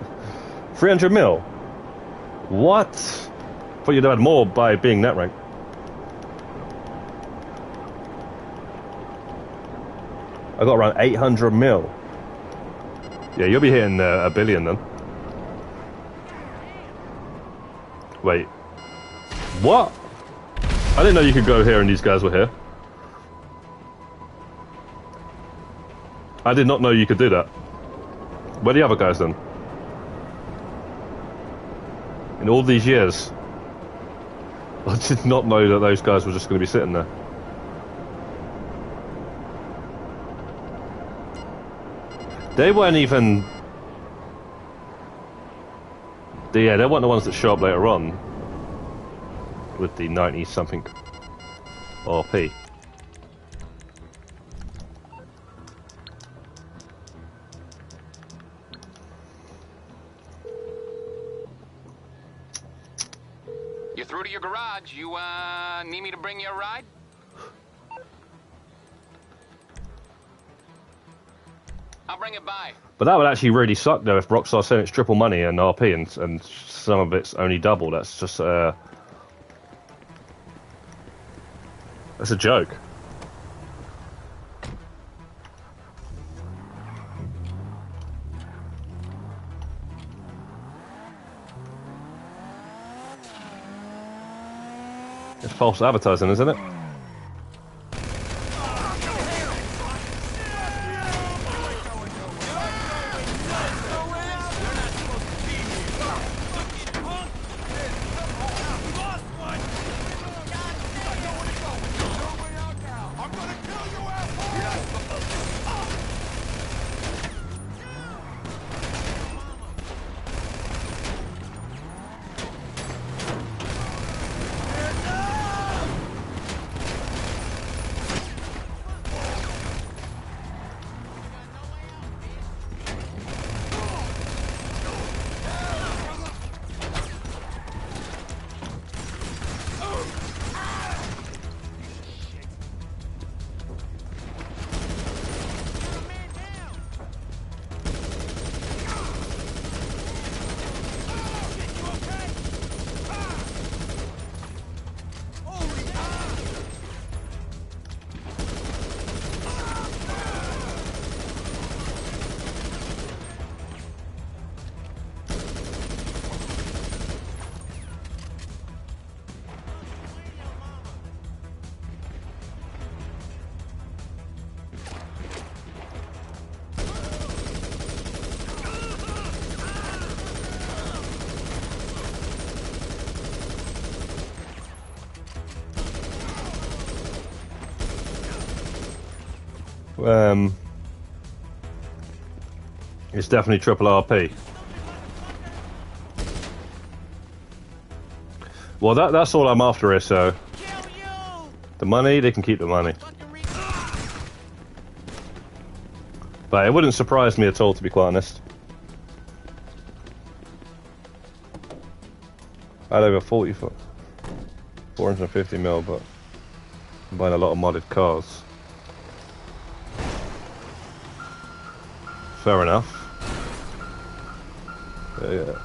[SPEAKER 1] 300 mil? What? Thought you'd had more by being net rank. I got around 800 mil. Yeah, you'll be hitting a billion then. Wait. What? I didn't know you could go here and these guys were here. I did not know you could do that. Where are the other guys then? In all these years, I did not know that those guys were just going to be sitting there. They weren't even... Yeah, they weren't the ones that show up later on with the 90-something RP.
[SPEAKER 6] You're through to your garage. You, need me to bring you a ride? I'll bring it by.
[SPEAKER 1] But that would actually really suck though if Rockstar said it's triple money and RP and some of it's only double. That's just that's a joke. It's false advertising, isn't it? It's definitely triple RP. Well, that's all I'm after here, so... The money, they can keep the money. But it wouldn't surprise me at all, to be quite honest. I had over 40 foot. 450 mil, but I'm buying a lot of modded cars. Fair enough. Yeah.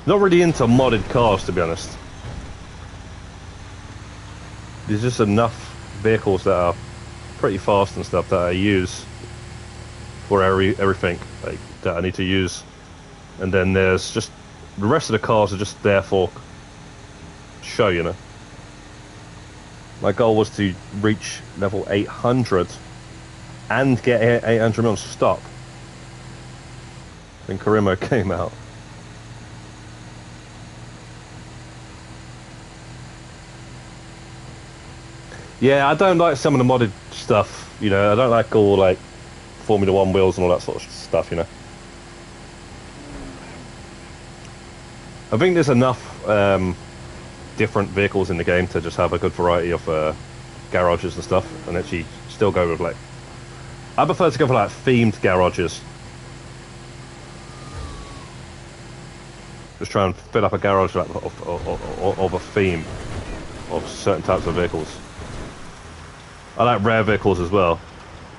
[SPEAKER 1] Not really into modded cars, to be honest. There's just enough vehicles that are pretty fast and stuff that I use for everything like, that I need to use. And then there's just... The rest of the cars are just there for show, you know. My goal was to reach level 800 and get 800 mil stop. Then Karimo came out. Yeah, I don't like some of the modded stuff, you know. I don't like all like Formula 1 wheels and all that sort of stuff, you know. I think there's enough different vehicles in the game to just have a good variety of garages and stuff, and actually still go with like... I prefer to go for like themed garages. Just try and fill up a garage of a theme of certain types of vehicles. I like rare vehicles as well,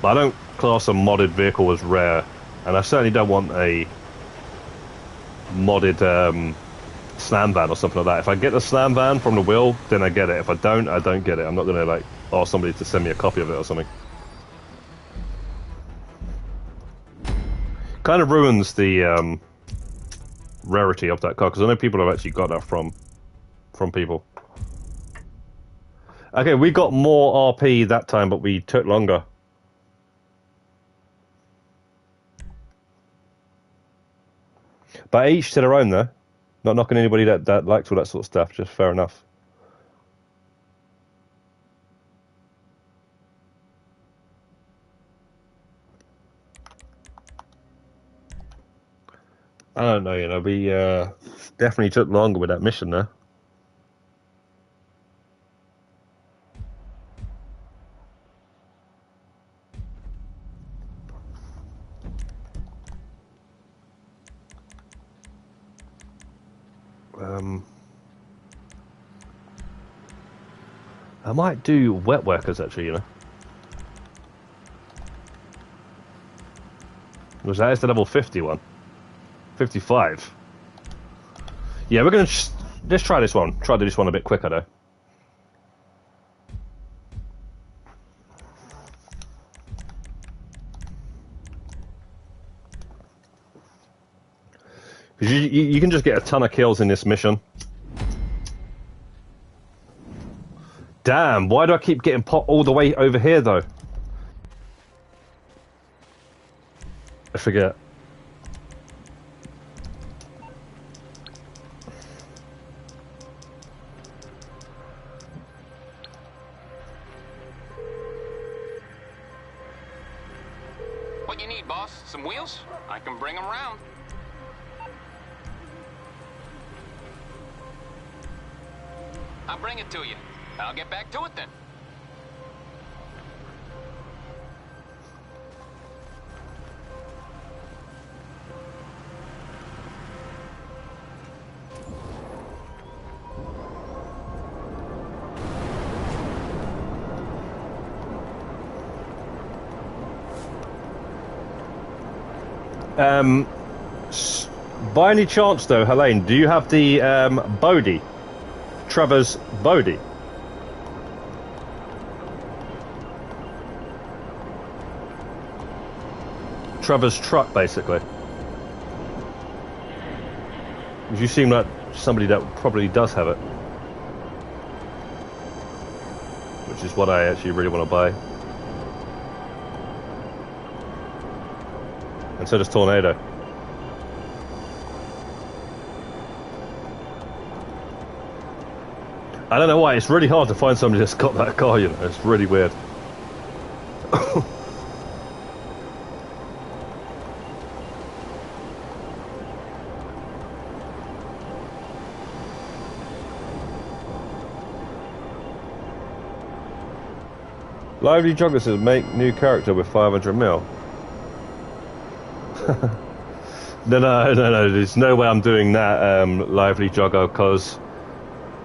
[SPEAKER 1] but I don't class a modded vehicle as rare, and I certainly don't want a modded slam van or something like that. If I get the slam van from the wheel, then I get it. If I don't get it. I'm not gonna like ask somebody to send me a copy of it or something. Kind of ruins the rarity of that car, because I know people have actually got that from people. Okay, we got more RP that time, but we took longer. But each to their own, though. Not knocking anybody that likes all that sort of stuff, just fair enough. I don't know, you know, we definitely took longer with that mission there. I might do wet workers actually, you know. Was that is the level 50 one? 55. Yeah, we're gonna let's try this one. Try to do this one a bit quicker though. Because you can just get a ton of kills in this mission. Damn, why do I keep getting popped all the way over here, though? I forget.
[SPEAKER 6] What you need, boss? Some wheels? I can bring them around. I'll bring it to you. I'll get back to it then.
[SPEAKER 1] By any chance though, Helene, do you have the Bodie? Trevor's Bodie? Trevor's truck, basically. You seem like somebody that probably does have it. Which is what I actually really want to buy. And so does Tornado. I don't know why, it's really hard to find somebody that's got that car, you know, it's really weird. Lively Jogger says make new character with 500 mil. No, there's no way I'm doing that, Lively Jogger, because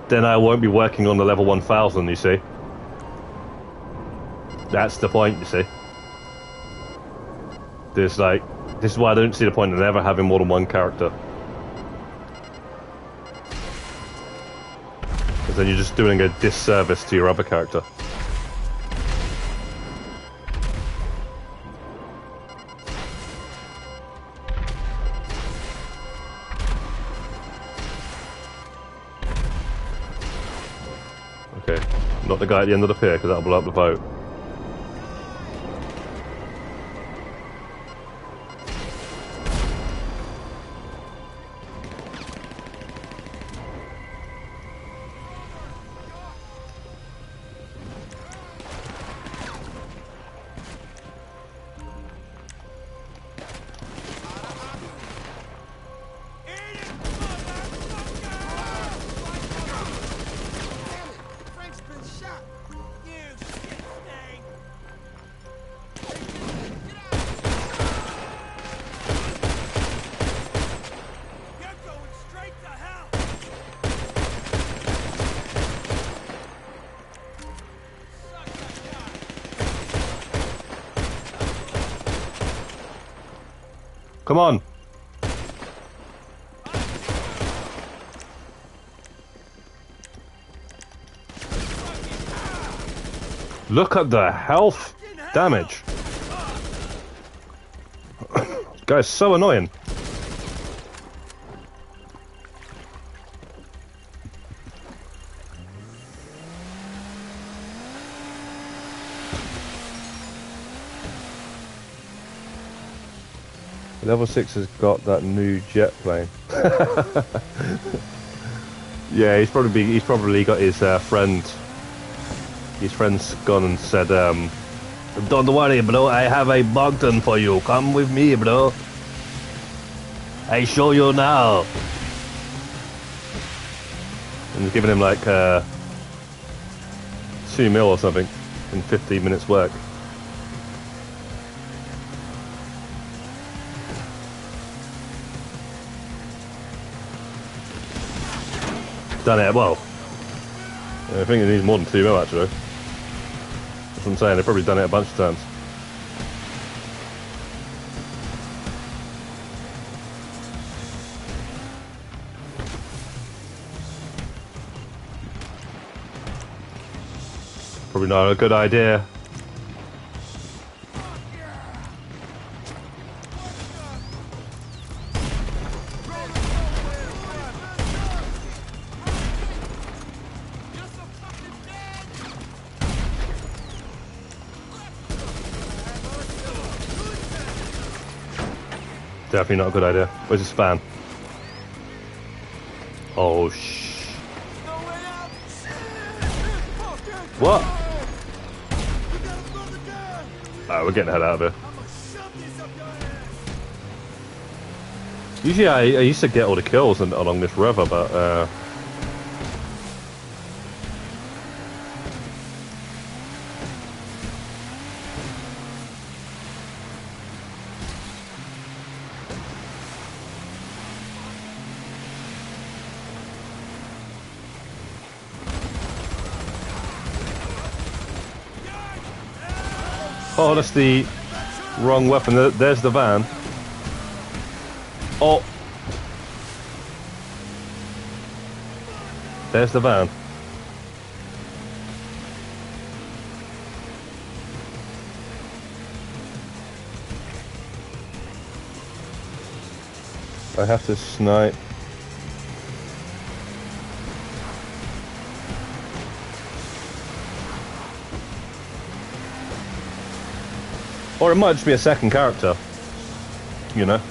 [SPEAKER 1] then I won't be working on the level 1000, you see. That's the point, you see. This is why I don't see the point in ever having more than one character. Because then you're just doing a disservice to your other character. Okay, not the guy at the end of the pier, because that'll blow up the boat. Come on. Look at the health damage. This guy's so annoying. Level 6 has got that new jet plane. Yeah, he's probably got his friend. His friend's gone and said, "Don't worry, bro. I have a Bogdan for you. Come with me, bro. I show you now." And he's giving him like 2 mil or something in 15 minutes work. Done it well. Yeah, I think it needs more than 2 mil actually. That's what I'm saying, they've probably done it a bunch of times. Probably not a good idea. Definitely not a good idea. Where's his fan? Oh, shh. What? Alright, we're getting the hell out of here. Usually I used to get all the kills along this river, but oh, that's the wrong weapon. There's the van. Oh. There's the van. I have to snipe. Or it might just be a second character, you know.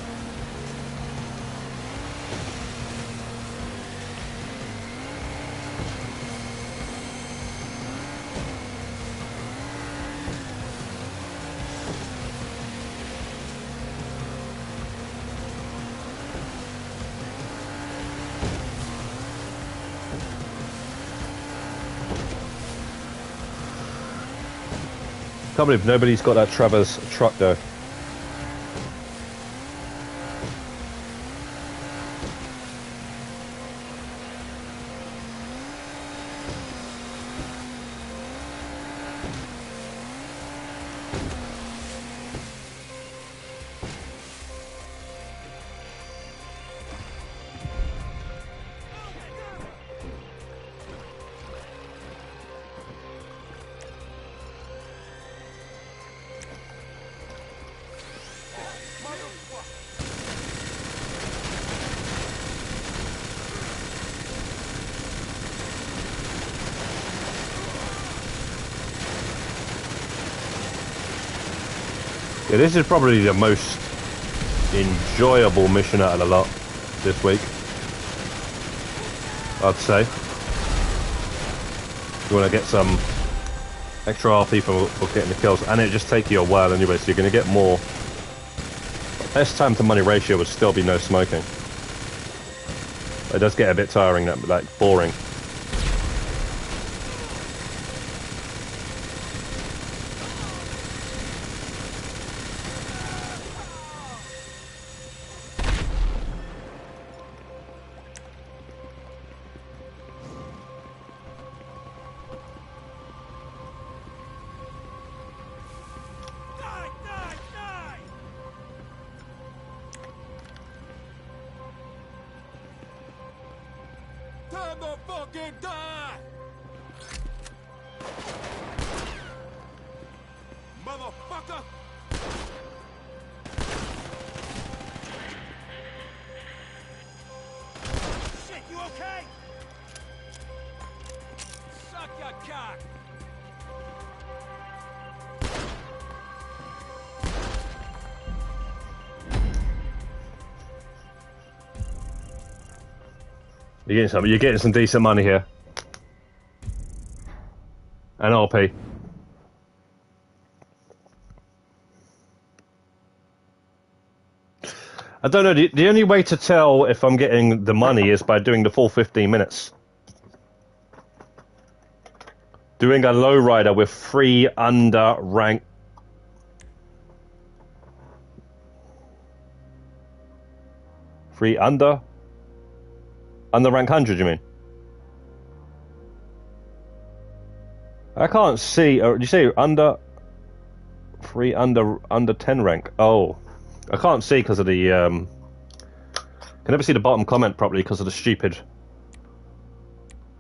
[SPEAKER 1] Can't believe nobody's got that Trevor's truck though. Yeah, this is probably the most enjoyable mission out of the lot this week, I'd say. You want to get some extra RP for getting the kills, and it just take you a while anyway, so you're going to get more. Best time to money ratio would still be no smoking. It does get a bit tiring, that like boring.
[SPEAKER 5] Time to fucking die! Motherfucker! Shit, you okay? Suck your cock!
[SPEAKER 1] You're getting some decent money here. And RP. I don't know, the only way to tell if I'm getting the money is by doing the full 15 minutes. Doing a lowrider with 3 under rank. Under rank 100, you mean? I can't see. Did you say under 10 rank? Oh, I can't see because of the. Can never see the bottom comment properly because of the stupid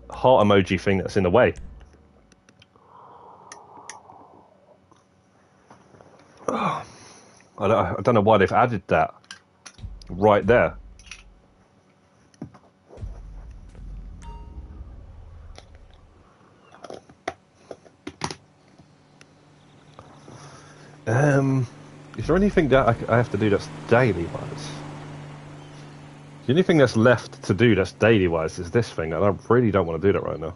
[SPEAKER 1] heart emoji thing that's in the way. I don't know why they've added that right there. Is there anything that I have to do that's daily-wise? The only thing that's left to do that's daily-wise is this thing, and I really don't want to do that right now.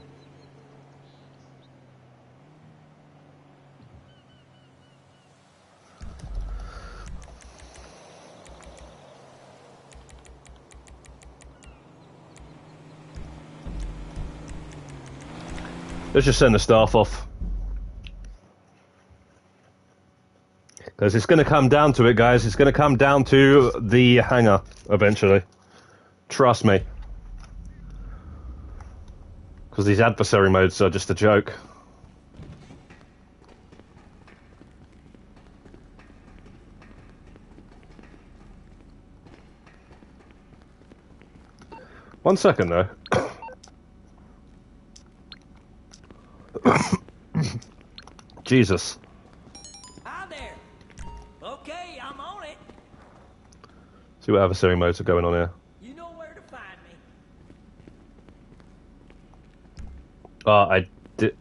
[SPEAKER 1] Let's just send the staff off. Because it's going to come down to it, guys. It's going to come down to the hangar eventually. Trust me. Because these adversary modes are just a joke. One second, though. Jesus. See what adversary modes are going on here.
[SPEAKER 12] You know where to find me.
[SPEAKER 1] I did.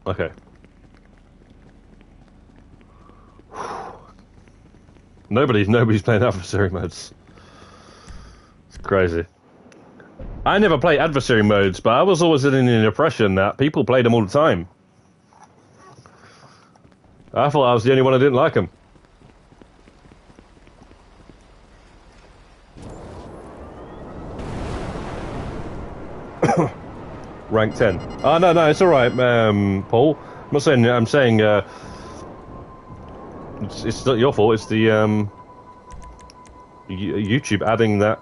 [SPEAKER 1] Okay. Nobody's playing adversary modes. It's crazy. I never play adversary modes, but I was always in the impression that people played them all the time. I thought I was the only one who didn't like them. rank 10. Oh, no, it's alright, Paul. I'm not saying, I'm saying, it's not your fault, it's the, YouTube adding that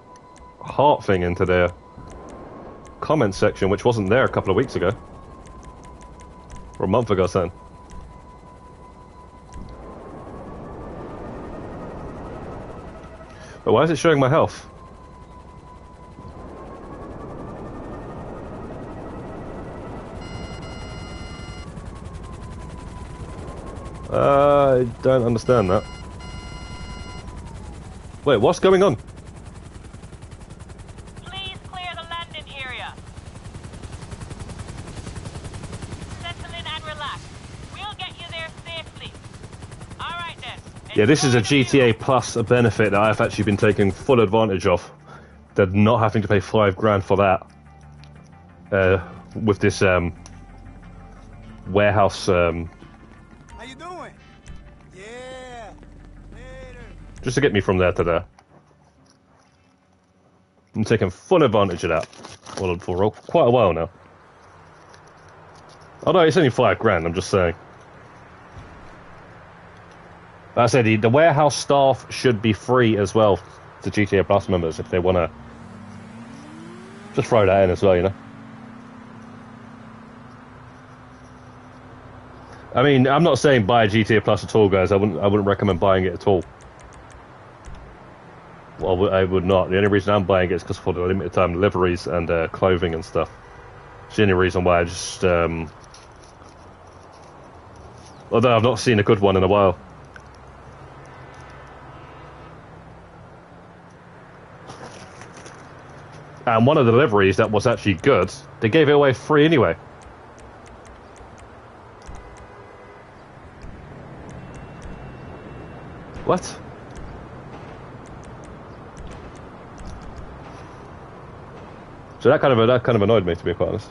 [SPEAKER 1] heart thing into their comment section, which wasn't there a couple of weeks ago. Or a month ago, son. But why is it showing my health? I don't understand that. Wait, what's going on?
[SPEAKER 7] Please clear the landing area. Settle in and relax. We'll get you there safely. Alright then.
[SPEAKER 1] Yeah, this is a GTA Plus benefit that I've actually been taking full advantage of. They're not having to pay $5 grand for that. With this warehouse.
[SPEAKER 12] How you doing? Yeah. Later.
[SPEAKER 1] Just to get me from there to there. I'm taking full advantage of that. Well, for quite a while now. Although it's only $5 grand, I'm just saying. Like I said, the warehouse staff should be free as well to GTA Plus members if they want to. Just throw that in as well, you know. I mean, I'm not saying buy GTA Plus at all, guys. I wouldn't recommend buying it at all. Well, I would not. The only reason I'm buying it is because for the limited time deliveries and clothing and stuff. It's the only reason why I just. Although I've not seen a good one in a while. And one of the deliveries that was actually good, they gave it away free anyway. What? So that kind of annoyed me, to be quite honest.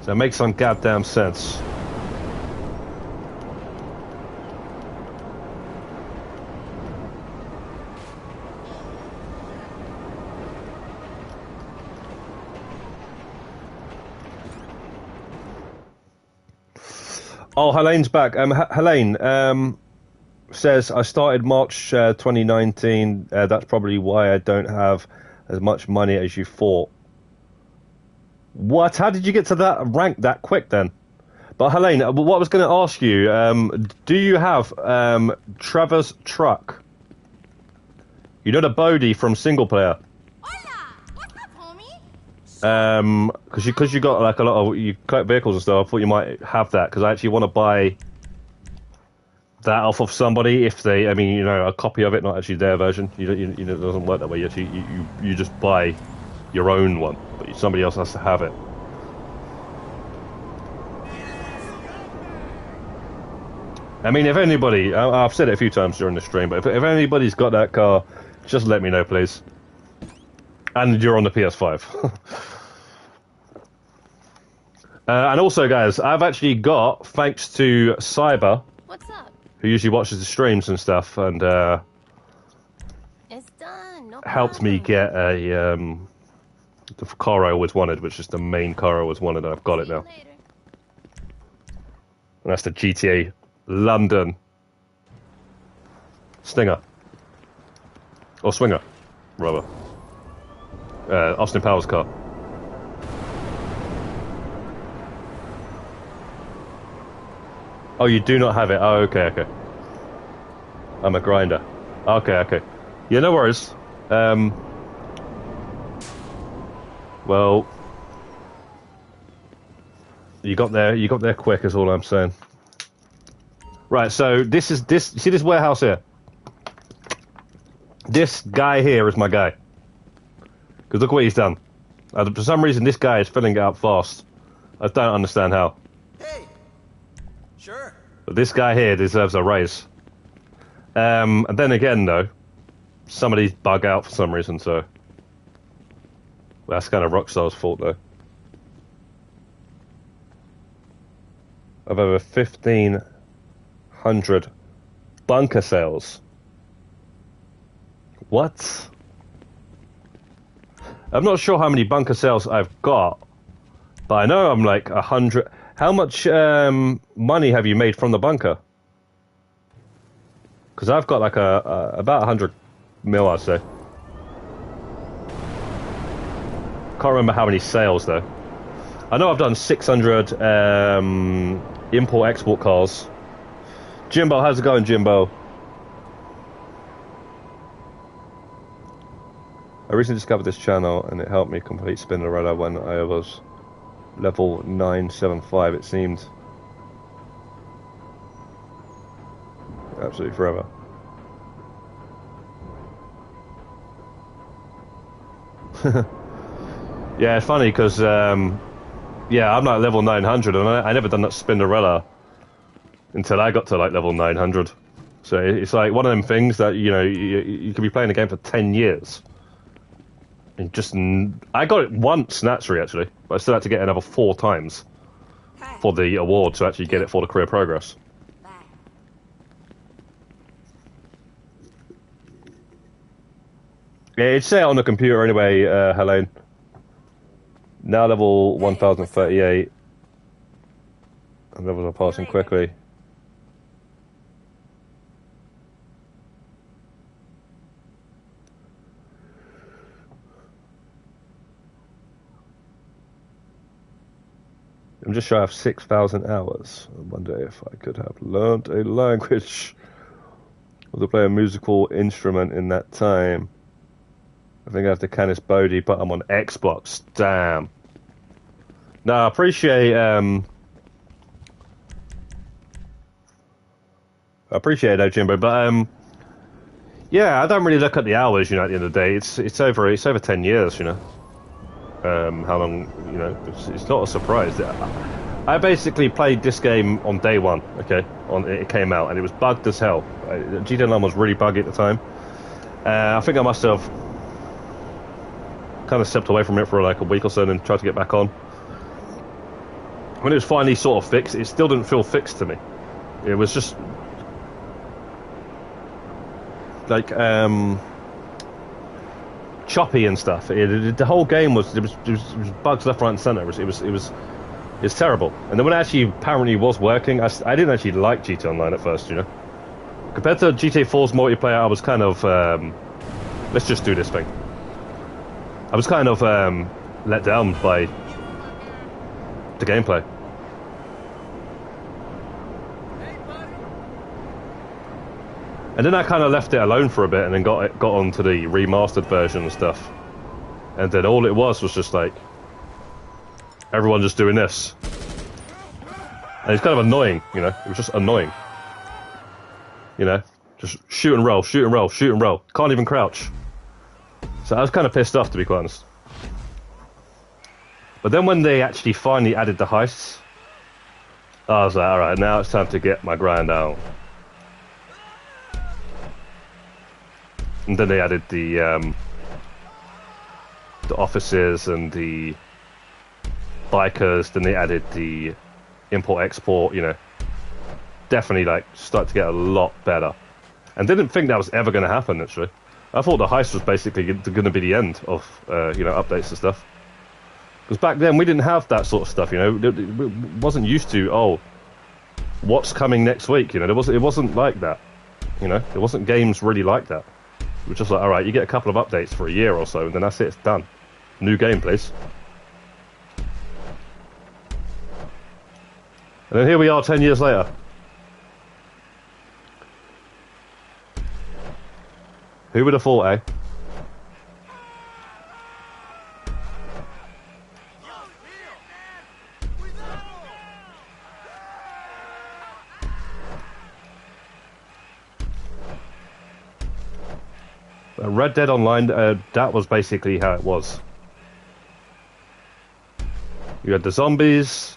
[SPEAKER 1] So it makes some goddamn sense. Oh, Helene's back. Helene says, I started March 2019. That's probably why I don't have as much money as you thought. What? How did you get to that rank that quick then? But Helene, what I was going to ask you, do you have Trevor's truck? You know the Bodhi from single player? Because you got like a lot of, you collect vehicles and stuff. I thought you might have that because I actually want to buy that off of somebody if they, I mean, you know, a copy of it, not actually their version. You know, it doesn't work that way. You just buy your own one, but somebody else has to have it. I mean, if anybody, I've said it a few times during the stream, but if anybody's got that car, just let me know, please. And you're on the PS5. And also, guys, I've actually got, thanks to Cyber,
[SPEAKER 8] What's up?
[SPEAKER 1] who usually watches the streams and stuff, and
[SPEAKER 8] It's done. No
[SPEAKER 1] helped me get a the car I always wanted, which is the main car I always wanted, and I've got it now. And that's the GTA London Stinger. Or Swinger, rather. Austin Powers car. Oh, you do not have it? Oh, okay. I'm a grinder. Okay. Yeah, no worries. Well, you got there quick is all I'm saying. Right, so you see this warehouse here? This guy here is my guy. Because look what he's done. For some reason, this guy is filling it up fast. I don't understand how.
[SPEAKER 12] Hey. Sure.
[SPEAKER 1] But this guy here deserves a raise. And then again, though, somebody's bug out for some reason, so... Well, that's kind of Rockstar's fault, though. I've over 1,500 bunker sales. What? I'm not sure how many bunker sales I've got, but I know I'm like 100. How much money have you made from the bunker? Because I've got like about 100 mil, I'd say. Can't remember how many sales though. I know I've done 600 import-export calls. Jimbo, how's it going, Jimbo? I recently discovered this channel and it helped me complete Spinnerella when I was level 975, it seemed. Absolutely forever. Yeah, it's funny because, yeah, I'm like level 900 and I never done that Spinnerella until I got to like level 900. So it's like one of them things that, you know, you could be playing the game for 10 years. And just, I got it once naturally actually, but I still had to get another 4 times for the award to actually get it for the career progress. Yeah, it's set on the computer anyway, Helene. Now level 1038. And levels are passing quickly. I'm just shy of 6,000 hours. I wonder if I could have learned a language or to play a musical instrument in that time. I think I have to Canis Bodhi, but I'm on Xbox. Damn. No, I appreciate that, Jimbo, but yeah, I don't really look at the hours, you know, at the end of the day. It's over 10 years, you know. How long, you know, it's not a surprise. I basically played this game on day one, okay? It came out, and it was bugged as hell. GTA Online was really buggy at the time. I think I must have kind of stepped away from it for like a week or so and then tried to get back on. When it was finally sort of fixed, it still didn't feel fixed to me. It was just like choppy and stuff. The whole game was bugs left, right, and center. It was terrible. And then when it actually apparently was working, I didn't actually like GTA Online at first, you know. Compared to GTA 4's multiplayer, I was kind of let's just do this thing. I was kind of let down by the gameplay. And then I kind of left it alone for a bit and then got onto the remastered version and stuff. And then all it was just like everyone just doing this. And it's kind of annoying, you know. It was just annoying. You know, just shoot and roll, shoot and roll, shoot and roll. Can't even crouch. So I was kind of pissed off, to be quite honest. But then when they actually finally added the heists, I was like, alright, now it's time to get my grind out. And then they added the offices and the bikers, then they added the import-export, you know. Definitely, like, started to get a lot better. And didn't think that was ever going to happen, actually. I thought the heist was basically going to be the end of, you know, updates and stuff. Because back then, we didn't have that sort of stuff, you know. It wasn't used to, oh, what's coming next week, you know. It wasn't like that, you know. There wasn't games really like that. It was just like, alright, you get a couple of updates for a year or so, and then that's it, it's done. New game, please. And then here we are 10 years later. Who would have thought, eh? Red Dead Online, that was basically how it was. You had the zombies,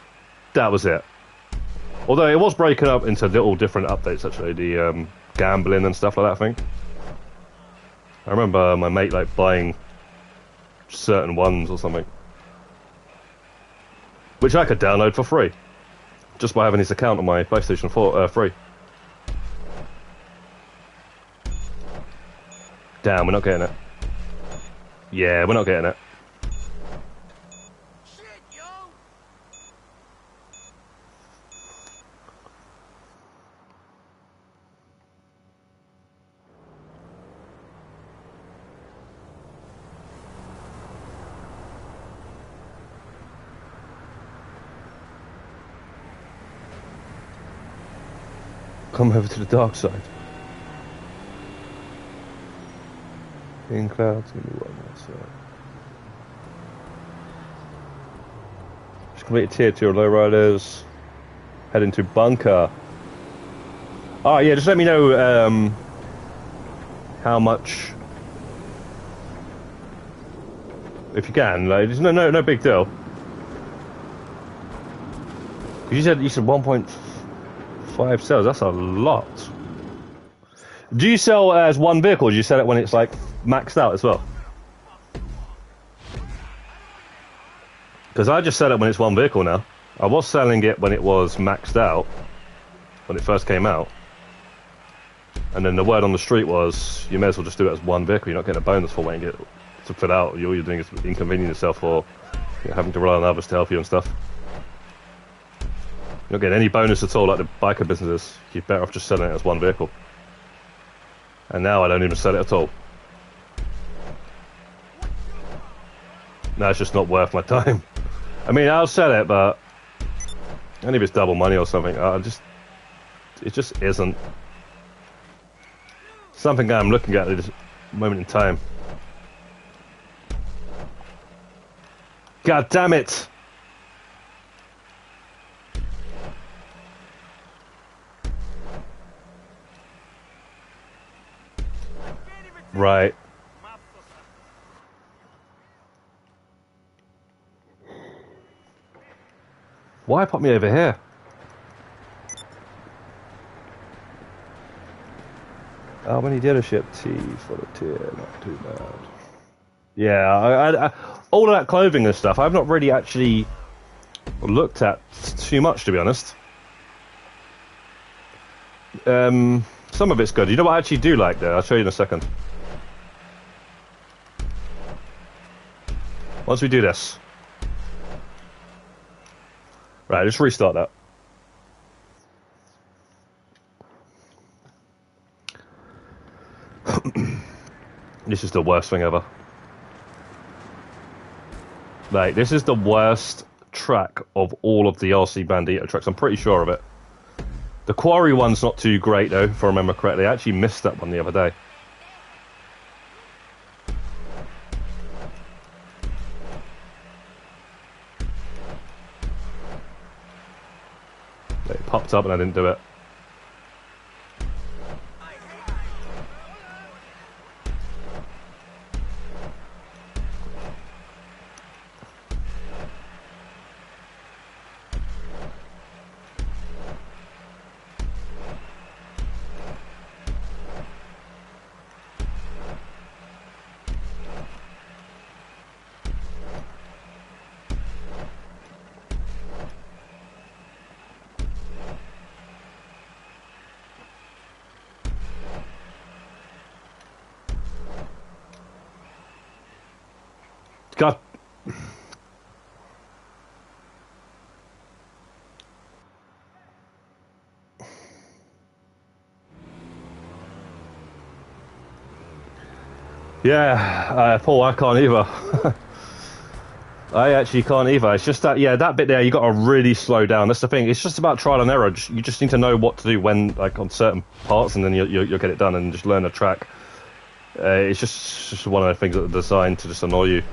[SPEAKER 1] that was it. Although it was breaking up into little different updates, actually, the gambling and stuff like that, I think. I remember my mate like buying certain ones or something, which I could download for free, just by having his account on my PlayStation 4 free. Damn, we're not getting it. Yeah, we're not getting it. Come over to the dark side. In clouds, give me one more side. Just complete tier 2 lowriders. Head into bunker. Oh yeah, just let me know how much, if you can. Like, there's no big deal. You said 1.5 cells. That's a lot. Do you sell as one vehicle? Or do you sell it when it's like maxed out as well? Because I just sell it when it's one vehicle now. I was selling it when it was maxed out, when it first came out. And then the word on the street was, you may as well just do it as one vehicle. You're not getting a bonus for when you get to fill out. All you're doing is inconveniencing yourself, or having to rely on others to help you and stuff. You're not getting any bonus at all like the biker businesses. You're better off just selling it as one vehicle. And now I don't even sell it at all. No, it's just not worth my time. I mean, I'll sell it, but only if it's double money or something. It just isn't something I'm looking at this moment in time. God damn it! Right. Why put me over here? How many dealership T for the tier? Not too bad. Yeah, all of that clothing and stuff, I've not really actually looked at too much, to be honest. Some of it's good. You know what I actually do like there? I'll show you in a second. Once we do this. Right, just restart that. This is the worst thing ever. Like, this is the worst track of all of the RC Bandito tracks. I'm pretty sure of it. The Quarry one's not too great, though, if I remember correctly. I actually missed that one the other day. It popped up and I didn't do it. God. Yeah, Paul, I can't either. I actually can't either. It's just that, yeah, that bit there, you got to really slow down. That's the thing. It's just about trial and error. You just need to know what to do when, like, on certain parts, and then you'll get it done and just learn the track. It's just one of the things that are designed to just annoy you.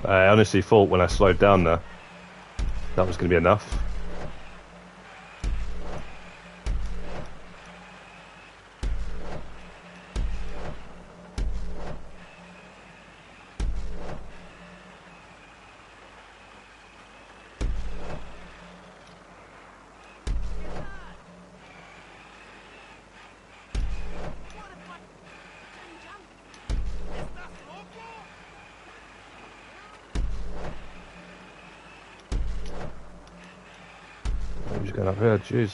[SPEAKER 1] I honestly thought when I slowed down there, that was going to be enough. Who's going up here? Jeez.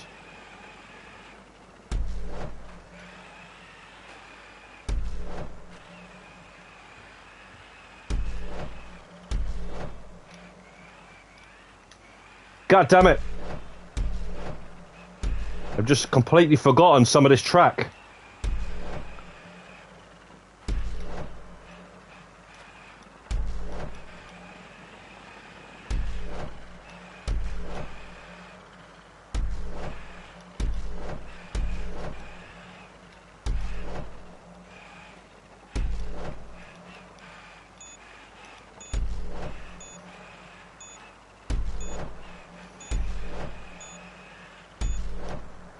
[SPEAKER 1] God damn it! I've just completely forgotten some of this track.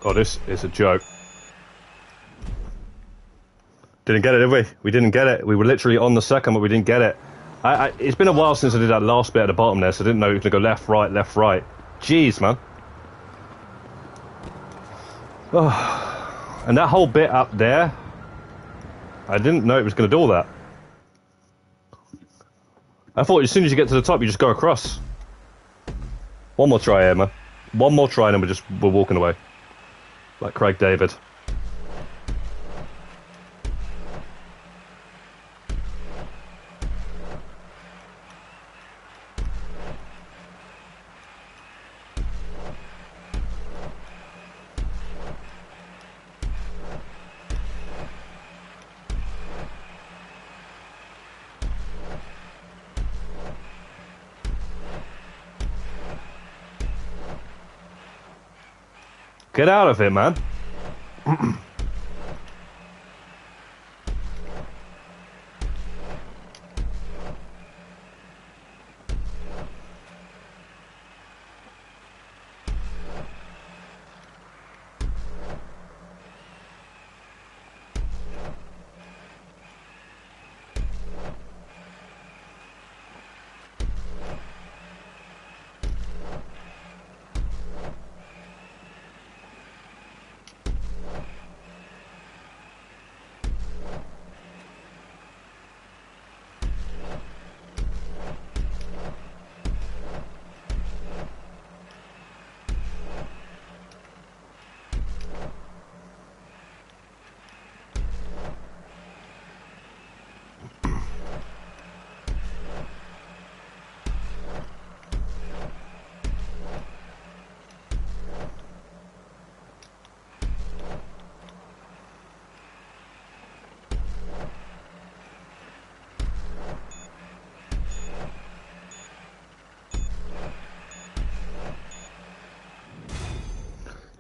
[SPEAKER 1] Oh, this is a joke. Didn't get it, did we? We didn't get it. We were literally on the second, but we didn't get it. It's been a while since I did that last bit at the bottom there, so I didn't know it was going to go left, right, left, right. Jeez, man. Oh. And that whole bit up there, I didn't know it was going to do all that. I thought as soon as you get to the top, you just go across. One more try here, man. One more try and then we're walking away. Like Craig David. Get out of it, man.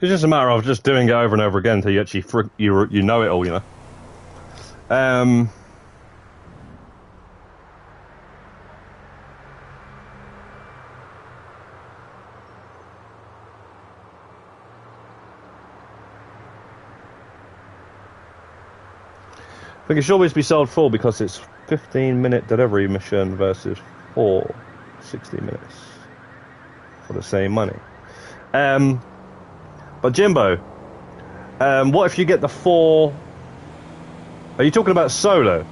[SPEAKER 1] It's just a matter of just doing it over and over again until you actually you know it all, you know. I think it should always be sold full because it's 15-minute delivery mission versus 60 minutes for the same money. But Jimbo, what if you get the 4? Are you talking about solo? Or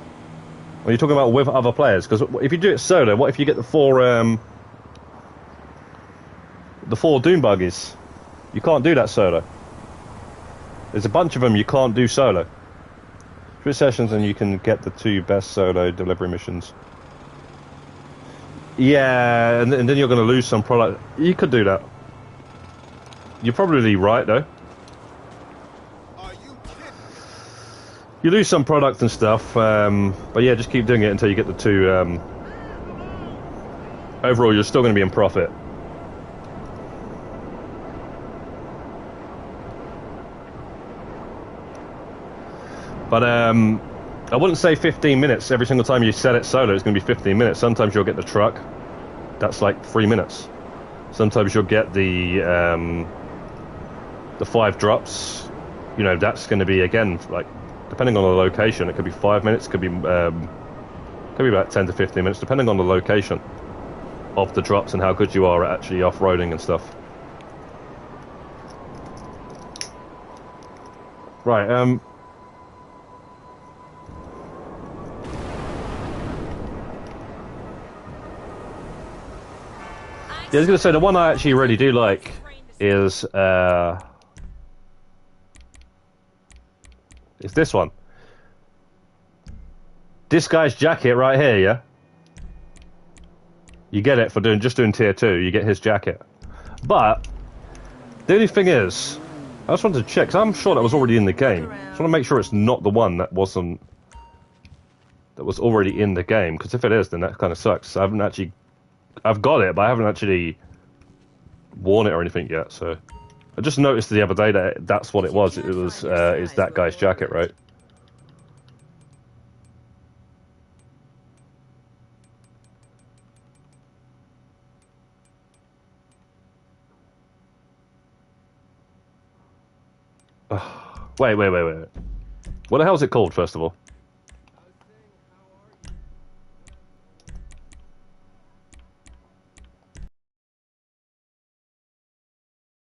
[SPEAKER 1] are you talking about with other players? Because if you do it solo, what if you get the 4 Doom buggies? You can't do that solo. There's a bunch of them you can't do solo. 3 sessions and you can get the 2 best solo delivery missions. Yeah, and then you're going to lose some product. You could do that. You're probably right, though. You lose some product and stuff, but yeah, just keep doing it until you get the 2. Overall, you're still going to be in profit. But I wouldn't say 15 minutes. Every single time you set it solo, it's going to be 15 minutes. Sometimes you'll get the truck. That's like 3 minutes. Sometimes you'll get the 5 drops. You know, that's going to be, again, like, depending on the location, it could be 5 minutes, could be about 10 to 15 minutes, depending on the location of the drops and how good you are at actually off-roading and stuff. Right, yeah, I was going to say, the one I actually really do like is this one. This guy's jacket right here, yeah? You get it for just doing tier 2, you get his jacket. But the only thing is, I just wanted to check, 'cause I'm sure that was already in the game. I just want to make sure it's not the one that was already in the game, because if it is, then that kind of sucks. I've got it, but I haven't actually worn it or anything yet, so I just noticed the other day that that's what it was. It was is that guy's jacket, right? Wait. What the hell is it called, first of all?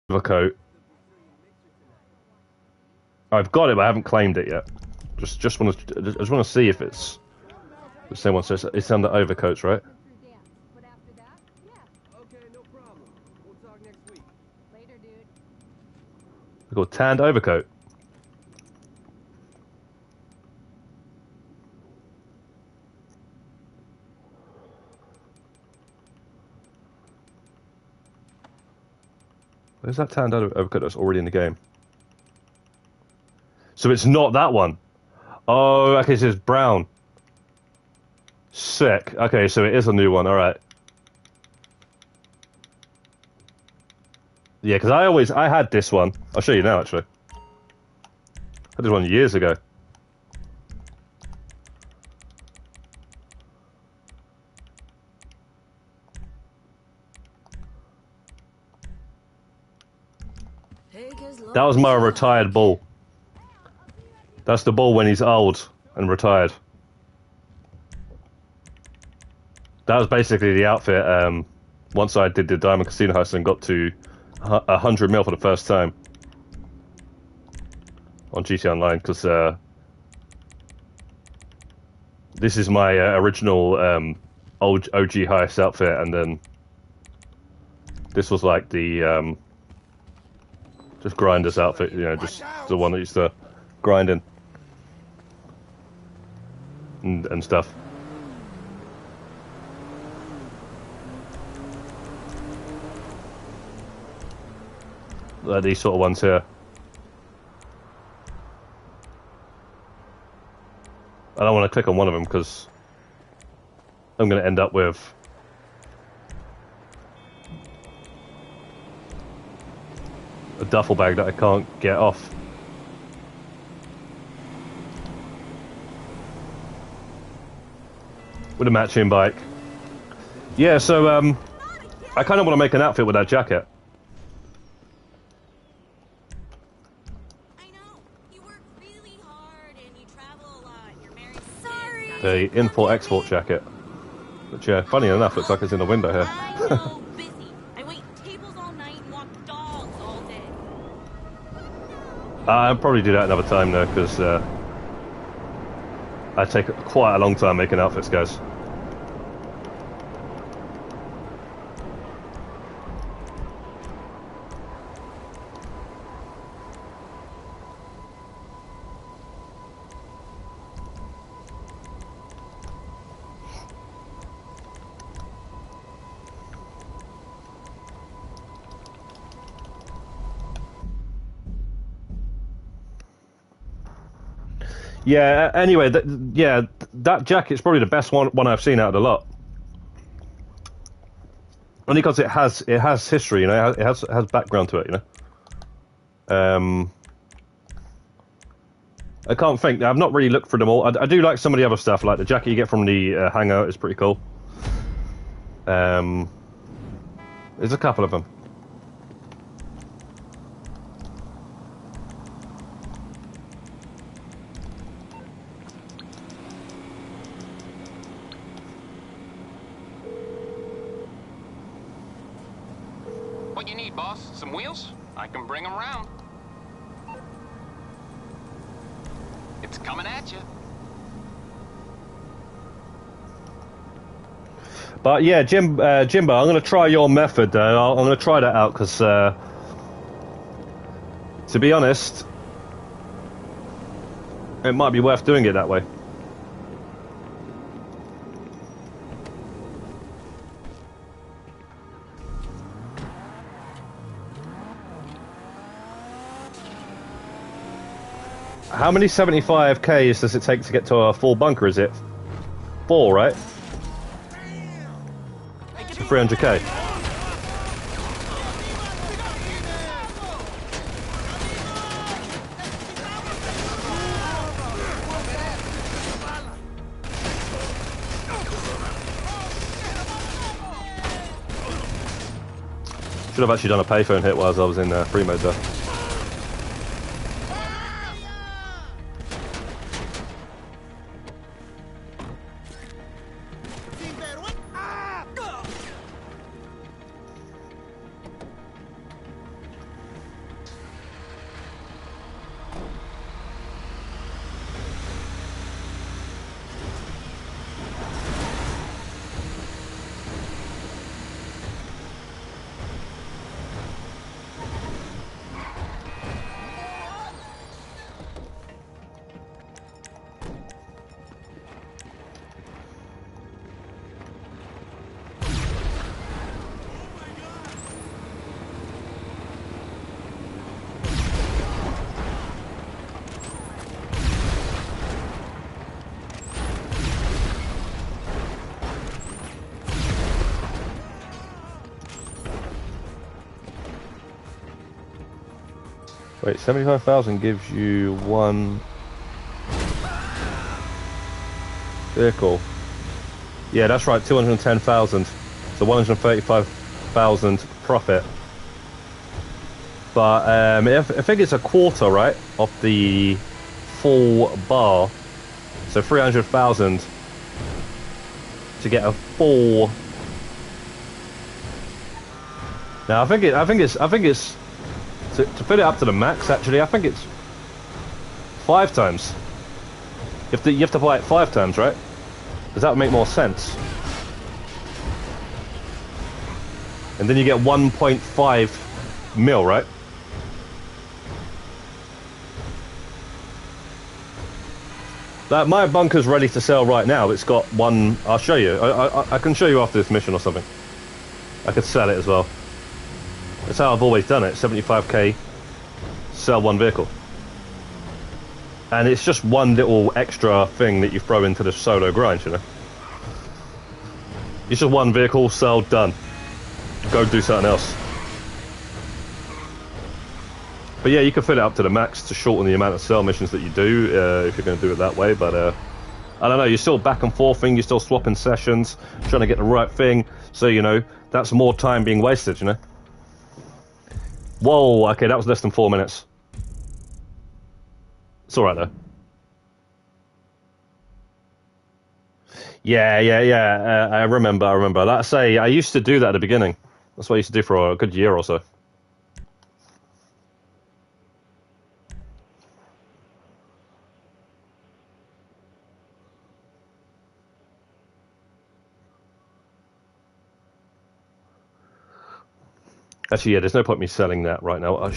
[SPEAKER 1] A coat. I've got it, but I haven't claimed it yet. Just want to see if it's the same one. So it's under overcoats, right? They're called tanned overcoat. Where's that tanned overcoat that's already in the game? So it's not that one. Oh, okay, so it's brown. Sick. Okay, so it is a new one, alright. Yeah, because I had this one. I'll show you now, actually. I had this one years ago. That was my retired bull. That's the bull when he's old and retired. That was basically the outfit once I did the Diamond Casino Heist and got to 100 mil for the first time on GTA Online, because this is my original OG Heist outfit, and then this was like the just grinder's outfit, you know, just the one that used to grind in and stuff. These sort of ones here. I don't want to click on one of them because I'm going to end up with a duffel bag that I can't get off. With a matching bike. Yeah, so I kind of want to make an outfit with that jacket. The import-export jacket. Which, yeah, funny enough, looks like it's in the window here. I'll probably do that another time, though, because I take quite a long time making outfits, guys. Yeah, anyway, that jacket's probably the best one I've seen out of the lot. Only because it has history, you know, it has background to it, you know. I can't think. I've not really looked for them all. I do like some of the other stuff, like the jacket you get from the hangar is pretty cool. There's a couple of them.
[SPEAKER 6] What you need, boss? Some wheels? I can bring them round. It's coming at you. But
[SPEAKER 1] yeah, Jimbo, I'm going to try your method. I'm going to try that out because To be honest, it might be worth doing it that way. How many 75Ks does it take to get to a full bunker? Is it 4, right? To 300K. Should have actually done a payphone hit whilst I was in free mode there. Wait, 75,000 gives you 1 vehicle. Yeah, that's right, 210,000. So 135,000 profit. But I think it's a quarter, right, of the full bar. So 300,000 to get a full. Now I think it's. To fit it up to the max, actually, I think it's 5 times. You have to buy it 5 times, right? Does that make more sense? And then you get 1.5 mil, right? That my bunker's ready to sell right now. It's got 1. I'll show you. I can show you after this mission or something. I could sell it as well. That's how I've always done it. 75k, sell 1 vehicle. And it's just 1 little extra thing that you throw into the solo grind, you know. It's just 1 vehicle, sell, done. Go do something else. But yeah, you can fit it up to the max to shorten the amount of sell missions that you do, if you're going to do it that way. But I don't know, you're still back and forthing, you're still swapping sessions, trying to get the right thing. So, you know, that's more time being wasted, you know. Whoa, okay, that was less than 4 minutes. It's alright though. Yeah, I remember. Like I say, I used to do that at the beginning. That's what I used to do for a good year or so. Actually, yeah, there's no point me selling that right now.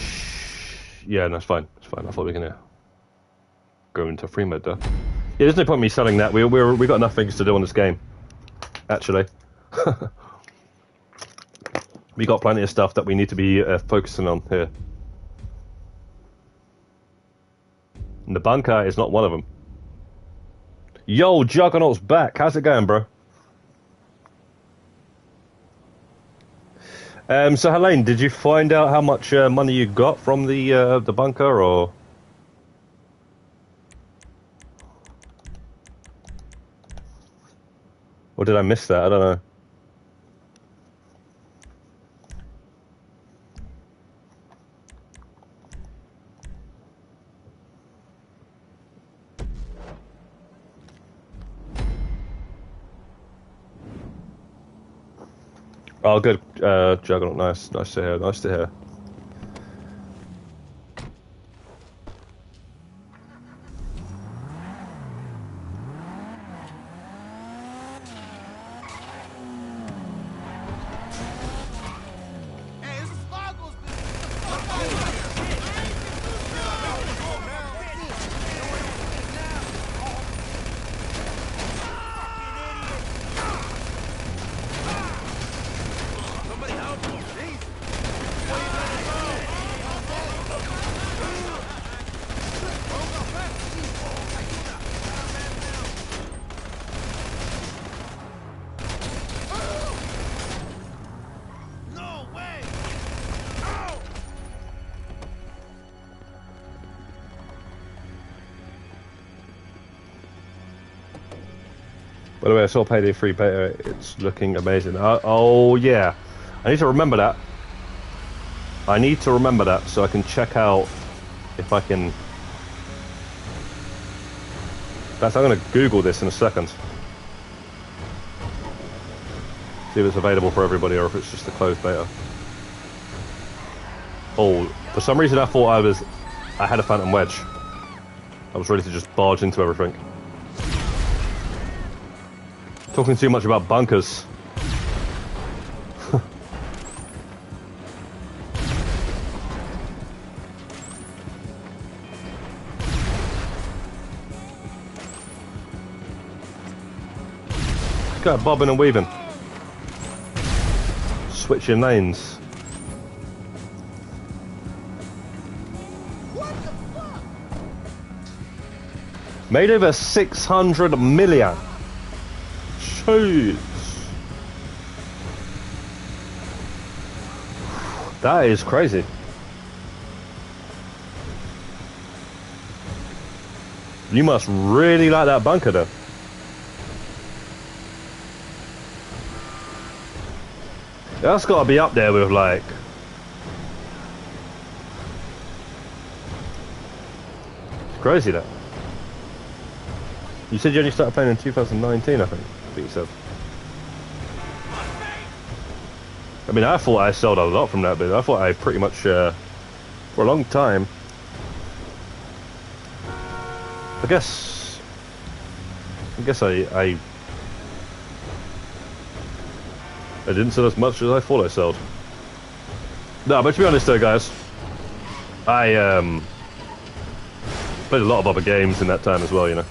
[SPEAKER 1] Yeah, no, it's fine. It's fine. I thought we were gonna go into free mode though. Yeah, there's no point me selling that. We got enough things to do on this game. Actually, we got plenty of stuff that we need to be focusing on here. And the bunker is not one of them. Yo, Juggernaut's back. How's it going, bro? So Helene, did you find out how much money you got from the bunker, or? Or did I miss that? I don't know. Oh, good, Juggernaut. Nice to hear. Nice to hear. By the way, I saw Payday 3 beta. It's looking amazing. Oh yeah, I need to remember that. I need to remember that so I can check out if I can. I'm going to Google this in a second. See if it's available for everybody or if it's just a closed beta. Oh, for some reason I thought I had a Phantom Wedge. I was ready to just barge into everything. Talking too much about bunkers. Got bobbing and weaving. Switching lanes. Made over 600 million. Jeez. That is crazy. You must really like that bunker though. That's got to be up there with like... It's crazy that. You said you only started playing in 2019, I think you said. I mean, I thought I sold a lot from that bit. I thought I pretty much, for a long time... I guess I didn't sell as much as I thought I sold. No, but to be honest though, guys, I played a lot of other games in that time as well, you know.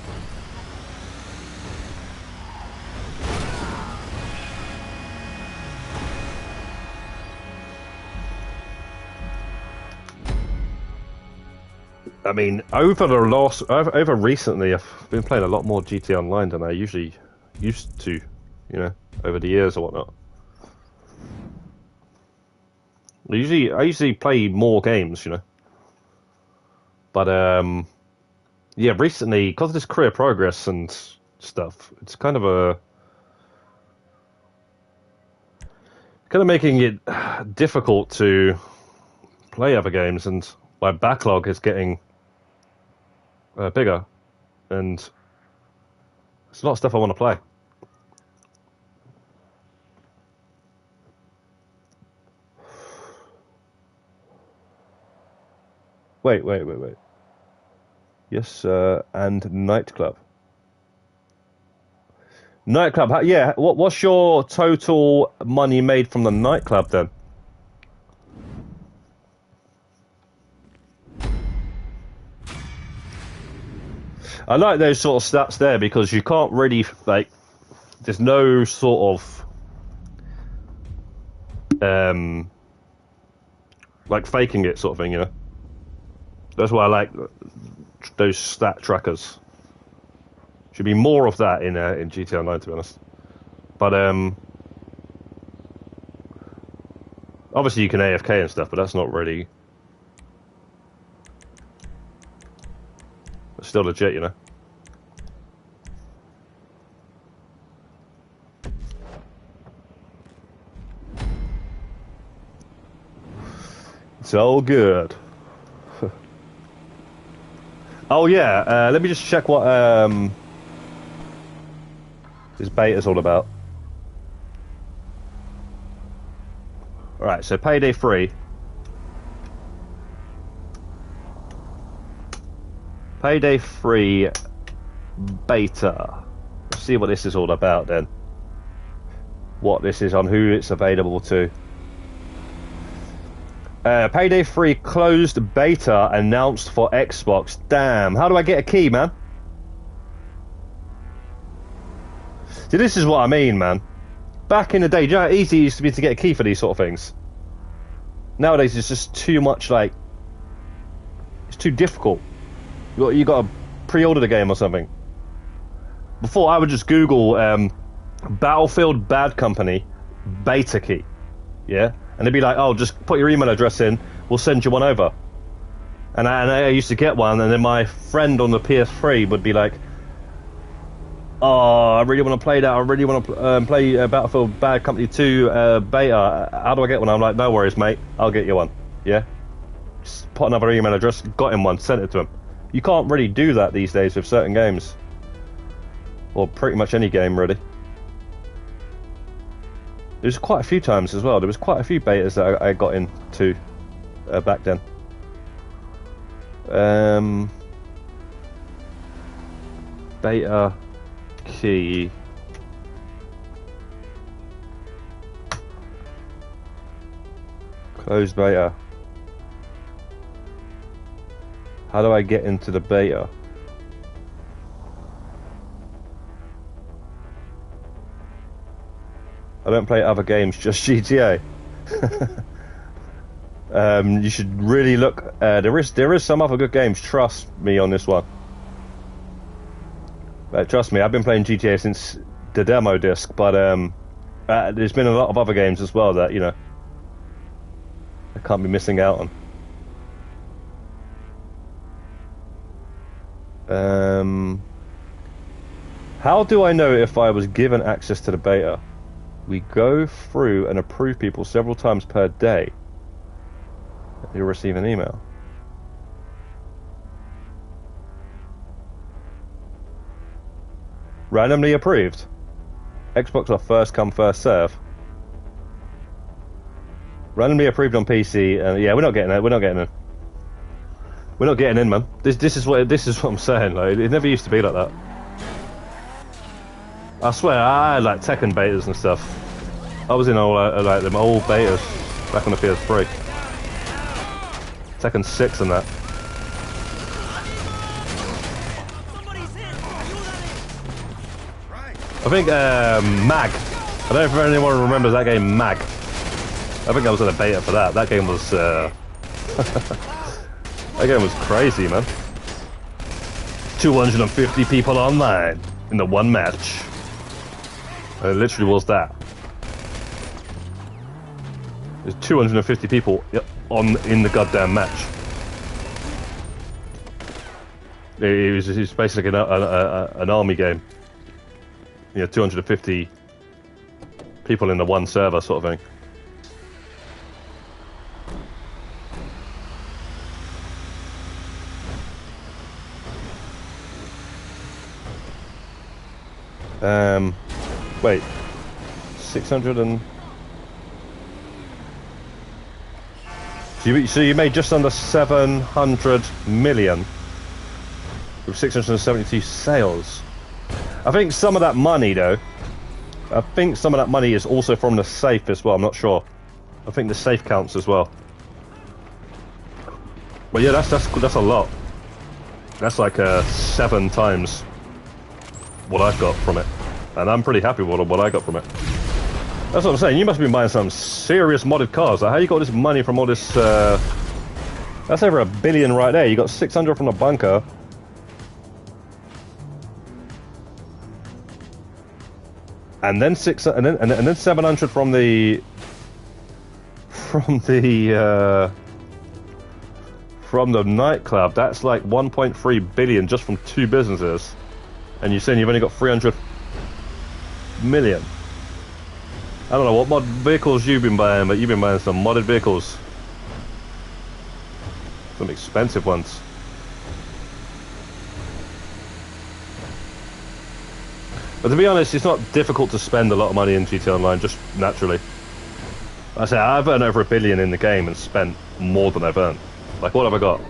[SPEAKER 1] I mean, over recently, I've been playing a lot more GT Online than I usually used to, you know, over the years or whatnot. I usually play more games, you know. But yeah, recently, because of this career progress and stuff, it's kind of making it difficult to play other games, and my backlog is getting bigger, and it's a lot of stuff I want to play. Wait. Yes, and nightclub. Nightclub, yeah. What's your total money made from the nightclub then? I like those sort of stats there because you can't really, like, there's no sort of, like faking it sort of thing, you know? That's why I like those stat trackers. Should be more of that in GTA Online, to be honest. But, obviously you can AFK and stuff, but that's not really... It's still legit, you know. It's all good. Oh yeah, let me just check what this beta's all about. Alright, so Payday 3. Payday 3 beta. Let's see what this is all about then. What this is, on who it's available to. Payday 3 closed beta announced for Xbox. Damn, how do I get a key, man? See, this is what I mean, man. Back in the day, do you know how easy it used to be to get a key for these sort of things? Nowadays, it's just too much, like... It's too difficult. You got to pre-order the game or something. Before, I would just Google Battlefield Bad Company beta key. Yeah? And they'd be like, oh, just put your email address in, we'll send you one over. And I used to get one, and then my friend on the PS3 would be like, Oh, I really want to play that. I really want to play Battlefield Bad Company 2 beta. How do I get one? I'm like, no worries, mate. I'll get you one. Yeah? Just put another email address, got him one, sent it to him. You can't really do that these days with certain games. Or pretty much any game, really. There's quite a few times as well. There was quite a few betas that I got into back then. Beta key. Closed beta. How do I get into the beta? I don't play other games, just GTA. You should really look. There is some other good games. Trust me on this one. Trust me, I've been playing GTA since the demo disc, but there's been a lot of other games as well that, you know, I can't be missing out on. How do I know if I was given access to the beta? We go through and approve people several times per day. You'll receive an email. Randomly approved. Xbox are first come, first serve. Randomly approved on PC, and yeah, we're not getting it. We're not getting in. We're not getting in, man. This is what I'm saying. Like, it never used to be like that. I swear, I had like Tekken betas and stuff. I was in all like them old betas back on the PS3. Tekken 6 and that. I think Mag. I don't know if anyone remembers that game, Mag. I think I was in a beta for that. That game was that game was crazy, man. 250 people online in the one match. It literally was that. There's 250 people in the goddamn match. It was basically an army game. You know, 250 people in the one server sort of thing. Wait, 600 and... So you made just under 700 million with 672 sales. I think some of that money, though, I think some of that money is also from the safe as well. I'm not sure. I think the safe counts as well. But yeah, that's a lot. That's like 7 times what I've got from it, and I'm pretty happy with what I got from it. That's what I'm saying. You must have been buying some serious modded cars. Like, how you got this money from all this? That's over $1 billion right there. You got 600 from the bunker. And then and then 700 from the nightclub. That's like 1.3 billion just from 2 businesses, and you're saying you've only got 300 million. I don't know what mod vehicles you've been buying, but you've been buying some modded vehicles, some expensive ones. But to be honest, it's not difficult to spend a lot of money in GTA Online, just naturally. I say I've earned over $1 billion in the game and spent more than I've earned. Like, what have I got?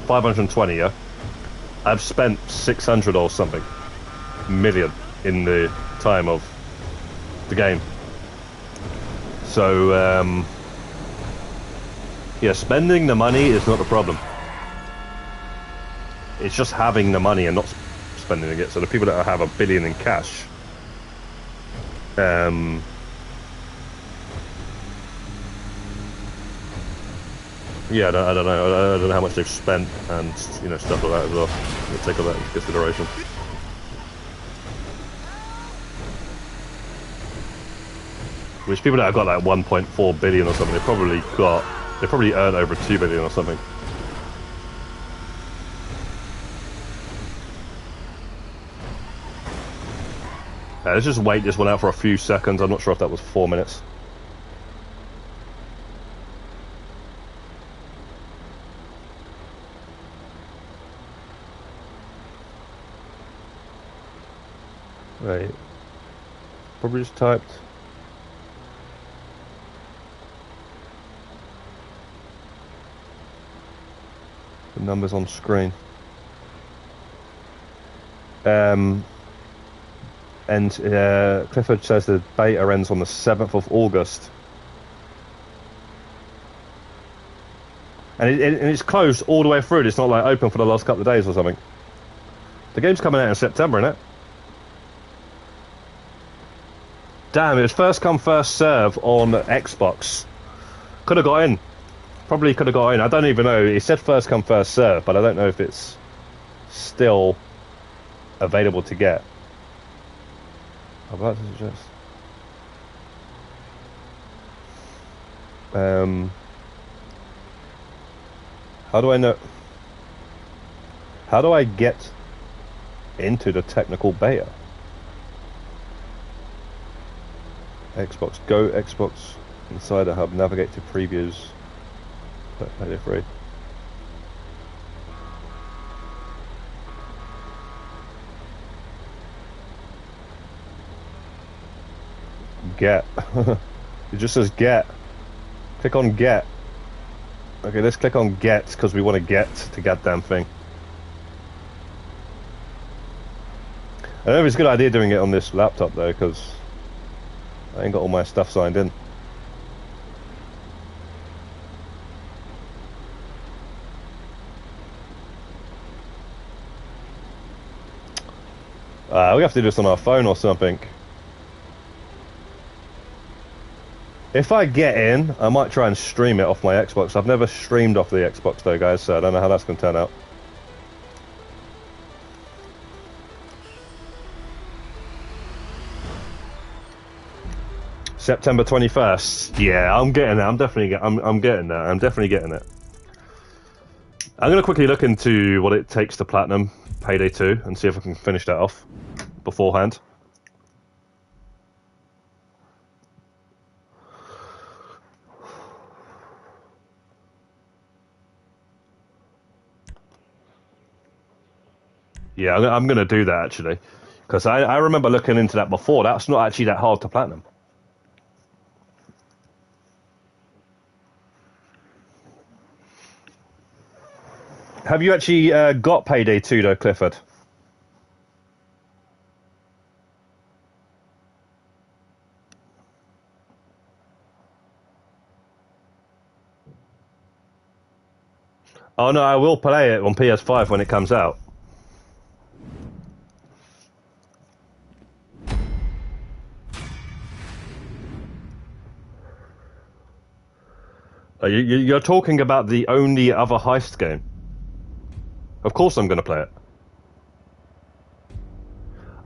[SPEAKER 1] 520, yeah? I've spent 600 or something million in the time of the game. So, yeah, spending the money is not the problem. It's just having the money and not spending it. So the people that have $1 billion in cash, yeah, I don't know how much they've spent and, you know, stuff like that as well. We'll take all that into consideration. Which people that have got like 1.4 billion or something, they probably earn over 2 billion or something. Let's just wait this one out for a few seconds. I'm not sure if that was 4 minutes. Right. Probably just typed. The numbers on screen. And Clifford says the beta ends on the 7th of August. And it's closed all the way through. It's not like open for the last couple of days or something. The game's coming out in September, isn't it? Damn, it was first come, first serve on Xbox. Could have got in. Probably could have got in. I don't even know. It said first come, first serve, but I don't know if it's still available to get. I'm about to suggest. How do I know? How do I get into the technical beta? Xbox, go Xbox Insider Hub, navigate to previews. Play free. Get. It just says get. Click on get. Okay, let's click on get because we want to get the goddamn thing. I don't know if it's a good idea doing it on this laptop though, because I ain't got all my stuff signed in. We have to do this on our phone or something. If I get in, I might try and stream it off my Xbox. I've never streamed off the Xbox though, guys, so I don't know how that's going to turn out. September 21st. Yeah, I'm getting it. I'm definitely I'm getting that. I'm definitely getting it. I'm going to quickly look into what it takes to platinum Payday 2 and see if I can finish that off beforehand. Yeah, I'm going to do that actually, because I remember looking into that before. That's not actually that hard to platinum. Have you actually got Payday 2 though, Clifford? Oh no, I will play it on PS5 when it comes out. You're talking about the only other heist game. Of course I'm going to play it.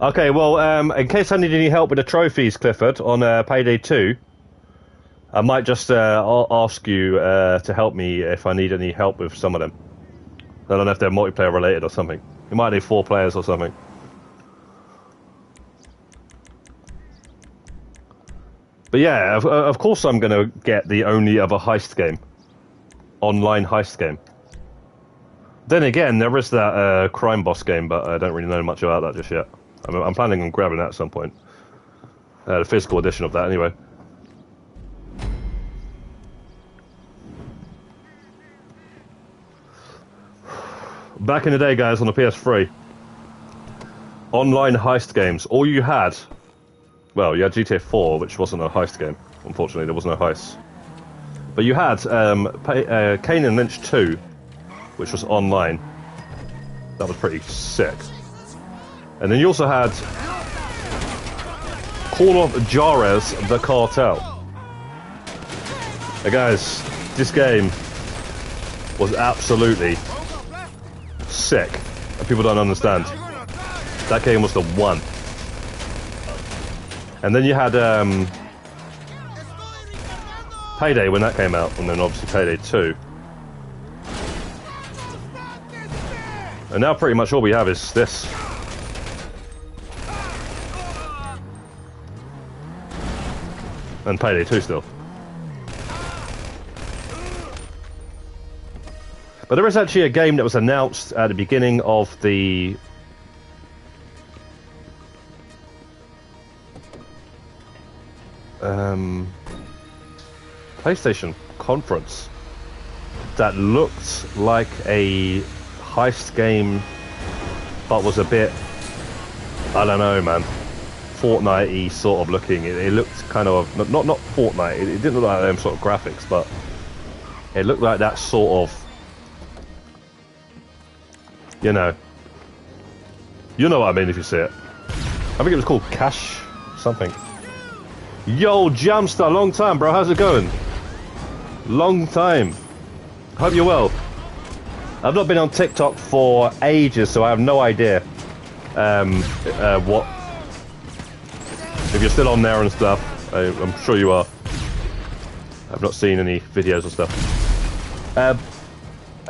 [SPEAKER 1] Okay, well, in case I need any help with the trophies, Clifford, on Payday 2, I might just ask you to help me if I need any help with some of them. I don't know if they're multiplayer related or something. You might need 4 players or something. But yeah, of course I'm going to get the only other heist game. Online heist game. Then again, there is that crime boss game, but I don't really know much about that just yet. I'm planning on grabbing that at some point. The physical edition of that, anyway. Back in the day, guys, on the PS3, online heist games, all you had... Well, you had GTA 4, which wasn't a heist game. Unfortunately, there was no heists. But you had Kane and Lynch 2, which was online. That was pretty sick. And then you also had Call of Juarez, The Cartel. Hey guys, this game was absolutely sick. And people don't understand. That game was the one. And then you had Payday when that came out, and then obviously Payday 2. And now pretty much all we have is this. And Payday 2 still. But there is actually a game that was announced at the beginning of the PlayStation conference that looked like a heist game, but was a bit, I don't know, man, Fortnite-y sort of looking. It looked kind of not Fortnite. It didn't look like them sort of graphics, but it looked like that sort of, you know what I mean if you see it. I think it was called Cash something. Yo, Jamster, long time, bro. How's it going? Long time. Hope you're well. I've not been on TikTok for ages, so I have no idea what. If you're still on there and stuff, I'm sure you are. I've not seen any videos or stuff.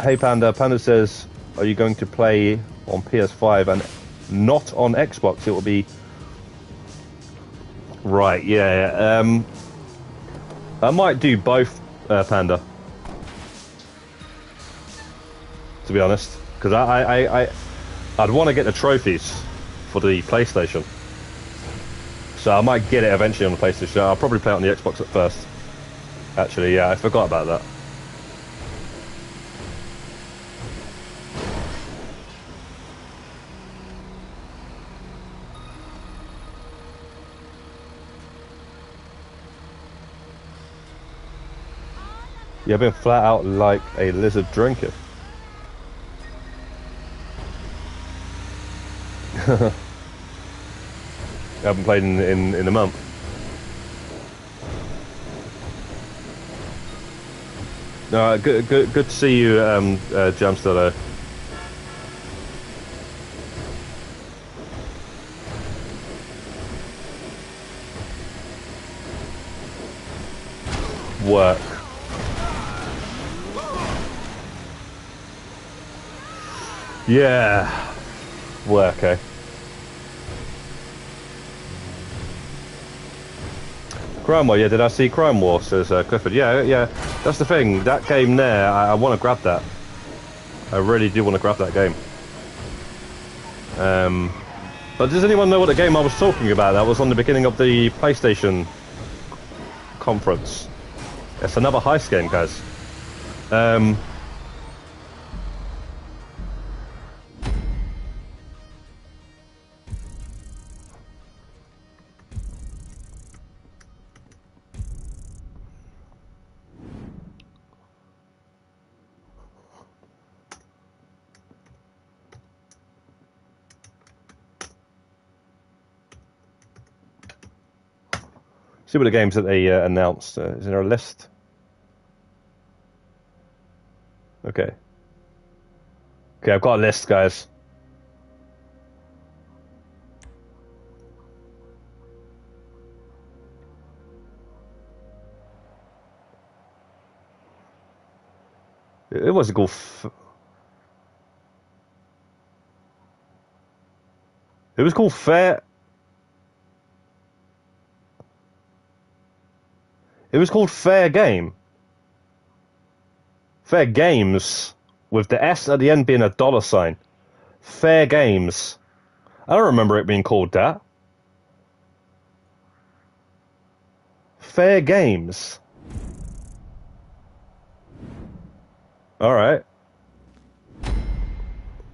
[SPEAKER 1] Hey Panda. Panda says, are you going to play on PS5 and not on Xbox? It will be... Right, yeah. I might do both, Panda. To be honest. Because I'd want to get the trophies for the PlayStation. So I might get it eventually on the PlayStation. I'll probably play it on the Xbox at first. Actually, yeah, I forgot about that. Yeah, I've been flat out like a lizard drinker. I haven't played in a month. No, good to see you, Jamster though. Work. Yeah. Work, eh? Crime War, yeah, did I see Crime War, says Clifford. Yeah, that's the thing, that game there, I want to grab that. I really do want to grab that game. But does anyone know what the game I was talking about? That was on the beginning of the PlayStation conference. It's another heist game, guys. See what the games that they announced. Is there a list? Okay. Okay, I've got a list, guys. It wasn't called. It was called Fair. It was called Fair Game. Fair Games, with the S at the end being a $sign. Fair Games. I don't remember it being called that. Fair Games. Alright.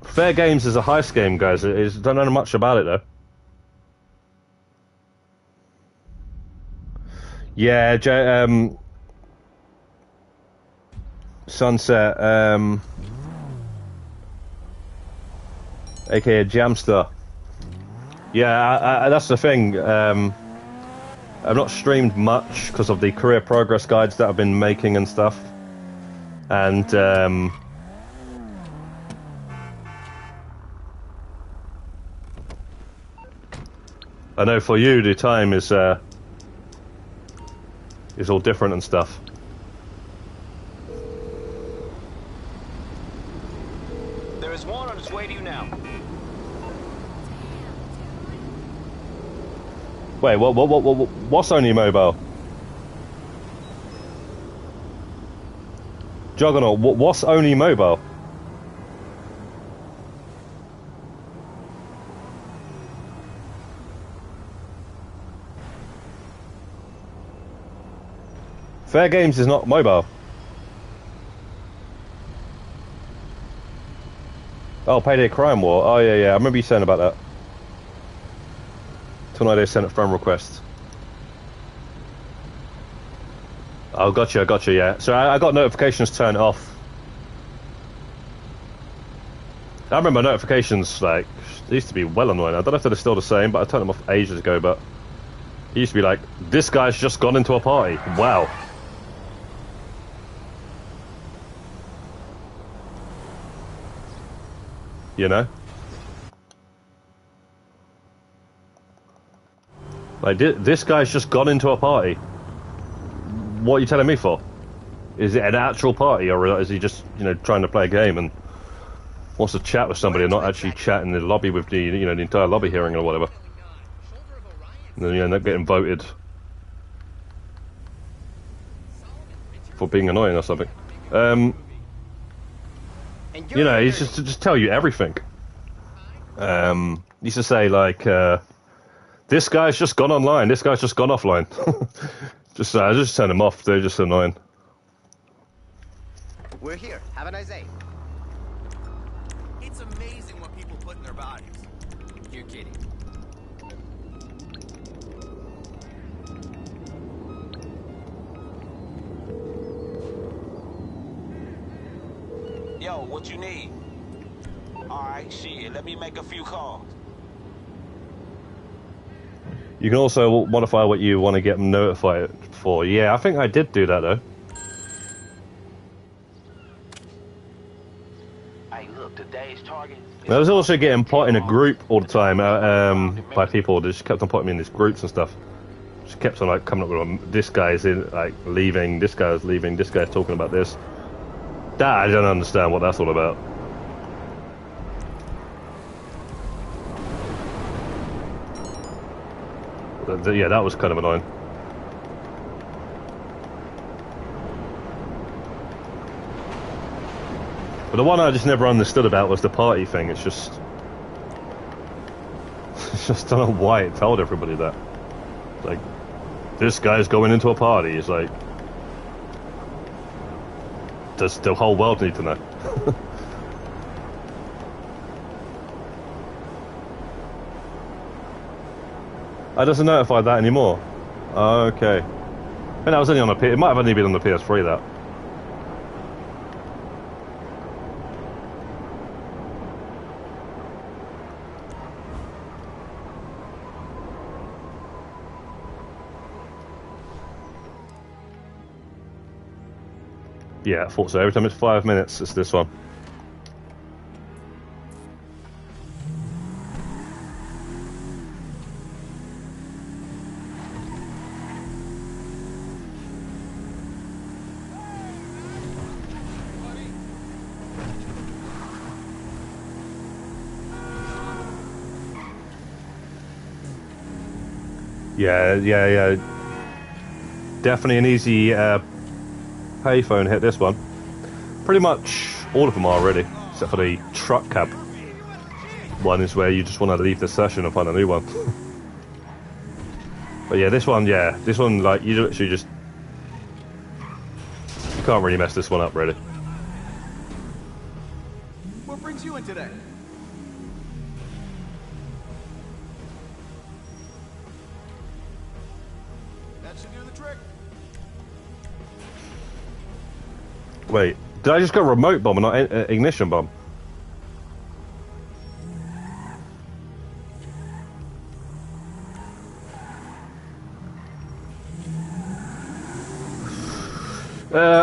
[SPEAKER 1] Fair Games is a heist game, guys. I don't know much about it, though. Yeah, Sunset, aka Jamster. Yeah, that's the thing. I've not streamed much because of the career progress guides that I've been making and stuff. And I know for you the time is all different and stuff.
[SPEAKER 12] There is one on its way to you now.
[SPEAKER 1] Wait, what's only mobile? Juggernaut, what's only mobile? Fair Games is not mobile. Oh, Payday Crime War. Oh, yeah, I remember you saying about that. Tornado sent a friend request. Oh, gotcha, yeah. So I got notifications turned off. I remember notifications, like, they used to be well annoying. I don't know if they're still the same, but I turned them off ages ago, but it used to be like, this guy's just gone into a party. Wow. You know? Like, this guy's just gone into a party. What are you telling me for? Is it an actual party, or is he just, you know, trying to play a game and wants to chat with somebody and not actually chat in the lobby with the, you know, the entire lobby hearing or whatever? And then you end up getting voted for being annoying or something. You know, he's just tell you everything. He used to say, like, this guy's just gone online, this guy's just gone offline. just turn them off, they're just annoying.
[SPEAKER 12] We're here. Have a nice day.
[SPEAKER 5] It's amazing what people put in their bodies.
[SPEAKER 12] You're kidding.
[SPEAKER 13] Yo, what you need? Alright, shit, let me make a few calls.
[SPEAKER 1] You can also modify what you want to get them notified for. Yeah, I think I did do that though.
[SPEAKER 9] Hey, look, today's target.
[SPEAKER 1] I was also getting put in a group all the time by people. They just kept on putting me in these groups and stuff. Just kept on like coming up with this guy's in like leaving, this guy's leaving, this guy's talking about this. That I don't understand what that's all about. Yeah, that was kind of annoying. But the one I just never understood about was the party thing. It's just I don't know why it told everybody that. It's like, this guy's going into a party. It's like, does the whole world need to know? It doesn't notify that anymore. Okay. And that was only on the it might have only been on the PS3 that. Yeah, I thought so. Every time it's 5 minutes, it's this one. Yeah. Definitely an easy payphone hit, this one. Pretty much all of them are already, except for the truck cab one is where you just want to leave the session and find a new one. But yeah, this one, like, you literally just... You can't really mess this one up, really.
[SPEAKER 5] What brings you in today? That should do the trick.
[SPEAKER 1] Wait, did I just go remote bomb and not ignition bomb?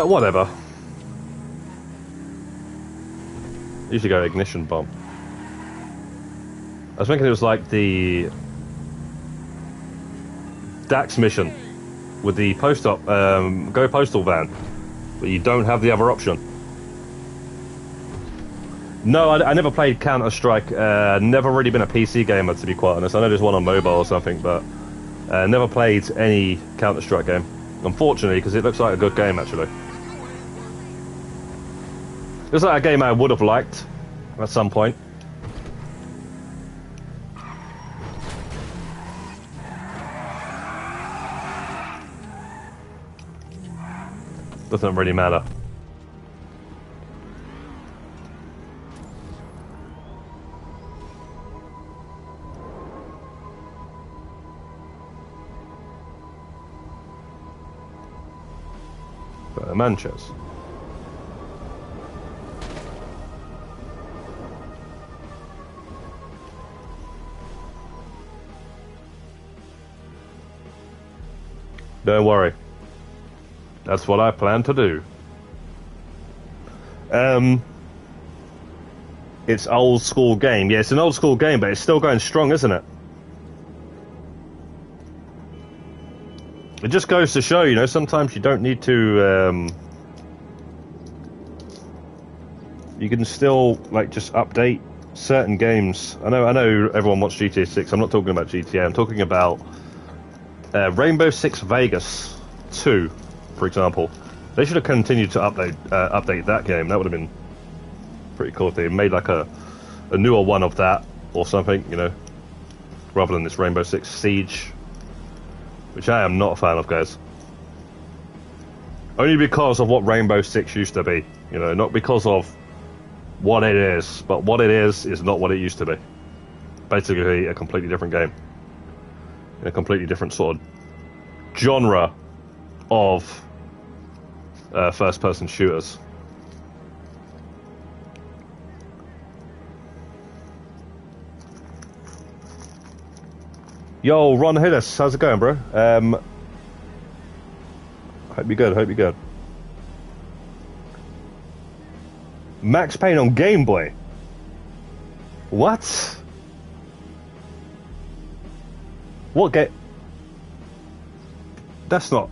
[SPEAKER 1] Whatever. Usually go ignition bomb. I was thinking it was like the Dax mission with the post op, go postal van, but you don't have the other option. No, I never played Counter-Strike. Never really been a PC gamer, to be quite honest. I know there's one on mobile or something, but never played any Counter-Strike game. Unfortunately, because it looks like a good game, actually. This is like a game I would have liked at some point. Doesn't really matter. Manchas. Don't worry. That's what I plan to do. It's old school game. Yeah, it's an old school game, but it's still going strong, isn't it? It just goes to show, you know, sometimes you don't need to, you can still, like, just update certain games. I know everyone wants GTA 6. I'm not talking about GTA. I'm talking about Rainbow Six Vegas 2, for example. They should have continued to update that game. That would have been pretty cool if they made, like, a newer one of that or something, you know, rather than this Rainbow Six Siege. Which I am not a fan of, guys. Only because of what Rainbow Six used to be. You know, not because of what it is, but what it is not what it used to be. Basically, a completely different game. In a completely different sort of genre of first-person shooters. Yo, Ron Hillis, how's it going, bro? Hope you're good, hope you're good. Max Payne on Game Boy? What? What game? That's not...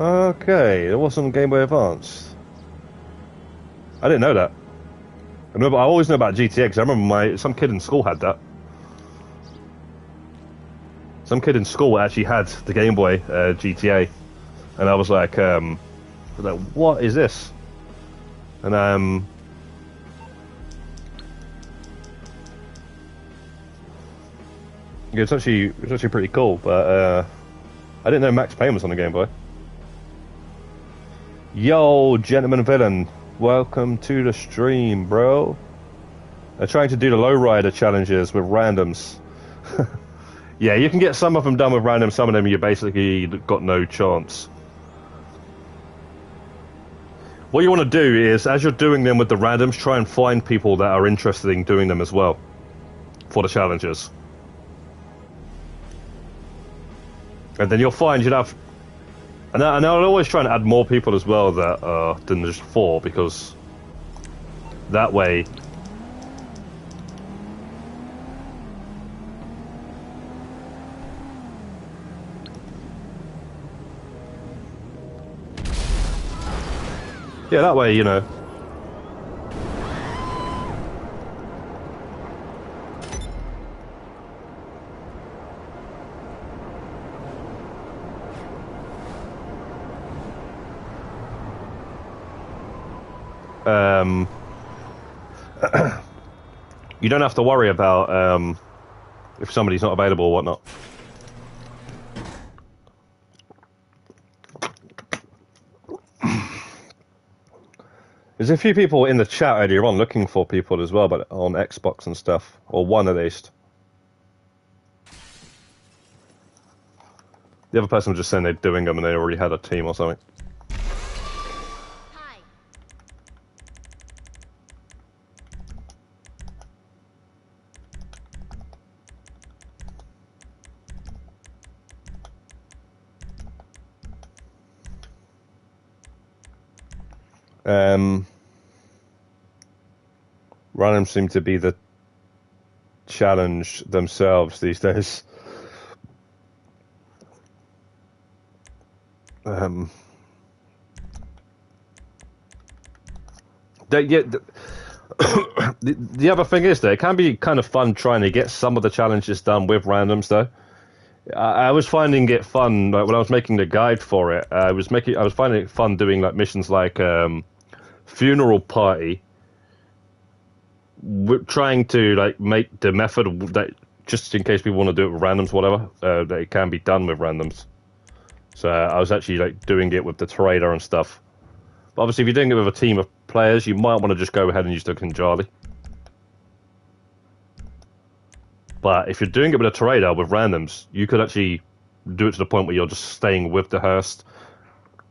[SPEAKER 1] Okay, it wasn't Game Boy Advance. I didn't know that. I always know about GTA because I remember some kid in school had that. Some kid in school actually had the Game Boy GTA, and I was like, what is this? And yeah, it's actually pretty cool, but I didn't know Max Payne was on the Game Boy. Yo, Gentleman Villain, welcome to the stream, bro. They're trying to do the lowrider challenges with randoms. Yeah, you can get some of them done with random, some of them you basically got no chance. What you want to do is, as you're doing them with the randoms, try and find people that are interested in doing them as well for the challenges. And then you'll find you'd have... And I'll always try and add more people as well that than just 4, because that way... Yeah, that way, you know. You don't have to worry about if somebody's not available or whatnot. There's a few people in the chat earlier on looking for people as well, but on Xbox and stuff, or one at least. The other person was just saying they're doing them and they already had a team or something. Random seem to be the challenge themselves these days. The other thing is, though, it can be kind of fun trying to get some of the challenges done with randoms, though. I was finding it fun when I was making the guide for it. I was finding it fun doing like missions like funeral party, trying to like make the method that just in case people want to do it with randoms, whatever, that it can be done with randoms. So I was actually like doing it with the trader and stuff. But obviously, if you're doing it with a team of players, you might want to just go ahead and use the Kinjali. But if you're doing it with a trader with randoms, you could actually do it to the point where you're just staying with the Hearst,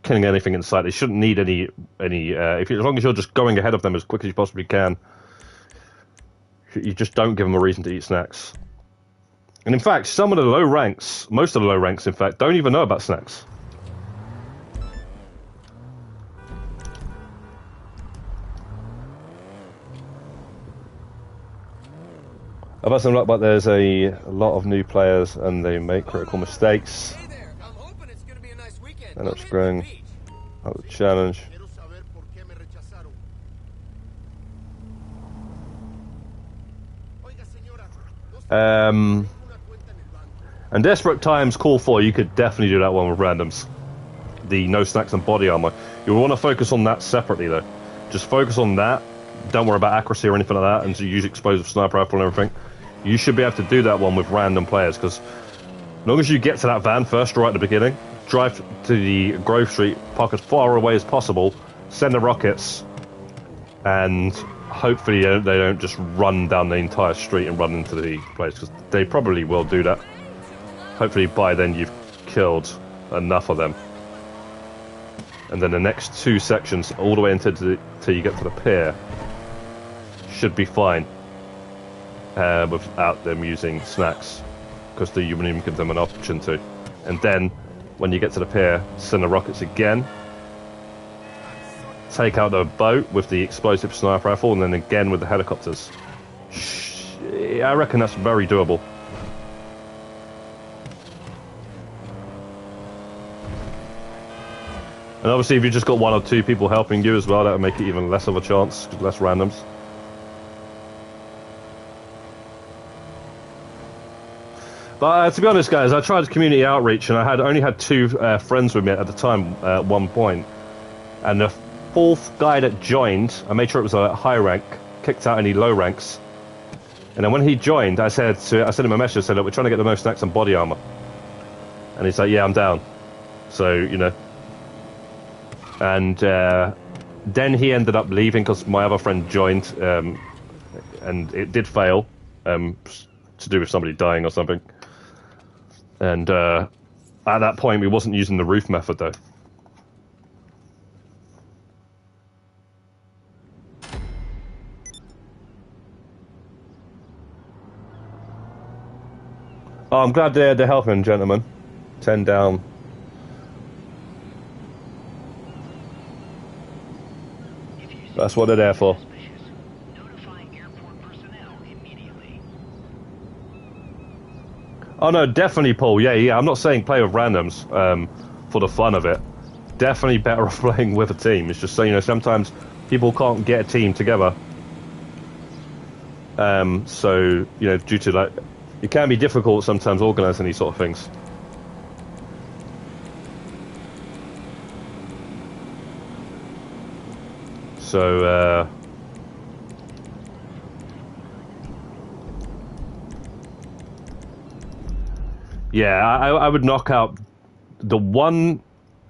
[SPEAKER 1] killing anything in sight. They shouldn't need any. As long as you're just going ahead of them as quick as you possibly can, you just don't give them a reason to eat snacks. And in fact, some of the low ranks, most of the low ranks, in fact, don't even know about snacks. I've had some luck, but there's a lot of new players and they make critical mistakes. And it's going out the challenge. And desperate times call for, you could definitely do that one with randoms. The no snacks and body armor. You'll want to focus on that separately though. Just focus on that. Don't worry about accuracy or anything like that, and so use explosive sniper rifle and everything. You should be able to do that one with random players, because as long as you get to that van first right at the beginning, drive to the Grove Street, park as far away as possible, send the rockets, and hopefully they don't just run down the entire street and run into the place, because they probably will do that. Hopefully by then you've killed enough of them. And then the next two sections, all the way until you get to the pier, should be fine without them using snacks, because you wouldn't even give them an option to. And then, when you get to the pier, send the rockets again, take out the boat with the explosive sniper rifle, and then again with the helicopters. I reckon that's very doable. And obviously if you've just got one or two people helping you as well, that would make it even less of a chance, less randoms. But to be honest, guys, I tried community outreach and I only had two friends with me at the time at one point. And the fourth guy that joined, I made sure it was a high rank, kicked out any low ranks. And then when he joined, I sent him a message, said, look, we're trying to get the most snacks and body armor. And he's like, yeah, I'm down. So, you know. And then he ended up leaving because my other friend joined, and it did fail, to do with somebody dying or something. And at that point, we wasn't using the roof method, though. Oh, I'm glad they're helping, gentlemen. 10 down. That's what they're there for. Oh no, definitely, Paul. Yeah. I'm not saying play with randoms for the fun of it. Definitely better off playing with a team. It's just so you know, sometimes people can't get a team together. So you know, due to that, it can be difficult sometimes organising these sort of things. So, yeah, I would knock out the one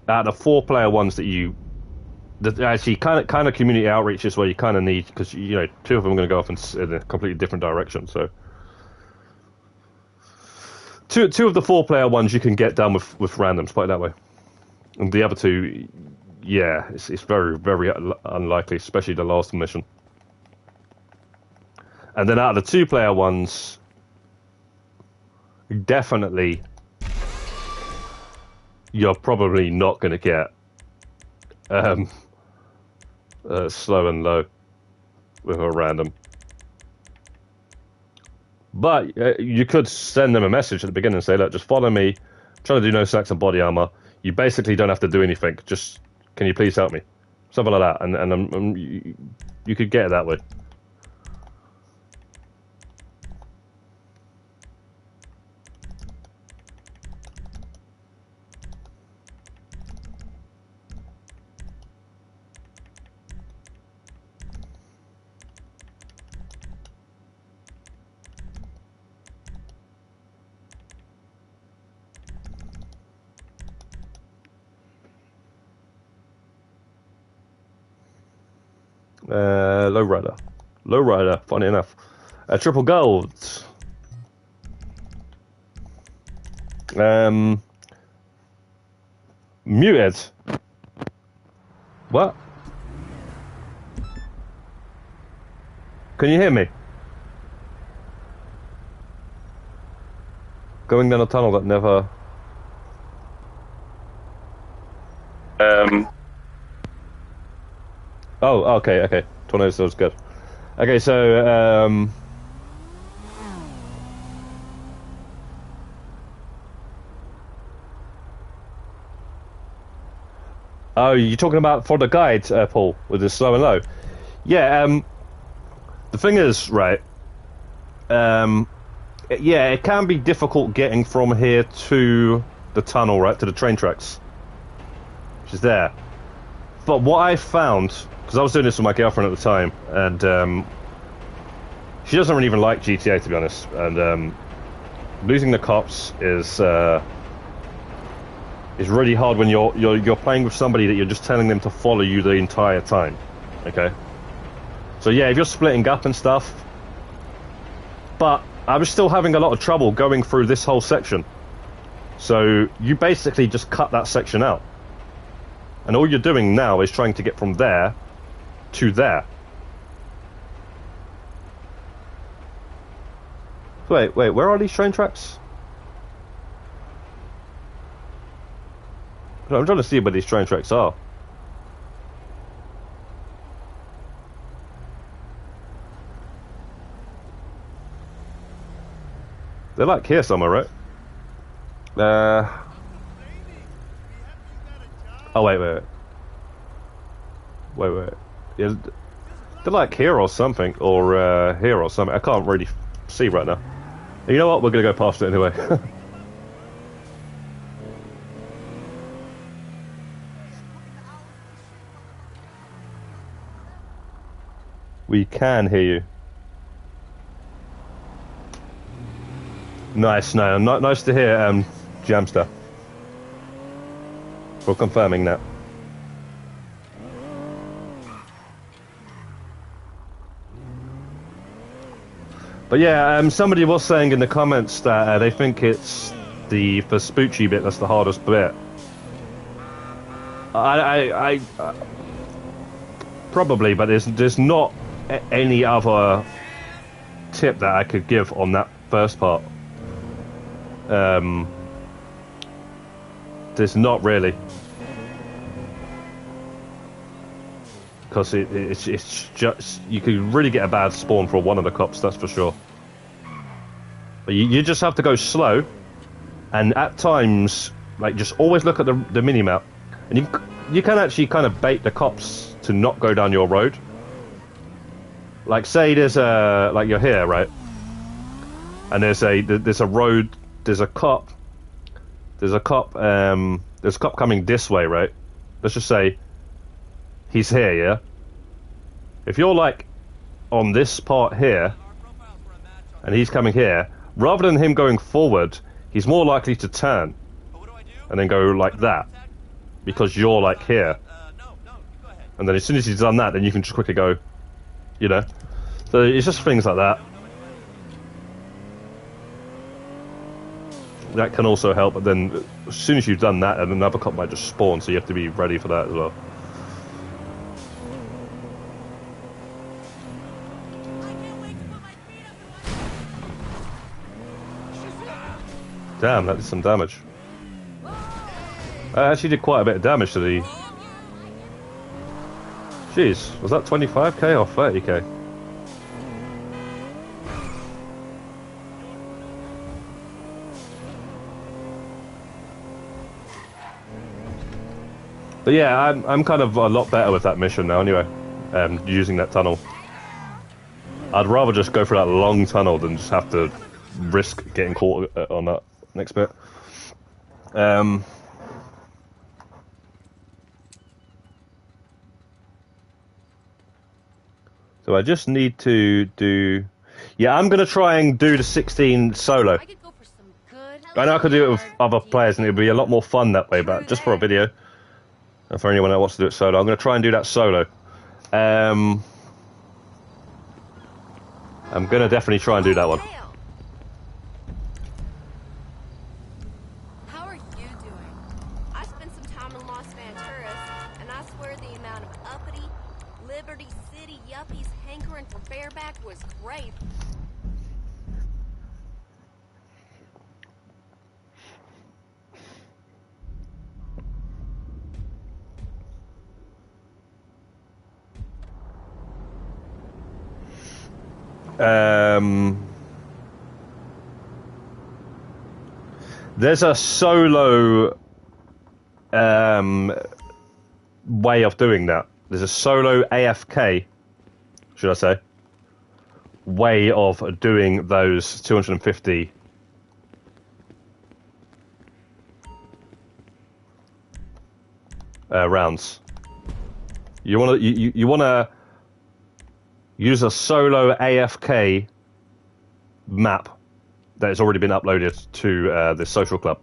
[SPEAKER 1] out of 4-player ones that actually kind of community outreach is where you kind of need, because you know 2 of them are going to go off in a completely different direction. So, two of the 4-player ones you can get done with randoms, put it that way, and the other 2. Yeah, it's very, very unlikely, especially the last mission. And then out of the 2-player ones, definitely, you're probably not going to get slow and low with a random. But you could send them a message at the beginning and say, look, just follow me, I'm trying to do no snacks and body armor. You basically don't have to do anything, just... Can you please help me? Something like that, and you could get it that way. Lowrider. Lowrider, funny enough. Triple gold. Muted. What? Can you hear me? Going down a tunnel that never... Oh, okay, okay. Tornado sounds good. Okay, so, Oh, you're talking about for the guide, Paul, with the slow and low? Yeah, the thing is, right, yeah, it can be difficult getting from here to the tunnel, right, to the train tracks, which is there. But what I found, because I was doing this with my girlfriend at the time, and she doesn't even like GTA, to be honest, and losing the cops is really hard when you're playing with somebody that you're just telling them to follow you the entire time. Okay. So yeah, if you're splitting up and stuff, but I was still having a lot of trouble going through this whole section. So you basically just cut that section out, and all you're doing now is trying to get from there to there. Wait, where are these train tracks? I'm trying to see where these train tracks are. They're like here somewhere, right? Oh, wait. Yeah, they're like here or something, or here or something. I can't really see right now. You know what? We're gonna go past it anyway. We can hear you. Nice, no, nice to hear, Jamster. For confirming that. But yeah, somebody was saying in the comments that they think it's the Vespucci bit that's the hardest bit. I probably, but there's not any other tip that I could give on that first part. There's not really, because it's just, you could really get a bad spawn for one of the cops, that's for sure. But you just have to go slow, and at times, like, just always look at the mini map, and you can actually kind of bait the cops to not go down your road. Like, say there's a, like, you're here, right, and there's a road, there's a cop coming this way, right? Let's just say he's here, yeah? If you're like on this part here and he's coming here, rather than him going forward, he's more likely to turn and then go like that, because you're like here. And then as soon as he's done that, then you can just quickly go, you know? So it's just things like that. That can also help, but then as soon as you've done that, another cop might just spawn, so you have to be ready for that as well. Damn, that did some damage. I actually did quite a bit of damage to the... Jeez, was that 25k or 30k? But yeah, I'm kind of a lot better with that mission now anyway, using that tunnel. I'd rather just go through that long tunnel than just have to risk getting caught on that next bit. So I just need to do... Yeah, I'm going to try and do the 16 solo. I know I could do it with other players and it would be a lot more fun that way, but just for a video. And for anyone that wants to do it solo, I'm going to try and do that solo. I'm gonna definitely try and do that one.
[SPEAKER 8] How are you doing? I spent some time in Los Venturas, and I swear the amount of uppity, Liberty City yuppies hankering for bareback was great.
[SPEAKER 1] There's a solo way of doing that. There's a solo AFK, should I say, way of doing those 250 rounds. You wanna use a solo AFK map that has already been uploaded to the social club.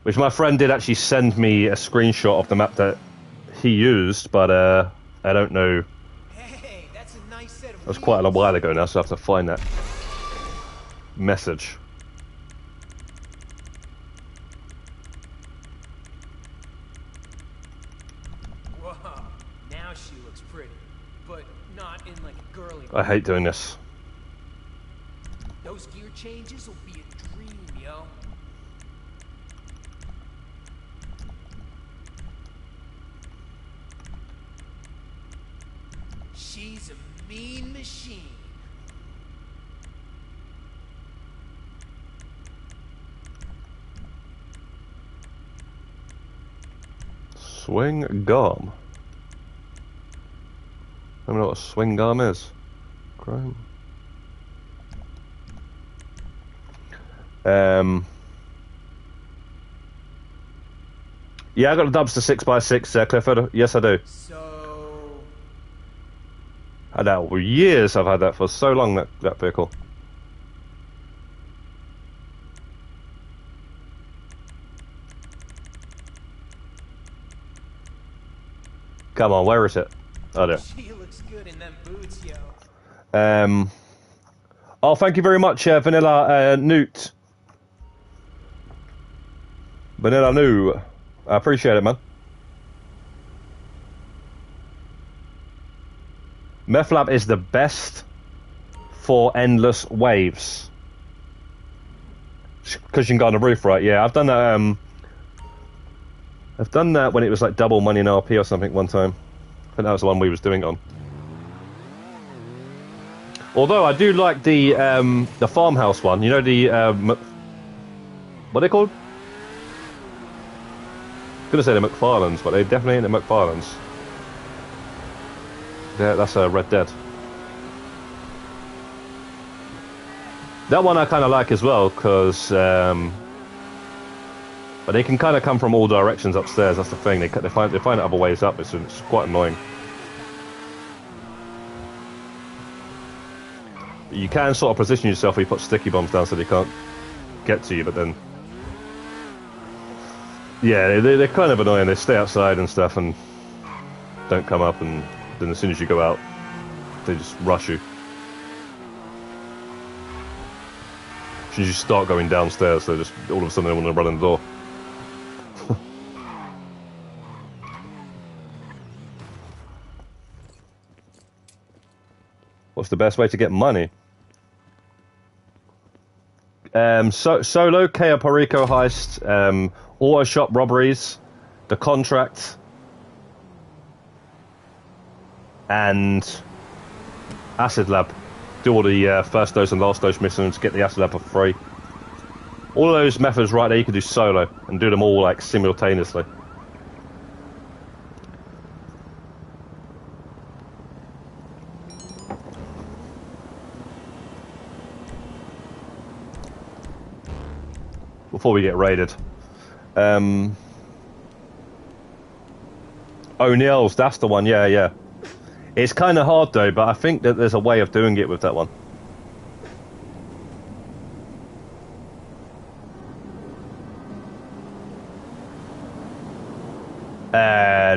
[SPEAKER 1] Which my friend did actually send me a screenshot of the map that he used, but I don't know.
[SPEAKER 14] Hey, that's a nice set of
[SPEAKER 1] That was quite a while ago now, so I have to find that message.
[SPEAKER 14] Whoa, now she looks pretty, but not in like a girly.
[SPEAKER 1] I hate doing this.
[SPEAKER 14] Those gear changes will be a dream, yo. She's a mean machine.
[SPEAKER 1] Swing gum. I don't know what a swing gum is. Chrome. Yeah, I got the dubs to 6x6, Clifford. Yes, I do.
[SPEAKER 14] So...
[SPEAKER 1] Had that for years. I've had that for so long, that vehicle. Come on, where is it? Oh, there.
[SPEAKER 14] She looks good in them boots, yo.
[SPEAKER 1] Oh, thank you very much, Vanilla Newt. Vanilla New. I appreciate it, man. Methlab is the best for endless waves. Because you can go on the roof, right? Yeah, I've done that. I've done that when it was like double money in RP or something one time. I think that was the one we was doing on. Although I do like the farmhouse one. You know the what are they called? I was gonna say the McFarlanes, but they definitely ain't the McFarlanes. Yeah, that's Red Dead. That one I kind of like as well, because but they can kind of come from all directions upstairs. That's the thing. They find other ways up. It's quite annoying. You can sort of position yourself where you put sticky bombs down so they can't get to you, but then yeah, they're kind of annoying. They stay outside and stuff and don't come up, and then as soon as you go out, they just rush you. As soon as you start going downstairs, they just all of a sudden they want to run in the door. What's the best way to get money? Solo, Cayo Perico heist, auto shop robberies, the contract, and acid lab. Do all the first dose and last dose missions, get the acid lab for free. All of those methods right there you can do solo and do them all like simultaneously. Before we get raided. O'Neill's, that's the one, yeah. It's kind of hard though, but I think that there's a way of doing it with that one.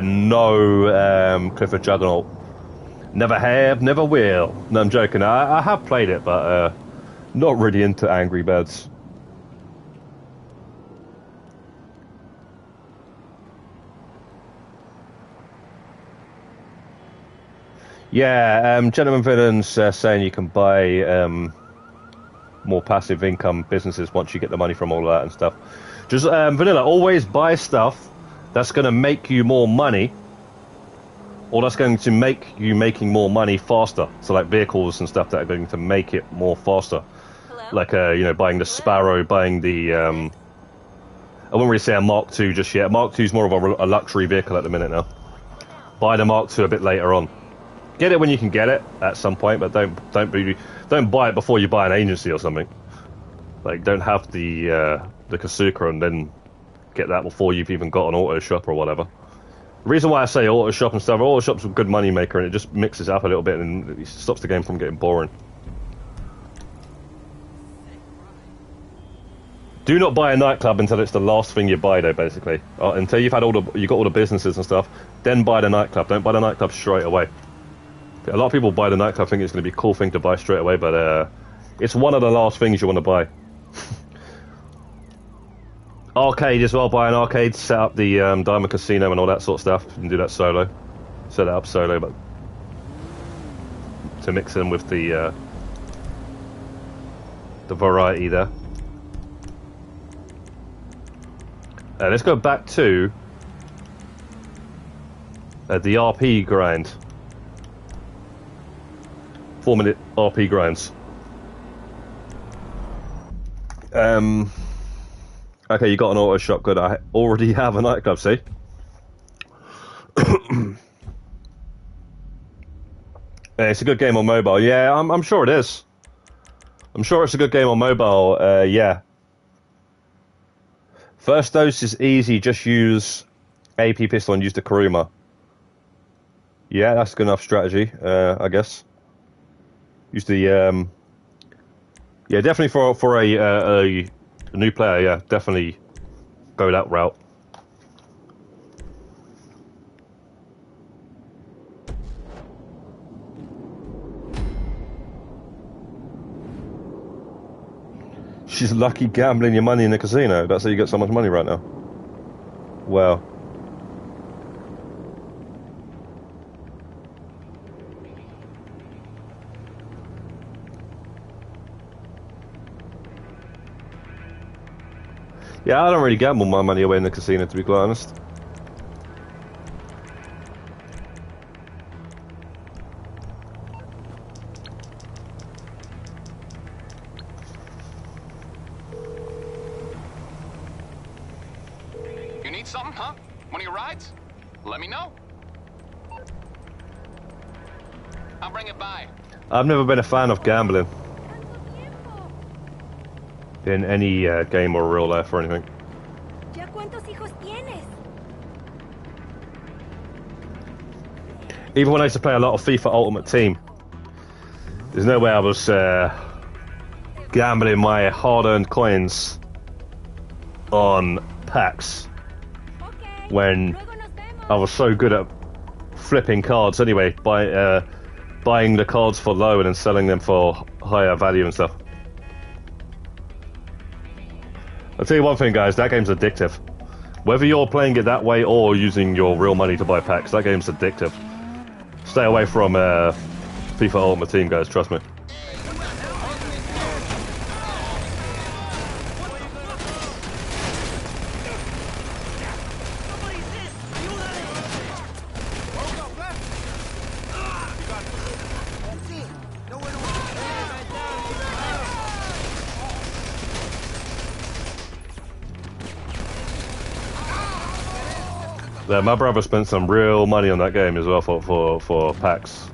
[SPEAKER 1] No, Clifford Juggernaut. Never have, never will. No, I'm joking. I have played it, but not really into Angry Birds. Yeah, Gentleman Villain's saying you can buy more passive income businesses once you get the money from all of that and stuff. Just Vanilla, always buy stuff that's going to make you more money, or that's going to make you making more money faster. So like vehicles and stuff that are going to make it more faster. Hello? Like you know, buying the Sparrow, buying the I wouldn't really say a Mark II just yet. Mark II is more of a luxury vehicle at the minute now. Buy the Mark II a bit later on. Get it when you can get it at some point, but don't buy it before you buy an agency or something. Like, don't have the Kasuka and then get that before you've even got an auto shop or whatever. The reason why I say auto shop and stuff, auto shop's a good money maker, and it just mixes it up a little bit and it stops the game from getting boring. Do not buy a nightclub until it's the last thing you buy, though. Basically, until you've had you got all the businesses and stuff, then buy the nightclub. Don't buy the nightclub straight away. A lot of people buy the nightclub thinking it's going to be a cool thing to buy straight away, but it's one of the last things you want to buy. Arcade as well, buy an arcade, set up the Diamond Casino and all that sort of stuff, and do that solo. Set it up solo, but to mix in with the variety there. Let's go back to the RP grind. 4-minute RP grinds. Okay, you got an auto shop. Good. I already have a nightclub. See. It's a good game on mobile. Yeah, I'm sure it is. I'm sure it's a good game on mobile. Yeah. First dose is easy. Just use AP pistol and use the Kuruma. Yeah, that's a good enough strategy. I guess. Use the yeah, definitely for a new player. Yeah, definitely go that route. She's lucky gambling your money in the casino. That's how you get so much money right now. Wow. Yeah, I don't really gamble my money away in the casino, to be quite honest.
[SPEAKER 6] You need something, huh? One of your rides? Let me know. I'll bring it by.
[SPEAKER 1] I've never been a fan of gambling in any game or real life or anything. Even when I used to play a lot of FIFA Ultimate Team, there's no way I was gambling my hard-earned coins on packs when I was so good at flipping cards anyway, buying the cards for low and then selling them for higher value and stuff. I'll tell you one thing, guys, that game's addictive. Whether you're playing it that way or using your real money to buy packs, that game's addictive. Stay away from FIFA Ultimate Team, guys, trust me. Yeah, my brother spent some real money on that game as well for packs.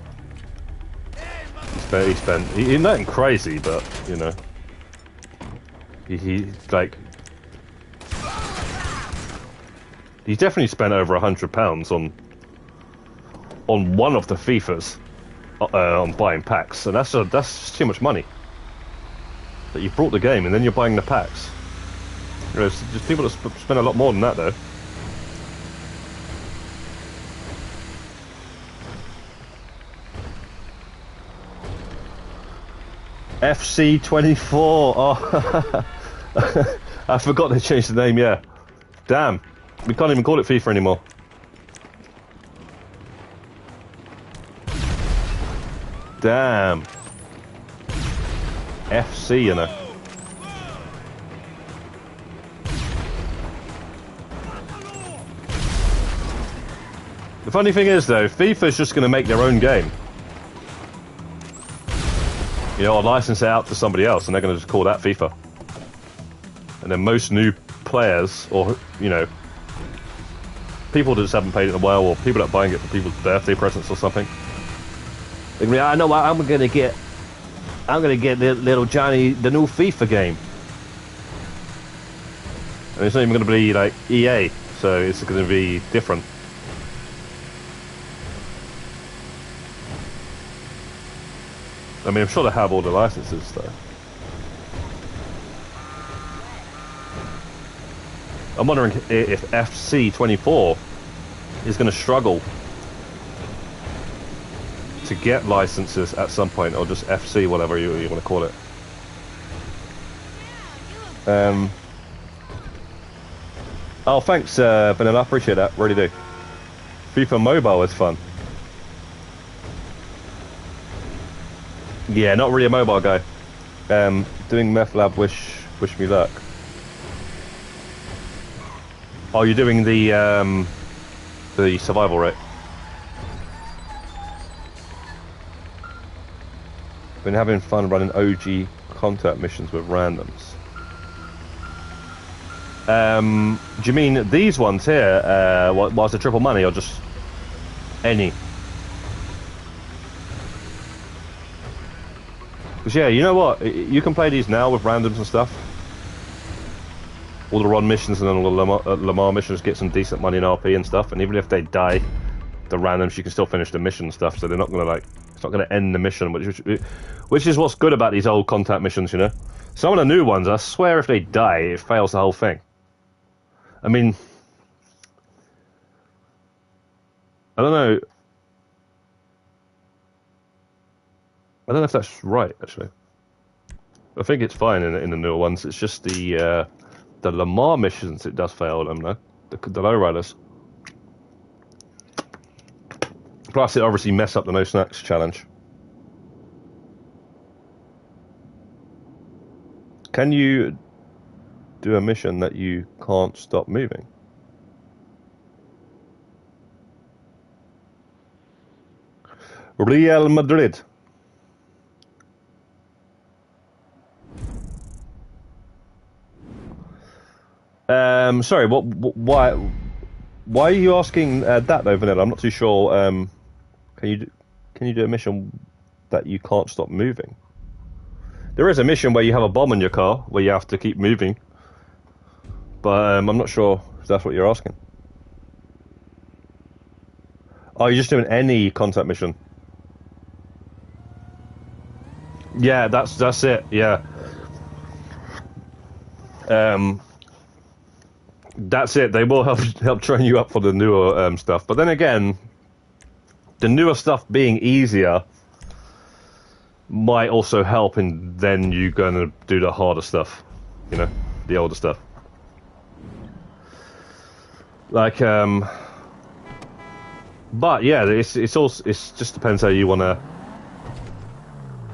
[SPEAKER 1] He spent nothing crazy, but you know, he definitely spent over £100 on one of the FIFAs on buying packs, and that's too much money. That you brought the game and then you're buying the packs. You know, there's people that spend a lot more than that though. FC24. Oh, I forgot they changed the name. Yeah, damn, we can't even call it FIFA anymore. Damn, FC, you know. The funny thing is, though, FIFA's just going to make their own game. You know, or license it out to somebody else, and they're going to just call that FIFA. And then most new players, or, you know, people that just haven't played it in a while, or people that are buying it for people's birthday presents or something. They're going to be, I know what I'm going to get. I'm going to get little Johnny the new FIFA game. And it's not even going to be like EA, so it's going to be different. I mean, I'm sure they have all the licenses, though. I'm wondering if FC24 is going to struggle to get licenses at some point, or just FC, whatever you want to call it. Oh, thanks, Vanilla. I appreciate that. Really do. FIFA Mobile is fun. Yeah, not really a mobile guy. Doing Meth Lab, wish me luck. Oh, you're doing the survival, right? Been having fun running OG contact missions with randoms. Do you mean these ones here? Whilst the triple money, or just any? Because yeah, you know what? You can play these now with randoms and stuff. All the run missions and then all the Lamar missions get some decent money in RP and stuff. And even if they die, the randoms, you can still finish the mission and stuff. So they're not gonna it's not gonna end the mission, which is what's good about these old contact missions, you know. Some of the new ones, I swear, if they die, it fails the whole thing. I mean, I don't know. I don't know if that's right, actually. I think it's fine in the newer ones. It's just the Lamar missions it does fail them, though. The lowriders. Plus, it obviously messed up the no snacks challenge. Can you do a mission that you can't stop moving? Real Madrid. Sorry, why are you asking that though, Vanilla? I'm not too sure. Can you do a mission that you can't stop moving? There is a mission where you have a bomb in your car where you have to keep moving, but I'm not sure if that's what you're asking. Oh, you're just doing any contact mission? Yeah, that's it. Yeah. That's it. They will help train you up for the newer stuff. But then again, the newer stuff being easier might also help in then you gonna do the harder stuff, you know, the older stuff. Like, but yeah, it's just depends how you wanna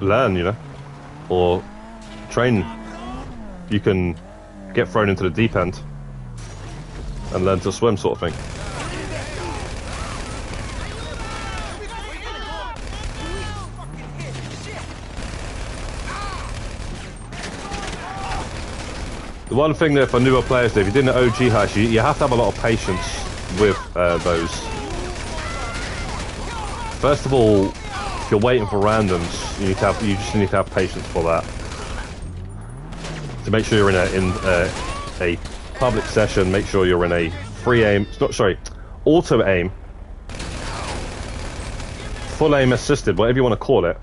[SPEAKER 1] learn, you know, or train. You can get thrown into the deep end and learn to swim, sort of thing. The one thing that for newer players, if you did an OG hash, you have to have a lot of patience with those. First of all, if you're waiting for randoms, you just need to have patience for that. To make sure you're in a public session, make sure you're in a free aim, auto aim, full aim assisted, whatever you want to call it.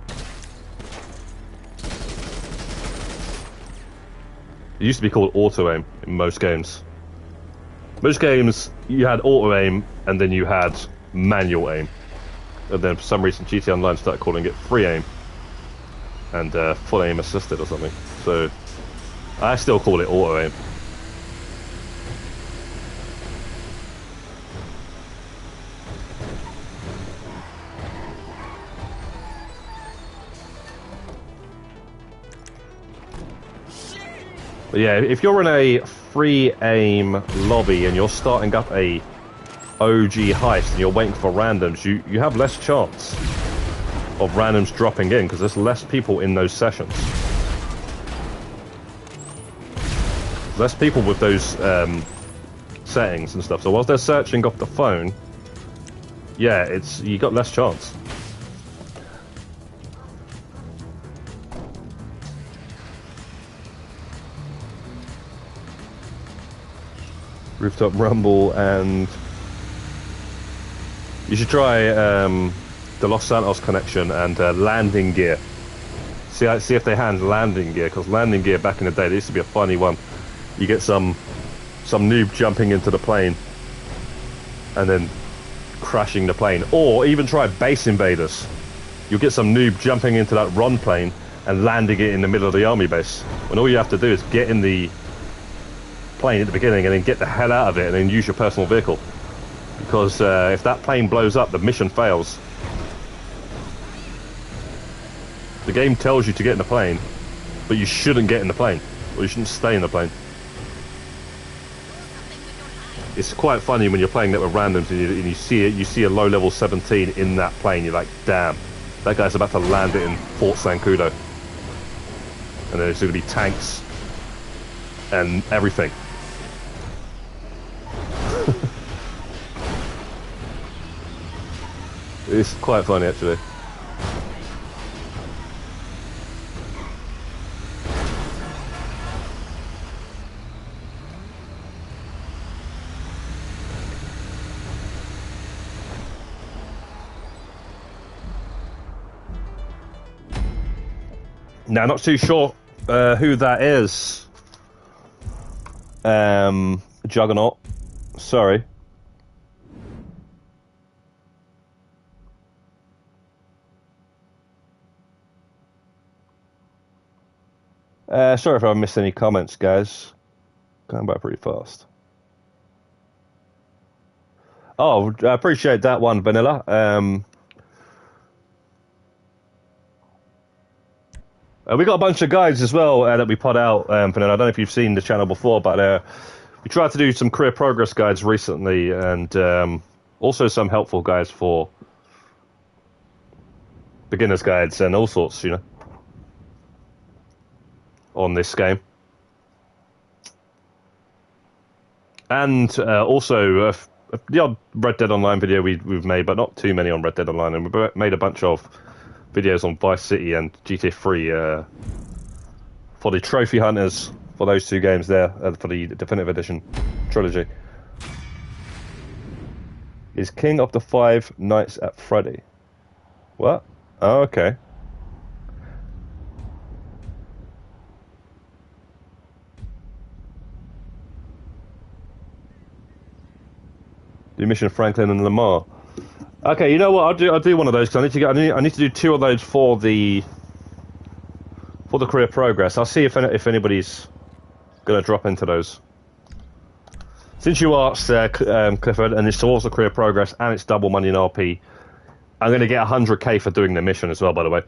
[SPEAKER 1] It used to be called auto aim in most games. Most games you had auto aim and then you had manual aim, and then for some reason GTA Online started calling it free aim. and full aim assisted or something. So I still call it auto aim. But yeah, if you're in a free aim lobby and you're starting up a OG heist and you're waiting for randoms, you have less chance of randoms dropping in because there's less people in those sessions. Less people with those settings and stuff. So whilst they're searching off the phone, yeah, you got less chance. Rooftop Rumble, and you should try the Los Santos connection and landing gear. See if they hand landing gear, because landing gear back in the day, there used to be a funny one. You get some noob jumping into the plane and then crashing the plane, or even try base invaders. You'll get some noob jumping into that run plane and landing it in the middle of the army base, when all you have to do is get in the plane at the beginning and then get the hell out of it and then use your personal vehicle, because if that plane blows up, the mission fails. The game tells you to get in the plane, but you shouldn't get in the plane, or you shouldn't stay in the plane. It's quite funny when you're playing that with randoms and you see a low level 17 in that plane. You're like, damn, that guy's about to land it in Fort Sancudo, and then there's going to be tanks and everything. It's quite funny, actually. Now, not too sure who that is. Juggernaut. Sorry. Sorry if I missed any comments, guys. Going by pretty fast. Oh, I appreciate that one, Vanilla. We got a bunch of guides as well that we put out, Vanilla. I don't know if you've seen the channel before, but we tried to do some career progress guides recently, and also some helpful guides for beginners guides and all sorts, you know, on this game. And also the odd Red Dead Online video we've made, but not too many on Red Dead Online, and we've made a bunch of videos on Vice City and GTA 3 for the trophy hunters for those two games there, for the Definitive Edition trilogy. Is King of the Five Nights at Freddy? What? Oh, okay. Do Mission Franklin and Lamar. Okay, you know what? I'll do one of those, because I need to do two of those for the career progress. I'll see if anybody's gonna drop into those. Since you asked, Clifford, and it's towards the career progress and it's double money in RP, I'm gonna get 100k for doing the mission as well. By the way,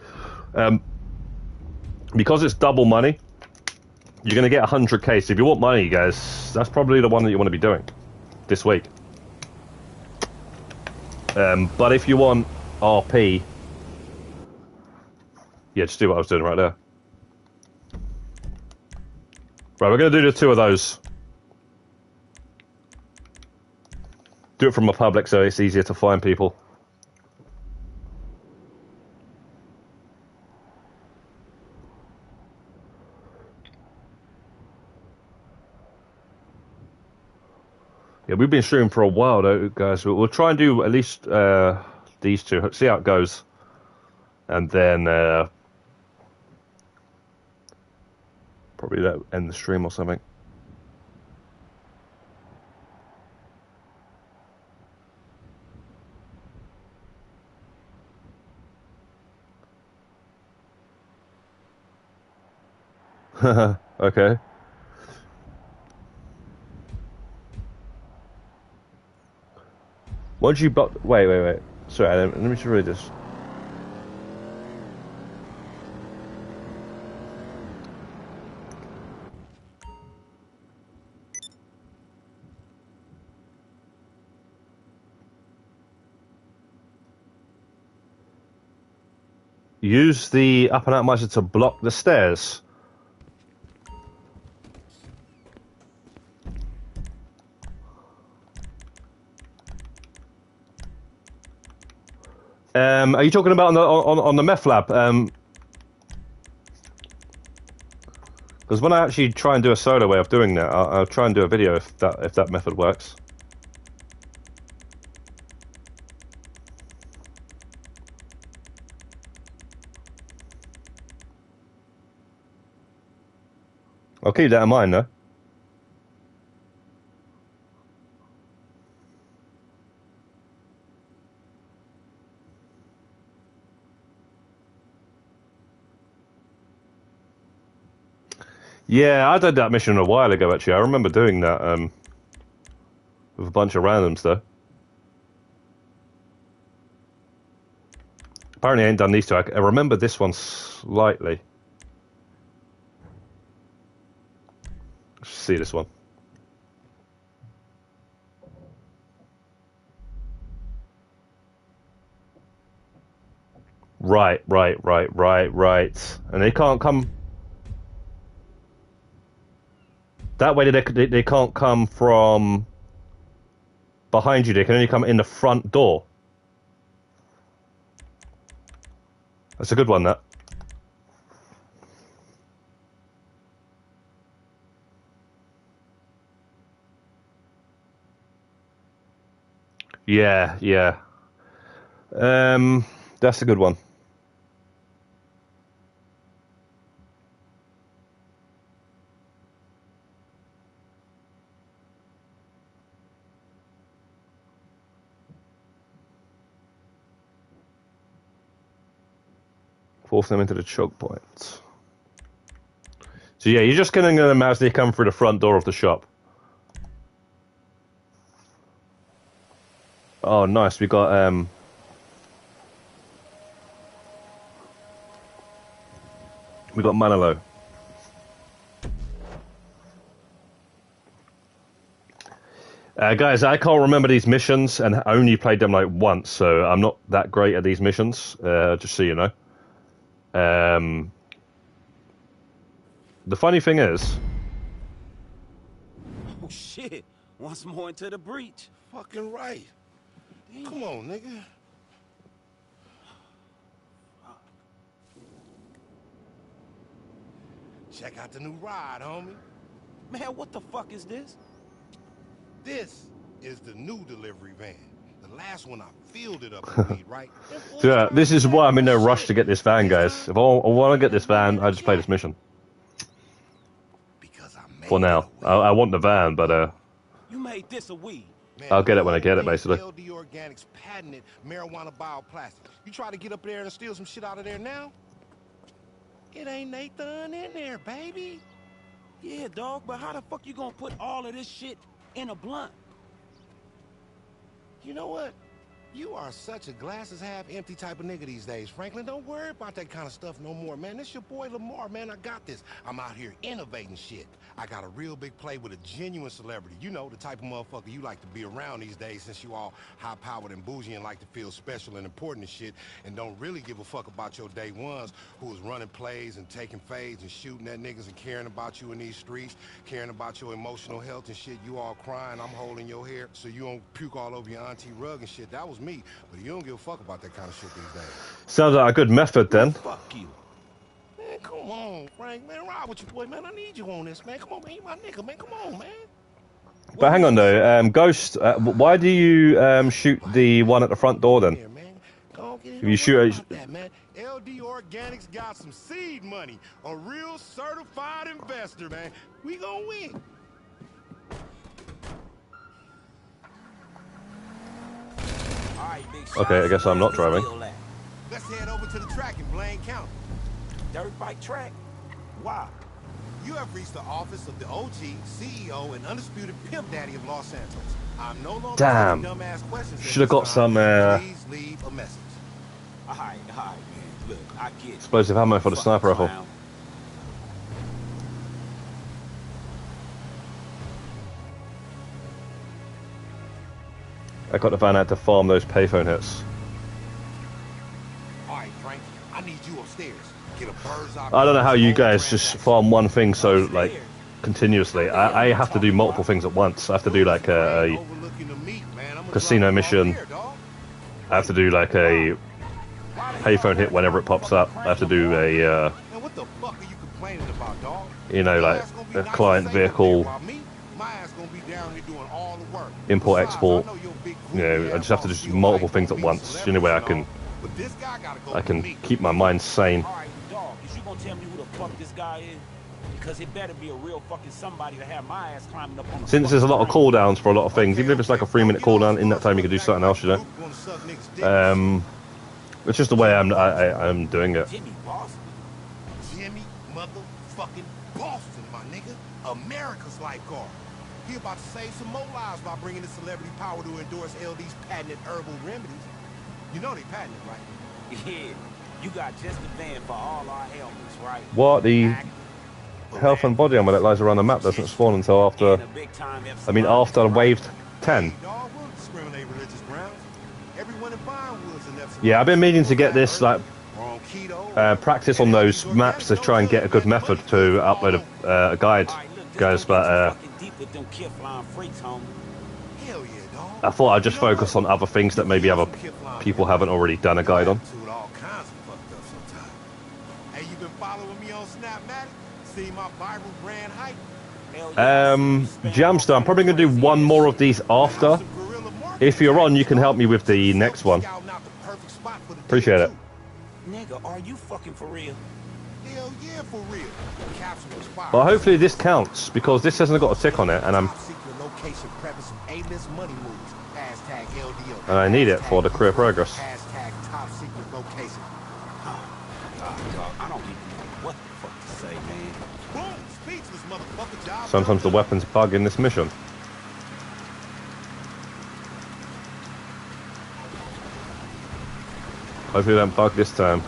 [SPEAKER 1] because it's double money, you're gonna get 100k. So if you want money, guys, that's probably the one that you want to be doing this week. But if you want RP, yeah, just do what I was doing right there. Right, we're going to do the two of those. Do it from a public so it's easier to find people. Yeah, we've been streaming for a while though, guys. We'll try and do at least these two, see how it goes. And then probably that end the stream or something. Okay. Once you block... Wait. Sorry, let me just read this. Use the up and atomizer to block the stairs. Are you talking about on the meth lab? Because when I actually try and do a solo way of doing that, I'll try and do a video if that method works. I'll keep that in mind, though. Yeah, I did that mission a while ago, actually. I remember doing that with a bunch of randoms, though. Apparently I ain't done these two. I remember this one slightly. Let's see this one. Right. And they can't come... That way they can't come from behind you. They can only come in the front door. That's a good one, that. Yeah. That's a good one. Force them into the choke point. So yeah, you're just killing them as they come through the front door of the shop. Oh, nice. We got Manolo. Guys, I can't remember these missions and I only played them like once, so I'm not that great at these missions. Just so you know. The funny thing is...
[SPEAKER 13] Oh shit, once more into the breach.
[SPEAKER 15] Fucking right. Damn. Come on, nigga. Check out the new ride, homie.
[SPEAKER 13] Man, what the fuck is this?
[SPEAKER 15] This is the new delivery van. The last one I filled it up with weed, right?
[SPEAKER 1] So yeah, this is why I'm in no rush to get this van, guys. If I want to get this van, I just play this mission. For now. I want the van, but
[SPEAKER 13] You made this a weed.
[SPEAKER 1] I'll get it when I get it, basically.
[SPEAKER 15] LD Organics patented marijuana bioplastics. You try to get up there and steal some shit out of there now? It ain't Nathan in there, baby.
[SPEAKER 13] Yeah, dog, but how the fuck you gonna put all of this shit in a blunt?
[SPEAKER 15] You know what? You are such a glasses half empty type of nigga these days, Franklin. Don't worry about that kind of stuff no more, man. This your boy Lamar, man. I got this. I'm out here innovating shit. I got a real big play with a genuine celebrity. You know, the type of motherfucker you like to be around these days since you all high-powered and bougie and like to feel special and important and shit and don't really give a fuck about your day ones who was running plays and taking fades and shooting at niggas and caring about you in these streets, caring about your emotional health and shit. You all crying, I'm holding your hair so you don't puke all over your auntie rug and shit. That was me, but you don't give a fuck about that kind of shit these days.
[SPEAKER 1] Sounds like a good method, then.
[SPEAKER 15] Fuck you. Man, come on, Frank, man. Ride with your boy, man. I need you on this, man. Come on, man. You my nigga, man. Come on, man.
[SPEAKER 1] But hang on, though. Ghost, why do you shoot the one at the front door, then? If you shoot
[SPEAKER 15] that, man. LD Organics got some seed money. A real certified investor, man. We gonna win.
[SPEAKER 1] Okay, I guess I'm not driving.
[SPEAKER 15] Let's head over to the track in Blaine County.
[SPEAKER 13] Dirt bike track? Why?
[SPEAKER 15] You have reached the office of the OG, CEO, and undisputed pimp daddy of Los Santos. I'm no longer
[SPEAKER 1] Damn.
[SPEAKER 15] taking dumbass questions.
[SPEAKER 1] Should have got some
[SPEAKER 15] Please leave a message.
[SPEAKER 13] Alright, man. Look, I get
[SPEAKER 1] explosive ammo for the sniper rifle.
[SPEAKER 13] clown.
[SPEAKER 1] I got the van out to farm those payphone hits.
[SPEAKER 15] All right, Frank, I need you upstairs. Get a bird's eye.
[SPEAKER 1] I don't know how you guys just farm one thing so like continuously. I have to do multiple things at once. I have to do like a casino mission. I have to do like a payphone hit whenever it pops up. I have to do a
[SPEAKER 15] what the fuck are you complaining about, dog?
[SPEAKER 1] you know, like a client vehicle import export. You know, I just have to do multiple things at once. It's the only way I can keep my mind sane.
[SPEAKER 13] Alright, dog, is you gonna tell me who the fuck this guy is? Because it better be a real fucking somebody to have my ass climbing up on the
[SPEAKER 1] Since there's a lot of cooldowns for a lot of things, even if it's like a 3-minute cooldown, in that time you can do something else, you know. It's just the way I'm doing it.
[SPEAKER 15] Jimmy motherfucking Boston, my nigga. America's lifeguard. He about to save some more lives by bringing the celebrity power to endorse LD's patented herbal remedies. You know they patented, right?
[SPEAKER 13] Yeah, you got just the van for all our ailments, right?
[SPEAKER 1] What? The health and body armor that lies around the map doesn't spawn until after... I mean, after wave 10. Yeah, I've been meaning to get this, like, practice on those maps to try and get a good method to upload a guide, guys, but I thought I'd just focus on other things that maybe other people haven't already done a guide on.
[SPEAKER 15] Hey, you been following me on Snapmatic? See my viral brand hype?
[SPEAKER 1] Jamster, I'm probably going to do one more of these after. If you're on, you can help me with the next one. Appreciate it.
[SPEAKER 13] Nigga, are you fucking for real?
[SPEAKER 15] Hell yeah, for real. Capsule expired.
[SPEAKER 1] Well, hopefully this counts, because this hasn't got a tick on it, and I need it for the career progress.
[SPEAKER 15] Hashtag top secret location.
[SPEAKER 13] I don't even know what the fuck to say, man.
[SPEAKER 15] Boom, speechless motherfucker job.
[SPEAKER 1] Sometimes the weapons bug in this mission. Hopefully they don't bug this time.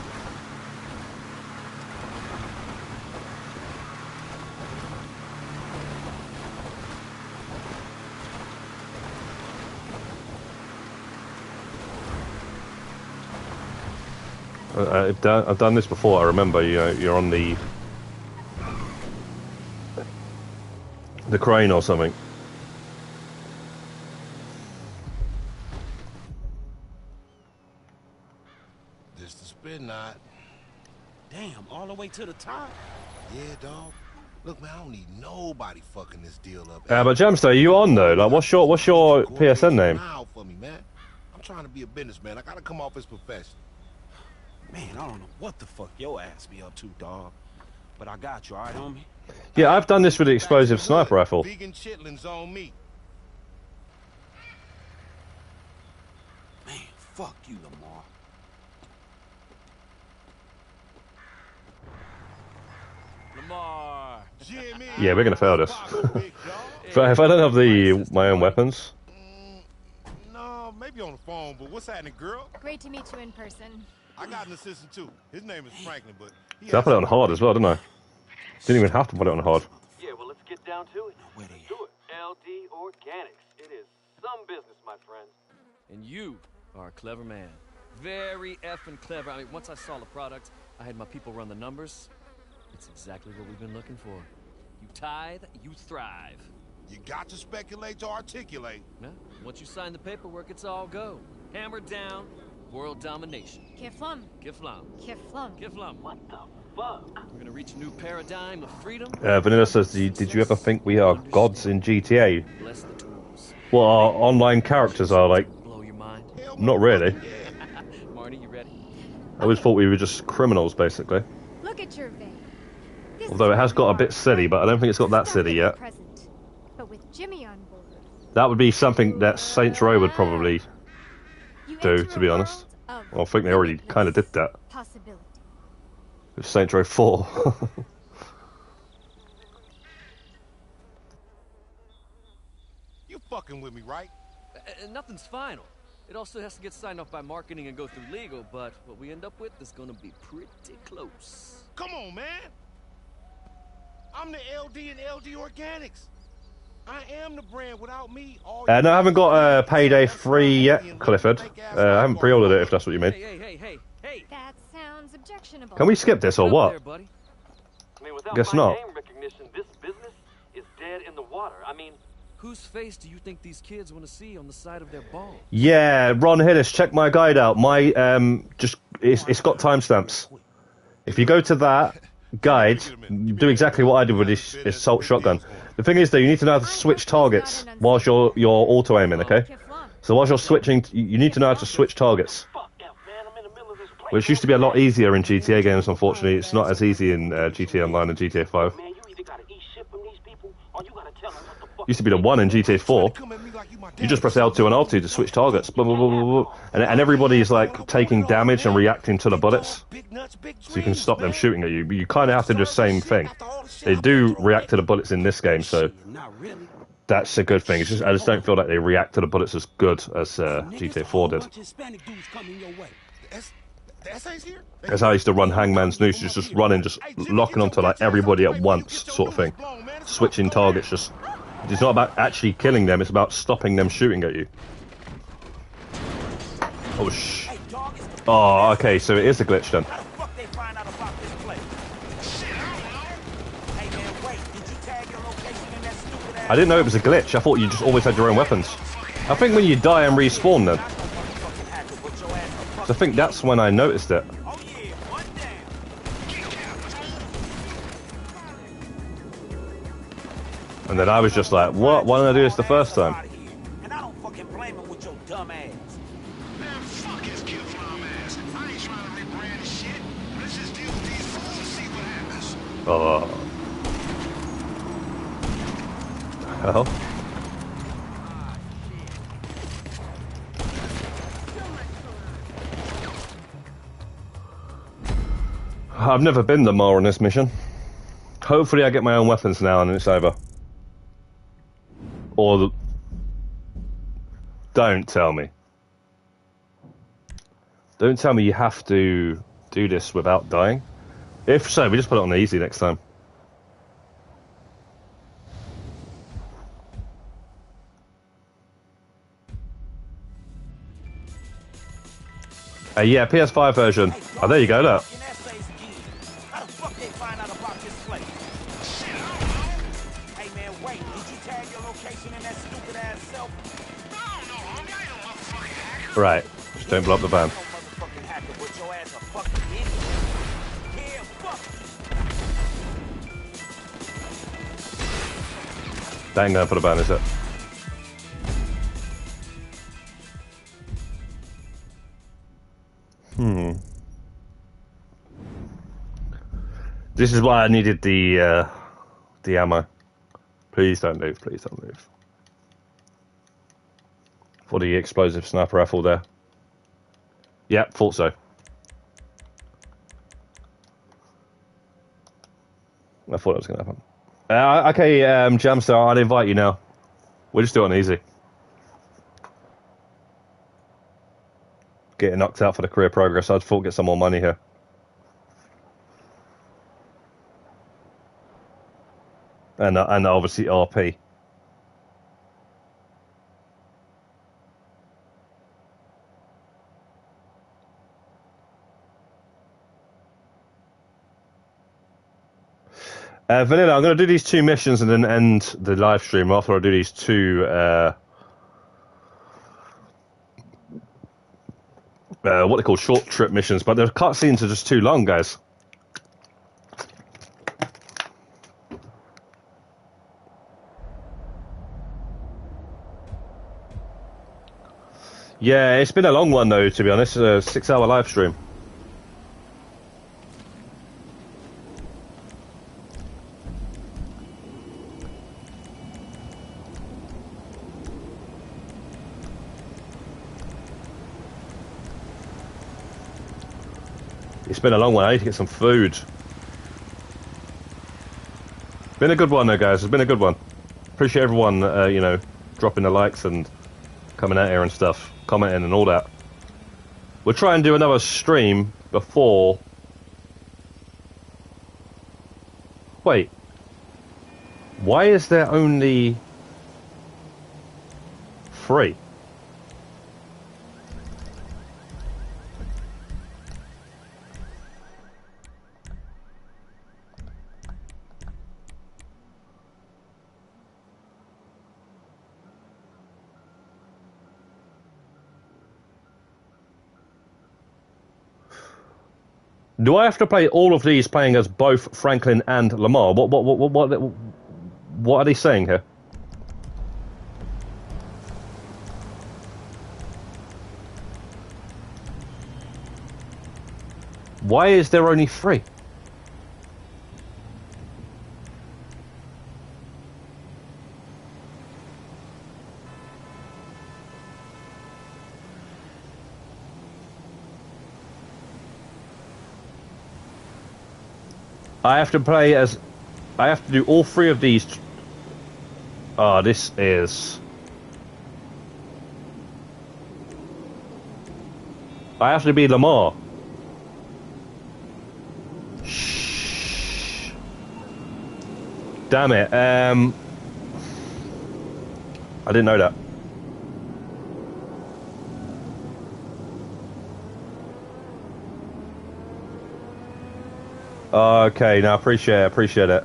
[SPEAKER 1] I've done this before. I remember. You know, you're on the crane or something.
[SPEAKER 15] This the spin knot.
[SPEAKER 13] Damn, all the way to the top.
[SPEAKER 15] Yeah, dog. Look, man, I don't need nobody fucking this deal up.
[SPEAKER 1] But Jamster, are you on though? Like, what's your PSN name?
[SPEAKER 15] For me, man. I'm trying to be a businessman. I gotta come off as professional.
[SPEAKER 13] Man, I don't know what the fuck your ass be up to, dog. But I got you, alright, homie?
[SPEAKER 1] Yeah, I've done this with the explosive sniper rifle.
[SPEAKER 15] Vegan chitlins on me.
[SPEAKER 13] Man, fuck you, Lamar.
[SPEAKER 14] Lamar.
[SPEAKER 15] Jimmy.
[SPEAKER 1] Yeah, we're gonna fail this. If I don't have my own weapons.
[SPEAKER 15] No, maybe on the phone, but what's happening, girl?
[SPEAKER 16] Great to meet you in person.
[SPEAKER 15] I got an assistant too. His name is Franklin, but
[SPEAKER 1] I put it on hard as well, didn't I? Didn't even have to put it on hard.
[SPEAKER 17] Yeah, well, let's get down to it. Let's do it. LD Organics. It is some business, my friend.
[SPEAKER 14] And you are a clever man. Very effing clever. I mean, once I saw the product, I had my people run the numbers. It's exactly what we've been looking for. You tithe, you thrive.
[SPEAKER 15] You got to speculate to articulate.
[SPEAKER 14] Yeah, once you sign the paperwork, it's all go. Hammer down, world domination.
[SPEAKER 16] Kiflam.
[SPEAKER 14] Kiflam.
[SPEAKER 16] Kiflam.
[SPEAKER 14] Kiflam. What the fuck? We're gonna reach a new paradigm of freedom.
[SPEAKER 1] Vanilla says, did you ever think we are gods in GTA?
[SPEAKER 14] Bless the tools.
[SPEAKER 1] Well, our online characters are like...
[SPEAKER 14] Blow your mind?
[SPEAKER 1] Not really.
[SPEAKER 14] Marnie, you ready?
[SPEAKER 1] I always thought we were just criminals, basically.
[SPEAKER 16] Look at your vein.
[SPEAKER 1] Although it has got a bit silly, but I don't think it's got that silly yet.
[SPEAKER 16] But with Jimmy on board.
[SPEAKER 1] That would be something that Saints Row would probably do, to be honest. Well, I think they already kind of did that. With Saints Row 4.
[SPEAKER 15] fucking with me, right?
[SPEAKER 14] Nothing's final. It also has to get signed off by marketing and go through legal, but what we end up with is gonna be pretty close.
[SPEAKER 15] Come on, man. I'm the LD and LD Organics. I am the brand. Without me, all
[SPEAKER 1] No, I haven't got Payday 3 yet, Clifford. I haven't pre-ordered it, if that's what you mean.
[SPEAKER 16] Hey. That sounds objectionable.
[SPEAKER 1] Can we skip this or what?
[SPEAKER 17] I mean, without
[SPEAKER 1] Guess
[SPEAKER 17] my
[SPEAKER 1] not.
[SPEAKER 17] name recognition, this business is dead in the water. I mean,
[SPEAKER 14] whose face do you think these kids want to see on the side of their ball?
[SPEAKER 1] Yeah, Ron Hillis, check my guide out. My it's got timestamps. If you go to that guide, do exactly what I did with this assault shotgun. The thing is, though, you need to know how to switch targets whilst you're auto aiming. Okay, so whilst you're switching, you need to know how to switch targets. Which used to be a lot easier in GTA games. Unfortunately, it's not as easy in GTA Online and GTA 5. Used to be the 1 in GTA 4. You just press L2 and R2 to switch targets. Blah, blah, blah, blah, blah. And everybody's like taking damage and reacting to the bullets. So you can stop them shooting at you. But you kind of have to do the same thing. They do react to the bullets in this game, so that's a good thing. It's just, I just don't feel like they react to the bullets as good as GTA 4 did. That's how I used to run Hangman's Noose, just running, just locking onto like everybody at once, sort of thing. Switching targets, just... It's not about actually killing them, it's about stopping them shooting at you. Oh, oh, okay, so it is a glitch then. I didn't know it was a glitch, I thought you just always had your own weapons. I think when you die and respawn then. So I think that's when I noticed it. And then I was just like, what? Why didn't I do this the first time?
[SPEAKER 13] And I don't fucking blame him with your dumb ass.
[SPEAKER 15] Man, fuck his kid from ass. I ain't trying to rebrand his shit. Let's just deal with these fools and see what happens.
[SPEAKER 1] Oh. Hell. I've never been the Mar on this mission. Hopefully I get my own weapons now and it's over. Or the... Don't tell me. Don't tell me you have to do this without dying. If so, we just put it on easy next time. Yeah, PS5 version. Oh, there you go, look. Right, just don't blow up the van. That ain't going for the van, is it? This is why I needed the ammo. Please don't move, please don't move. For the explosive sniper rifle there. Yep, thought so. I thought it was going to happen. Okay, Jamstar, I'd invite you now. We'll just do it on easy. Getting knocked out for the career progress. I'd thought get some more money here. And obviously RP. Vanilla, I'm going to do these 2 missions and then end the live stream after I do these 2 what they call short trip missions, but the cutscenes are just too long, guys. Yeah, it's been a long one though, to be honest. A 6-hour live stream. It's been a long one. I need to get some food. Been a good one though, guys. It's been a good one. Appreciate everyone, you know, dropping the likes and coming out here and stuff, commenting and all that. We'll try and do another stream before... Wait. Why is there only 3? Do I have to play all of these playing as both Franklin and Lamar? What are they saying here? Why is there only 3? I have to play as... I have to do all 3 of these... Ah, this is... I have to be Lamar. Shh. Damn it. I didn't know that. Okay, now appreciate it.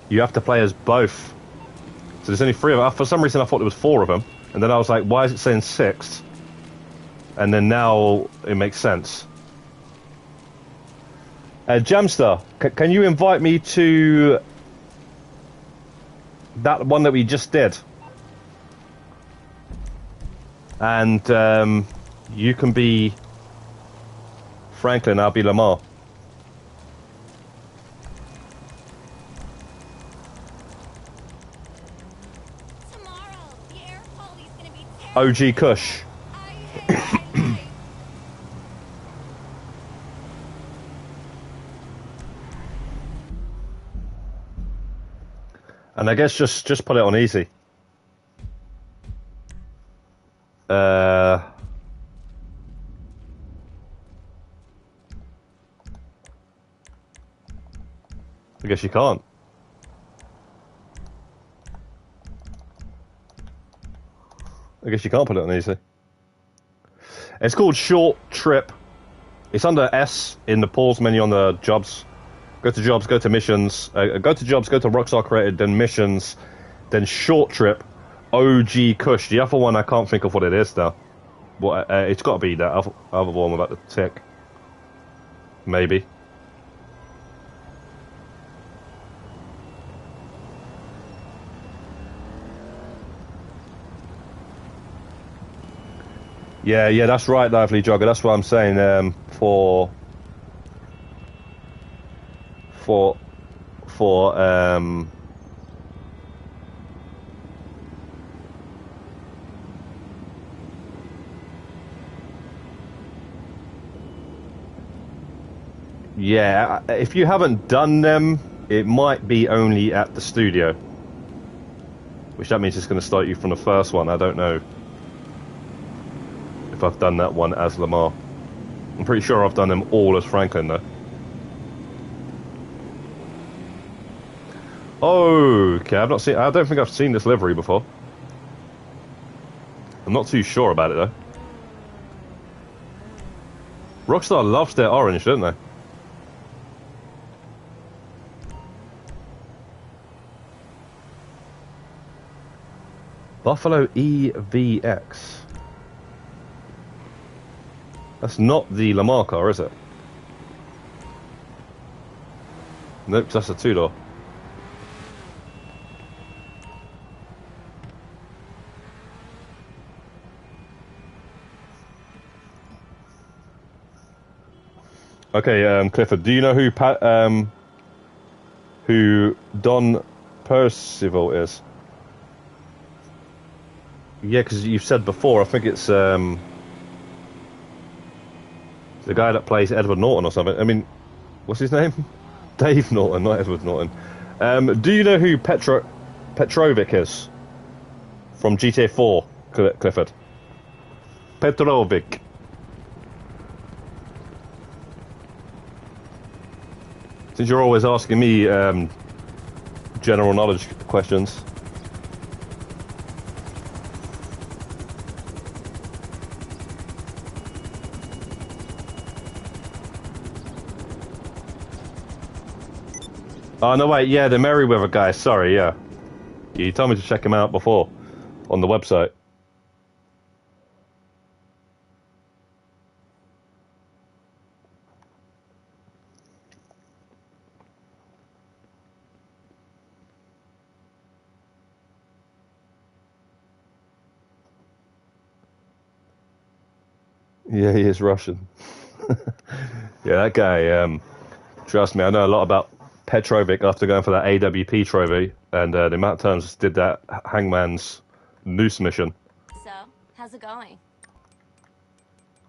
[SPEAKER 1] You have to play as both. So there's only 3 of them. For some reason I thought there was 4 of them. And then I was like, why is it saying 6? And then now it makes sense. Jamster, can you invite me to that one that we just did? And you can be Franklin, I'll be Lamar. OG Kush. And I guess just put it on easy. I guess you can't. I guess you can't put it on easy. It's called Short Trip. It's under S in the pause menu on the jobs. Go to jobs, go to missions. Go to jobs, go to Rockstar Created, then missions, then Short Trip, OG Kush. The other one, I can't think of what it is now. Well, it's got to be that other one about the tick. Maybe. Yeah, that's right, Lively Jogger. That's what I'm saying. Yeah, if you haven't done them, it might be only at the studio. Which that means it's going to start you from the first one. I don't know if I've done that one as Lamar. I'm pretty sure I've done them all as Franklin, though. Okay, I don't think I've seen this livery before. I'm not too sure about it, though. Rockstar loves their orange, don't they? Buffalo EVX. That's not the Lamar car, is it? Nope, that's a 2-door. Okay, Clifford, do you know who Don Percival is? Yeah, because you've said before, I think it's the guy that plays Edward Norton or something. I mean, what's his name? Dave Norton, not Edward Norton. Do you know who Petrovic is? from GTA 4, Clifford. Petrovic. Since you're always asking me general knowledge questions. Oh, no, wait, yeah, the Merryweather guy, sorry, yeah. You told me to check him out before, on the website. Yeah, he is Russian. Yeah, that guy, trust me, I know a lot about Petrovic after going for that AWP trophy, and the amount of times did that Hangman's Noose mission.
[SPEAKER 8] So, how's it going?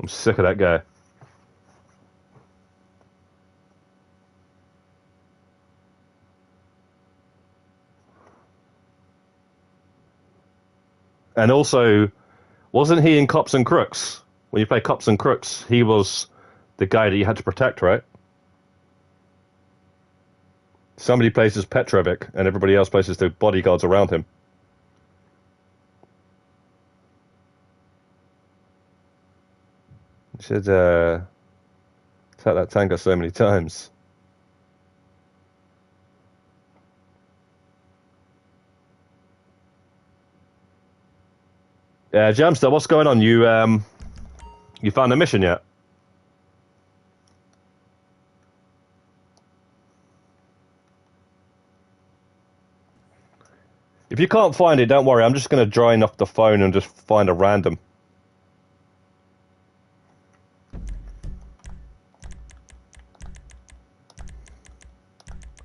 [SPEAKER 1] I'm sick of that guy. And also, wasn't he in Cops and Crooks? When you play Cops and Crooks, he was the guy that you had to protect, right? Somebody plays as Petrovic, and everybody else plays as the bodyguards around him. You should attack that tanker so many times. Jamster, what's going on? You found a mission yet? If you can't find it, don't worry. I'm just going to drain off the phone and just find a random.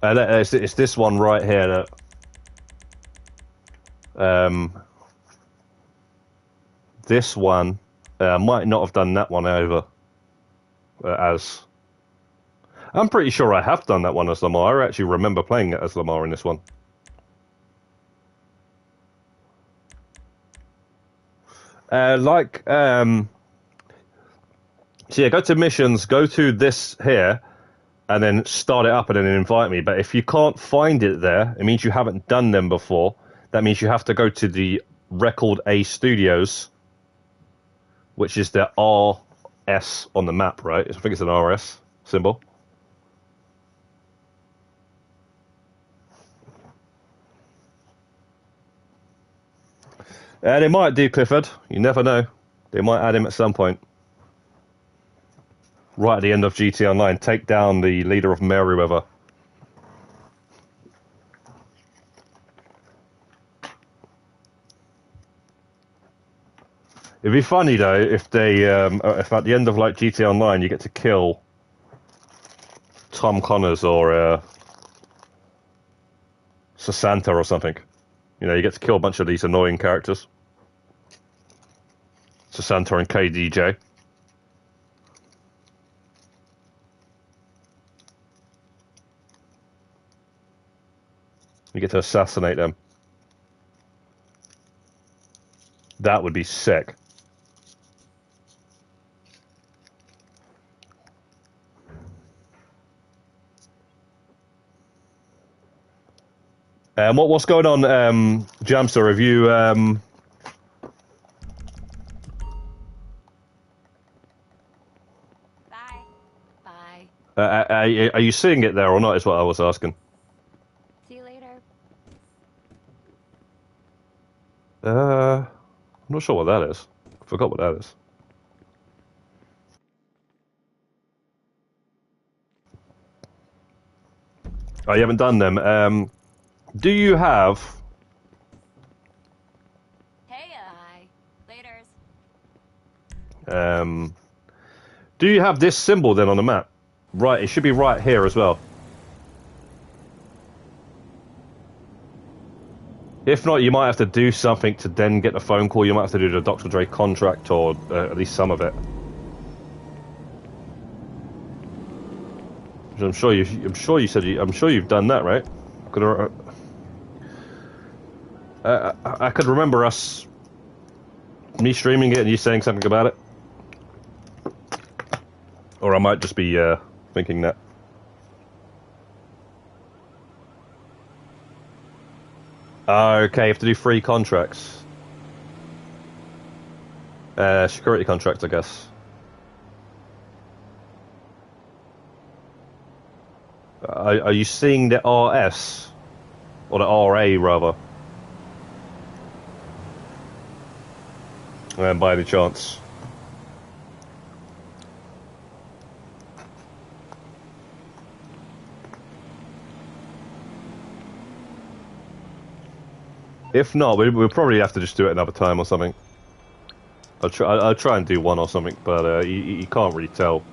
[SPEAKER 1] It's this one right here that... this one, might not have done that one over as... I'm pretty sure I have done that one as Lamar. I actually remember playing it as Lamar in this one. So yeah, go to missions, go to this here, and then start it up and then invite me. But if you can't find it there, it means you haven't done them before. That means you have to go to the Record A Studios, which is the RS on the map, right? I think it's an RS symbol. They might do Clifford. You never know. They might add him at some point. Right at the end of GT Online, take down the leader of Merryweather. It'd be funny though if they, if at the end of like GT Online you get to kill Tom Connors or Sasanta or something. You know, you get to kill a bunch of these annoying characters. Sasanta and KDJ. You get to assassinate them. That would be sick. What's going on, Jamster? Have you
[SPEAKER 8] Bye.
[SPEAKER 1] are you seeing it there or not? Is what I was asking.
[SPEAKER 8] See you later.
[SPEAKER 1] I'm not sure what that is. I forgot what that is. Oh, you haven't done them. Do you have...
[SPEAKER 8] Hey,
[SPEAKER 1] Laters. Do you have this symbol then on the map? Right, it should be right here as well. If not, you might have to do something to then get the phone call. You might have to do the Dr. Dre contract or at least some of it. I'm sure you said I'm sure you've done that, right? I could remember me streaming it and you saying something about it. Or I might just be thinking that. Okay, you have to do 3 contracts. Security contracts, I guess. Are you seeing the RS? Or the RA, rather? By any chance? If not, we'll probably have to just do it another time or something. I'll try and do one or something, but you can't really tell.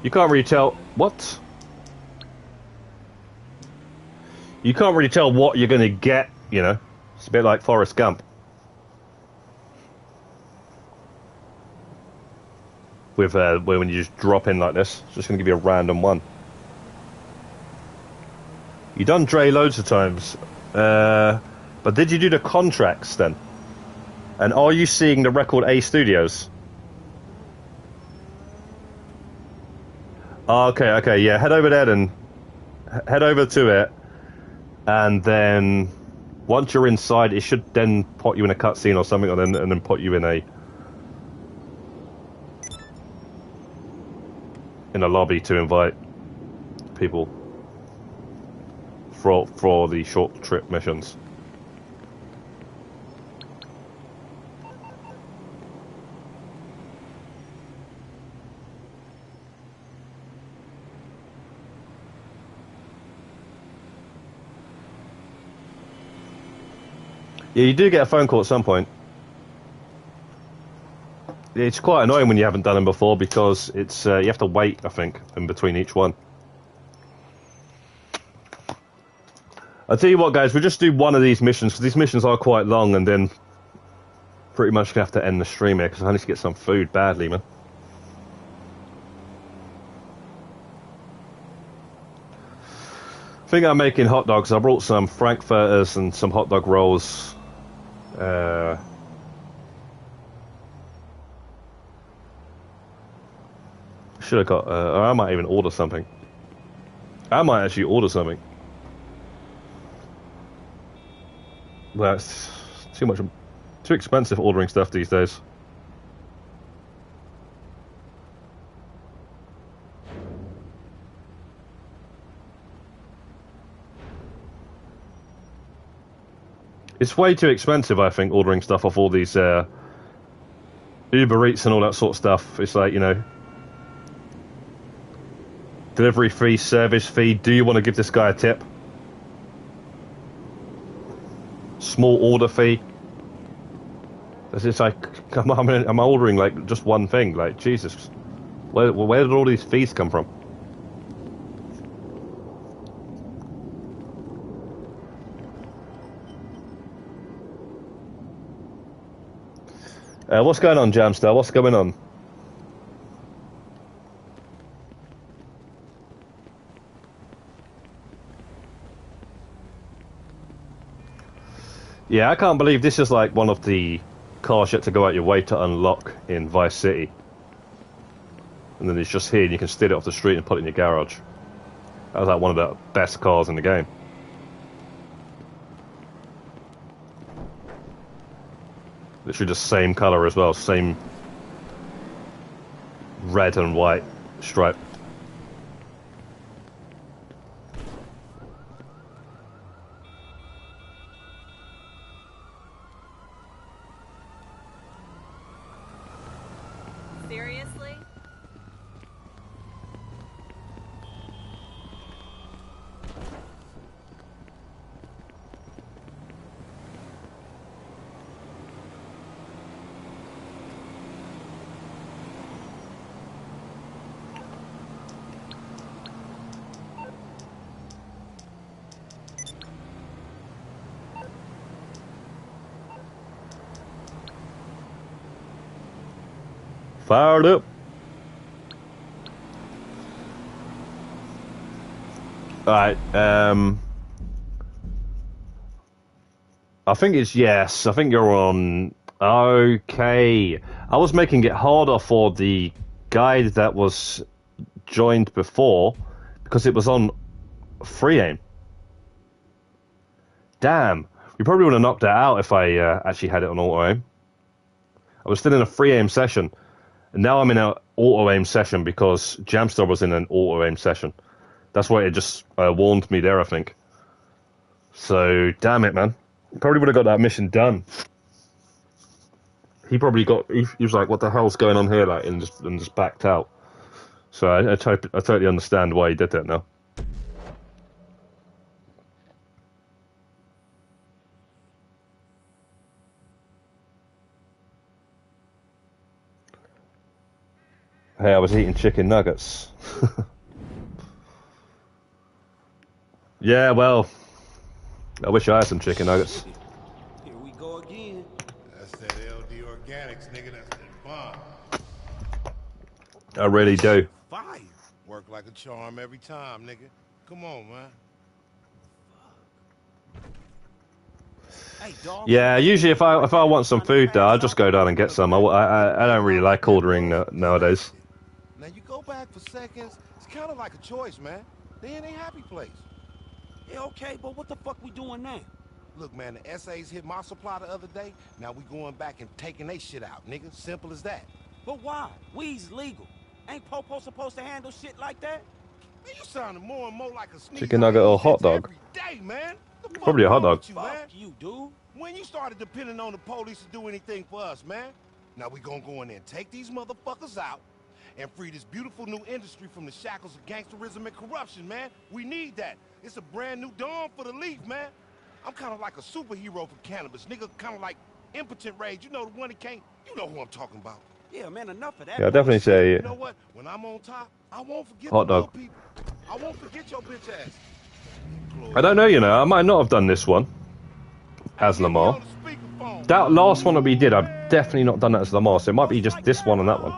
[SPEAKER 1] You can't really tell what? You can't really tell what you're gonna get. You know, it's a bit like Forrest Gump. With when you just drop in like this, it's just gonna give you a random one. You done Dre loads of times. But did you do the contracts then? And are you seeing the Record A Studios? Okay, yeah. Head over there then. Head over to it. And then once you're inside, it should then put you in a cutscene or something, and then put you in a lobby to invite people for the short trip missions. Yeah, you do get a phone call at some point. It's quite annoying when you haven't done them before because it's you have to wait, I think, in between each one. I'll tell you what, guys, we'll just do one of these missions because these missions are quite long, and then pretty much gonna have to end the stream here because I need to get some food badly, man. I think I'm making hot dogs. I brought some frankfurters and some hot dog rolls. Should have got. Or I might even order something. I might actually order something. Well, it's too expensive ordering stuff these days. It's way too expensive, I think, ordering stuff off all these Uber Eats and all that sort of stuff. It's like, you know, delivery fee, service fee. Do you want to give this guy a tip? Small order fee. It's like, am I ordering like just one thing? Like, Jesus, where did all these fees come from? What's going on, Jamstar? What's going on? Yeah, I can't believe this is like one of the cars you have to go out your way to unlock in Vice City. And then it's just here and you can steal it off the street and put it in your garage. That was like one of the best cars in the game. Literally the same colour as well, same red and white stripe.
[SPEAKER 8] Seriously?
[SPEAKER 1] Fired up. Alright, I think it's yes. I think you're on. Okay. I was making it harder for the guy that was joined before because it was on free aim. Damn. We probably would have knocked that out if I actually had it on auto aim. I was still in a free aim session. And now I'm in an auto aim session because Jamstar was in an auto aim session. That's why it just warned me there, I think. So, damn it, man. Probably would have got that mission done. He probably got. He was like, "What the hell's going on here?" Like, and just backed out. So I totally understand why he did that now. Hey, I was eating chicken nuggets. Yeah, well, I wish I had some chicken nuggets.
[SPEAKER 13] Here we go again.
[SPEAKER 15] That's that LD Organics, nigga. That's that bomb.
[SPEAKER 1] I really do.
[SPEAKER 15] Fire. Work like a charm every time, nigga. Come on, man.
[SPEAKER 13] Hey, dog.
[SPEAKER 1] Yeah, usually if I want some food, though, I'll just go down and get some. I don't really like ordering nowadays.
[SPEAKER 15] Now you go back for seconds. It's kind of like a choice, man. They in a happy place.
[SPEAKER 13] Yeah, okay, but what the fuck we doing now?
[SPEAKER 15] Look, man, the SAs hit my supply the other day. Now we going back and taking they shit out, nigga. Simple as that.
[SPEAKER 13] But why? Weed's legal. Ain't Popo supposed to handle shit like that?
[SPEAKER 15] Man, you sounding more and more like a sneeze.
[SPEAKER 1] Chicken nugget or hot dog?
[SPEAKER 15] Every day, man.
[SPEAKER 1] Probably a hot dog.
[SPEAKER 15] Fuck you, dude. When you started depending on the police to do anything for us, man? Now we gonna go in there and take these motherfuckers out and free this beautiful new industry from the shackles of gangsterism and corruption, man. We need that. It's a brand new dawn for the leaf, man. I'm kind of like a superhero for cannabis, nigga. Kind of like Impotent Rage. You know the one that can't. You know who I'm talking about.
[SPEAKER 13] Yeah, man. Enough of that.
[SPEAKER 1] Yeah, I'll definitely say.
[SPEAKER 15] You know what? When I'm on top, I won't forget
[SPEAKER 1] hot
[SPEAKER 15] the little
[SPEAKER 1] dog.
[SPEAKER 15] people. I won't forget your bitch ass.
[SPEAKER 1] I don't know, you know. I might not have done this one as Lamar. That last one that we did, I've definitely not done that as Lamar. So it might be just this one and that one.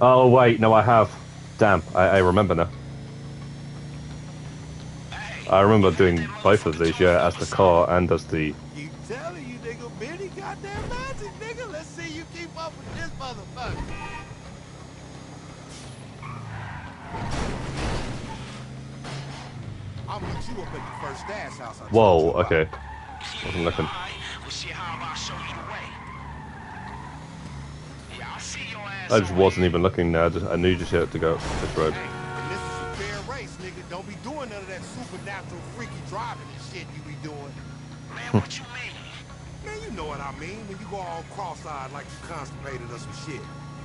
[SPEAKER 1] Oh wait, no, I have. Damn, I remember now. I remember doing both of these, yeah, as the car and as the.
[SPEAKER 15] Keep telling you, nigga, Benny got that magic, nigga. Let's see you keep up with this motherfucker. I'm with you up at the first stash house.
[SPEAKER 1] Whoa, okay. Wasn't looking. I just wasn't even looking now. I knew just had to go up this road.
[SPEAKER 15] And this is a fair race, nigga. Don't be doing none of that supernatural freaky driving and shit you be doing. Man, what you mean? Man, you know what I mean. When you go all cross-eyed like you constipated us with shit.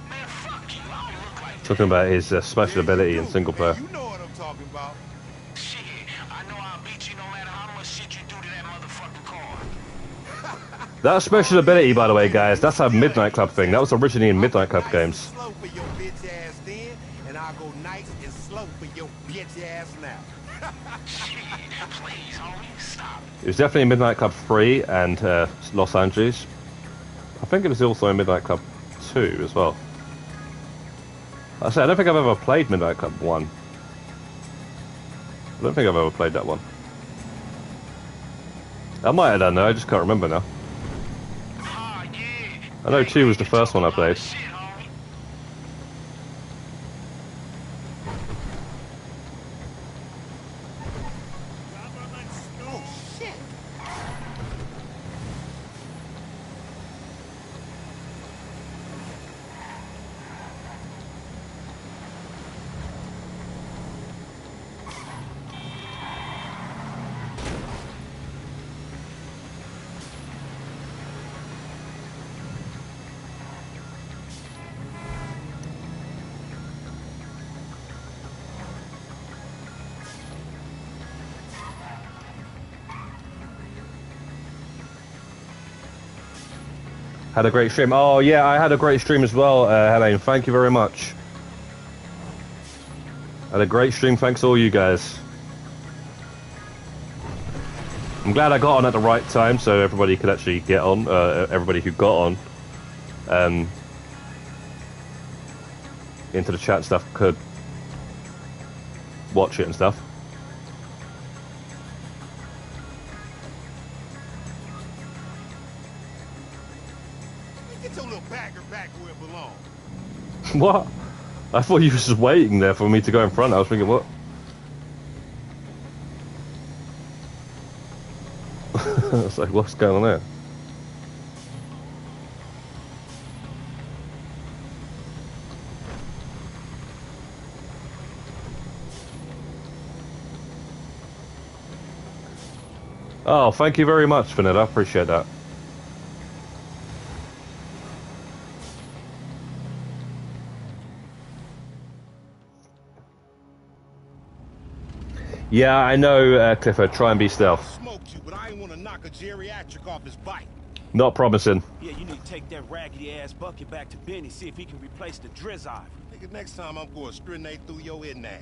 [SPEAKER 15] Man, fuck you. I don't look like
[SPEAKER 1] Talking about his special ability in single player.
[SPEAKER 15] you know what I'm talking about.
[SPEAKER 9] Shit, I know I'll beat you no matter how much shit you do to that motherfucking car.
[SPEAKER 1] That special ability, by the way, guys, that's a Midnight Club thing. That was originally in Midnight Club games.
[SPEAKER 15] Slow for your bitch ass then, and I'll go nice and slow for your bitch ass now.
[SPEAKER 9] Shit, please, homie, stop.
[SPEAKER 1] It was definitely in Midnight Club 3 and Los Angeles. I think it was also in Midnight Club 2 as well. I say I don't think I've ever played Midnight Club 1. I don't think I've ever played that one. I might have done though, I just can't remember now. I know 2 was the first one I played. Had a great stream. Oh yeah, I had a great stream as well, Helene. Thank you very much. Had a great stream. Thanks all you guys. I'm glad I got on at the right time, so everybody could actually get on. Everybody who got on into the chat stuff could watch it and stuff.
[SPEAKER 15] dagger back where it belongs.
[SPEAKER 1] What? I thought you were just waiting there for me to go in front. I was thinking, what? It's like, what's going on there? Oh, thank you very much, Vanilla. I appreciate that. Yeah, I know, Clifford. Try and be stealth.
[SPEAKER 15] Smoked you, but I ain't want to knock a geriatric off his bike.
[SPEAKER 1] Not promising.
[SPEAKER 13] Yeah, you need to take that raggedy-ass bucket back to Benny, see if he can replace the Drizzive.
[SPEAKER 15] Nigga, next time I'm going to strinate through your hidden ass.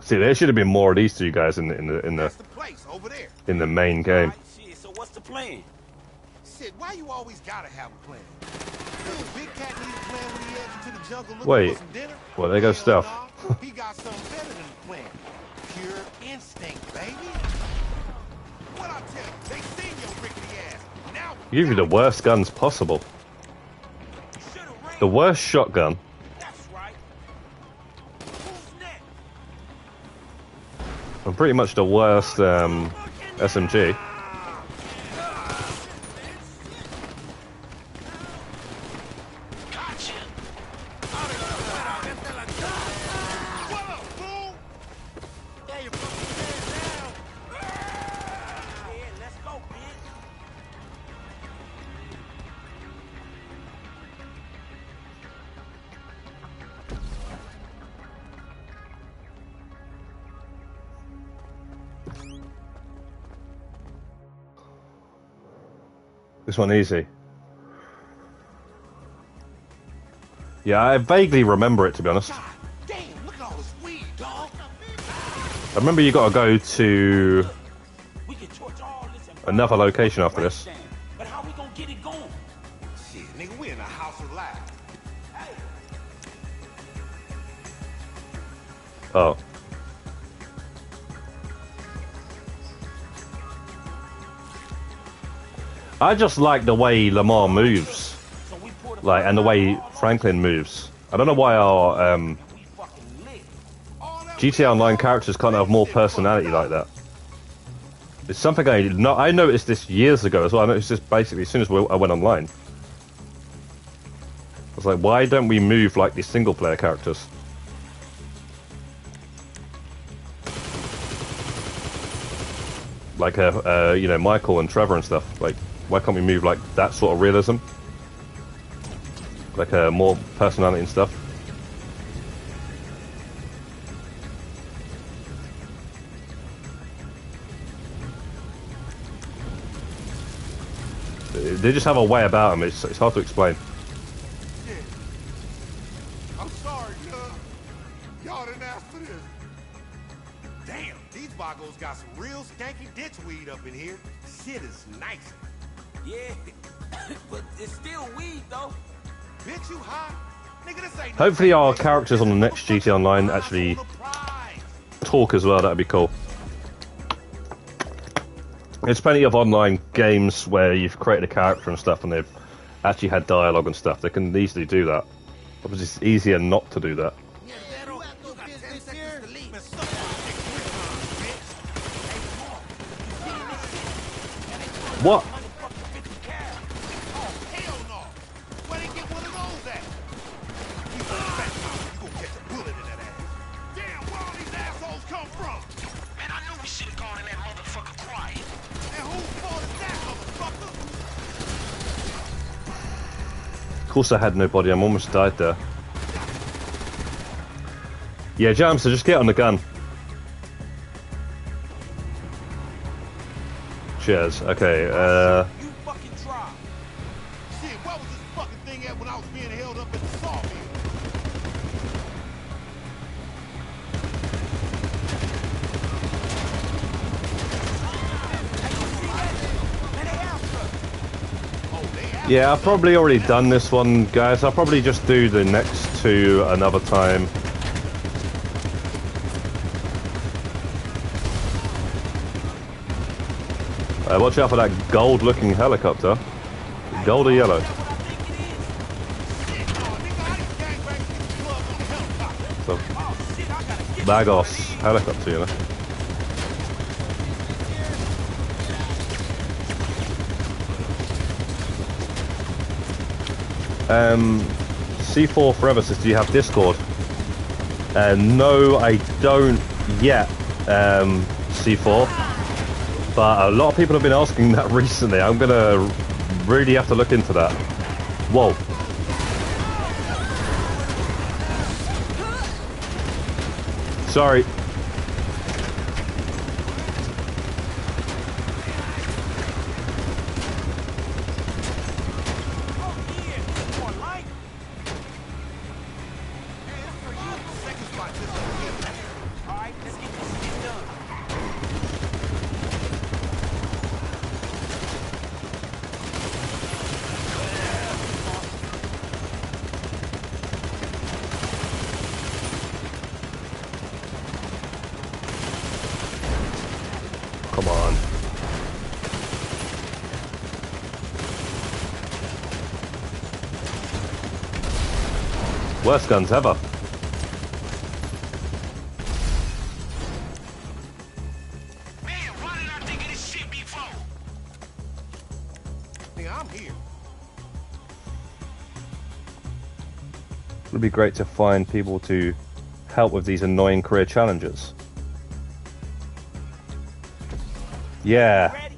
[SPEAKER 1] See, there should have been more of these two guys in the
[SPEAKER 15] place over there.
[SPEAKER 1] in the main game.
[SPEAKER 13] Shit, so what's the plan?
[SPEAKER 15] Shit, why you always gotta have a plan? Big Cat need a plan when he heads into the jungle looking
[SPEAKER 1] Wait.
[SPEAKER 15] for some dinner?
[SPEAKER 1] Well, there goes stealth.
[SPEAKER 15] He got something better than a plan. Pure instinct, baby. What I tell you, they seen your rickety ass. Now
[SPEAKER 1] Give you the worst guns possible. The worst shotgun. And pretty much the worst SMG. This one easy. Yeah, I vaguely remember it, to be honest.
[SPEAKER 15] damn, look at all this weed, dog.
[SPEAKER 1] I remember you gotta go to another location after this.
[SPEAKER 13] But how we gonna get it going?
[SPEAKER 15] Shit, nigga, we in a house of lies.
[SPEAKER 1] Oh. I just like the way Lamar moves, like, and the way Franklin moves. I don't know why our GTA Online characters can't have more personality like that. It's something I noticed this years ago as well. I noticed this basically as soon as I went online. I was like, why don't we move like these single-player characters? Like, you know, Michael and Trevor and stuff. Like, why can't we move like that sort of realism? Like, more personality and stuff. They just have a way about them. It's hard to explain.
[SPEAKER 15] I'm sorry, y'all didn't ask for this. Damn, these boggos got some real skanky ditchweed up in here. Shit is nice.
[SPEAKER 13] Yeah, but it's still weed though.
[SPEAKER 15] Bitch, you hot? Nigga, this ain't
[SPEAKER 1] Hopefully our characters on the next GTA Online actually talk as well. That'd be cool. There's plenty of online games where you've created a character and stuff and they've actually had dialogue and stuff. They can easily do that. Obviously it's easier not to do that. What? Of course I had nobody, I'm almost died there. Yeah, Jam, so just get on the gun. Cheers, okay,
[SPEAKER 15] You fucking try. Shit, where was this fucking thing at when I was being held up at the saw mill?
[SPEAKER 1] yeah, I've probably already done this one, guys. I'll probably just do the next two another time. Watch out for that gold-looking helicopter. Gold or yellow? the Lagos helicopter, you know. C4 Forever says, do you have Discord? No, I don't yet, C4. But a lot of people have been asking that recently. I'm gonna really have to look into that. Whoa. Sorry. Come on. Worst guns ever.
[SPEAKER 15] Man, why did I think of this shit before? Nigga, I'm here.
[SPEAKER 1] It would be great to find people to help with these annoying career challenges. Yeah.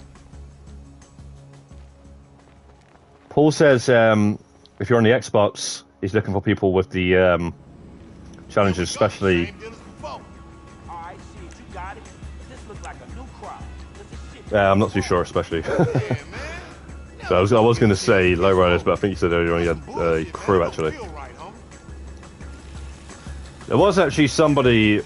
[SPEAKER 1] Paul says if you're on the Xbox, he's looking for people with the challenges, especially. I'm not too sure, especially. So I was going to say lowriders, but I think you said earlier on you had crew actually. There was actually somebody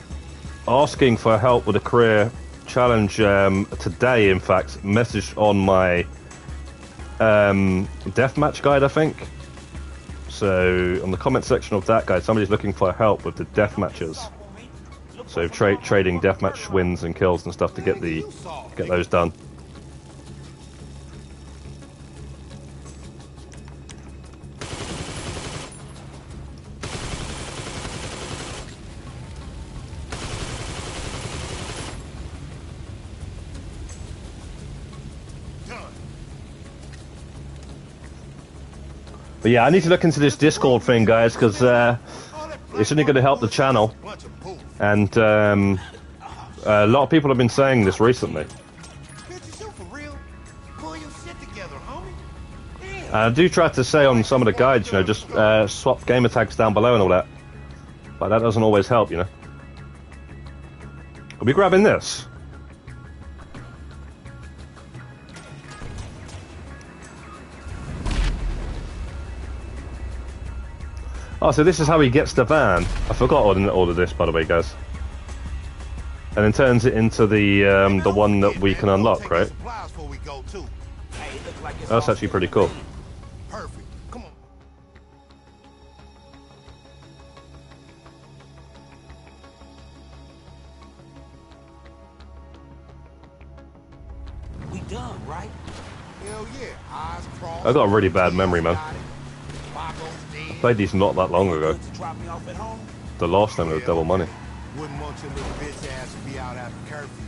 [SPEAKER 1] asking for help with a career challenge today, in fact, messaged on my deathmatch guide, I think. So on the comment section of that guide, somebody's looking for help with the deathmatches. So trading deathmatch wins and kills and stuff to get those done. But yeah, I need to look into this Discord thing, guys, because it's only going to help the channel. And a lot of people have been saying this recently. I do try to say on some of the guides, you know, just swap gamer tags down below and all that. But that doesn't always help, you know. Are we grabbing this? Oh, so this is how he gets the van. I forgot all of this, by the way, guys. And then turns it into the one that we can unlock, right? That's actually pretty cool.
[SPEAKER 15] Perfect. Come on.
[SPEAKER 13] We done, right?
[SPEAKER 15] Hell yeah. Eyes crossed.
[SPEAKER 1] I got a really bad memory, man. I played these not that long ago. The last time it was double money.
[SPEAKER 15] Wouldn't want your little bitch ass to be out after curfew.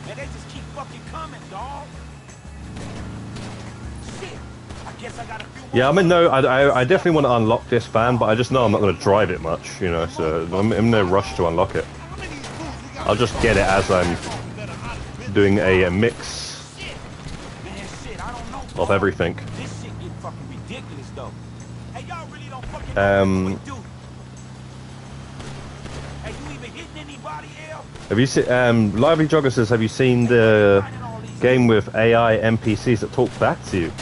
[SPEAKER 13] Man, they just keep fucking coming, dog. Shit. I guess I got a few more.
[SPEAKER 1] Yeah, I mean, no, I definitely want to unlock this van, but I just know I'm not going to drive it much, you know, so I'm in no rush to unlock it. I'll just get it as I'm doing a mix of everything.
[SPEAKER 13] This shit get fucking ridiculous, though. Hey, y'all really don't fucking
[SPEAKER 1] Have you seen, Lively Jogger says, have you seen the game with AI NPCs that talk back to you?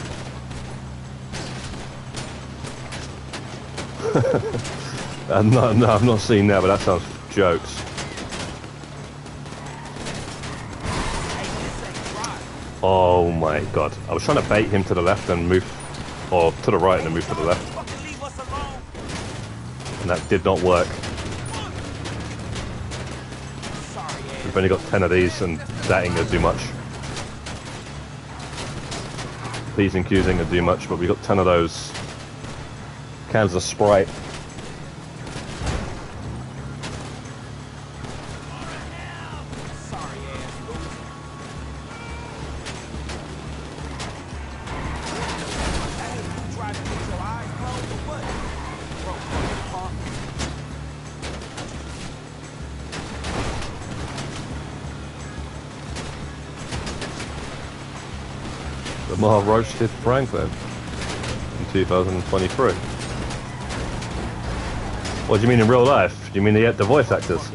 [SPEAKER 1] No, I've not seen that, but that sounds jokes. Oh my god. I was trying to bait him to the left and move, or to the right and then move to the left. And that did not work. We've only got 10 of these and that ain't gonna do much. P's and Q's ain't gonna do much, but we got 10 of those cans of Sprite. Lamar roasted Franklin in 2023. What do you mean in real life? Do you mean the voice actors?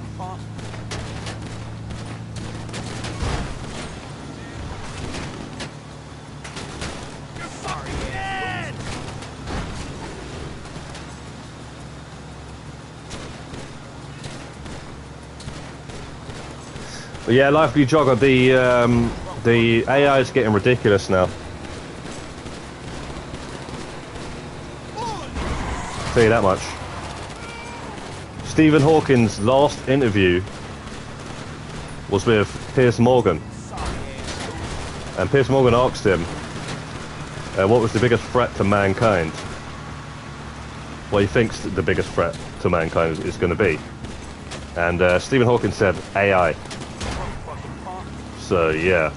[SPEAKER 1] But yeah, Lively Jogger, the AI is getting ridiculous now. I'll tell you that much. Stephen Hawking's last interview was with Piers Morgan. And Piers Morgan asked him what was the biggest threat to mankind. What he thinks the biggest threat to mankind is going to be. And Stephen Hawking said AI. So yeah.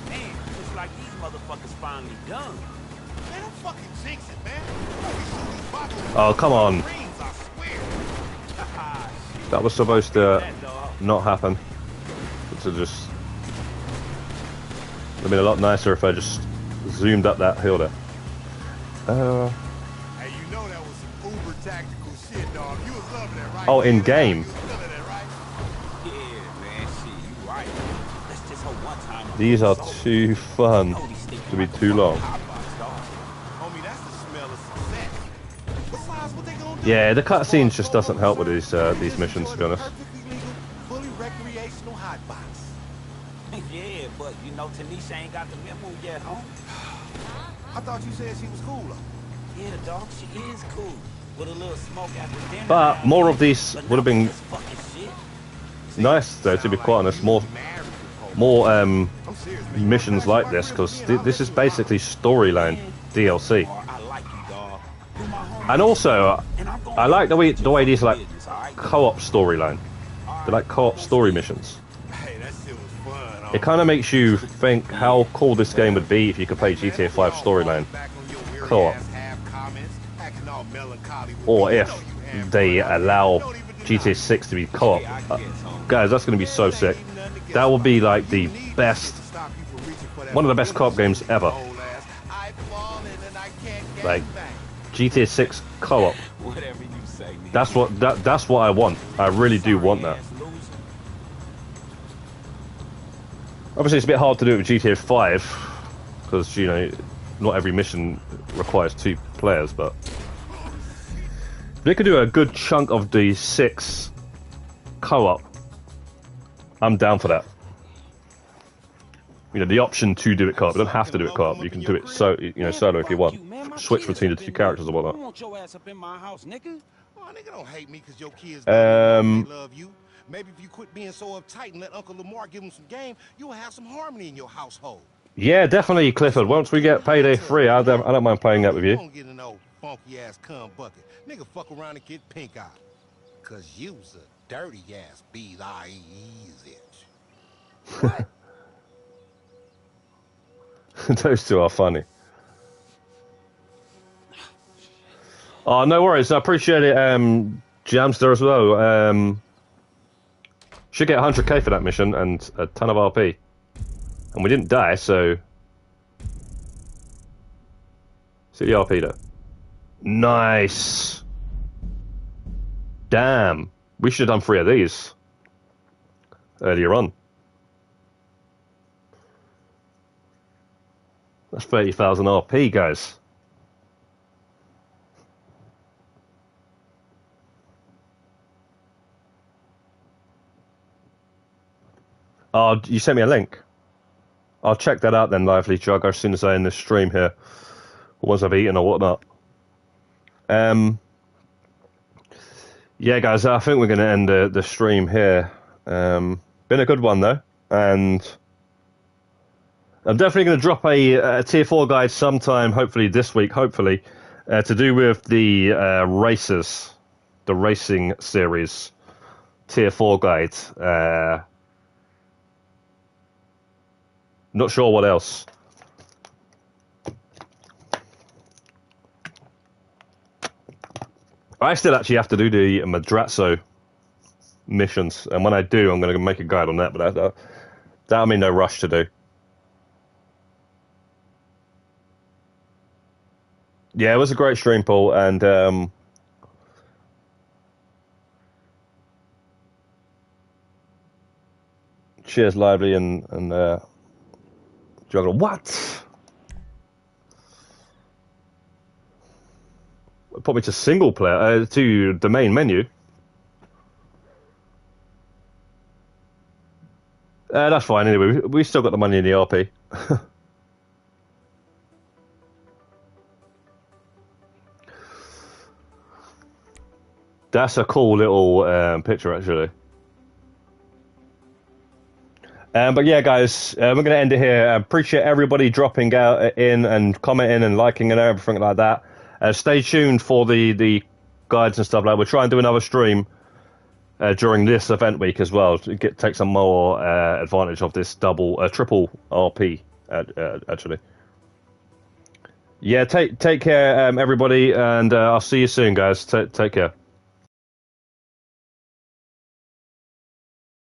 [SPEAKER 13] Man, looks like these motherfuckers finally done.
[SPEAKER 15] Man, I'm fucking jinxing, man.
[SPEAKER 1] Oh, come on. That was supposed to not happen. To just... It'd been a lot nicer if I just zoomed up that hill there.
[SPEAKER 15] Hey, you know that was some uber tactical shit, dog. You was loving it, right?
[SPEAKER 1] Oh, in game. These are too fun to be too long. Yeah, the cutscenes just doesn't help with these missions, to be honest.
[SPEAKER 15] Fully recreational hot box.
[SPEAKER 13] Yeah, but you know Tanisha ain't got the memo yet, huh?
[SPEAKER 15] I thought you said she was cool, though.
[SPEAKER 13] Yeah, dog, she is cool. With a little smoke after dinner.
[SPEAKER 1] But more of these would have been nice, though, to be quite honest. More missions like this, because this is basically storyline DLC. And also, I like the way these are like co-op storyline. They're like co-op story missions. It kind of makes you think how cool this game would be if you could play GTA 5 storyline co-op. Or if they allow GTA 6 to be co-op. Guys, that's going to be so sick. That will be like the best, one of the best co-op games ever. Like GTA 6 co-op. That's what I want. I really do want that. Obviously, it's a bit hard to do it with GTA 5 because, you know, not every mission requires 2 players. But if they could do a good chunk of the 6 co-op, I'm down for that. You know, the option to do it co-op. You don't have to do it co-op. You can do it solo if you want. Switch between the 2 characters or whatnot.
[SPEAKER 15] Nigga don't hate me because your kids love you. Maybe if you quit being so uptight and let Uncle Lamar give him some game, you'll have some harmony in your household.
[SPEAKER 1] Yeah, definitely, Clifford. Once we get Payday 3, I don't mind playing that with you.
[SPEAKER 15] Don't get an old funky ass cum bucket. Nigga fuck around and get pink eye. Cause you's a dirty ass B-I-E-Z.
[SPEAKER 1] Those two are funny. Oh, no worries. I appreciate it, Jamster as well. Should get 100k for that mission and a ton of RP. And we didn't die, so... See the RP though. Nice! Damn. We should have done 3 of these earlier on. That's 30,000 RP, guys. Oh, you sent me a link. I'll check that out then, Lively Jug, as soon as I end this stream here. Once I've eaten or whatnot. Yeah, guys, I think we're going to end the stream here. Been a good one, though. And I'm definitely going to drop a Tier 4 guide sometime, hopefully this week, to do with the races, the racing series Tier 4 guide. Not sure what else. I still actually have to do the Madrazo missions, and when I do, I'm going to make a guide on that. But That I'm in no rush to do. Yeah, it was a great stream, Paul, and cheers, Lively and Juggler. What? Put me to single player, to the main menu. That's fine anyway. We still got the money in the RP. That's a cool little picture, actually. But yeah, guys, we're going to end it here. I appreciate everybody dropping out in and commenting and liking and everything like that. Stay tuned for the guides and stuff like that. We'll try and do another stream during this event week as well to take some more advantage of this triple RP, actually. Yeah, take care, everybody, and I'll see you soon, guys. Take care.